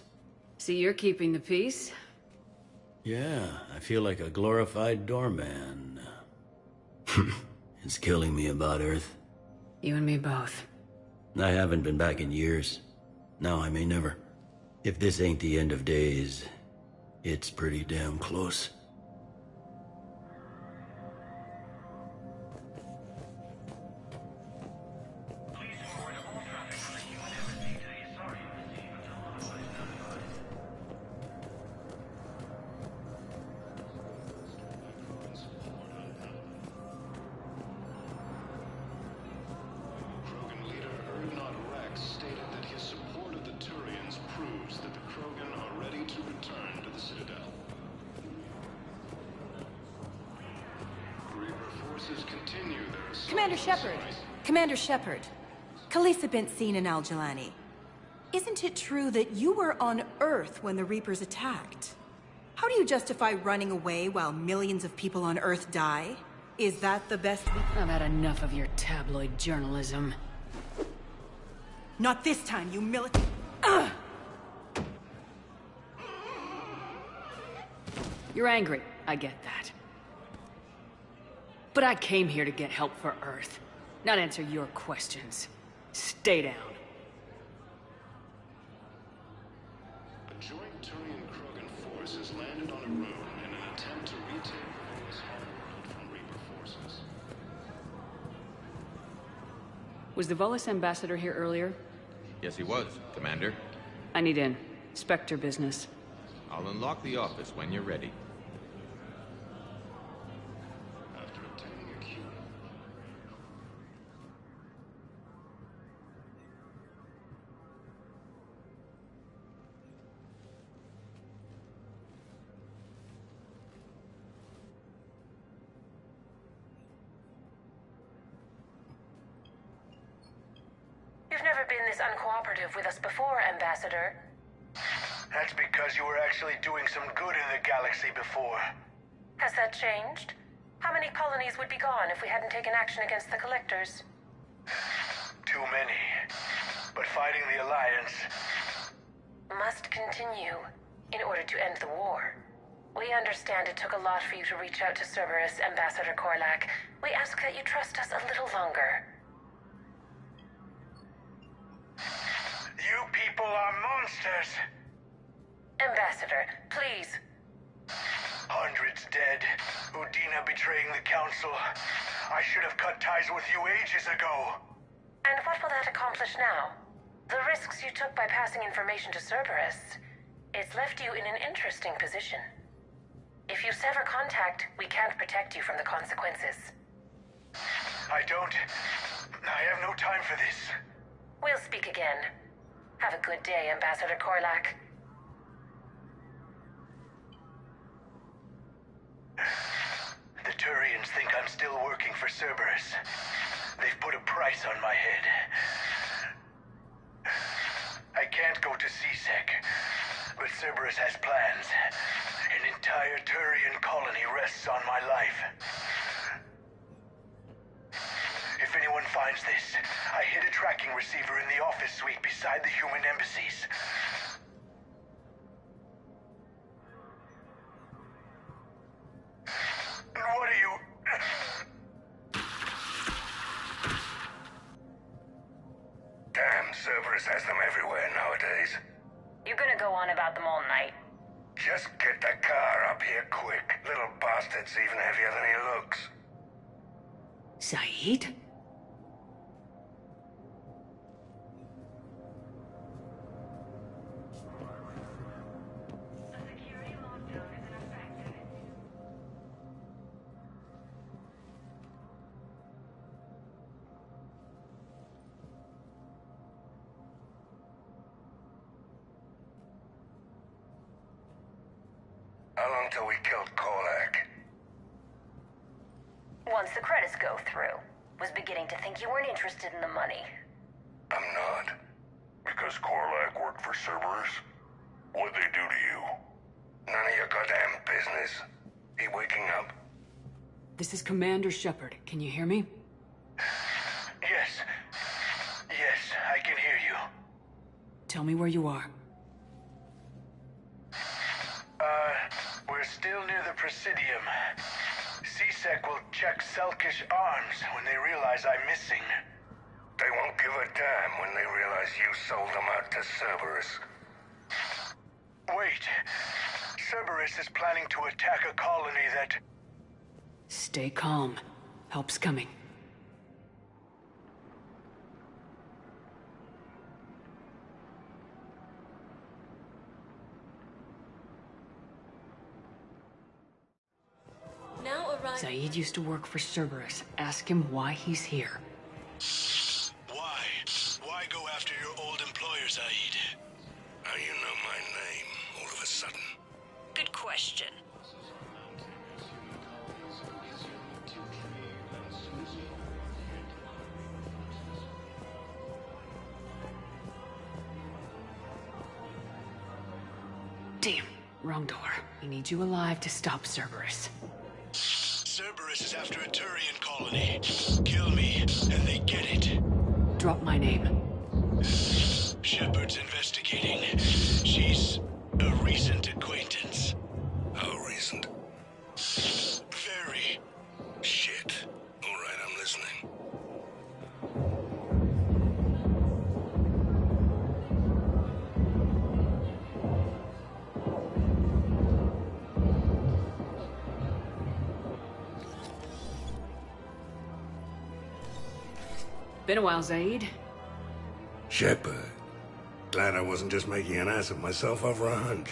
See, you're keeping the peace? Yeah, I feel like a glorified doorman. It's killing me about Earth. You and me both. I haven't been back in years. Now I may never. If this ain't the end of days, it's pretty damn close. Commander Shepard, Khaleesa bint Seen and Al-Jalani. Isn't it true that you were on Earth when the Reapers attacked? How do you justify running away while millions of people on Earth die? Is that the best I've had enough of your tabloid journalism. Not this time, you You're angry, I get that. But I came here to get help for Earth, not answer your questions. Stay down. A joint Turian-Krogan force has landed on a road in an attempt to retake Wallace homeworld from Reaper forces. Was the Volus ambassador here earlier? Yes, he was, Commander. I need in. Spectre business. I'll unlock the office when you're ready. After obtaining a key. You've never been this uncooperative with us before, Ambassador. That's because you were actually doing some good in the galaxy before. Has that changed? How many colonies would be gone if we hadn't taken action against the Collectors? Too many. But fighting the Alliance must continue in order to end the war. We understand it took a lot for you to reach out to Cerberus, Ambassador Korlak. We ask that you trust us a little longer. You people are monsters! Ambassador, please. Hundreds dead. Udina betraying the Council. I should have cut ties with you ages ago. And what will that accomplish now? The risks you took by passing information to Cerberus. It's left you in an interesting position. If you sever contact, we can't protect you from the consequences. I have no time for this. We'll speak again. Have a good day, Ambassador Korlak. The Turians think I'm still working for Cerberus. They've put a price on my head. I can't go to CSEC, but Cerberus has plans. An entire Turian colony rests on my life. If anyone finds this, I hid a tracking receiver in the office suite beside the human embassies. What are you... Damn, Cerberus has them everywhere nowadays. You're gonna go on about them all night. Just get the car up here quick. Little bastard's even heavier than he looks. Saeed? long till we killed Korlak? Once the credits go through. Was beginning to think you weren't interested in the money. I'm not. Because Korlak worked for Cerberus? What'd they do to you? None of your goddamn business. He waking up? This is Commander Shepard. Can you hear me? Yes. Yes, I can hear you. Tell me where you are. We're still near the Presidium. CSEC will check Selkish arms when they realize I'm missing. They won't give a damn when they realize you sold them out to Cerberus. Wait. Cerberus is planning to attack a colony that... Stay calm. Help's coming. Now arrive. Zaid used to work for Cerberus. Ask him why he's here. Why? Why go after your old employer, Zaid? How you know my name all of a sudden? Good question. Damn, wrong door. We need you alive to stop Cerberus. Cerberus is after a Turian colony. Kill me, and they get it. Drop my name. Shepard's investigating. She's a recent acquaintance. How recent? Very. Shit. All right, I'm listening. Been a while, Zaid. Shepard. Glad I wasn't just making an ass of myself over a hunch.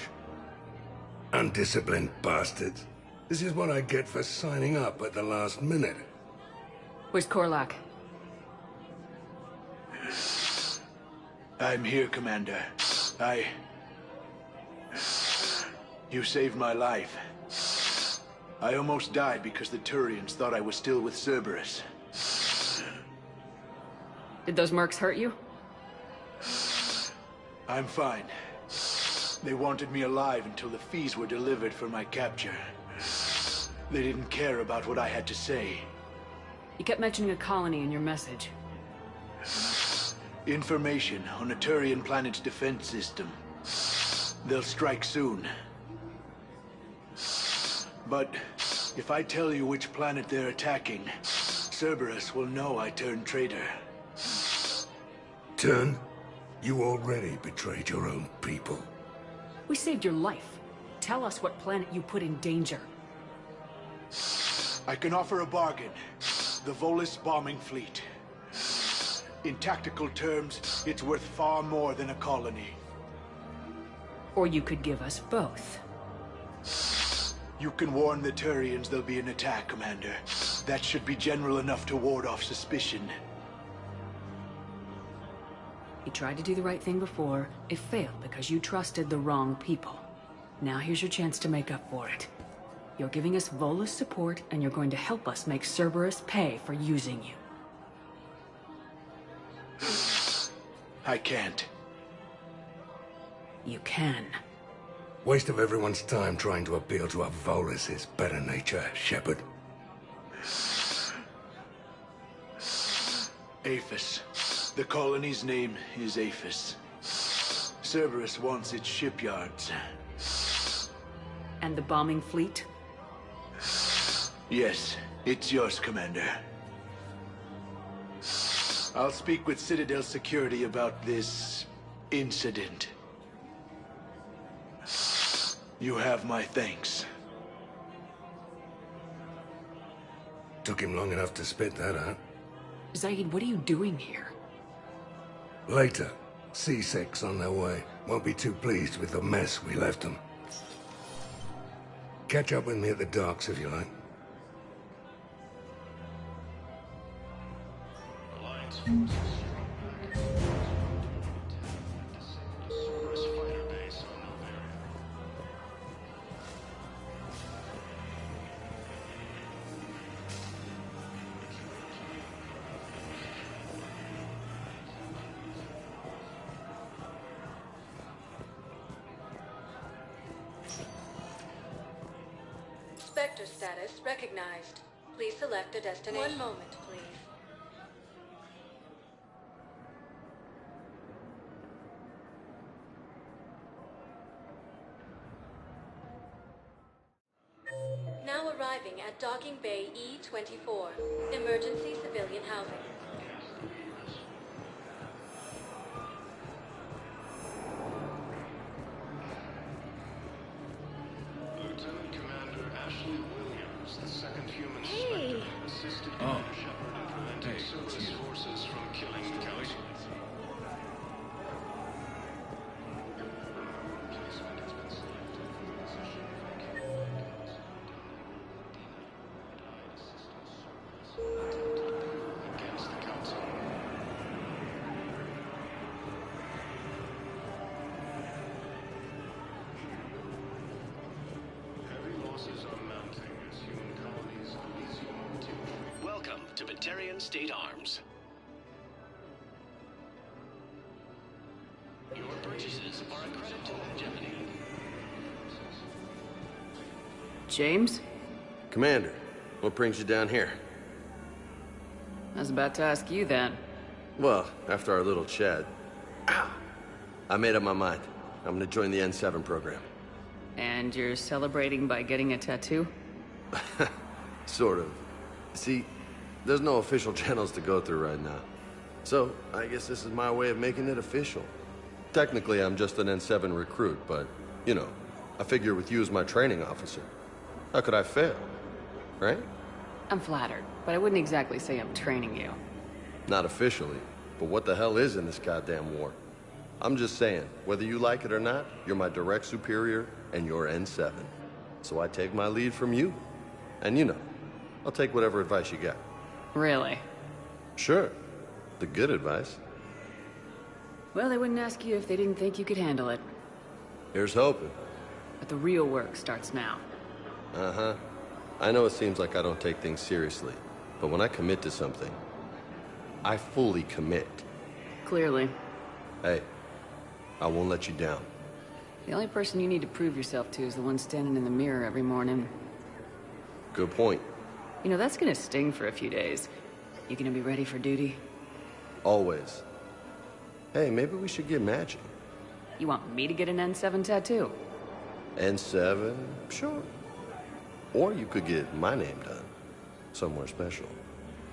Undisciplined bastards. This is what I get for signing up at the last minute. Where's Korlak? I'm here, Commander. You saved my life. I almost died because the Turians thought I was still with Cerberus. Did those mercs hurt you? I'm fine. They wanted me alive until the fees were delivered for my capture. They didn't care about what I had to say. You kept mentioning a colony in your message. Information on a Turian planet's defense system. They'll strike soon. But if I tell you which planet they're attacking, Cerberus will know I turned traitor. Turn? You already betrayed your own people. We saved your life. Tell us what planet you put in danger. I can offer a bargain. The Volus bombing fleet. In tactical terms, it's worth far more than a colony. Or you could give us both. You can warn the Turians there'll be an attack, Commander. That should be general enough to ward off suspicion. You tried to do the right thing before. It failed because you trusted the wrong people. Now here's your chance to make up for it. You're giving us Volus support, and you're going to help us make Cerberus pay for using you. I can't. You can. Waste of everyone's time trying to appeal to a Volus' better nature, Shepard. Aphis. The colony's name is Aphis. Cerberus wants its shipyards. And the bombing fleet? Yes, it's yours, Commander. I'll speak with Citadel Security about this incident. You have my thanks. Took him long enough to spit that out. Zaid, what are you doing here? Later. C6's on their way. Won't be too pleased with the mess we left them. Catch up with me at the docks if you like. Alliance forces Cerberus fighter base on Novaria. Spectre status recognized. Please select a destination. One moment, please. Now arriving at Docking Bay E-24. Emergency civilian housing. Lieutenant Commander Ashley Williams, the second human Spectre, assisted Commander Shepard in preventing Cerberus forces from killing the Council. Placement has been selected for the position vacated by against the Council. Heavy losses are mounting as human colonies Elysium continue. Welcome to Batarian State Arms. Your purchases are a credit to longevity. James? Commander, what brings you down here? I was about to ask you then. Well, after our little chat, I made up my mind. I'm gonna join the N7 program. And you're celebrating by getting a tattoo? Sort of. See, there's no official channels to go through right now. So, I guess this is my way of making it official. Technically, I'm just an N7 recruit, but, you know, I figure with you as my training officer, how could I fail? Right? I'm flattered, but I wouldn't exactly say I'm training you. Not officially, but what the hell is in this goddamn war? I'm just saying, whether you like it or not, you're my direct superior, and you're N7. So I take my lead from you. And you know, I'll take whatever advice you got. Really? Sure. The good advice. Well, they wouldn't ask you if they didn't think you could handle it. Here's hoping. But the real work starts now. Uh-huh. I know it seems like I don't take things seriously, but when I commit to something, I fully commit. Clearly. Hey, I won't let you down. The only person you need to prove yourself to is the one standing in the mirror every morning. Good point. You know, that's gonna sting for a few days. You gonna be ready for duty? Always. Hey, maybe we should get matching. You want me to get an N7 tattoo? N7? Sure. Or you could get my name done. Somewhere special.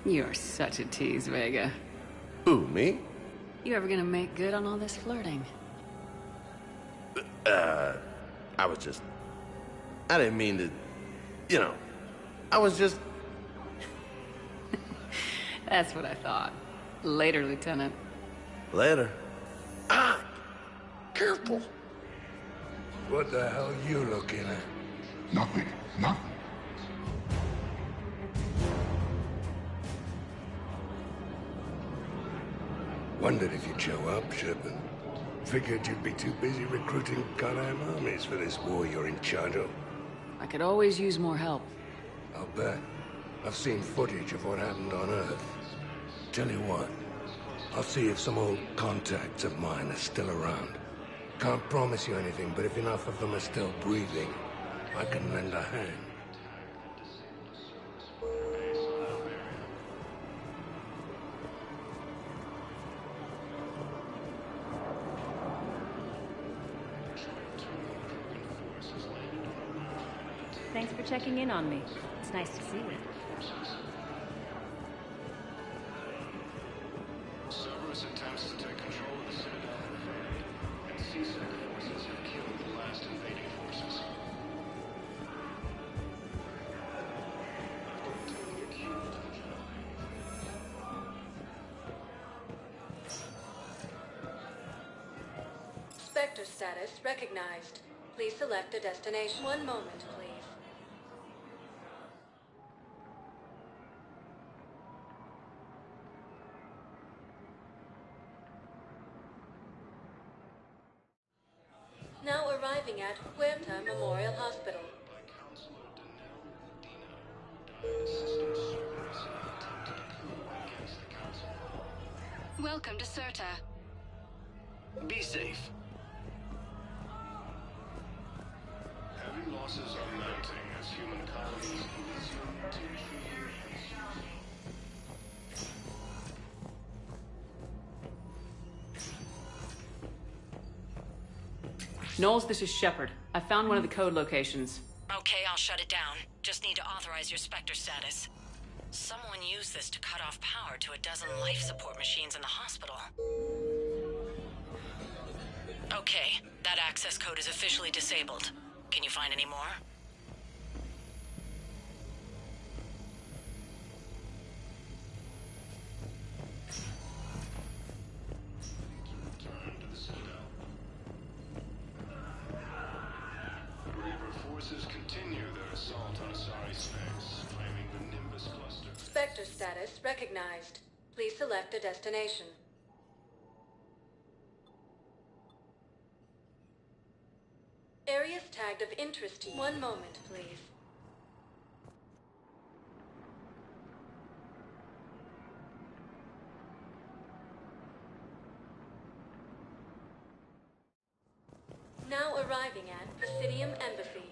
You're such a tease, Vega. Who, me? You ever gonna make good on all this flirting? I didn't mean to, you know, I was just... That's what I thought. Later, Lieutenant. Later. Ah! Careful. What the hell are you looking at? Nothing. Nothing. Wondered if you'd show up, Shepard. Figured you'd be too busy recruiting goddamn armies for this war you're in charge of. I could always use more help. I'll bet. I've seen footage of what happened on Earth. Tell you what, I'll see if some old contacts of mine are still around. Can't promise you anything, but if enough of them are still breathing, I can lend a hand. Thanks for checking in on me. It's nice to see you. Cerberus attempts to take control of the Citadel have failed, and CSEC forces have killed the last invading forces. Spectre status recognized. Please select a destination. One moment, please. Now arriving at Huerta Memorial Hospital. Welcome to Certa. Be safe. Heavy losses are mounting as human colonies Knowles, this is Shepard. I found one of the code locations. Okay, I'll shut it down. Just need to authorize your Spectre status. Someone used this to cut off power to a dozen life support machines in the hospital. Okay, that access code is officially disabled. Can you find any more? Forces continue their assault on Asari space, claiming the Nimbus cluster. Spectre status recognized. Please select a destination. Areas tagged of interest to you. One moment, please. Now arriving at Presidium Embassy.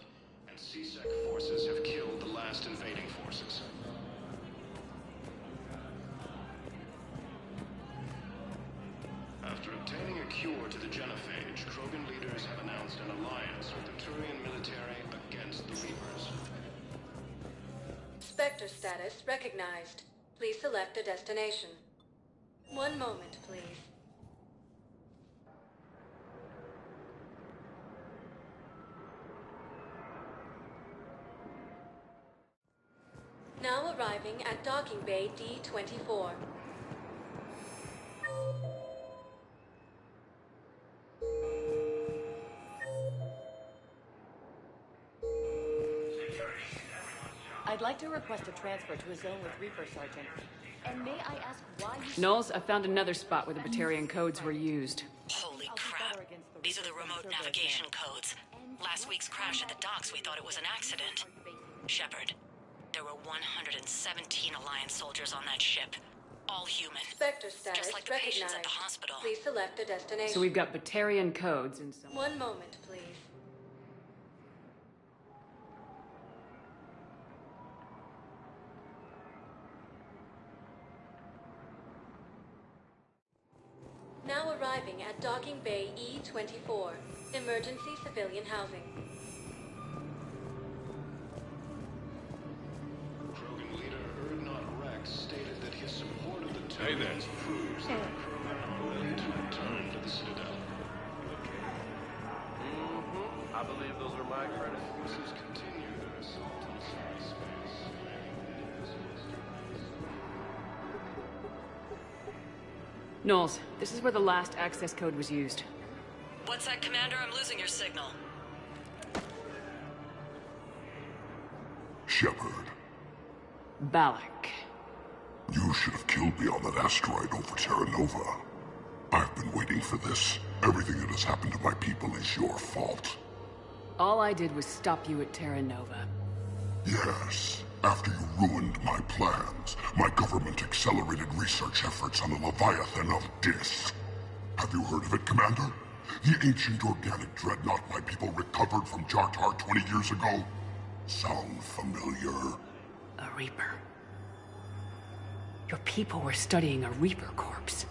And CSEC forces have killed the last invading forces. After obtaining a cure to the genophage, Krogan leaders have announced an alliance with the Turian military against the Reapers. Spectre status recognized. Please select a destination. One moment, please. Now arriving at Docking Bay D-24. I'd like to request a transfer to a zone with Reaper, Sergeant. And may I ask why you... Knowles, I found another spot where the Batarian codes were used. Holy crap. These are the remote navigation codes. Last week's crash at the docks, we thought it was an accident. Shepard, there were 117 Alliance soldiers on that ship. All human. Spectre status just like the recognized. patients at the hospital. Please select a destination. So we've got Batarian codes and some... One moment, please. Now arriving at Docking Bay E-24. Emergency civilian housing. Krogan leader Erdnot Rex stated that his support of the Turians proves that the Krogan are ready to return to the Citadel. I believe those are my credits. Forces continue their assault on Asari space. Knowles, this is where the last access code was used. What's that, Commander? I'm losing your signal. Shepard. Balak. You should have killed me on that asteroid over Terra Nova. I've been waiting for this. Everything that has happened to my people is your fault. All I did was stop you at Terra Nova. Yes. After you ruined my plans, my government accelerated research efforts on the Leviathan of Dis. Have you heard of it, Commander? The ancient organic dreadnought my people recovered from Jartar 20 years ago? Sound familiar? A Reaper. Your people were studying a Reaper corpse.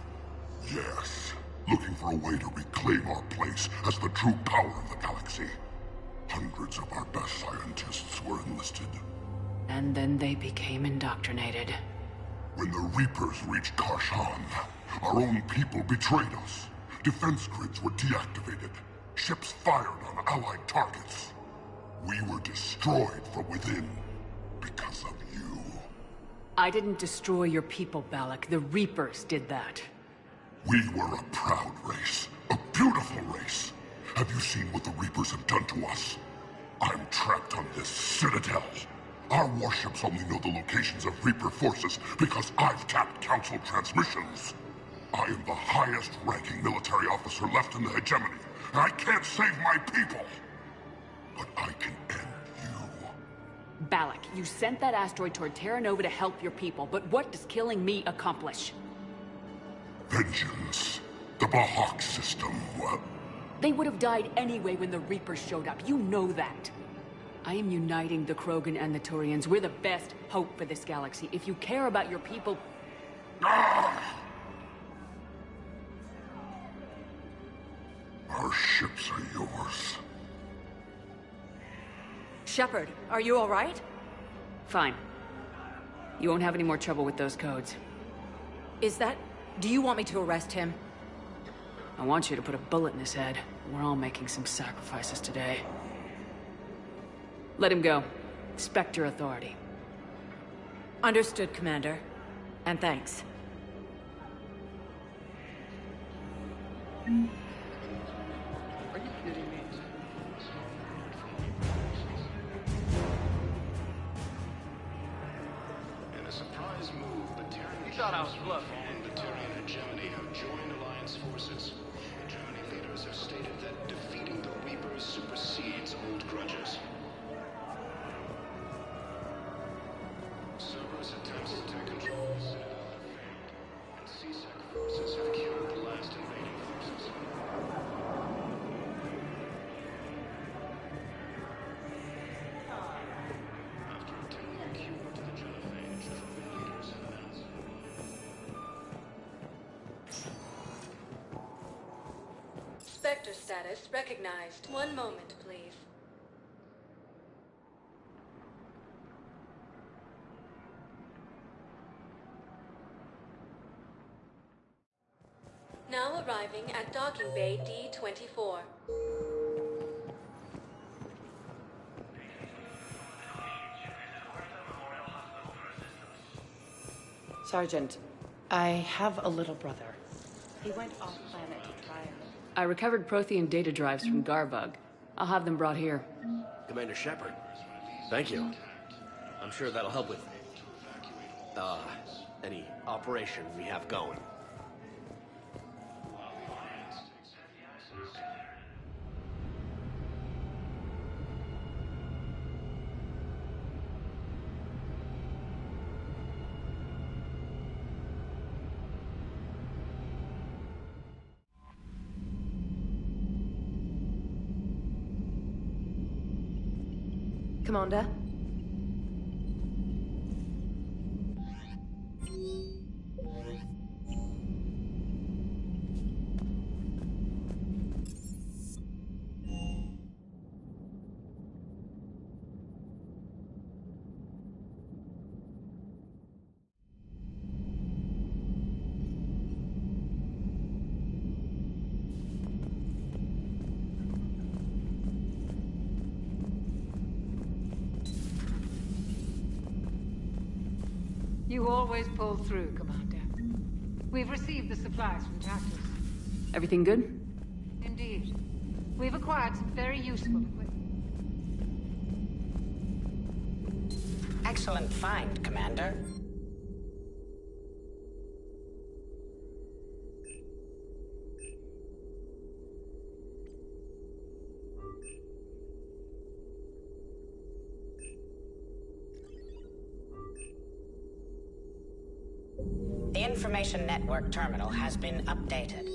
Yes. Looking for a way to reclaim our place as the true power of the galaxy. Hundreds of our best scientists were enlisted. And then they became indoctrinated. When the Reapers reached Karshan, our own people betrayed us. Defense grids were deactivated. Ships fired on Allied targets. We were destroyed from within because of you. I didn't destroy your people, Balak. The Reapers did that. We were a proud race. A beautiful race. Have you seen what the Reapers have done to us? I'm trapped on this citadel. Our warships only know the locations of Reaper forces because I've tapped Council transmissions. I am the highest-ranking military officer left in the hegemony, and I can't save my people. But I can end you. Balak, you sent that asteroid toward Terra Nova to help your people, but what does killing me accomplish? Vengeance. The Bahak system, well... They would have died anyway when the Reapers showed up. You know that. I am uniting the Krogan and the Turians. We're the best hope for this galaxy. If you care about your people... Our ships are yours. Shepard, are you all right? Fine. You won't have any more trouble with those codes. Is that... Do you want me to arrest him? I want you to put a bullet in his head. We're all making some sacrifices today. Let him go. Spectre authority. Understood, Commander. And thanks. Are you kidding me? In a surprise move, Batarian You thought I was bluffing. and Batarian hegemony have joined Alliance forces. Germany leaders have stated that defeating the Reapers supersedes old grudges. Cerberus attempts to take control of the Citadel have failed, and CSEC forces have killed the last invading forces. After attempting a cure to the genophage, Krogan leaders have announced Spectre status recognized. One moment, please. Now arriving at docking bay D-24. Sergeant, I have a little brother. He went off-planet to try and... I recovered Prothean data drives from Garbug. I'll have them brought here. Commander Shepard, thank you. I'm sure that'll help with any operation we have going. Commander? You always pull through, Commander. We've received the supplies from Tactus. Everything good? Indeed. We've acquired some very useful equipment. Excellent find, Commander. The information network terminal has been updated.